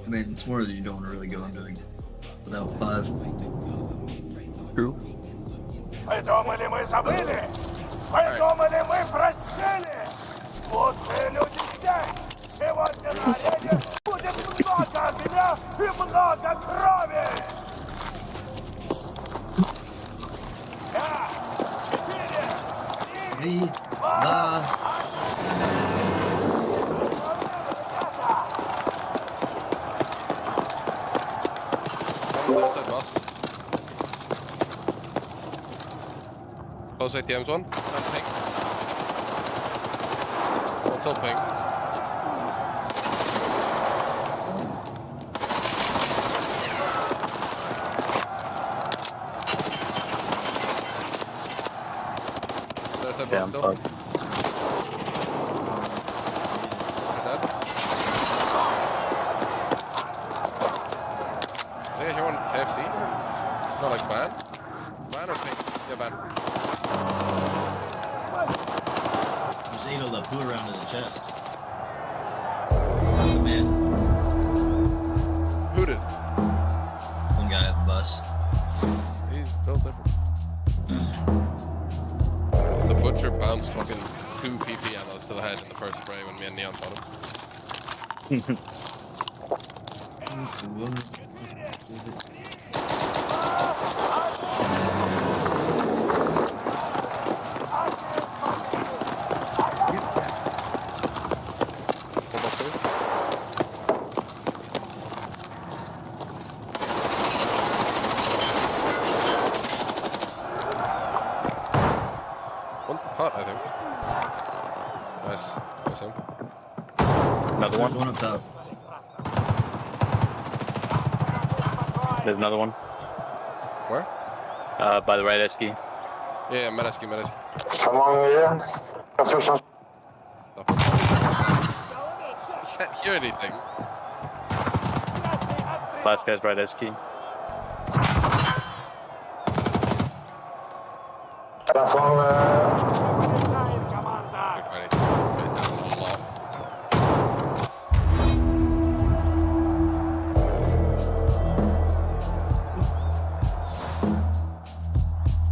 I mean, it's more that you don't want to really go into it without 5. True. Мы думали, мы забыли. Мы думали, мы прощали. Лучшие люди здесь. Сегодня на арене будет много огня и много крови. 5, 4, 3, 2, Left side boss. Close ATMs one. One ping. One still ping. Left side boss still. Dead. I think I hear one KFC. No, like van? Van or pink? Yeah, van. There's 8 of Lapua around to the chest. Man. Who did? One guy at the bus. He's built different. The butcher bounced fucking 2 PP ammos to the head in the first spray when me and Neon shot him. One's hot, I think. Nice. Nice him. Another one. One up top. There's another one. Where? By the right esky. Yeah, Medeski. Can't hear anything. Last guy's right esky.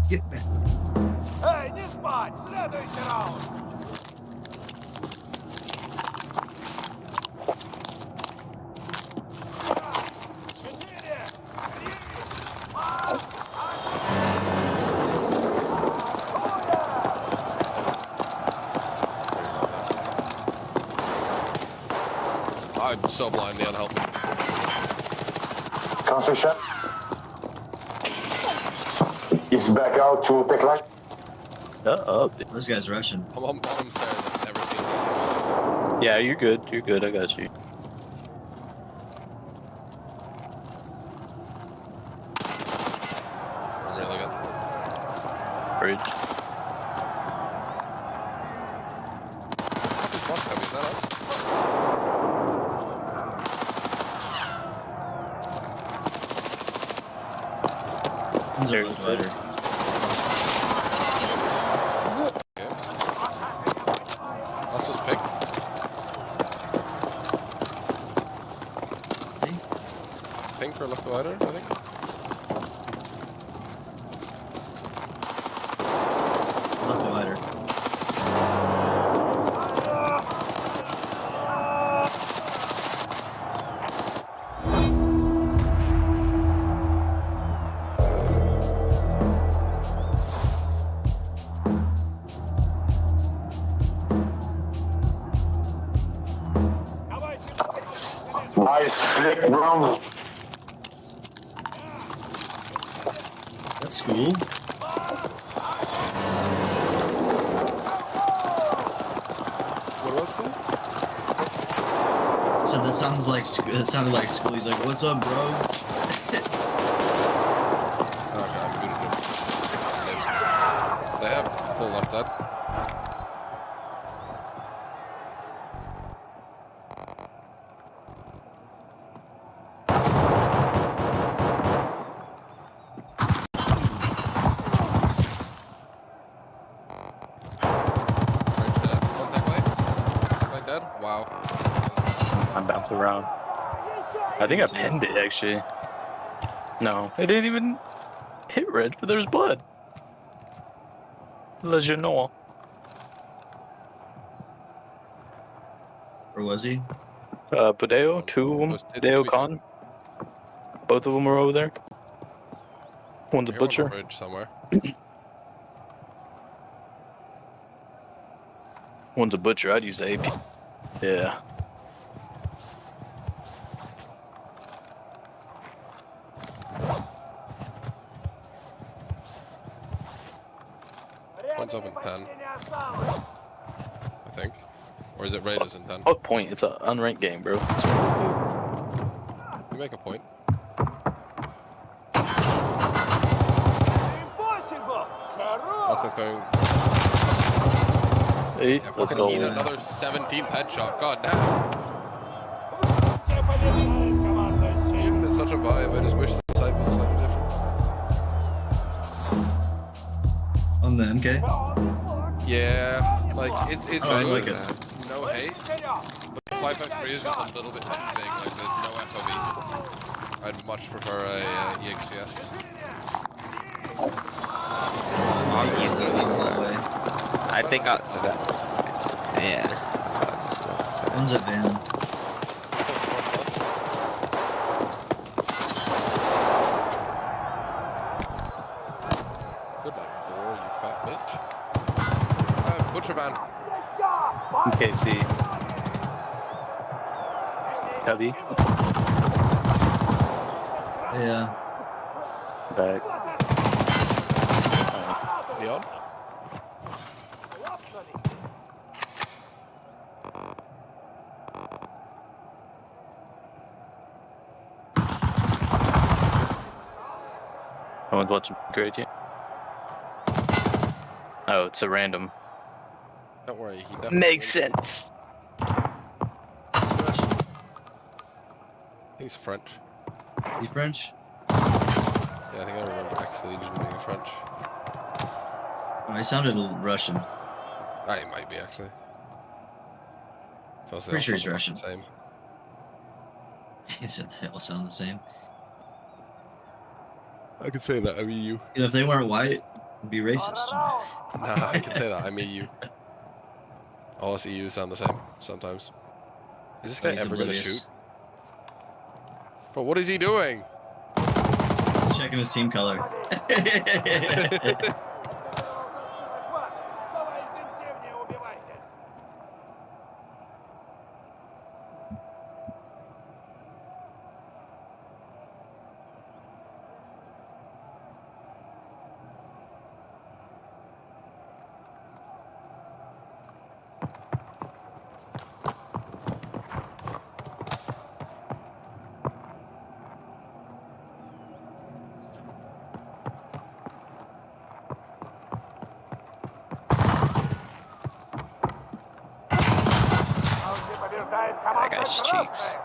Get back. Эй, не спать! Следующий раунд! I'm so blind, Neon, help me. Council shot. It's back out to take line. This guy's Russian. I'm on bottom stairs. I've never seen this. Yeah, you're good. You're good. I got you. I'm really good. Bridge. What is one heavy? Is that us? There's a glider. Last was pick. Pink or left glider, I think. Left glider. Nice flick, bro. That's cool. said that sounds like that sounded like school. He's like, "What's up, bro?" They have full left side. Wow. I'm bounced around. I think I pinned it actually. No, it didn't even hit red, but there's blood. Le Genoa. Where was he? Budeo, two of them. Deo Khan. Both of them were over there. One's a butcher. Bridge somewhere. One's a butcher. I'd use the AP. Yeah. One's up in 10. I think. Or is it Raiders in 10? What point? It's an unranked game, bro. You make a point. That's what's going. Hey, yeah, let's we're go. gonna need another 17th headshot. God damn. Even it's such a vibe. I just wish the site was slightly different. On the MK? Yeah, like it's Oh, I good. like it. No hate. But 5.3 is just a little bit too big. Like there's no FOV. I'd much prefer a EXGS. I'll use it that way. I think I'll. Yeah. So I'll just go outside. One's a van. Good luck, boy, you fat bitch. Butcher van. UKC. Cubby. Yeah. Back. Leon. No one's watching great yet. Oh, it's a random. Don't worry, he definitely Makes sense. He's French. He's French? Yeah, I think I remember X-Legion being French. Oh, he sounded Russian. He might be actually. Pretty sure he's Russian. Same. He said they all sound the same. I could say that. I'm EU. You know, if they weren't white, it'd be racist. Nah, I can say that. I'm EU. All us EU sound the same sometimes. Is this guy He's ever gonna oblivious. shoot? But what is he doing? He's checking his team color. That guy's cheeks.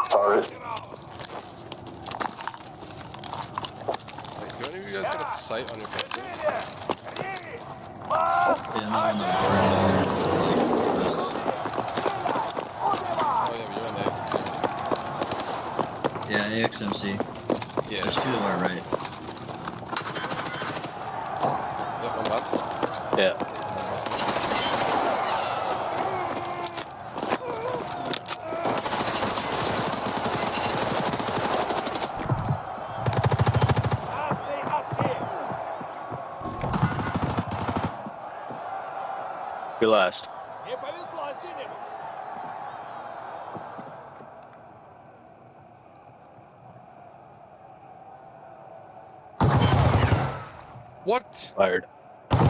Sorry. Wait, do any of you guys got a sight on your pistols? Yeah, not on the board. Oh yeah, but you're on the XMC. Yeah, AXMC. Yeah. There's two to our right. Yep, one bad. Yeah. You're last. What? Fired. You're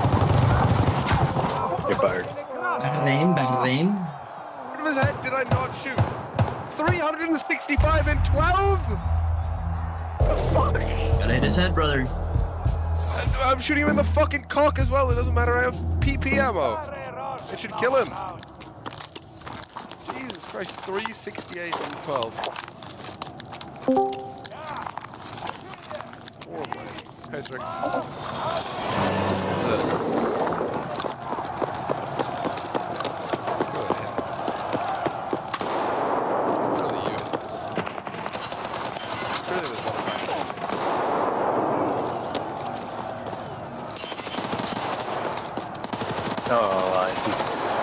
fired. Bang. What of his head did I not shoot? 365 and 12? The fuck? Gotta hit his head, brother. I'm shooting him in the fucking cock as well. It doesn't matter. I have PP ammo. It should kill him. Jesus Christ, 368 and 12. Horrible. Hey, Strix.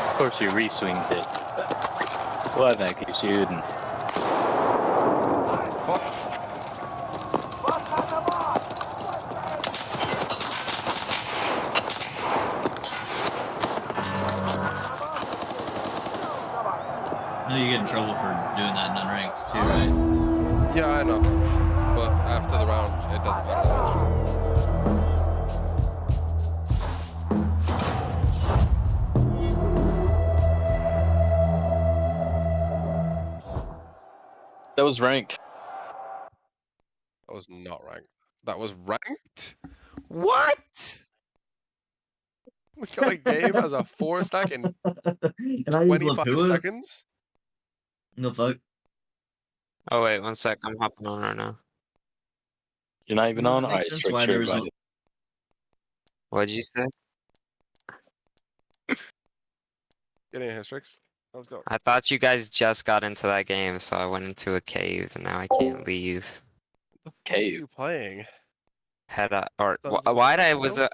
Of course you re-swinged it. What the heck are you shooting? I know you get in trouble for doing that in unranked too, right? Yeah, I know. But after the round, it doesn't matter that much. That was ranked. That was not ranked. That was ranked? What? We got a game as a 4-stack in 25 seconds? No fuck. Oh wait, 1 sec. I'm hopping on right now. You're not even on? That makes Alright, sense why there was no... What'd you say? Get in here, Strix. Let's go. I thought you guys just got into that game, so I went into a cave, and now I can't leave. What are you playing? Head or Sons of the why'd I Forest was still?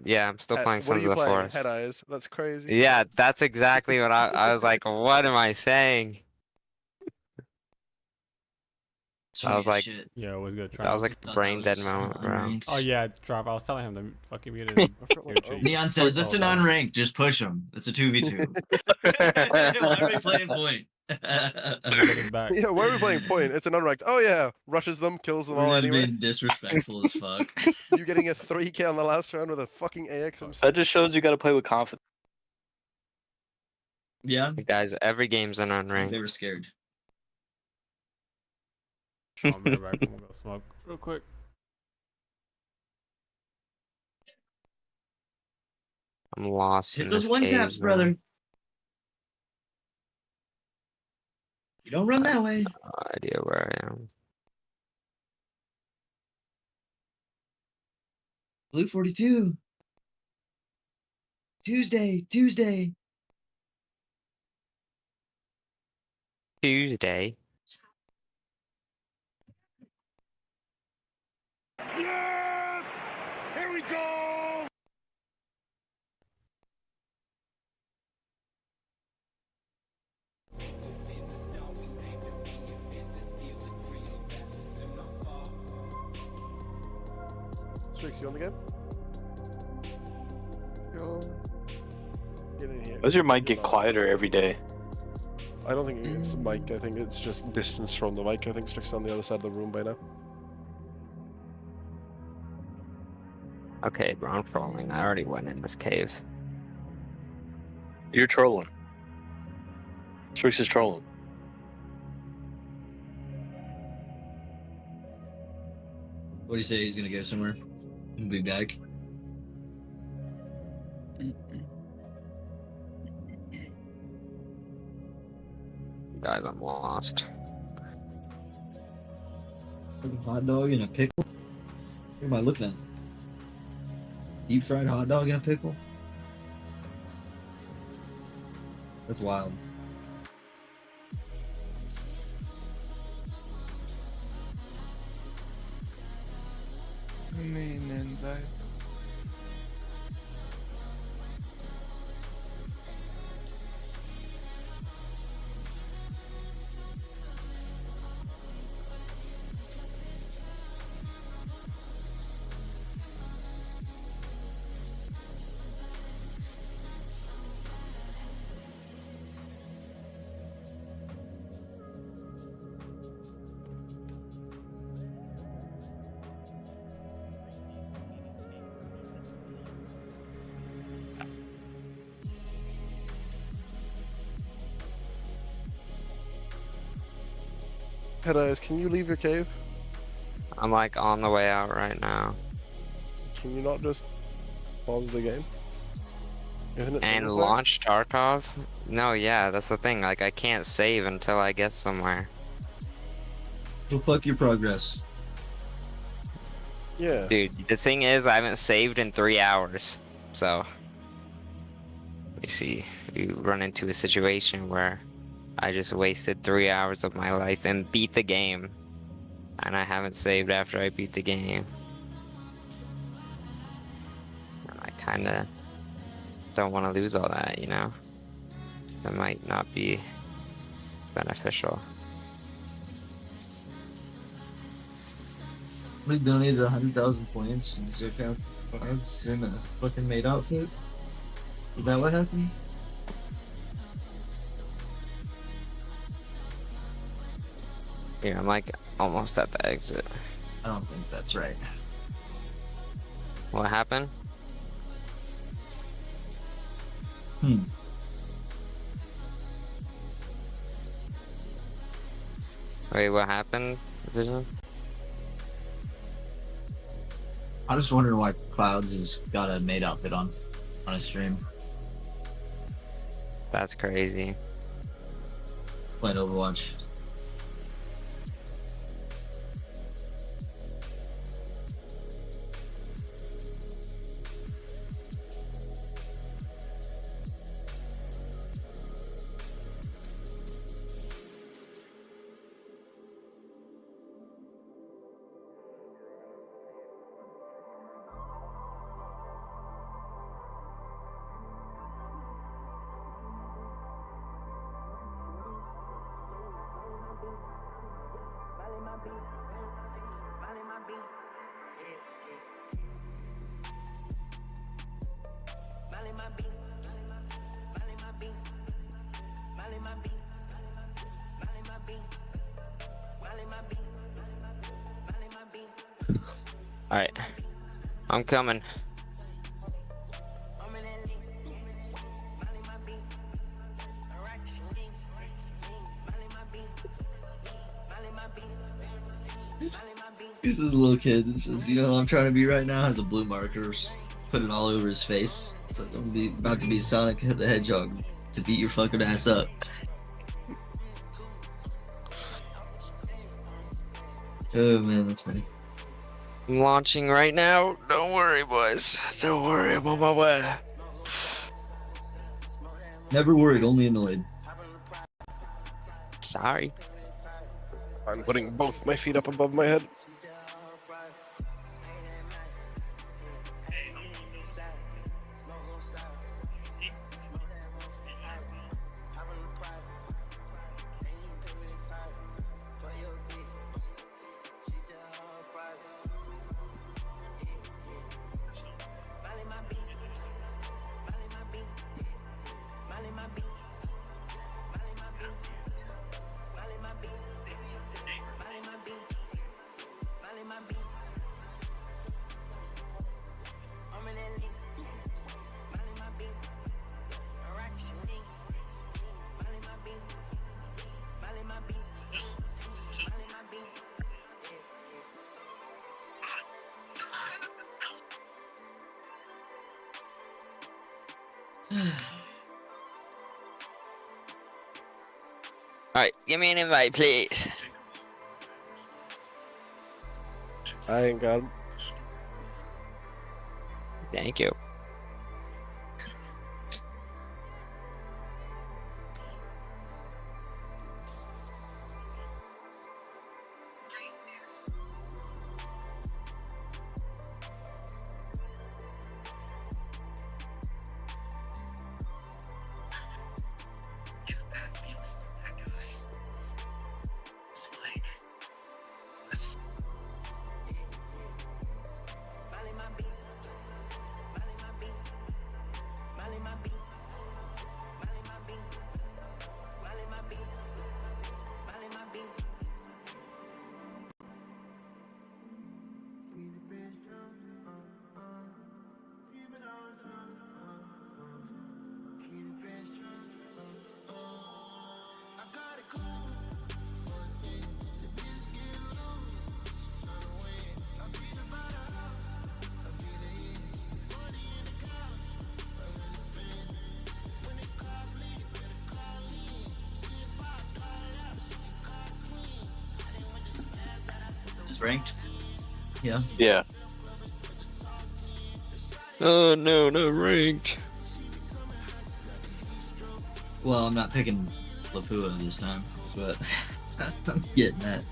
yeah, I'm still playing What are Sons you of the playing? Forest. Head Eyes. That's crazy. Yeah, that's exactly what I was like. What am I saying? I was like, yeah, it was good. That was like a brain dead moment, bro. Oh yeah, Drop. I was telling him to fucking mute it. Neon says it's an unranked. Just push him. It's a 2v2. Why are we playing point? Yeah, why are we playing point? It's an unranked. Oh yeah, rushes them, kills them all We're just anyway. being disrespectful as fuck. You getting a 3k on the last round with a fucking AX himself. That just shows you gotta play with confidence. Yeah. Guys, every game's an unranked. They were scared. I'm gonna go smoke real quick. I'm lost. Hit in those this one cave, taps, man. brother. You don't run that way. No idea where I am. Blue 42. Tuesday. Tuesday. Yeah! Here we go! Strix, you on the game? Get in here. Why does your mic get quieter every day? I don't think it's the mic. I think it's just distance from the mic. I think Strix is on the other side of the room by now. Okay, bro, I'm trolling. I already went in this cave. You're trolling. Strix is trolling. What do you say? He's gonna go somewhere? He'll be back. Guys, I'm lost. A hot dog and a pickle? What am I looking at? Deep fried hot dog and a pickle? That's wild. Head Eyes, can you leave your cave? I'm like on the way out right now. Can you not just pause the game? Isn't it And single player? launch Tarkov? No, yeah, that's the thing. Like, I can't save until I get somewhere. Well, fuck your progress. Yeah. Dude, the thing is, I haven't saved in 3 hours. So, let me see. You run into a situation where I just wasted 3 hours of my life and beat the game. And I haven't saved after I beat the game. And I kind of don't want to lose all that, you know? That might not be beneficial. We donated 100,000 points and Zerka cards in a fucking maid outfit. Is that what happened? Yeah, I'm like almost at the exit. I don't think that's right. What happened? Wait, what happened, Vision? I just wondering why Clouds has got a maid outfit on his stream. That's crazy. Playing Overwatch. Alright. I'm coming. He's this little kid that says, you know, I'm trying to be right now, has a blue markers, put it all over his face. It's like, I'm about to be Sonic the Hedgehog to beat your fucking ass up. Oh man, that's funny. I'm launching right now. Don't worry, boys. Don't worry, I'm on my way. Never worried, only annoyed. Sorry. I'm putting both my feet up above my head. Alright, give me an invite, please. I ain't got him. Thank you. Is ranked? Yeah. Yeah. Oh no, no ranked. Well, I'm not picking Lapua this time. That's what I'm getting at.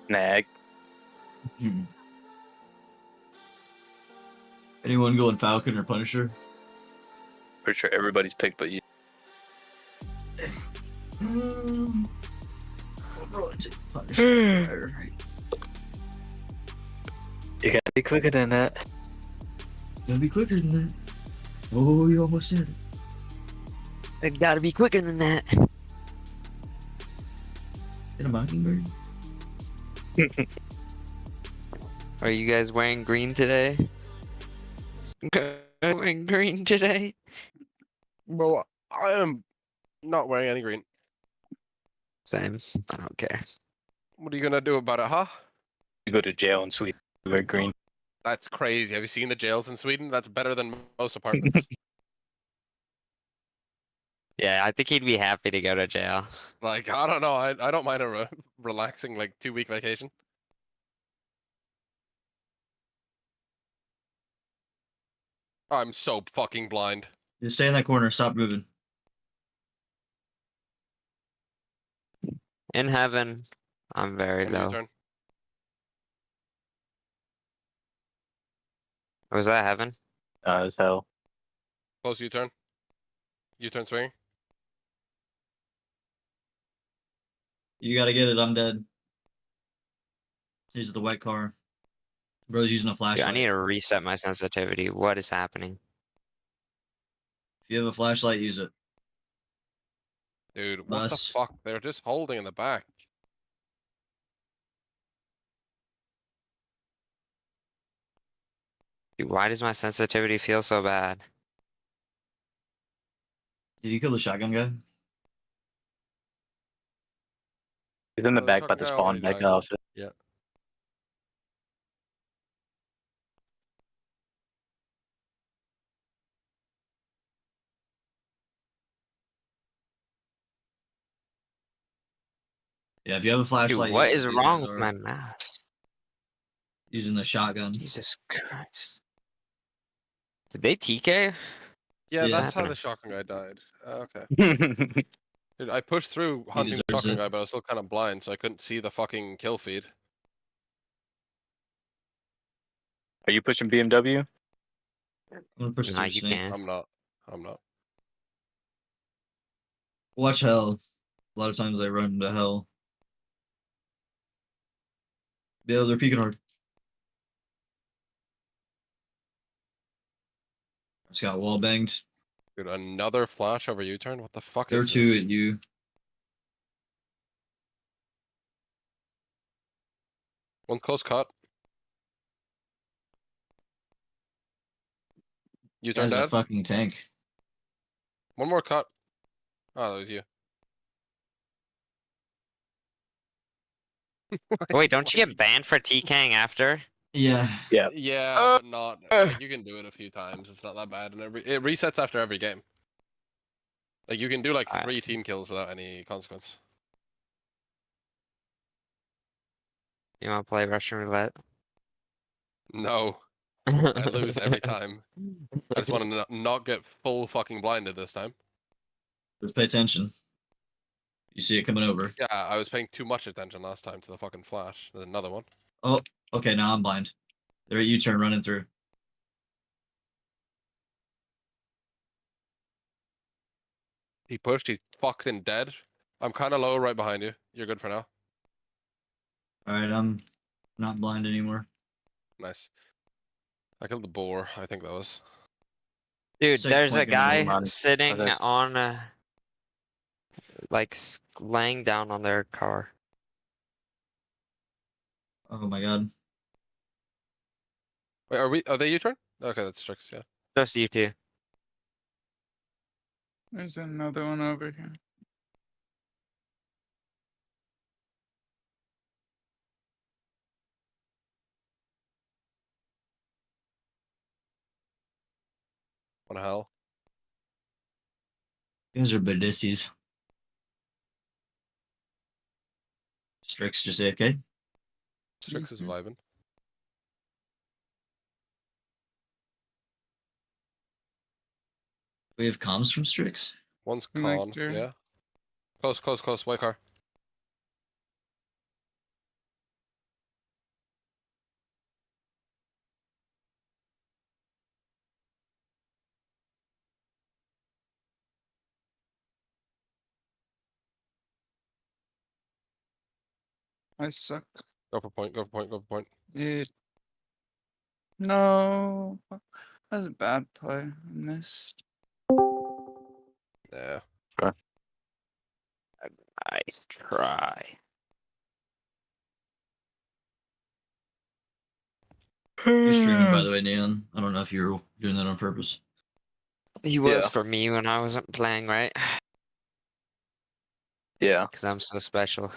Nag. Anyone going Falcon or Punisher? Pretty sure everybody's picked but you. Punisher. You gotta be quicker than that. Gotta be quicker than that. Oh, you almost said it. It gotta be quicker than that. In a mockingbird. Are you guys wearing green today? Wearing green today? Well, I am not wearing any green. Same. I don't care. What are you gonna do about it, huh? You go to jail in Sweden. You wear green. That's crazy. Have you seen the jails in Sweden? That's better than most apartments. Yeah, I think he'd be happy to go to jail. Like, I don't know. I don't mind a relaxing, like, 2-week vacation. I'm so fucking blind. Just stay in that corner. Stop moving. In heaven, I'm very low. U-turn. Was that heaven? It's hell. Close U-turn. U-turn swing. You gotta get it. I'm dead. He's the white car. Bro's using a flashlight. Dude, I need to reset my sensitivity. What is happening? If you have a flashlight, use it. Dude, what Bus. the fuck? They're just holding in the back. Dude, why does my sensitivity feel so bad? Did you kill the shotgun guy? He's in the Oh, back by shotgun the guy spawn already back died. office. Yeah. Yeah, if you have a flashlight. Dude, what use is it. These wrong guys with are my mouse? Using the shotgun. Jesus Christ. Did they TK? Yeah, Yeah. that's how happening? the shotgun guy died. Okay. Dude, I pushed through hunting the deserves shotgun it. guy, but I was still kind of blind, so I couldn't see the fucking kill feed. Are you pushing BMW? I'm gonna push Nah, through you snake. can't. I'm not. I'm not. Watch hell. A lot of times they run into hell. Yeah, they're peeking hard. Just got wall banged. Dude, another flash over U-turn? What the fuck There were is two this? at you. One close cut. U-turn Guy's a dead. fucking tank. One more cut. Oh, that was you. Wait, don't you get banned for TKing after? Yeah. Yeah. Yeah, but not. Like, you can do it a few times. It's not that bad, and it resets after every game. Like you can do like 3 team kills without any consequence. You want to play Russian roulette? No, I lose every time. I just want to not get full fucking blinded this time. Just pay attention. You see it coming over. Yeah, I was paying too much attention last time to the fucking flash. There's another one. Oh, okay, now I'm blind. They're at U-turn running through. He pushed. He's fucking dead. I'm kind of low right behind you. You're good for now. All right, I'm not blind anymore. Nice. I killed the boar. I think that was. Dude, there's a guy on. sitting Others. on, like, laying down on their car. Oh my god. Wait, are they U-turn? Okay, that's Strix, yeah. Just you two. There's another one over here. What the hell? You guys are badissies. Strix just AFK. Strix is vibing. We have comms from Strix. One's con, yeah. Close, white car. I suck. Go for point. Yeah. No. That's a bad play. I missed. Yeah. Nice try. You're streaming, by the way, Neon. I don't know if you're doing that on purpose. He was Yeah. for me when I wasn't playing, right? Yeah. Because I'm so special.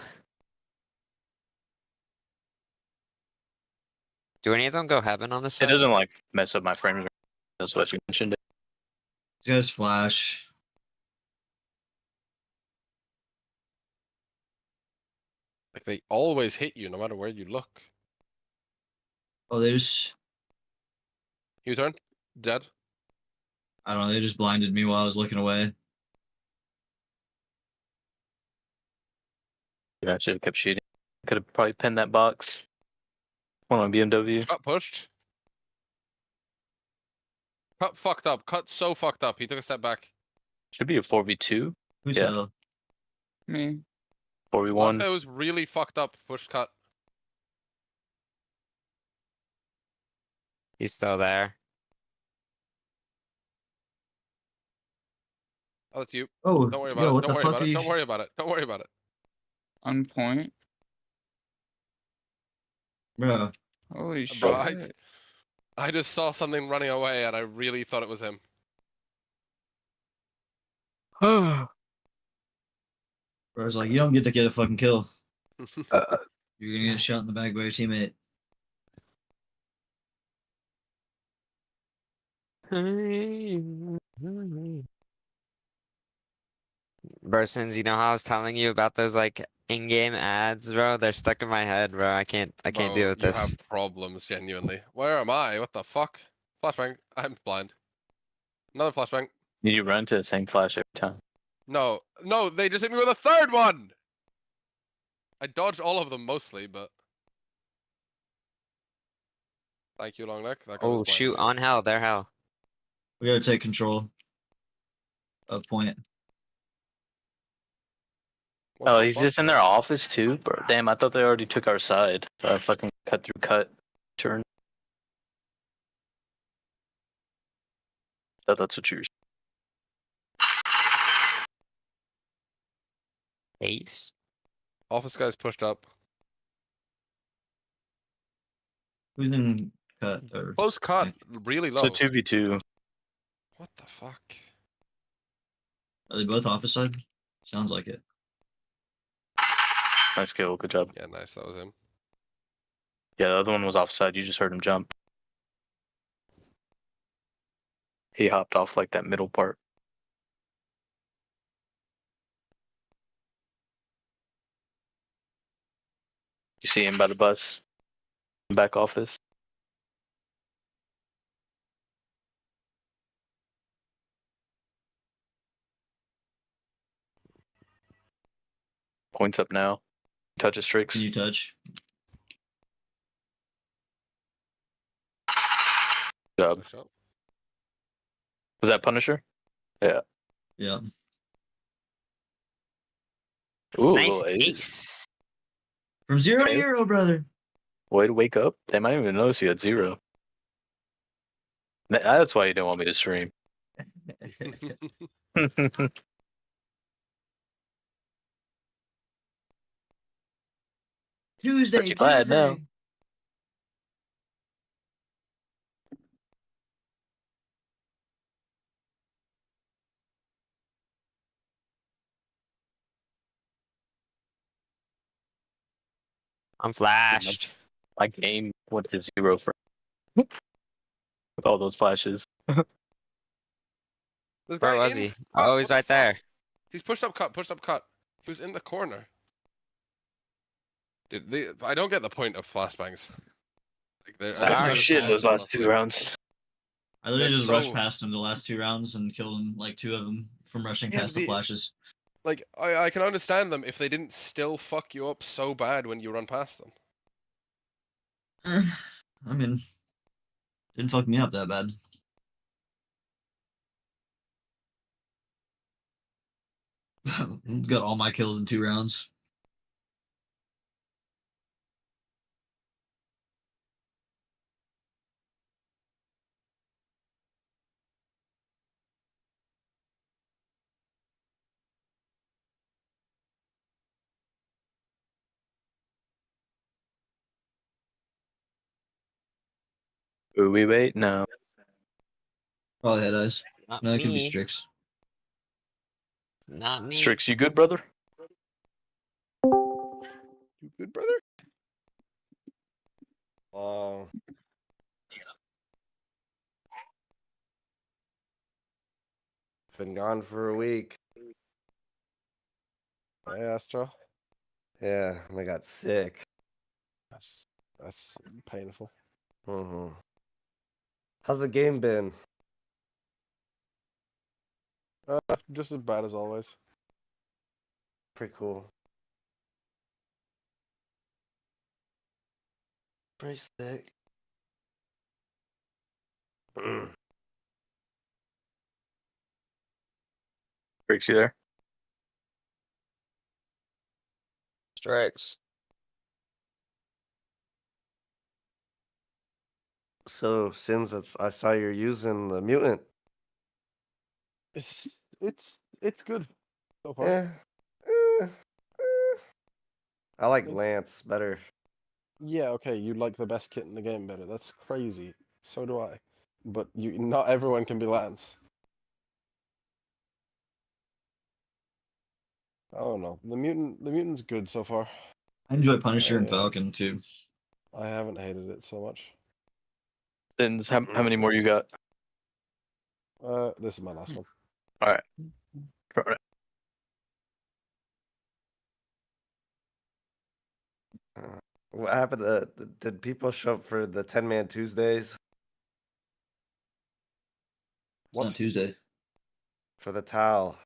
Do any of them go heaven on this It side? doesn't like mess up my frame rate. That's what you mentioned. These guys flash. Like they always hit you no matter where you look. Oh, they just... U-turn? Dead? I don't know, they just blinded me while I was looking away. Yeah, I should have kept shooting. Could have probably pinned that box. One on BMW. Cut pushed. Cut fucked up. Cut so fucked up. He took a step back. Should be a 4v2. Who's Yeah. hell? Me. 4v1. Last guy was really fucked up. Push cut. He's still there. Oh, that's you. Oh, Don't worry about yo, it. what Don't the worry fuck about are it. you... Don't worry about it. Don't worry about it. On point. Bro, Holy Bro, shit. I just saw something running away and I really thought it was him. I was like, you don't get to get a fucking kill. You're gonna get shot in the back by your teammate. Bursons, you know how I was telling you about those like in-game ads, bro? They're stuck in my head, bro. I can't Bro, deal with you this. have problems, genuinely. Where am I? What the fuck? Flashbang. I'm blind. Another flashbang. You run to the same flash every time. No, they just hit me with a third one! I dodged all of them mostly, but... Thank you, long neck. That guy was Oh, blind. shoot, on hell, they're hell. We gotta take control of point. Oh, he's just in their office too? Bro, damn, I thought they already took our side. So I fucking cut through cut. Turn. Oh, that's what you were. Ace? Office guy's pushed up. Who's in cut? Or... Close cut, really low. So 2v2. What the fuck? Are they both office side? Sounds like it. Nice kill, good job. Yeah, nice, that was him. Yeah, the other one was offside. You just heard him jump. He hopped off like that middle part. You see him by the bus, back office. Points up now. Touches Strix. Can you touch? Job. Was that Punisher? Yeah. Yeah. Ooh, Nice little ace. ace. From 0 to Okay. hero, brother. Way to wake up. They might even notice you had 0. That's why you didn't want me to stream. Tuesday, But you glad now. Tuesday. I'm flashed. My game went to 0 for with all those flashes. Where was he? Oh, he's right there. He's pushed up cut. He was in the corner. Dude, I don't get the point of flashbangs. Like, Sorry. Shit in those last 2 rounds. I literally They're just so- rushed past him the last 2 rounds and killed him, like 2 of them from rushing Yeah, past the flashes. Like, I can understand them if they didn't still fuck you up so bad when you run past them. I mean, didn't fuck me up that bad. Got all my kills in 2 rounds. Ooh, we wait? No. Probably head eyes. Not No, it could be me. Strix. Not me. Strix, you good, brother? You good, brother? Been gone for a week. Hey, Astro. Yeah, I got sick. That's painful. Mm-hmm. How's the game been? Just as bad as always. Pretty cool. Pretty sick. Strix, you there? Strix. So, since I saw you're using the mutant. It's good so far. I like Lance better. Yeah, okay, you like the best kit in the game better. That's crazy. So do I. But not everyone can be Lance. I don't know. The mutant's good so far. I enjoy Punisher and Falcon too. I haven't hated it so much. Then how many more you got? This is my last one. All right. What happened? Did people show up for the 10-man Tuesdays? It's not Tuesday. For the towel.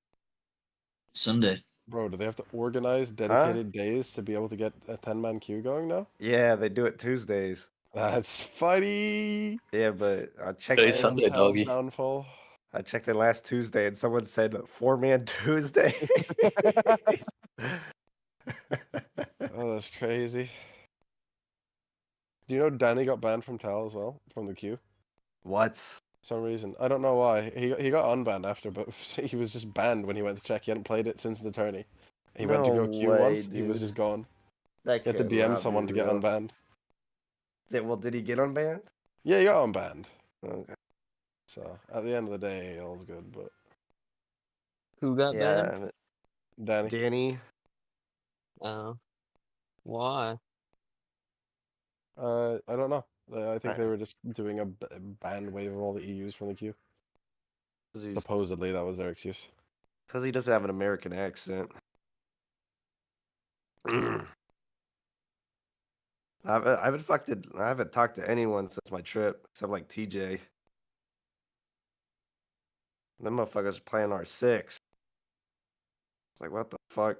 Sunday. Bro, do they have to organize dedicated days to be able to get a 10-man queue going now? Yeah, they do it Tuesdays. That's funny. Yeah, but I checked Today's Sunday, doggy. Downfall. I checked it last Tuesday, and someone said 4-man Tuesday. Oh, that's crazy. Do you know Danny got banned from Tal as well, from the queue? What? For some reason. I don't know why. He got unbanned after, but he was just banned when he went to check. He hadn't played it since the tourney. He went to No go queue way, once, he was dude. just gone. That He had to can't DM not someone be to get real. unbanned. Did he get unbanned? Yeah, he got unbanned. Okay. So, at the end of the day, all's good, but... Who got banned? Yeah, Danny. Danny. Oh. Why? I don't know. I think they were just doing a band wave of all the EUs from the queue. Supposedly, that was their excuse. Because he doesn't have an American accent. I haven't talked to anyone since my trip, except like TJ. Them motherfuckers are playing R6. It's like, what the fuck? I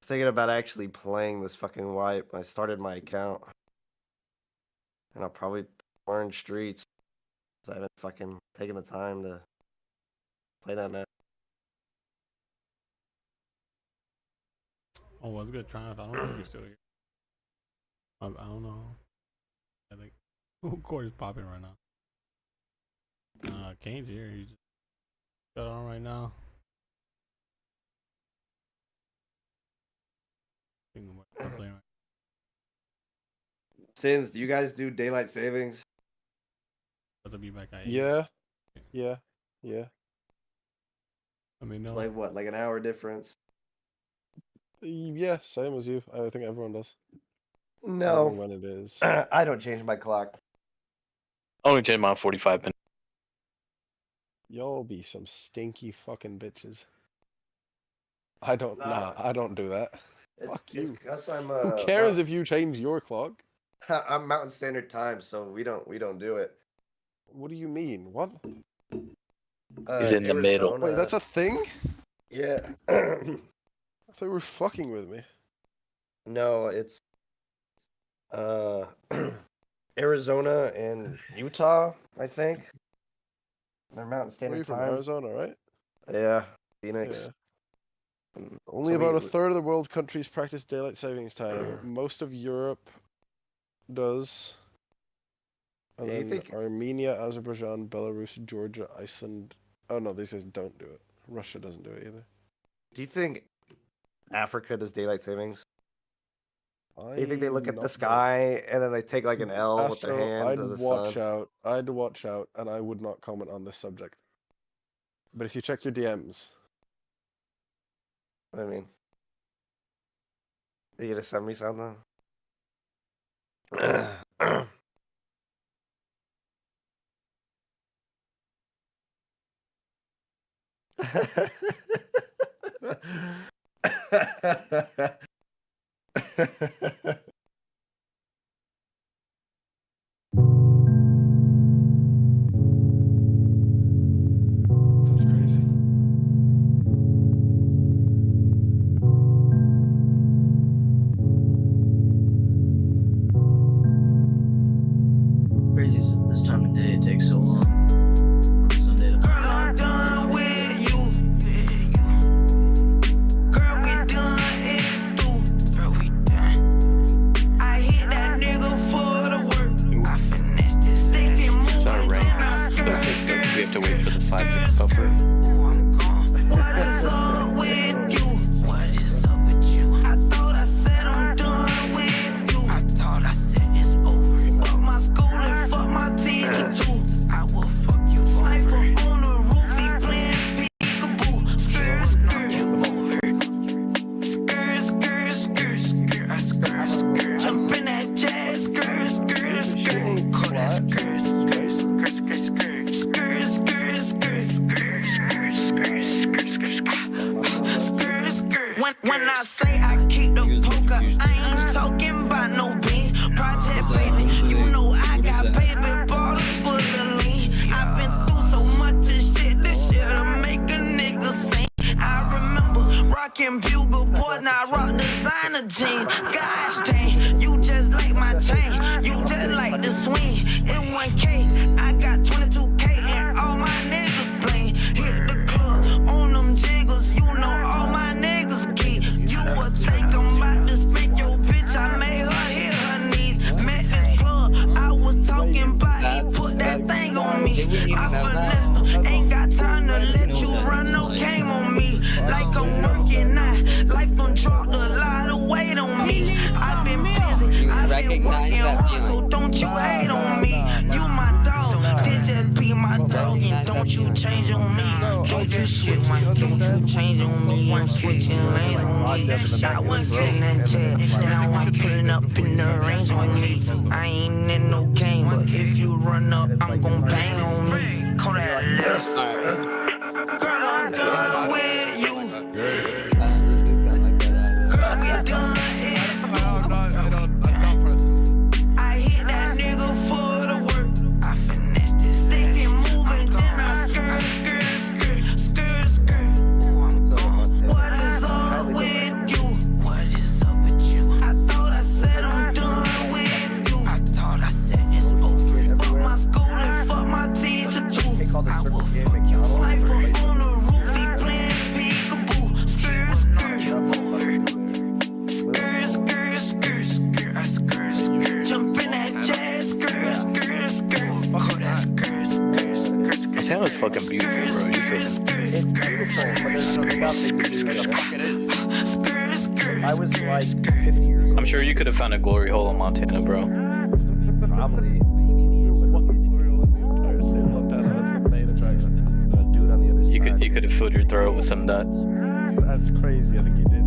was thinking about actually playing this fucking wipe. I started my account. And I'll probably Orange Streets. So I haven't fucking taken the time to play that map. Oh, what's good, Triumph? I don't know if you're still here. I don't know. I think Corey's popping right now. Kane's here. He just got on right now. Sins, do you guys do daylight savings? I'll be back at Yeah. I mean, It's like what, like an hour difference? Yeah, same as you. I think everyone does. I No. don't know when it is. I don't change my clock. I only change mine 45 minutes. Y'all be some stinky fucking bitches. I don't. Nah, I don't do that. Fuck you. Because I'm. Who cares if you change your clock? I'm Mountain Standard Time, so we don't do it. What do you mean? What? He's in the middle. Wait, that's a thing? Yeah. I thought you were fucking with me. No, it's Arizona and Utah, I think. They're Mountain Where are you Standard from? Time. Arizona, right? Yeah, Phoenix. Yeah. Only about a third of the world countries practice daylight savings time. Most of Europe does. And Yeah, you then think- Armenia, Azerbaijan, Belarus, Georgia, Iceland. Oh no, these guys don't do it. Russia doesn't do it either. Do you think Africa does daylight savings? Do you think they look at the sky and then they take like an L with their hand I'd to the watch sun? out. I'd watch out, and I would not comment on this subject. But if you check your DMs, I mean, are you gonna send me something? that's crazy. Crazy this time of day it takes so long. On Sunday to find out. Done with you. Girl, we done is through. Girl, we done. I hit that nigga for the work. I finessed this second move. It's not a rank. We have to wait for the 5 minute buffer. What is up with you? What is up with you? I thought I said I'm done with you. I thought I said it's over. Fuck my school and fuck my teacher too. I will fuck you. Sniper on the roof, he playing peekaboo. Skirt, skirt, you over. Skirt, skirt, skirt, skirt, skirt, skirt. Jump in that jazz, skirt, skirt, skirt. Call that skirt, skirt, skirt, skirt, skirt. Skirt, skirt, skirt, skirt, skirt, skirt, skirt, skirt, skirt, skirt. When I say I keep the poker, I ain't talking about no beans. Project baby, you know I got baby bottles full of lean. I've been through so much of shit, this shit'll make a nigga sing. I remember rocking bugle boys, now I rock designer jeans. God dang, you just like my chain, you just like the swing. In 1K, I got 22K and all my niggas playing. Hit the club on them jiggles, you know all my niggas geek. You would think I'm about to spank your bitch, I made her hit her knees. Met this plug, I was talking about, he put that thing on me. I finessed her, ain't got time to let you run no game on me. Like I'm working now, life done dropped a lot of weight on me. I've been busy, I've been working hard, so don't you hate on me. You my dog, then just be my dog, and don't you change on me. Don't you switch my Don't you change on me, I'm switching lanes on me. Shot one sitting that jet, now I'm pulling up in the range on me. I ain't in no game, but if you run up, I'm gon' bang on me. Call that list. Girl, I'm done with you. Girl, we done. I hit that nigga for the work. I finesse this stick and moving, then I skirt. Ooh, I'm gone. What is up with you? What is up with you? I thought I said I'm done with you. I thought I said it's over. Fuck my school and fuck my teacher too. I will fuck your sniper on the roof. He playing peekaboo. Skirt, you over. Skirt. Jump in that jazz. Skirt. Oh, that's skirt. Montana's fucking beautiful, bro. You feel It's beautiful, but there's no stuff that you do. I was like 50 years old. I'm sure you could have found a glory hole in Montana, bro. Probably. That's the main attraction. Dude on the other side. You could have filled your throat with some of that. That's crazy. I think he did.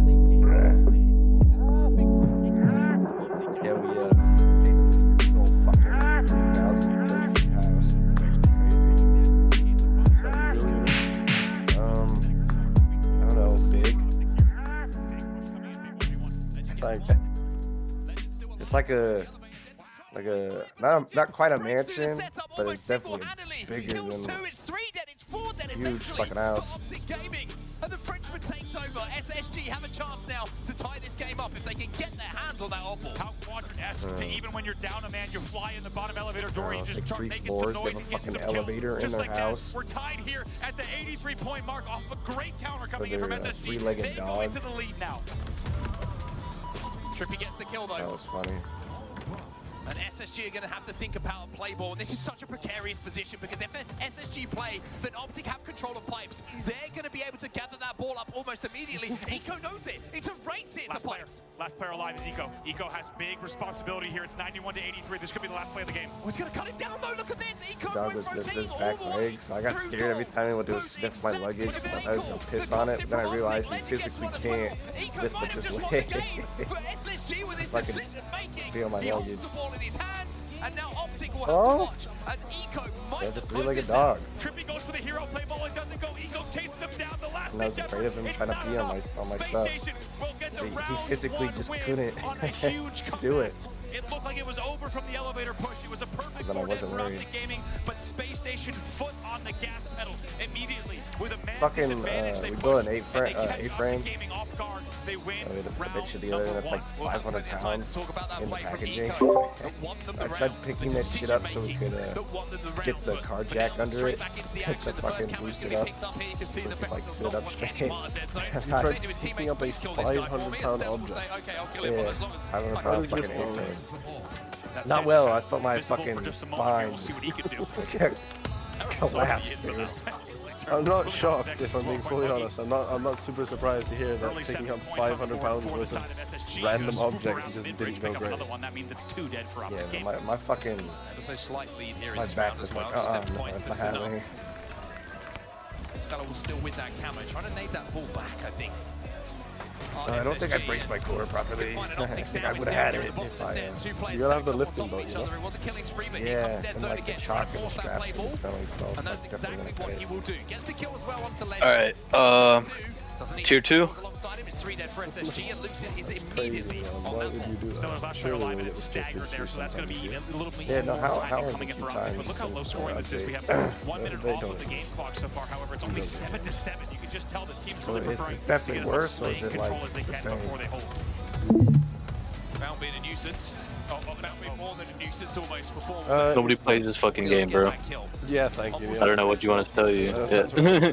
Yeah, we stayed in this big old fucking 3,000 square feet house. I don't know, big. Thanks. It's like a not quite a mansion, but it's definitely bigger than huge fucking house. And the Frenchman takes over. SSG have a chance now to tie this game up if they can get their hands on that opal. How quadrant-esque to even when you're down a man, you fly in the bottom elevator door, you just like start 3 making floors, some they noise have and a get some fucking kills. elevator in Just their like house. that, we're tied here at the 83-point mark off a great counter coming in from With their, SSG. three-legged They go dog. into the lead now. Trippy gets the kill though. That was funny. And SSG are going to have to think about a play ball. And this is such a precarious position because if SSG play, then Optic have control of pipes. They're going to be able to gather that ball up almost immediately. Eco knows it. It's a race here to pipes. Last player alive is Eco. Eco has big responsibility here. It's 91 to 83. This could be the last play of the game. Oh, he's going to cut him down though. Look at this. Eco Dog was missing his back leg, so I got scared every time he would do a sniff my luggage. I thought I was gonna piss on it. Then I realized he physically can't lift with his leg. Fucking feel my luggage. And now Optic will Oh? have to watch as Eco might They're the have three-legged focused dog. Trippy goes for the hero play ball. It doesn't go. Eco chases him down the last. And I was afraid of him trying to pee on my stuff. He physically just couldn't do it. It looked like it was over from the elevator push. It was a perfect Then I coordinate wasn't for worried. Optic Gaming, but Space Station foot on the gas pedal immediately with a man Fucking, disadvantage. They we push, built an and they catch Optic A-frame. Gaming off guard. They win We had to put a round picture together and it's like 500 pounds in the packaging. I tried picking that shit up so we could get the car jack under it to fucking boost it up. So we could like sit up straight. I tried picking up a 500-pound object. Yeah, 500-pound fucking A-frame. Not well, I felt my fucking spine collapsed, dude. I'm not shocked, if I'm being fully honest. I'm not super surprised to hear that picking up 500 pounds worth of random object just didn't go great. Yeah, my fucking my back was like, that's not happening. Stella was still with that camo, trying to nade that ball back, I think. I don't think I braced my core properly. I think I would have had it if I. You gotta have the lifting belt, you know? Yeah, and like the chalk and the straps and the spelling stuff. And that's exactly what he will do. Gets the kill as well onto Legend. Alright, tier 2. Alongside him is 3 dead for SSG, and Lucid is immediately on Why that would you do Stellar's that? last player Surely alive we'll and get it's the staggered there, so that's going to be even a little bit Yeah, no, how time are coming in the for two Optic. But look how times low scoring this is. We have 1 minute off of the game clock so far. However, it's only 7-7. You can just tell the team's really preferring It's to definitely get as much worse, or is playing it control like as they the can same? before they hold. Found being a nuisance. Found being more than a nuisance almost for 4 minutes. Nobody plays this fucking game, bro. Yeah, thank you. I don't know what you want us to tell you. That's Yeah.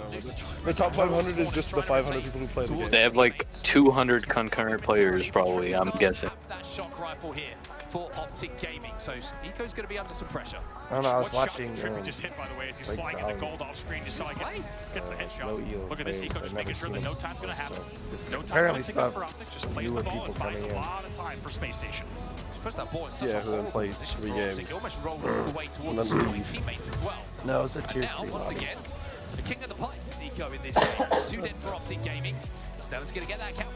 the top 500 is just the 500 people who play the game. They have like 200 concurrent players, probably, I'm guessing. That shock rifle here for Optic Gaming, so Eco's going to be under some pressure. I don't know, I was What shot watching Trippy just hit, by the way, as he's like flying in the gold off screen. Just saw he gets the headshot. Look at this, Eco just making sure that no time's going to happen. No time apparently to up stuff for Optic. Just plays the newer ball people and buys coming a in. lot of time for Space Station. Puts that ball in such Yeah, a who then horrible plays position 3 for games. Optic. Almost rolling all the way towards And his then scoring leave. teammates as well. No, it's a And tier now, 3 once lobby. again, The king of the pipes is Eco in this game. 2 dead for Optic Gaming. Stella's gonna get that count.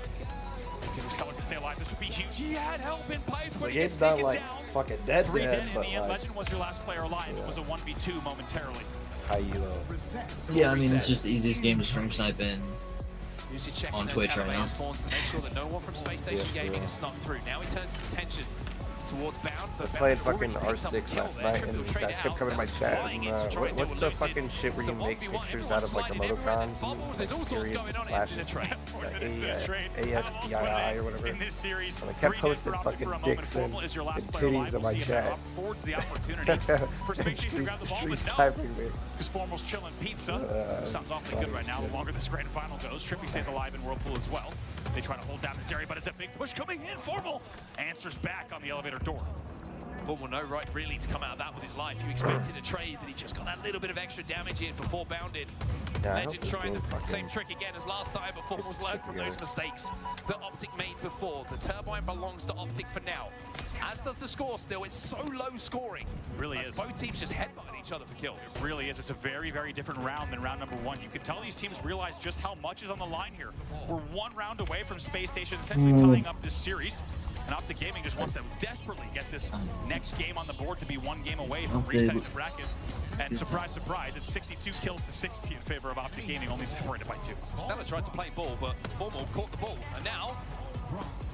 Let's see if Stella can stay alive. This would be huge. He had help in pipes, but Like, he gets it's not taken like down. fucking dead, 3 dead in but the end. like, Legend was your last player alive. It was a 1v2 momentarily. how you Yeah, I mean, it's just the easiest game to stream snipe in Lucy checking on those Twitch right elevator now. spawns to make sure that no one from Space Station Gaming has snuck through. Now he turns his attention towards Bound. I played fucking R6 last night, and guys kept coming to my chat. And, what's the fucking shit where you make pictures out of like emoticons and like, periods and slashes? ASDII or whatever. In this series, And I kept 3 dead posting for Optic fucking for a moment. dicks and Formal is your last player titties alive. in We'll my see if chat. Rob affords the opportunity for Space Station to grab the ball, Street but no. sniping me. Because Formal's chilling pizza. Sounds awfully good right now. The longer this grand final goes, Trippy stays alive in Whirlpool as well. They try to hold down this area, but it's a big push coming in. Formal answers back on the elevator door. Formal no right really to come out of that with his life. You expected a trade, but he just got that little bit of extra damage in before Bounded. Yeah, I hope Legend this trying game the fucking same trick again as last time, but Formal's learned from those mistakes that Optic made before. The turbine belongs to Optic for now. As does the score still. It's so low scoring. Really as is. Both teams just headbutting each other for kills. It really is. It's a very, very different round than round number 1. You can tell these teams realize just how much is on the line here. We're 1 round away from Space Station essentially tying up this series. And Optic Gaming just wants to desperately get this next game on the board to be 1 game away from resetting the bracket. And surprise, surprise, it's 62 kills to 60 in favor of Optic Gaming, only separated by 2. Stella tried to play ball, but Formal caught the ball. And now,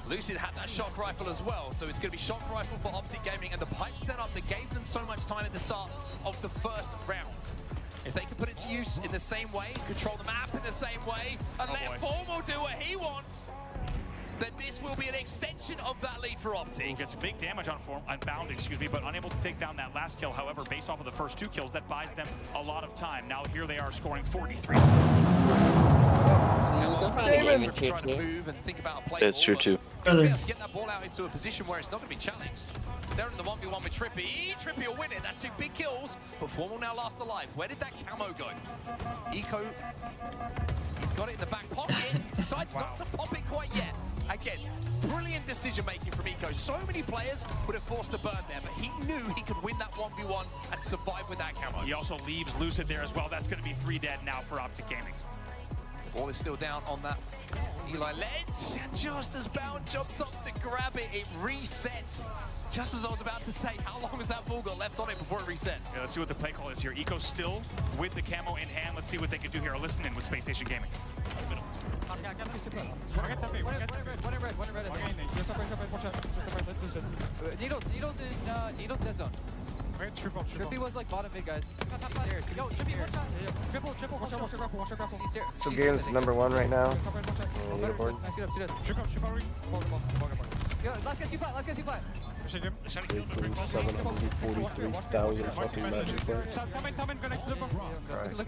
Lucid had that shock rifle as well, so it's going to be shock rifle for Optic Gaming and the pipe setup that gave them so much time at the start of the first round. If they can put it to use in the same way, control the map in the same way, and let Formal do what he wants, then this will be an extension of that lead for Optic. Gets big damage on Bound, but unable to take down that last kill. However, based off of the first 2 kills, that buys them a lot of time. Now here they are scoring 43. David! Trying to move and think about a play That's true ball, too. but to be able to get that ball out into a position where it's not going to be challenged. They're in the 1v1 with Trippy. Trippy will win it. That's 2 big kills, but Formal now last alive. Where did that camo go? Eco, he's got it in the back pocket. Decides not to pop it quite yet. Again, brilliant decision making from Eco. So many players would have forced a burn there, but he knew he could win that 1v1 and survive with that camo. He also leaves Lucid there as well. That's going to be 3 dead now for Optic Gaming. Ball is still down on that Eli ledge, and just as Bound jumps up to grab it, it resets. Just as I was about to say, how long has that ball got left on it before it resets? Yeah, let's see what the play call is here. Eco still with the camo in hand. Let's see what they can do here. Listen in with Space Station Gaming. Needle's dead zone. Trippy was like bottom mid, guys. Yo, Trippy, watch out. Triple, watch out, grapple. He's here. So game's number 1 right now. Leaderboard. Nice, get up, 2 dead. Yo, last guy's flat, Equals 743,000 fucking magic points. Look.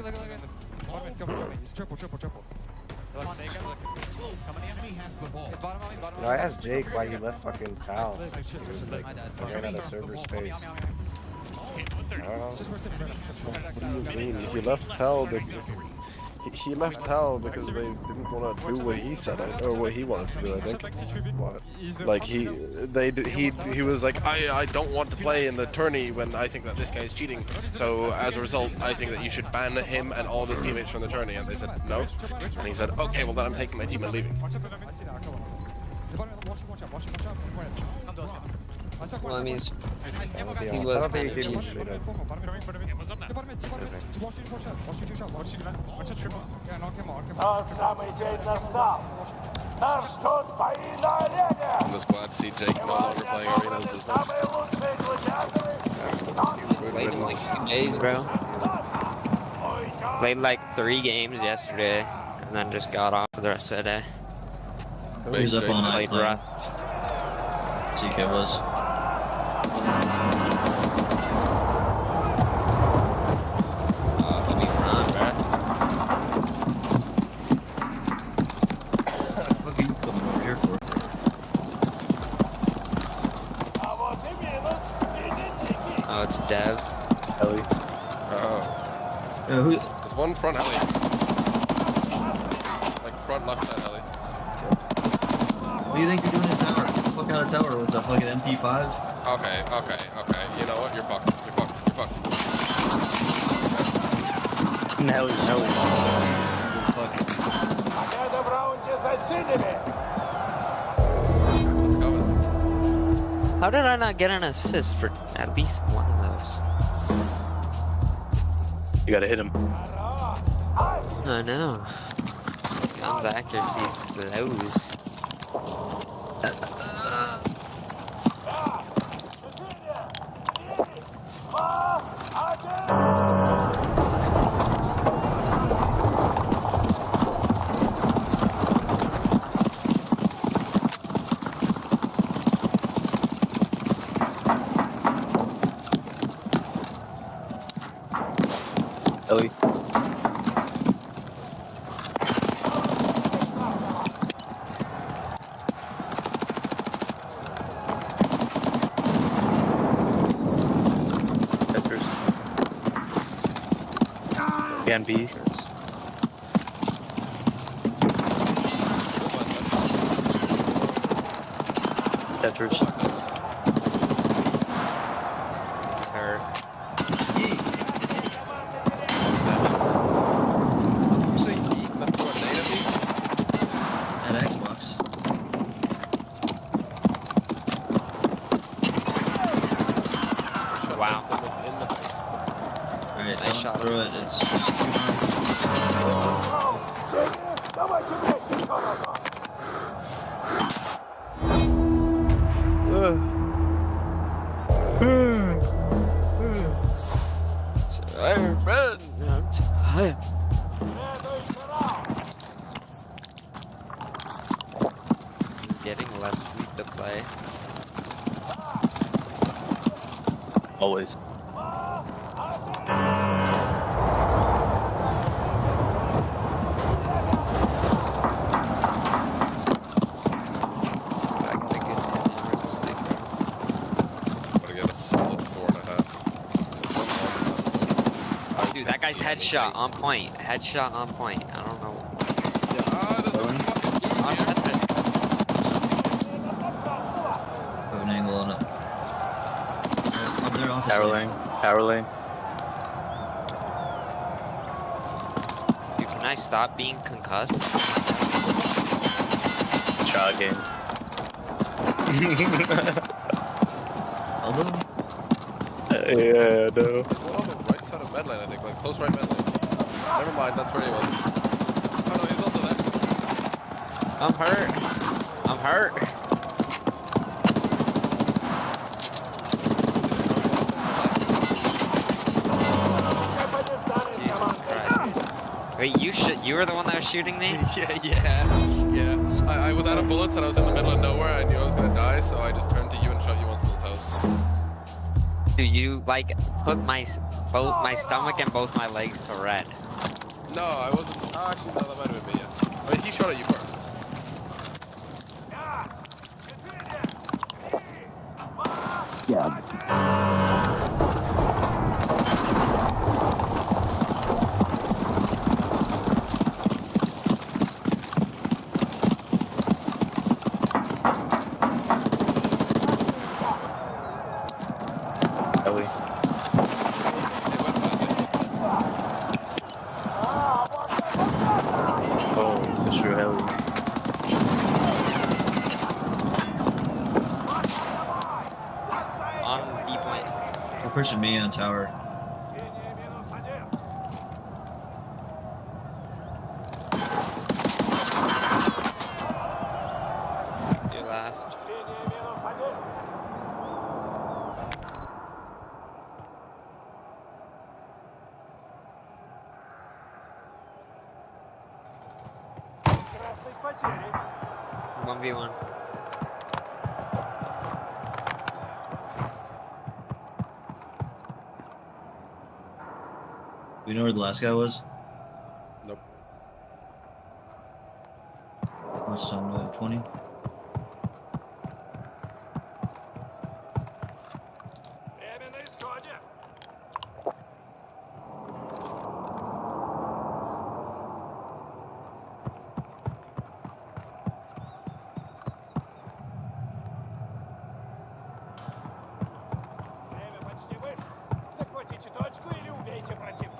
He's triple. You know, I asked Jake why he left fucking Pal. He was like, ran out of server space. I don't know. What do you mean? He left Tal because he left Tal because they didn't want to do what he said or what he wanted to do. I think. What? Like he was like, I don't want to play in the tourney when I think that this guy is cheating. So as a result, I think that you should ban him and all of his teammates from the tourney. And they said no. And he said, okay, well then I'm taking my team and leaving. Well, I mean, he was kind of cheap. Тот самый день настал. Нас ждут бои на арене. I'm just glad to see Jake no longer playing arenas as well. Самые лучшие гладиаторы. Played in like 2 days, bro. Played like 3 games yesterday, and then just got off for the rest of the day. Who's up all night Played playing? Rust. ZK was. He'll be fine, bro. What are you coming over here for? Oh, it's Dev. Ellie. Oh. Who? There's one front alley. Like front left side alley. What do you think you're doing in tower? Get the fuck out of tower with the fucking MP5? Okay. You know what? You're fucked. Nelly. Победа в раунде за синими. How did I not get an assist for at least one of those? You gotta hit him. I know. Gun's accuracy blows. Ellie. Peppers. Again, B. Tetris. He's hurt. At Xbox. Wow. Alright, Nice don't shot. throw it. It's Давайте вместе, Конрад. Tired, man. I'm tired. He's getting less sleep to play. Always. I got a good 10 hours of sleep. Gotta get a solid 4.5. Dude, that guy's headshot on point. Headshot on point. I don't know. On Tetris. Put an angle on it. Up there, office. Power lane. Power lane. Dude, can I stop being concussed? Child game. Elbow? Yeah, no. One on the right side of mid lane, I think, like close right mid lane. Never mind, that's where he was. Oh no, he's also there. I'm hurt. I'm hurt. Jesus Christ. Wait, you were the one that was shooting me? yeah. I was out of bullets and I was in the middle of nowhere. I knew I was gonna die, so I just turned to you and shot you once in the toes. Dude, you like put both my stomach and both my legs to red. No, I wasn't. Oh, actually, no, that might have been me. Yeah. I mean, he shot at you first. Ellie. Oh, Mr. Ellie. On B point. They're pushing me on tower. Your last. Красной потери. 1v1. Do you know where the last guy was? Nope. What's time? 20? Время на исходе. Время почти вышло. Захватите точку или убейте противника.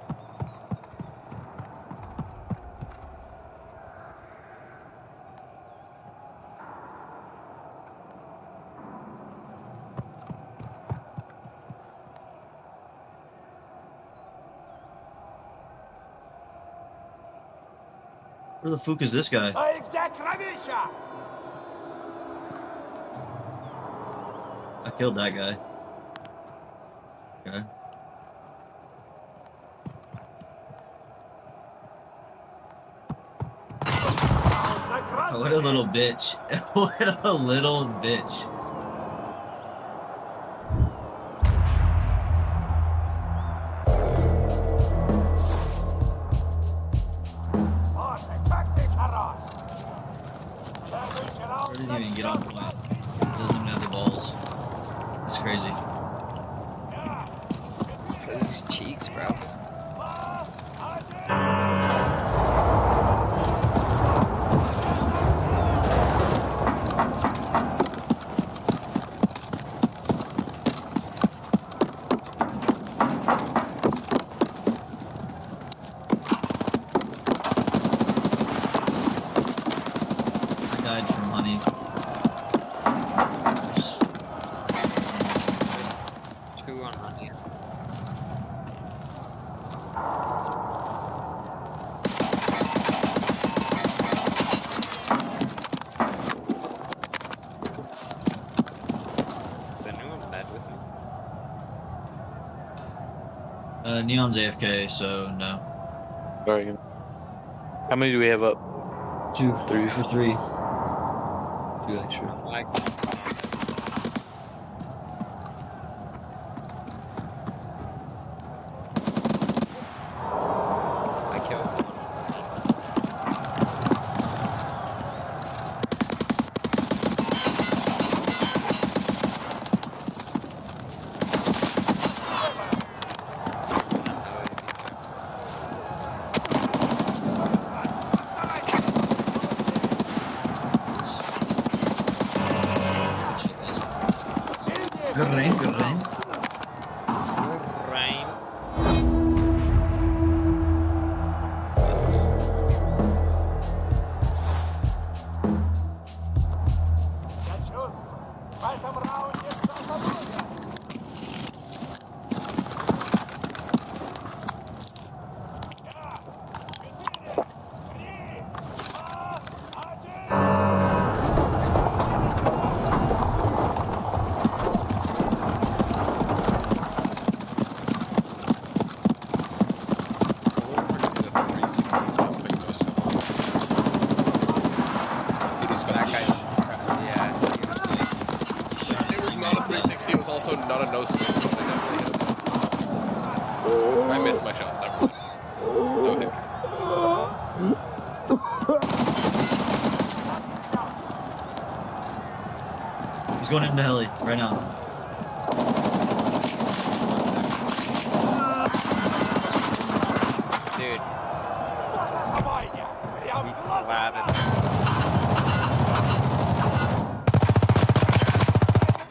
Where the fuck is this guy? Ай, где кровища? I killed that guy. Okay. Oh, what a little bitch. What a little bitch. Where does he even get on point? He doesn't even have the balls. That's crazy. It's because his cheeks, bro. I died from honey. Two on honey. Is anyone bad with me? Neon's AFK, so no. Very good. How many do we have up? 2, 3, or 3. 2 extra. Like, I killed one. Good rain, good rain. Rain. В этом раунде свобода. It was not a 360, it was also not a no scope. I missed my shot. Never mind. No hit. He's going into heli right now. Dude. Прям We в глаза. collabed this.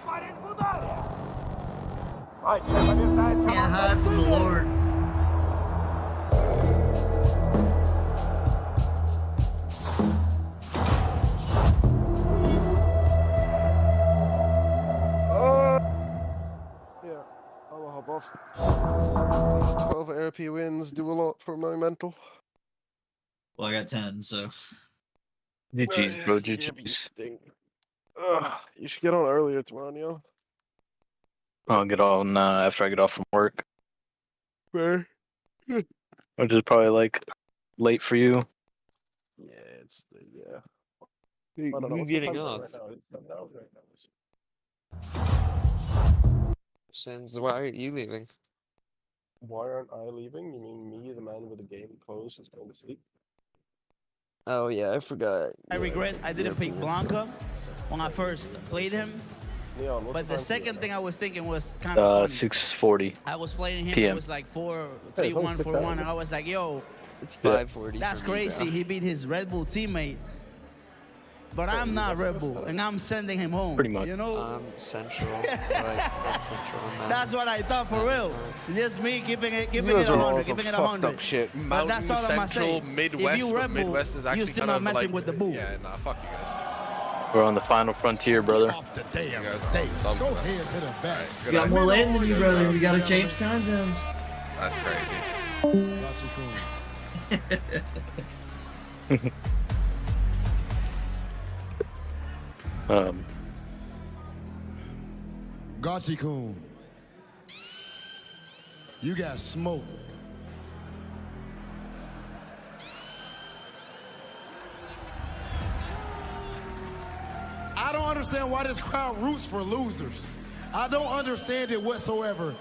Парень в ударе. Ай, чем побеждает Can't команда hide from the сильнее. Lord. Yeah, I'll hop off. These 12 ARP wins do a lot for my mental. Well, I got 10, so. GG's, bro. Yeah, but you GG's. stink. You should get on earlier tomorrow, Neil. I'll get on after I get off from work. Where? Which is probably like late for you. Yeah, it's yeah. You're, I don't know, you're what's the getting time off. right now? It's 7 hours right now. Sins, why are you leaving? Why aren't I leaving? You mean me, the man with the game closed, who's going to sleep? Oh yeah, I forgot. I regret I didn't pick Blanca when I first played him. Leon, what's But the time for you second right thing I was thinking was kind of 6:40. I was playing him. PM. It was like 4, Hey, 3, it's only 1, 6 4, 1. hours. And I was like, yo, It's 5:40. that's for me, crazy. bro. He beat his Red Bull teammate. But I'm not Red Bull, and I'm sending him home. Pretty much. You know? Central. That's Central. Man. That's what I thought for real. Just me keeping it You guys a are all 100, some keeping it fucked 100. up shit. But Mountain, that's all I'm gonna Central, say. Midwest, If you but Red Bull, Midwest is actually you still kind not of messing like, with the bull. Yeah, nah, fuck you guys. We're on the final frontier, brother. Off the damn You guys stage. are Go something. ahead to the back. Alright, We good got night. more land than you, brother. We gotta change time zones. That's crazy. Rashikun. We Gachi-kun, you got smoke. I don't understand why this crowd roots for losers. I don't understand it whatsoever.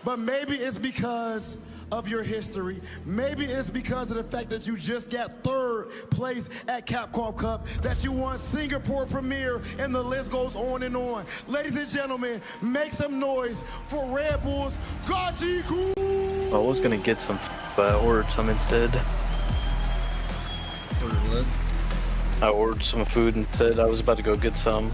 But maybe it's because of your history. Maybe it's because of the fact that you just got 3rd place at Capcom Cup, that you won Singapore Premier, and the list goes on and on. Ladies and gentlemen, make some noise for Red Bull's Gachi-kun! I was gonna get some, but I ordered some instead. Ordered what? I ordered some food instead. I was about to go get some.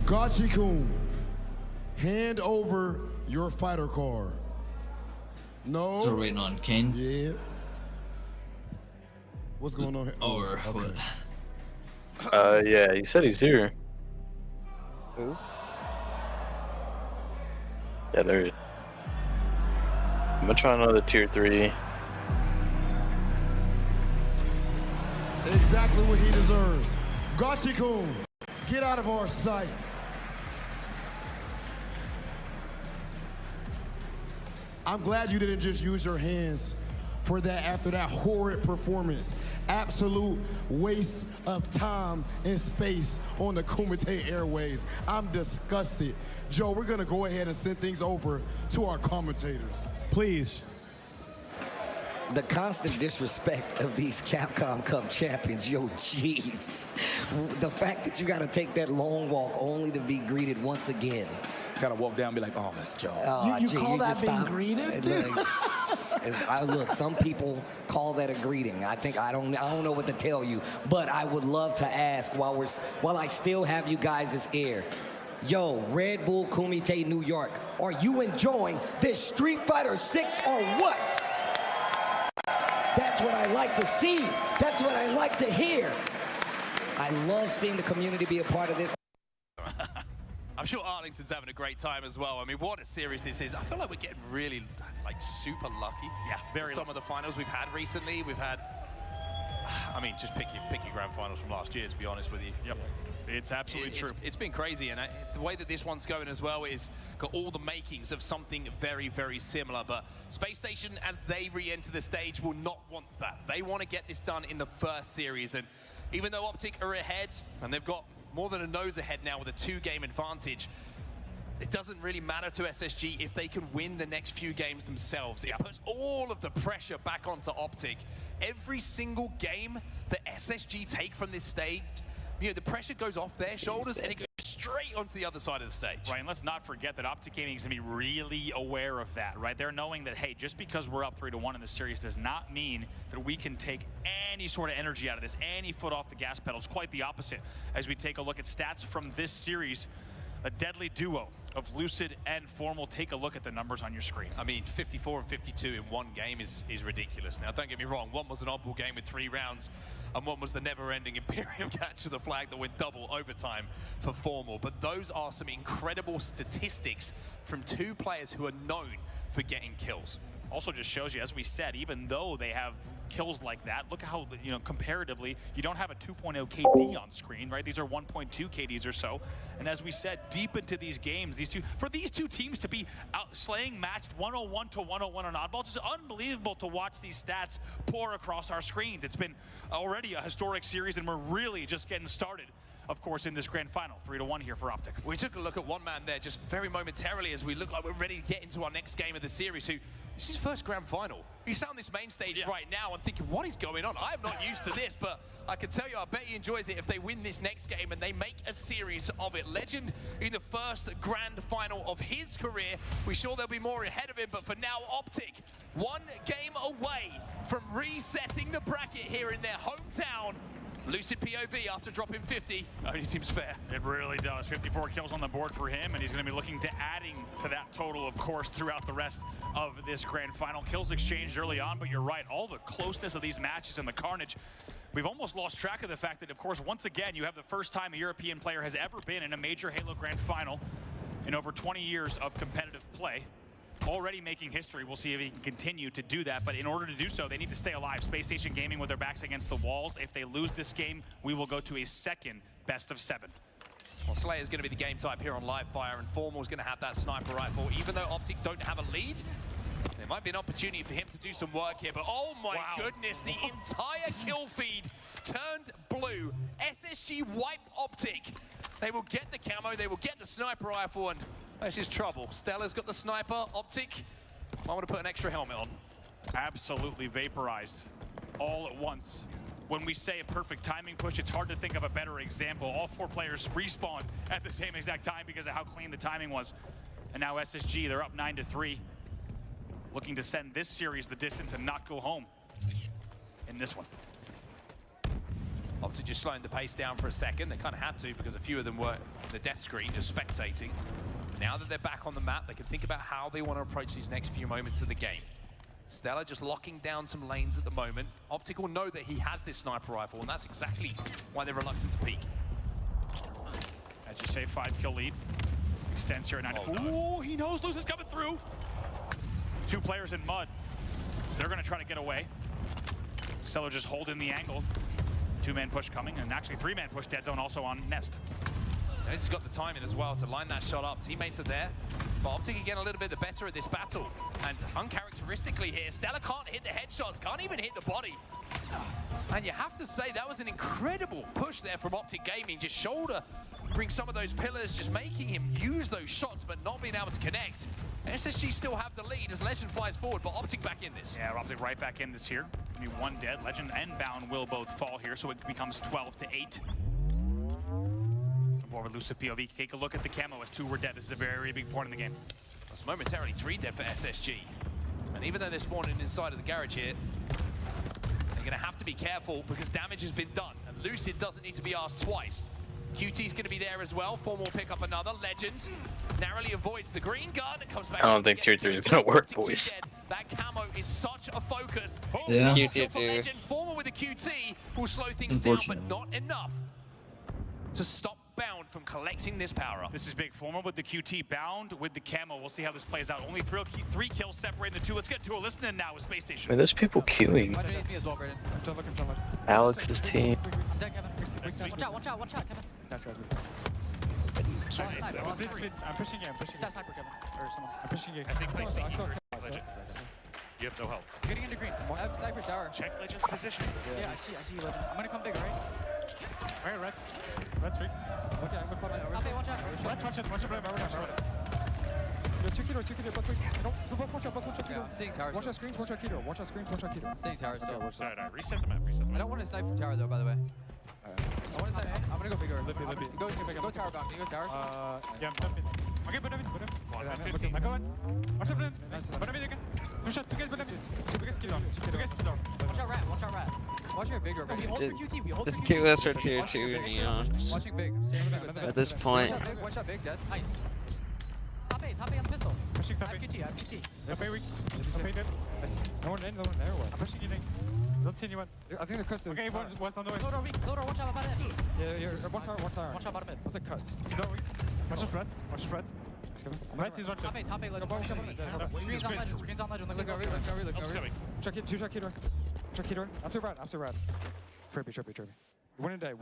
Gachi-kun, hand over your fighter card. No. So we're waiting on Kane? Yeah. What's going on here? Or okay. What? Yeah, he said he's here. Who? Yeah, there he is. I'm gonna try another tier 3. Exactly what he deserves. Gachi-kun, get out of our sight. I'm glad you didn't just use your hands for that after that horrid performance. Absolute waste of time and space on the Kumite Airways. I'm disgusted. Joe, we're gonna go ahead and send things over to our commentators. Please. The constant disrespect of these Capcom Cup champions, yo, jeez. The fact that you gotta take that long walk only to be greeted once again. Gotta walk down and be like, oh, that's Joe. You call that being greeted? Look, some people call that a greeting. I don't know what to tell you, but I would love to ask while I still have you guys' ear. Yo, Red Bull Kumite New York, are you enjoying this Street Fighter 6 or what? That's what I like to see. That's what I like to hear. I love seeing the community be a part of this. I'm sure Arlington's having a great time as well. I mean, what a series this is. I feel like we're getting really, like, super lucky. Yeah, very some of the finals we've had recently. We've had, I mean, just pick your grand finals from last year, to be honest with you. Yep. It's absolutely true. It's been crazy, and the way that this one's going as well is got all the makings of something very, very similar. But Space Station, as they re-enter the stage, will not want that. They want to get this done in the first series, and even though Optic are ahead, and they've got more than a nose ahead now with a 2-game advantage, it doesn't really matter to SSG if they can win the next few games themselves. It puts all of the pressure back onto Optic. Every single game that SSG take from this stage, you know, the pressure goes off their shoulders and it goes straight onto the other side of the stage. Right, and let's not forget that Optic Gaming is going to be really aware of that, right? They're knowing that, hey, just because we're up 3-1 in this series does not mean that we can take any sort of energy out of this, any foot off the gas pedal. It's quite the opposite. As we take a look at stats from this series, a deadly duo of Lucid and Formal. Take a look at the numbers on your screen. I mean, 54 and 52 in one game is ridiculous. Now, don't get me wrong, one was an oddball game with 3 rounds, and one was the never-ending Imperium catch of the flag that went double overtime for Formal. But those are some incredible statistics from 2 players who are known for getting kills. Also just shows you, as we said, even though they have kills like that, look at how, you know, comparatively, you don't have a 2.0 KD on screen, right? These are 1.2 KDs or so. And as we said, deep into these games, for these two teams to be slaying matched 101 to 101 on oddballs, it's unbelievable to watch these stats pour across our screens. It's been already a historic series, and we're really just getting started. Of course, in this grand final, 3-1 here for Optic. We took a look at one man there just very momentarily as we look like we're ready to get into our next game of the series, who this is his first grand final. He's on this main stage right now and thinking, what is going on? I'm not used to this, but I can tell you, I bet he enjoys it if they win this next game and they make a series of it. Legend in the first grand final of his career. We're sure there'll be more ahead of him, but for now, Optic, 1 game away from resetting the bracket here in their hometown Lucid POV after dropping 50. Only seems fair. It really does. 54 kills on the board for him, and he's going to be looking to adding to that total, of course, throughout the rest of this grand final. Kills exchanged early on, but you're right. All the closeness of these matches and the carnage, we've almost lost track of the fact that, of course, once again, you have the first time a European player has ever been in a major Halo grand final in over 20 years of competitive play. Already making history. We'll see if he can continue to do that, but in order to do so, they need to stay alive. Space Station Gaming with their backs against the walls. If they lose this game, we will go to a second best of 7. Well, Slayer's going to be the game type here on Livefire, and Formal's going to have that sniper rifle. Even though Optic don't have a lead, there might be an opportunity for him to do some work here, but oh my goodness, the entire kill feed turned blue. SSG wipe Optic. They will get the camo, they will get the sniper rifle, and this is trouble. Stella's got the sniper, Optic. I want to put an extra helmet on. Absolutely vaporized all at once. When we say a perfect timing push, it's hard to think of a better example. All 4 players respawned at the same exact time because of how clean the timing was. And now SSG, they're up 9-3. Looking to send this series the distance and not go home in this one. Optic just slowing the pace down for a second. They kind of had to because a few of them were on the death screen just spectating. Now that they're back on the map, they can think about how they want to approach these next few moments of the game. Stella just locking down some lanes at the moment. Optic will know that he has this sniper rifle, and that's exactly why they're reluctant to peek. As you say, 5-kill lead. Extends here at 9. Oh, he knows Luz is coming through. 2 players in mud. They're going to try to get away. Stella just holding the angle. 2-man push coming, and actually 3-man push. Dead Zone also on Nest. This has got the timing as well to line that shot up. Teammates are there, but Optic again a little bit the better at this battle. And uncharacteristically here, Stella can't hit the headshots, can't even hit the body. And you have to say that was an incredible push there from Optic Gaming. Just shoulder, bring some of those pillars, just making him use those shots, but not being able to connect. SSG still have the lead as Legend flies forward, but Optic back in this. Yeah, Optic right back in this here. Only 1 dead. Legend and Bound will both fall here, so it becomes 12-8. With Lucid POV, take a look at the camo as 2 were dead. This is a very big point in the game. That's momentarily 3 dead for SSG. And even though they're spawning inside of the garage here, they're going to have to be careful because damage has been done. And Lucid doesn't need to be asked twice. QT's going to be there as well. Formal will pick up another. Legend narrowly avoids the green gun. It comes back. I don't think tier 3 is going to work, boys. That camo is such a focus. Yeah. QT too. Formal with the QT will slow things down, but not enough to stop Bound from collecting this power up. This is big. Formal with the QT, Bound with the camo. We'll see how this plays out. Only 3 kills separating the 2. Let's get to a listening now with Space Station. Man, there's people queuing. Alex's team. Watch out, Kevin. Nice, guys. I'm pushing you, That's Hyper, Kevin. Or someone. I'm pushing you. I think Space Station versus Legend. You have no help. Getting into green. Sniper tower. Check Legend's position. Yeah, I see you, Legend. I'm gonna come bigger, right? Alright, Red's free. Okay, I'm gonna put it. Watch out. Let's watch it. Check it, both ways. No, watch out, Yeah, I'm seeing towers. Watch our screens, watch our keto. Seeing towers still. Alright, reset the map. I don't want to snipe from tower though, by the way. I want to snipe. I'm gonna go bigger. Libby. Go tower back. Can you go tower? Yeah, okay, put him in. I go in. Watch out, put him in again. Two shots, 2 guys, put him in. 2 guys, kill down. Watch out, rat. Watch your big already. Just kill us for tier 2, Neon. Watching big. At this point. Watch out big, dead. Nice. Top A on the pistol. Pushing top A. I have QT. Top A weak. Top A dead. No one there. I'm pushing you, Nick. Don't see anyone. I think the cuts. Okay, one's on the way. Loader weak. Watch out about it. Yeah. One tower. Watch out bottom mid. What's a cut? Don't weak. Watch the front. Right, he's one shot. Top A, Legend. Screen's on Legend. Look, go relook. Check it, 2 shot Keter. Check Keter. After Rad. Trippy. One and die.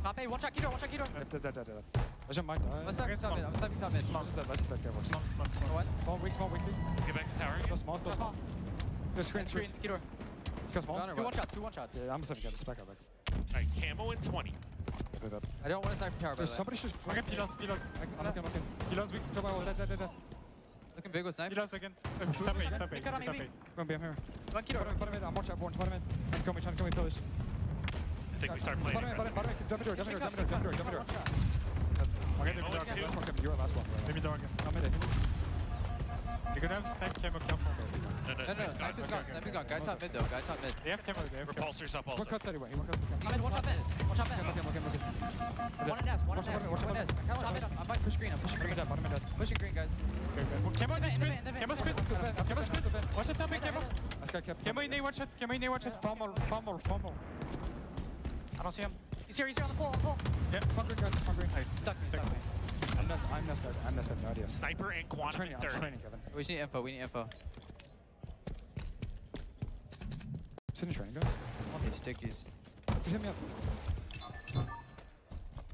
Top A, one shot Keter. Dead. Let's jump mine. Let's start top mid. I'm stepping top mid. Small. What? Small, weakly. Let's get back to tower. Go small. Go screens. Keter. Go small. 2 1-shots. Yeah, I'm just gonna back up. Alright, camo in 20. I don't want to snipe from tower, by the way. Somebody should. Okay, Pilos. I'm looking. Pilos, weak. Dead. Looking big with snipe. Pilos again. Step A. Come on, I'm here. One Keter. Bottom mid. I'm watching bottom mid. I'm coming, Pillars. I think we start playing. Bottom mid. Dump it door. Okay, last one. Maybe dog. I'm in it. You're gonna have snipe camo come from me. Sniper's gone. Sniper's gone. Guy top mid though. Guy top mid. They have camera. They have repulsors up also. One cuts anyway. One cuts. Watch out mid. Watch out mid. One in S. One in S. One in S. Top mid. I'm about to push green. I'm pushing green. Pushing green, guys. Camo spin. Camo spin. Camo spin. Watch out, big camo. Camo in A, watch it. Camo in A, watch it. Farm more. I don't see him. He's here on the floor. Yeah, farm green, guys. Farm green. Nice. Stuck me. I'm messed up. No idea. Sniper and Quantum in third. Training, Kevin. We need info. Sitting training, guys. All these stickies. Just hit me up.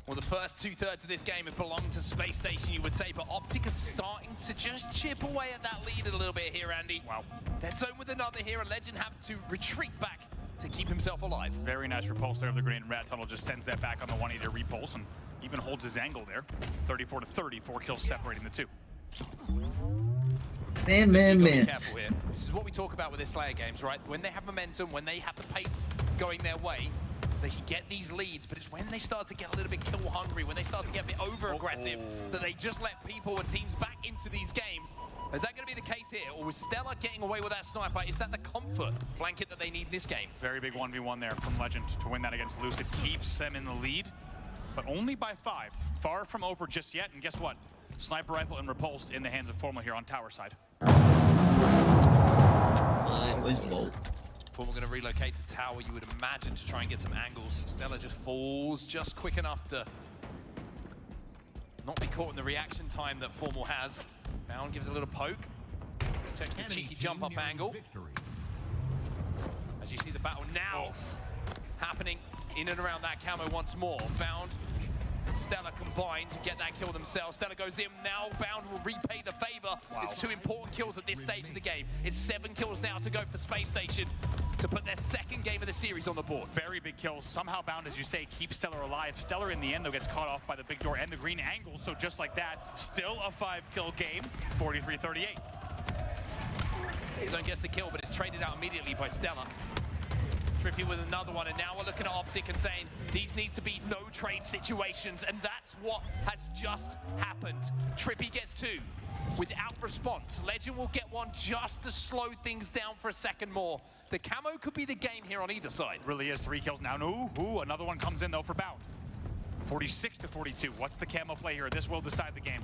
Well, the first 2/3 of this game have belonged to Space Station, you would say, but Optic is starting to just chip away at that lead a little bit here, Andy. Wow. Dead zone with another here, and Legend have to retreat back to keep himself alive. Very nice repulse there of the Green Rat Tunnel. Just sends that back on the 180 repulse and even holds his angle there. 34 to 30, 4 kills separating the two. Man. Careful here. This is what we talk about with the Slayer games, right? When they have momentum, when they have the pace going their way, they can get these leads, but it's when they start to get a little bit kill hungry, when they start to get a bit over aggressive, that they just let people and teams back into these games. Is that going to be the case here, or was Stellar getting away with that sniper? Is that the comfort blanket that they need in this game? Very big 1v1 there from Legend to win that against Lucid. Keeps them in the lead, but only by 5. Far from over just yet, and guess what? Sniper rifle and repulse in the hands of Formal here on tower side. Where's Bolt? Formal going to relocate to tower, you would imagine, to try and get some angles. Stellar just falls just quick enough to not be caught in the reaction time that Formal has. Bound gives a little poke. Checks the cheeky jump up angle. As you see the battle now happening in and around that camo once more. Bound and Stellar combine to get that kill themselves. Stellar goes in, now Bound will repay the favor. It's 2 important kills at this stage of the game. It's 7 kills now to go for Space Station to put their second game of the series on the board. Very big kills. Somehow Bound, as you say, keeps Stellar alive. Stellar in the end, though, gets caught off by the big door and the green angle. So just like that, still a 5-kill game, 43-38. Don't get the kill, but it's traded out immediately by Stellar. Trippy with another one, and now we're looking at Optic and saying these needs to be no trade situations, and that's what has just happened. Trippy gets 2 without response. Legend will get 1 just to slow things down for a second more. The camo could be the game here on either side. Really is 3 kills now. No, another one comes in though for Bound. 46 to 42. What's the camo play here? This will decide the game.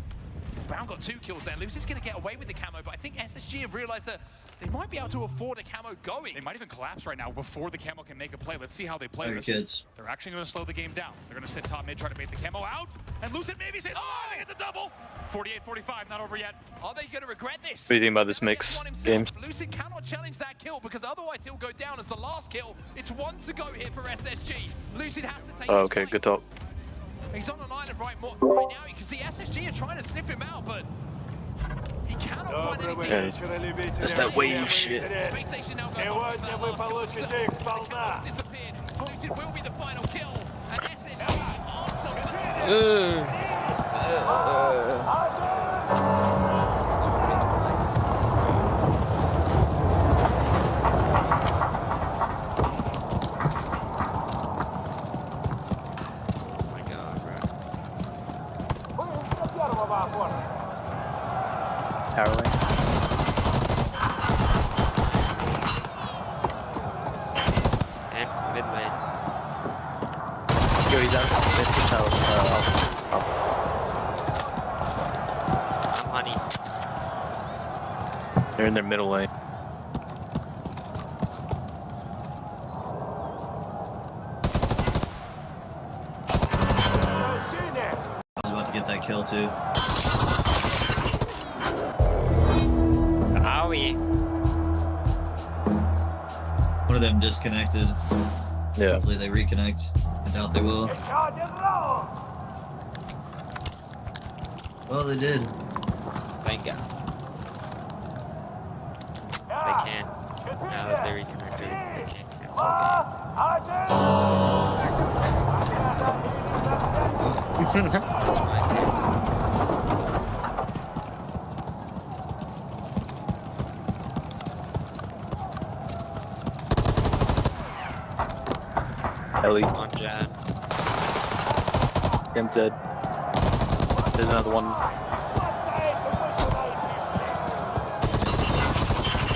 Bound got 2 kills there. Lucid's going to get away with the camo, but I think SSG have realized that they might be able to afford a camo going. They might even collapse right now before the camo can make a play. Let's see how they play this. Kids. They're actually going to slow the game down. They're going to sit top mid, try to bait the camo out, and Lucid maybe says, I think it's a double. 48-45, not over yet. Are they going to regret this? What do you think about this mix games? Lucid cannot challenge that kill because otherwise he'll go down as the last kill. It's 1 to go here for SSG. Lucid has to take okay, good talk. He's on an island right now. You can see SSG are trying to sniff him out, but he cannot find anything. That's that wave shit. Space Station now Сегодня вы получите их сполна. Disappeared. Lucid will be the final kill, and SSG answer. Tower lane. And mid lane. Yo, he's out. It's the tower. Honey. They're in their middle lane. I was about to get that kill too. One of them disconnected. Yeah. Hopefully they reconnect. I doubt they will. Well, they did. Thank God. They can. Now that they're reconnected, they can't cancel the game. Ellie. On Jan. I'm dead. There's another one.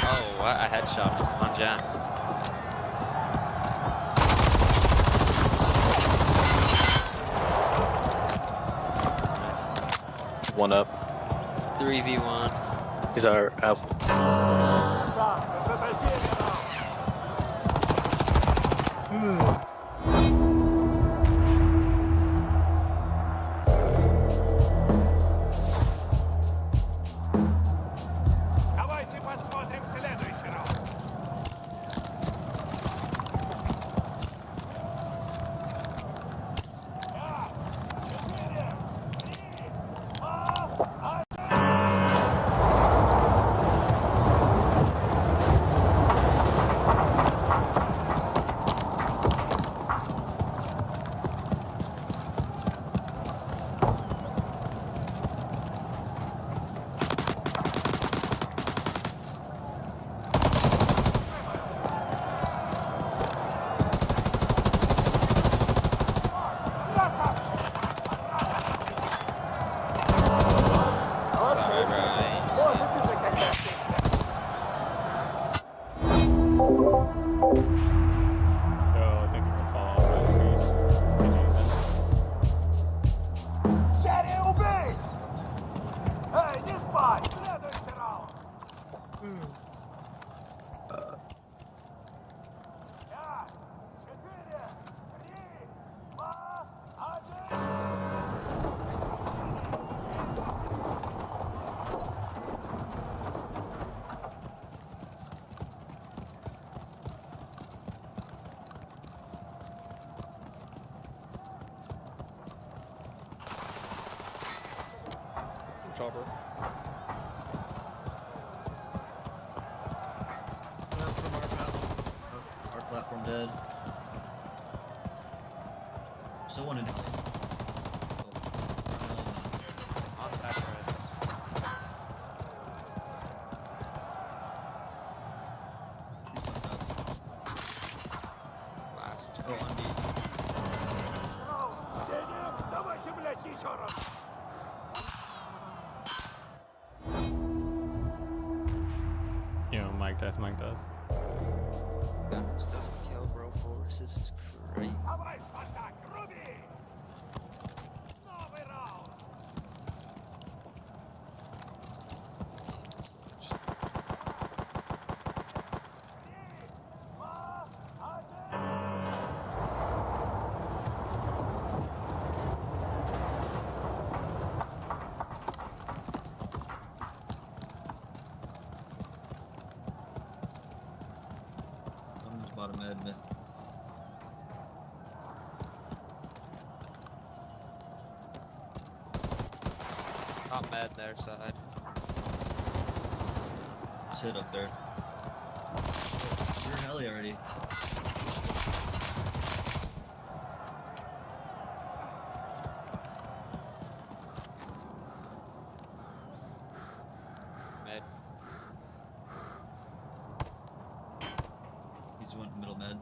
Oh, What? A headshot on Jan. One up. 3v1. He's our alpha. Давайте посмотрим следующий раунд. Серия убей! Эй, не спать! Следующий раунд! Пять, 4, 3, 2, 1. Chopper. Our platform dead. Still one in hell. On Tetris. Last. Oh, on B. Денис, давайте, блядь, еще раз! You know, Mike test, Mike test. This doesn't kill, bro. Force. This is crazy. Давай, Спартак, руби! Новый раунд! I'm just bottom mid. Not mad their side. Just hit up there. You're in heli already. Mid. He just went middle med.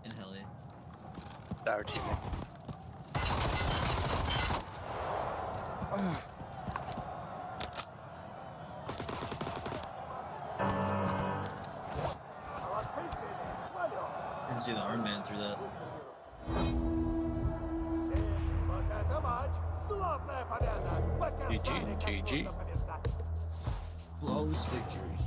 In heli. Our teammate. You can see the armband through that. Вот это матч! Славная победа! Показали, GG, как GG. можно побеждать. Flawless victory.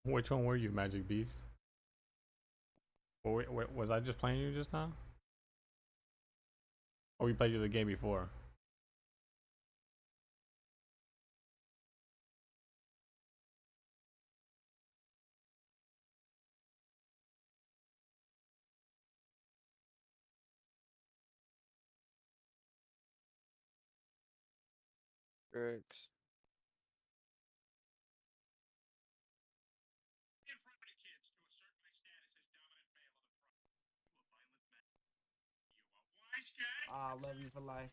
Which one were you, Magic Beast? Or was I just playing you just now? Or we played you the game before? Bricks. I love you for life.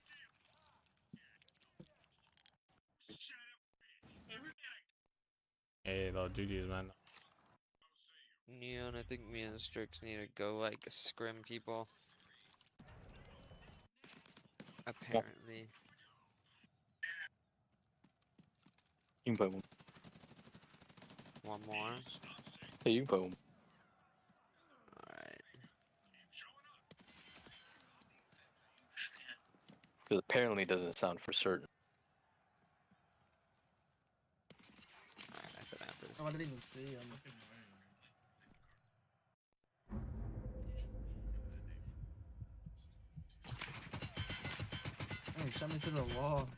Hey, though, GG's, man. Neon, I think me and Strix need to go like scrim people. Apparently. You can play one. One more. Hey, you can play one. Alright. Because apparently it doesn't sound for certain. Alright, I said after this. Oh, I didn't even see him. Oh, he shot me to the wall.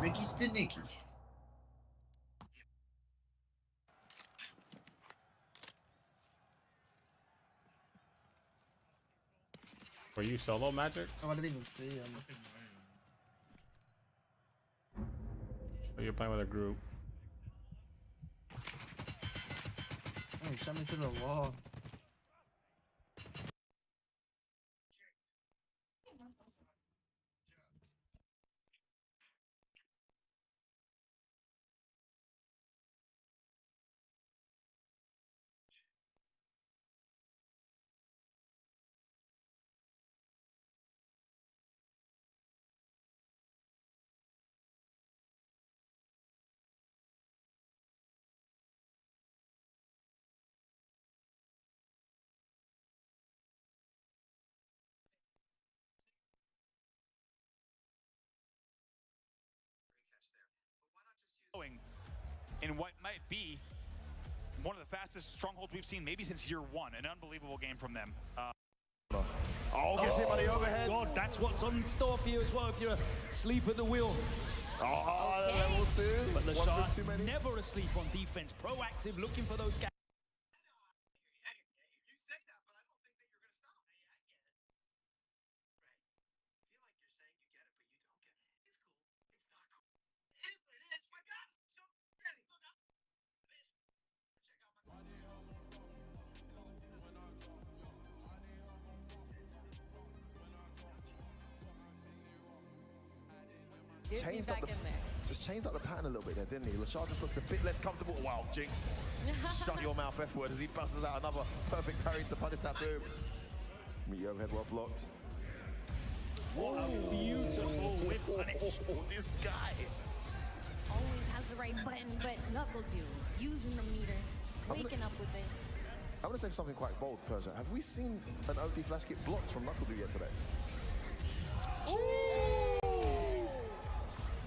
Ricky Stanicky. Were you solo, Magic? Oh, I didn't even see him. Or you're playing with a group? Oh, he shot me to the wall. In what might be one of the fastest strongholds we've seen maybe since year one. An unbelievable game from them. Gets hit by the overhead. God, that's what's on store for you as well if you're asleep at the wheel. Level 2. But One Lashard for too many. never asleep on defense. Proactive, looking for those guys. Changed up the, just changed up the pattern a little bit there, didn't he? Lashard just looks a bit less comfortable. Wow, Jinx. Shut your mouth F-word as he busts out another perfect parry to punish that boom. Meet your overhead well blocked. What a beautiful whip punish. This guy. Always has the right button, but Knuckle do. Using the meter. Waking up with it. I'm going to say something quite bold, Persia. Have we seen an OD flash kick blocked from NuckleDu yet today?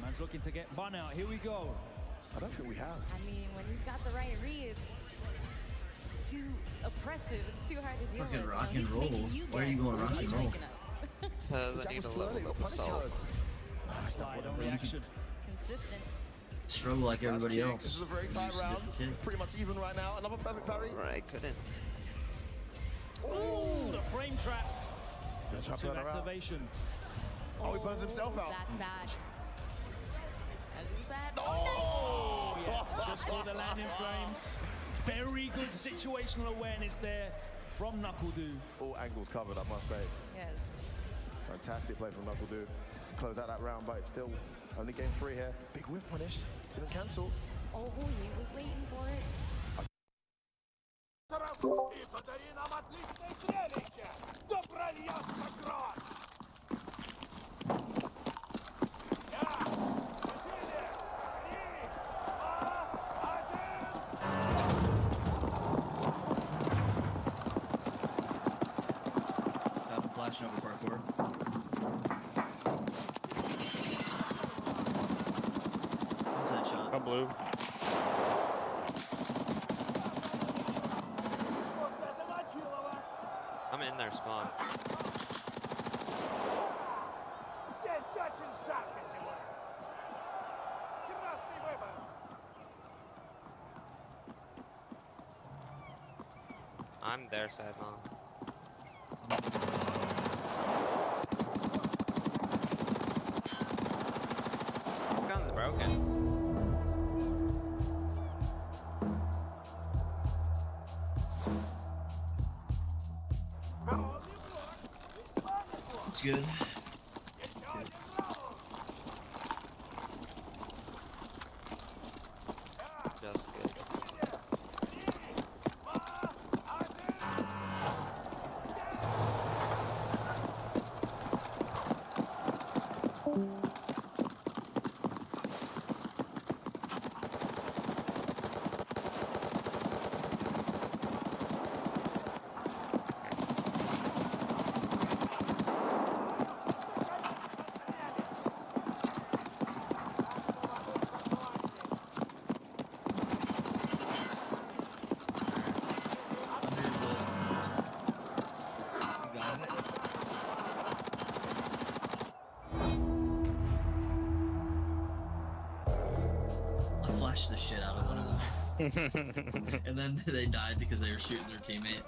Man's looking to get Bun out. Here we go. I don't think we have. I mean, when he's got the right read, it's too oppressive. It's too hard to deal Fucking with. rock You and know, roll. he's making you Why are you guess going what rock he's and roll? waking up. Because I need to level up assault. Slide on reaction. Consistent. Struggle like everybody else. This is a very tight round. Pretty much even right now. Another perfect parry. Right, couldn't. Ooh, the frame trap. Turn around. Activation. Oh, he burns himself out. That's bad. That is bad. Oh, yeah. Just for the landing frames. Very good situational awareness there from NuckleDu. All angles covered, I must say. Yes. Fantastic play from NuckleDu to close out that round, but it's still only game 3 here. Big whiff punish. Didn't cancel. Oh, he was waiting for it. И подари нам отличное зрелище! Добрый ясно крот! Flashing over parkour. What's that shot? Come blue. I'm in their spawn. Десятин шаг сегодня! Красный выбор! I'm their side long. This gun's broken. It's good. Just good. I flashed the shit out of one of them. And then they died because they were shooting their teammate.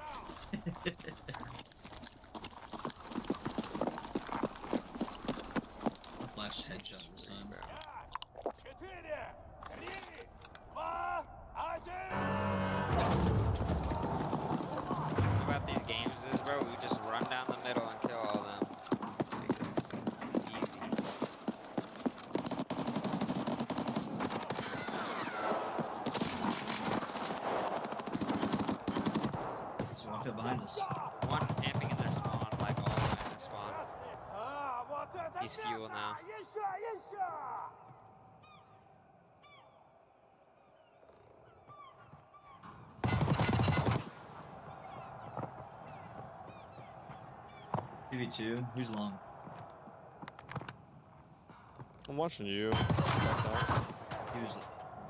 I flashed headshot this time. What about these games is, bro? We just run down the middle and kill all of them. Like, it's easy. So walked up behind us. One camping in their spawn, like all the way in their spawn. He's fuel now. PV2, who's long? I'm watching you.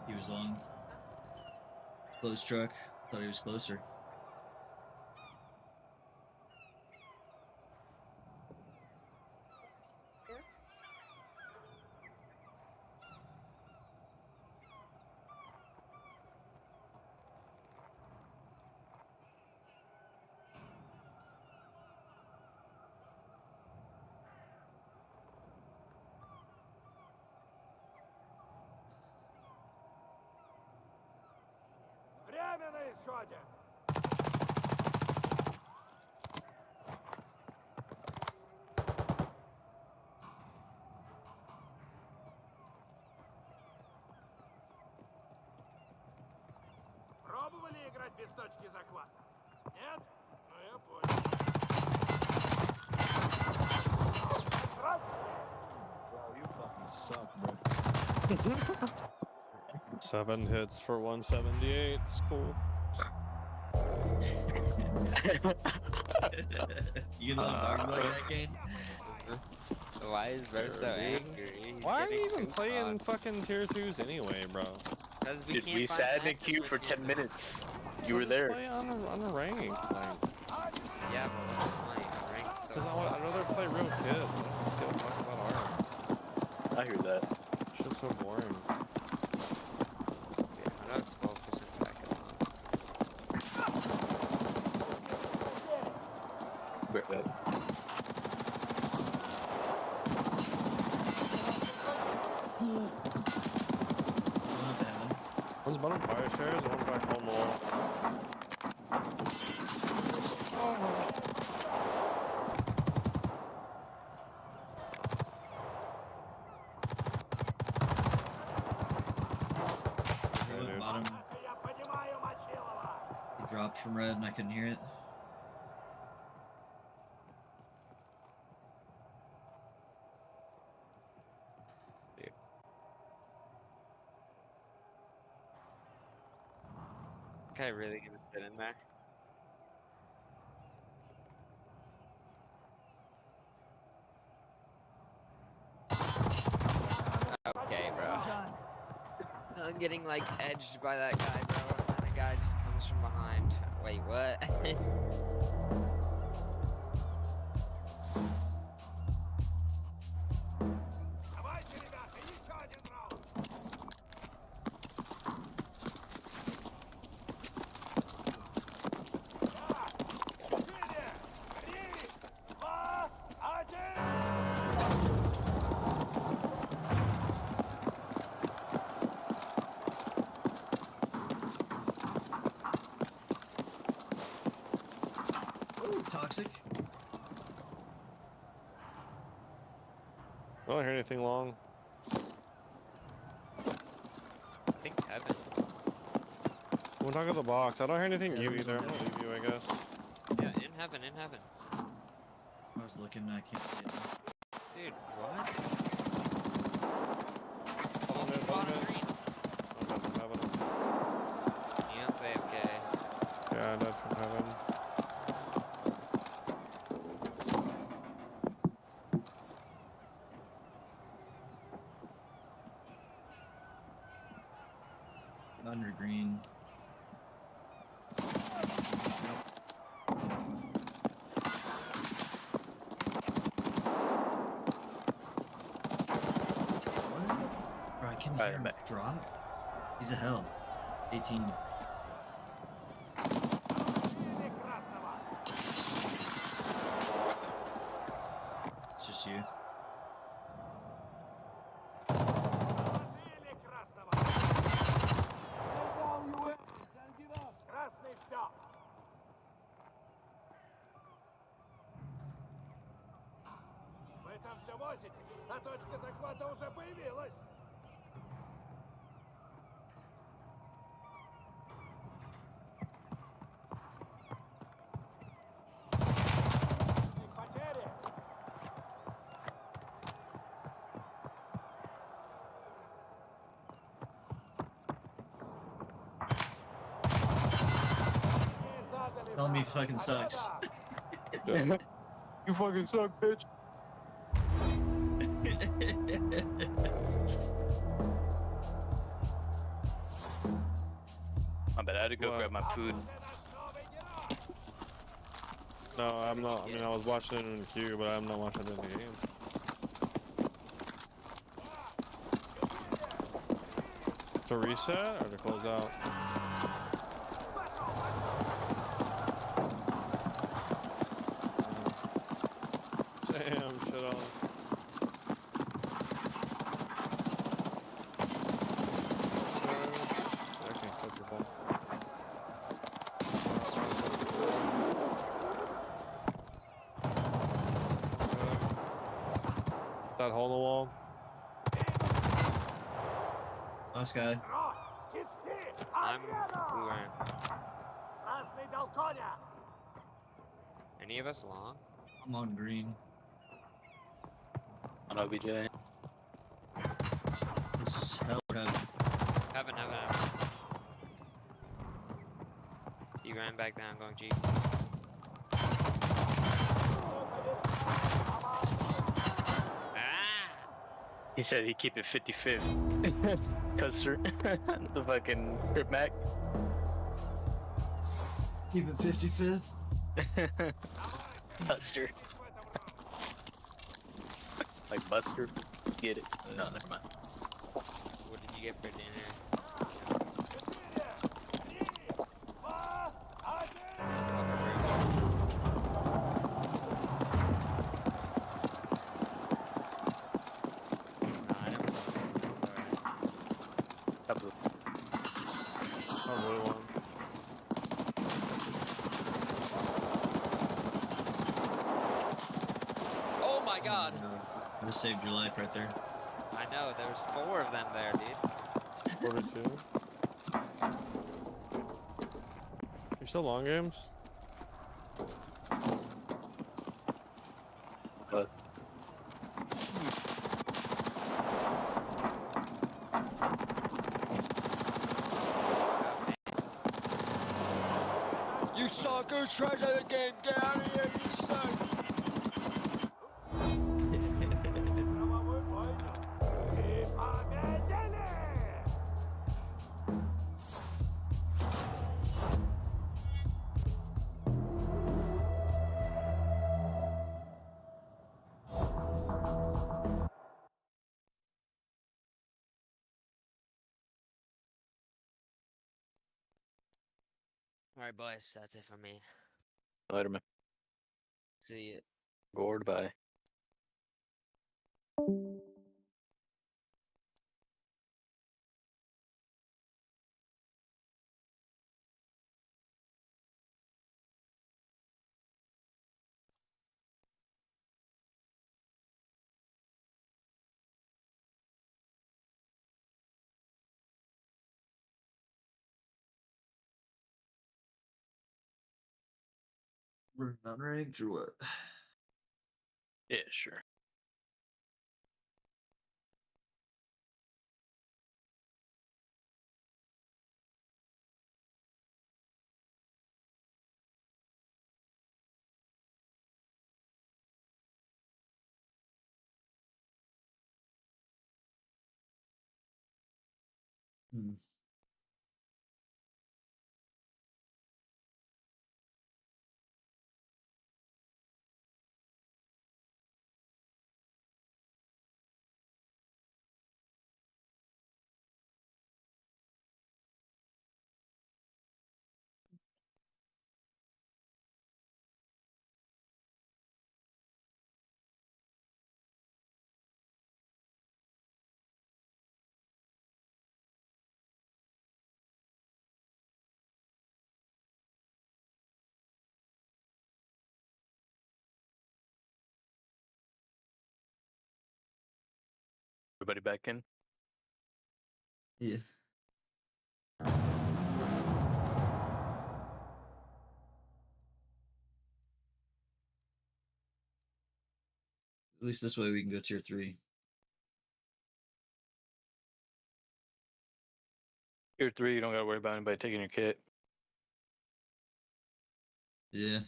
He was long. Close truck. Thought he was closer. Время на исходе. Пробовали играть без точки захвата? Нет? Ну я понял. Wow, you fucking suck, bro. 7 hits for 178. It's cool. You know what I'm talking about that game? Why is bro so angry? Why are you even playing fucking tier 2s anyway, bro? Because Dude, we sat in the queue for 10 minutes. You were there. Play on a ranking. Like, yeah, but that's funny. Ranked so I'd rather play real kids. I don't give a fuck about armor. I hear that. Shit's so boring. Yeah, I know it's 12% back at once. One's bottom fire stairs, and one's back home wall. Bottom. He dropped from red and I couldn't hear it. Guy really gonna sit in there? Okay, bro. I'm getting like edged by that guy, bro. And then a guy just comes from behind. Wait, what? anything long? I think Heaven. We'll talk at the box. I don't hear anything you either. I'm gonna leave you, I guess. Yeah, in heaven, in heaven. I was looking, I can't see it. Dude, what? Follow me, follow me. Neon's AFK. Yeah, I died from heaven. Under green. Bro, I can't hear him drop. He's a hell. 18. It's just you. Красный все. Вы там все возите, а точка захвата уже появилась. Потери. Tell me he fucking sucks. You fucking suck, bitch. I bet I had to go grab my food. No, I'm not. I mean, I was watching it in the queue, but I'm not watching it in the game. To reset or to close out? Damn, shit on. I can't flip the ball. That hole in the wall. Last guy. I'm blue iron. Красный дал коня. Any of us long? I'm on green. On OBJ. It's hell heaven. Heaven, heaven, heaven. You ran back down, going G. He said he'd keep it 55th. Custer. The fucking Crip Mac. Keep it 55th. Custer. Like Buster. Get it. No, never mind. What did you get for dinner? Oh my god! I just saved your life right there. I know, there was 4 of them there, dude. 42. You're still long games? What? You suckers, trash out of the game, get out of here, you suck! Alright, boys, that's it for me. Later, man. See ya. Goodbye. We're unranked or what? Yeah, sure. Hmm. Everybody back in? Yeah. At least this way we can go tier 3. Tier 3, you don't gotta worry about anybody taking your kit. Yeah.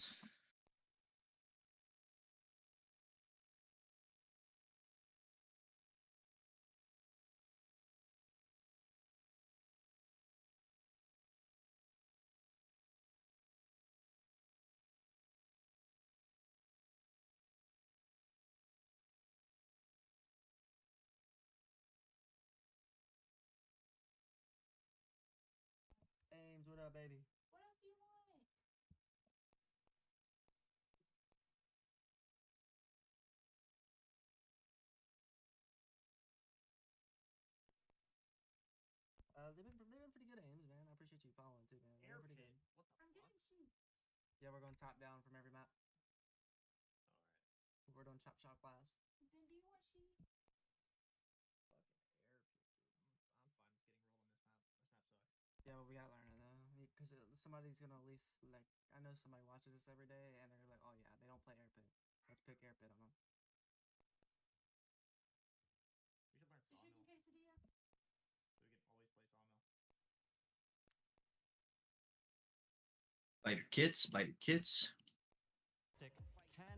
Ames, what up, baby? What else do you want? They've been pretty good Ames, man. I appreciate you following too, man. They're pretty good. What the I'm getting sheep. Yeah, we're going top down from every map. Alright. We're doing chop chop last. Then do you want sheep? Fucking air pit, dude. I'm fine just getting rolled on this map. This map sucks. Yeah, but we gotta learn it though, because somebody's gonna at least like. I know somebody watches this every day, and they're like, "Oh yeah, they don't play air pit. Let's pick air pit on them." We should learn Sawmill. Chicken quesadilla? So we can always play Sawmill. Spider kits, spider kits.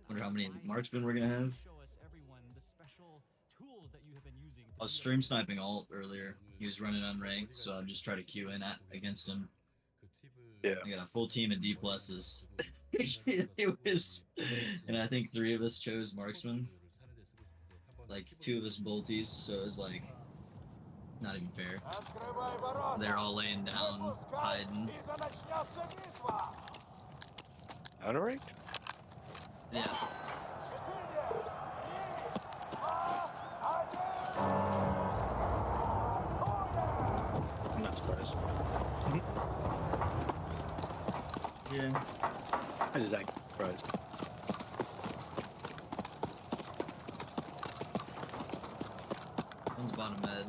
Wonder how many marksmen we're gonna have. Show us everyone the special tools that you have been using. I was stream sniping alt earlier. He was running unranked, so I'm just trying to queue in against him. Yeah. I got a full team of D pluses. It was, and I think 3 of us chose marksman. Like 2 of us bolties, so it was like not even fair. They're all laying down, hiding. Unranked? Yeah. I'm not surprised. Yeah. I just act surprised. One's bottom med.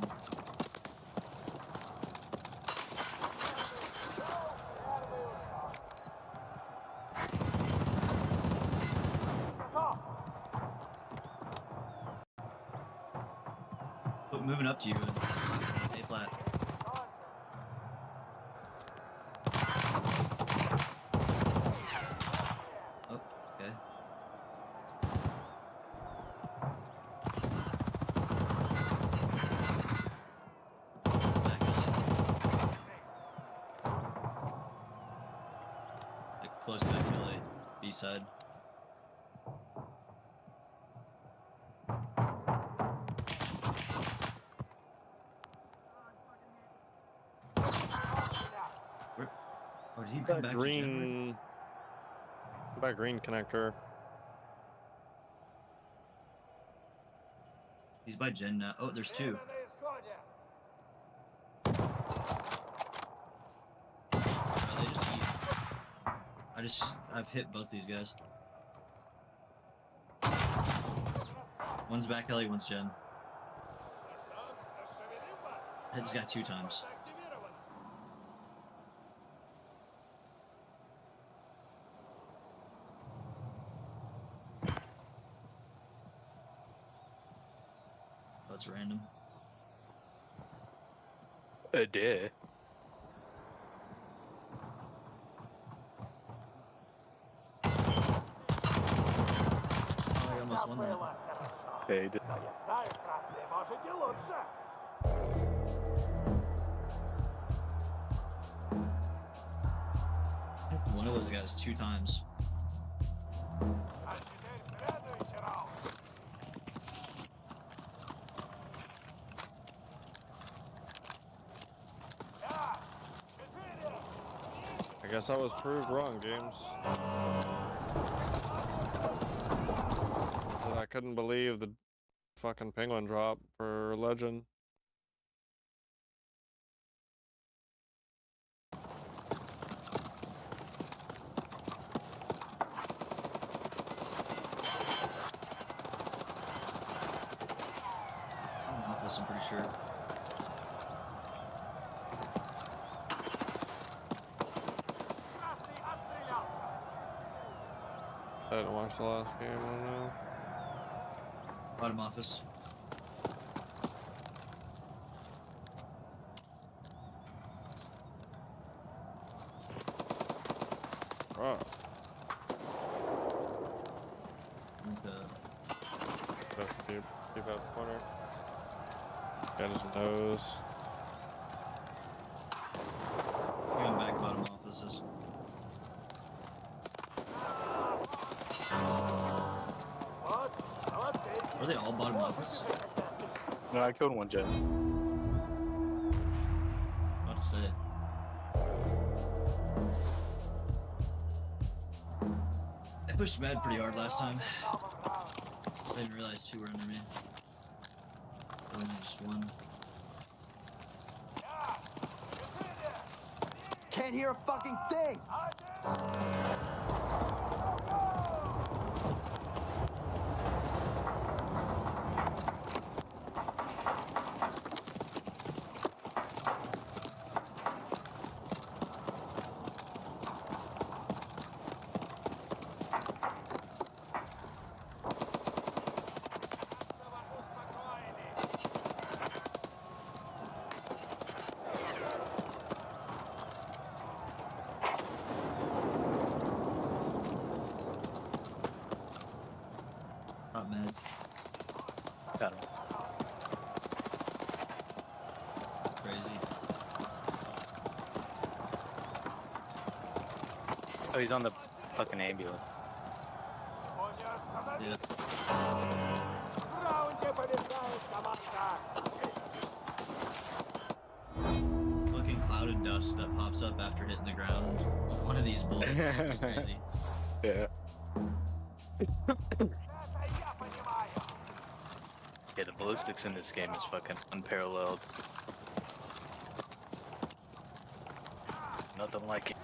But moving up to you, A flat. Oh, okay. Like close back alley, B side. Or did he come back to green? By green connector. He's by Gen now. Oh, there's 2. Oh, they just eat. I've hit both these guys. One's back alley, one's Gen. Hit this guy 2 times. that's random. A day. Oh, I almost won that. Yeah, he did. Знаешь, красные, можете лучше. One of those guys 2 times. А теперь следующий раунд. I guess I was proved wrong, James. That I couldn't believe the fucking penguin drop for Legend. I'm pretty sure. I didn't watch the last game, I don't know. Bottom office. Oh. Keep out the corner. Got his nose. Going back bottom offices. Are they all bottom office? No, I killed one jet. About to say it. I pushed Mad pretty hard last time. I didn't realize 2 were under me. Only just 1. Can't hear a fucking thing. Not Mad. Got him. Crazy. Oh, he's on the fucking ambulance. Yeah. В раунде побеждает команда. Fucking cloud of dust that pops up after hitting the ground with one of these bullets is pretty crazy. Yeah. Yeah, the ballistics in this game is fucking unparalleled. Nothing like it.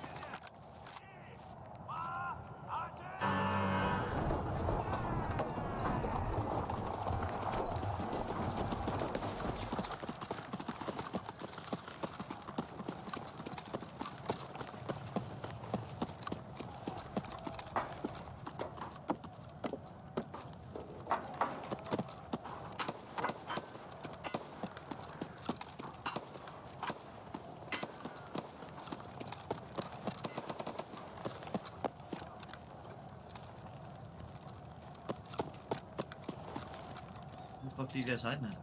Where the fuck are these guys hiding at?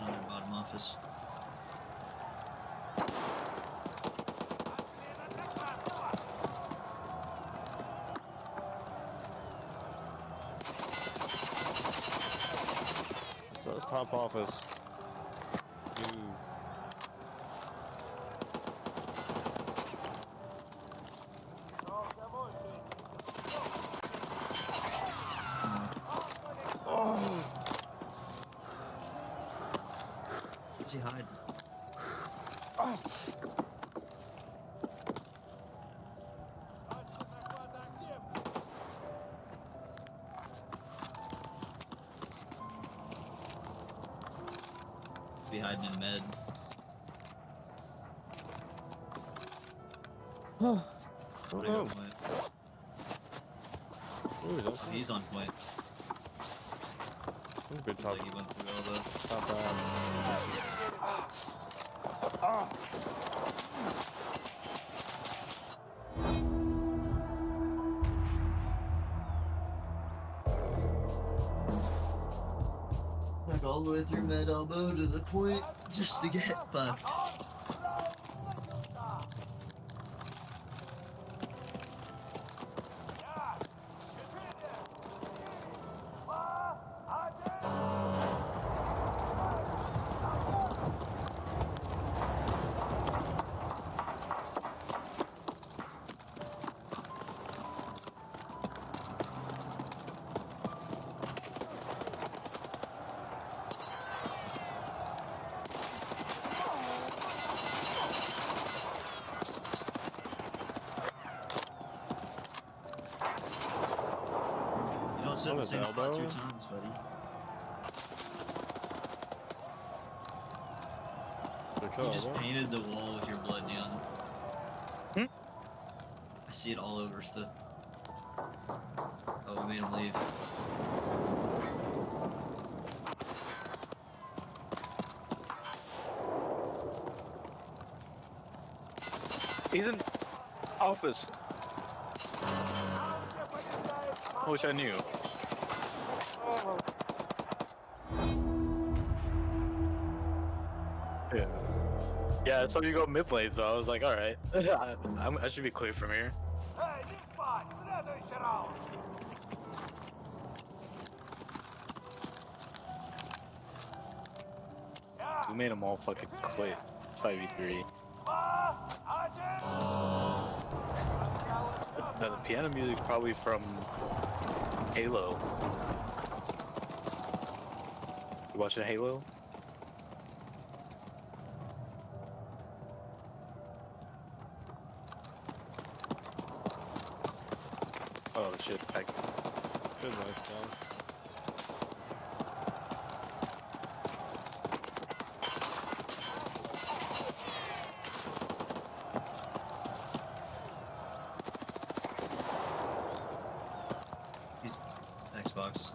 Another bottom office. So it's top office. Ooh. Where's he hiding? hiding in med. Oh, Wanna no. go point? Ooh, that's He's on point. good top. Like he went through all the. Top bad. Like all the way through med elbow to the point just to get fucked. You don't sit in the same spot 2 times, buddy. You just painted the wall with your blood, Dion. I see it all over the. Oh, we made him leave. He's in office. I wish I knew. Yeah. Yeah, I saw you go mid lane, so I was like, alright. I should be clear from here. We made them all fucking quit. 5v3. The piano music probably from Halo. You watching Halo? Oh shit, pack. Good life, man. He's Xbox.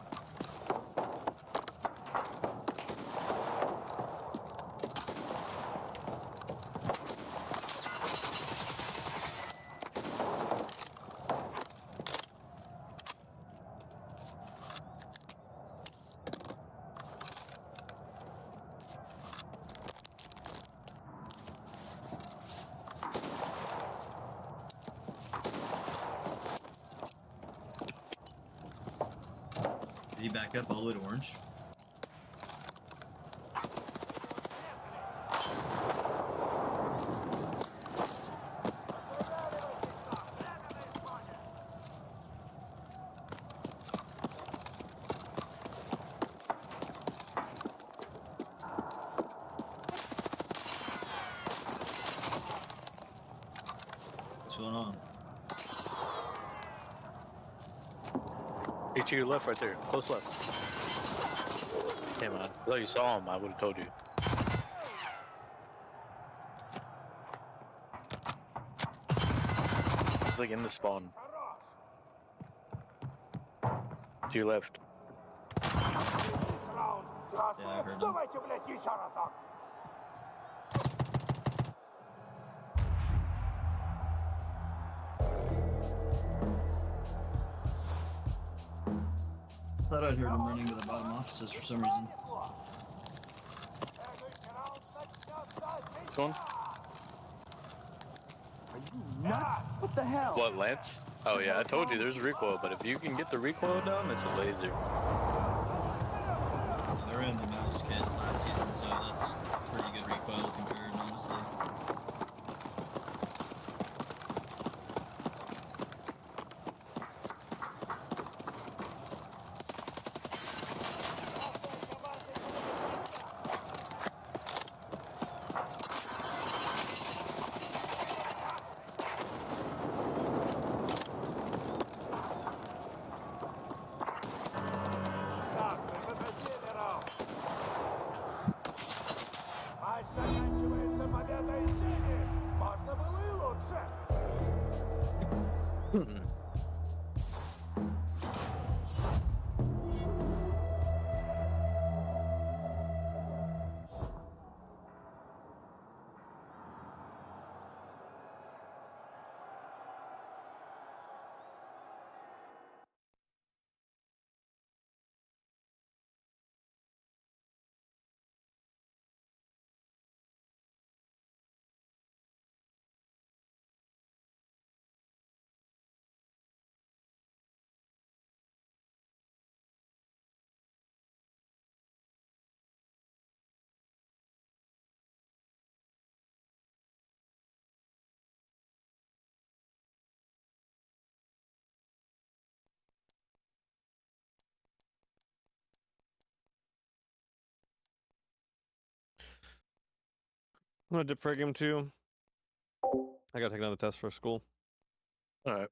Did he back up all the way to orange? What's going on? He's to your left right there. Close left. Damn, I thought you saw him. I would have told you. He's like in the spawn. To your left. Yeah, I heard him. Давайте, блядь, еще разок. Thought I'd heard him running to the bottom offices for some reason. Going? Nuts? What the hell? What, Lance? Oh yeah, I told you there's a recoil, but if you can get the recoil down, it's a laser. They're in the mouse kit last season, so that's pretty good recoil compared, honestly. I'm gonna dip for game 2. I gotta take another test for school. All right.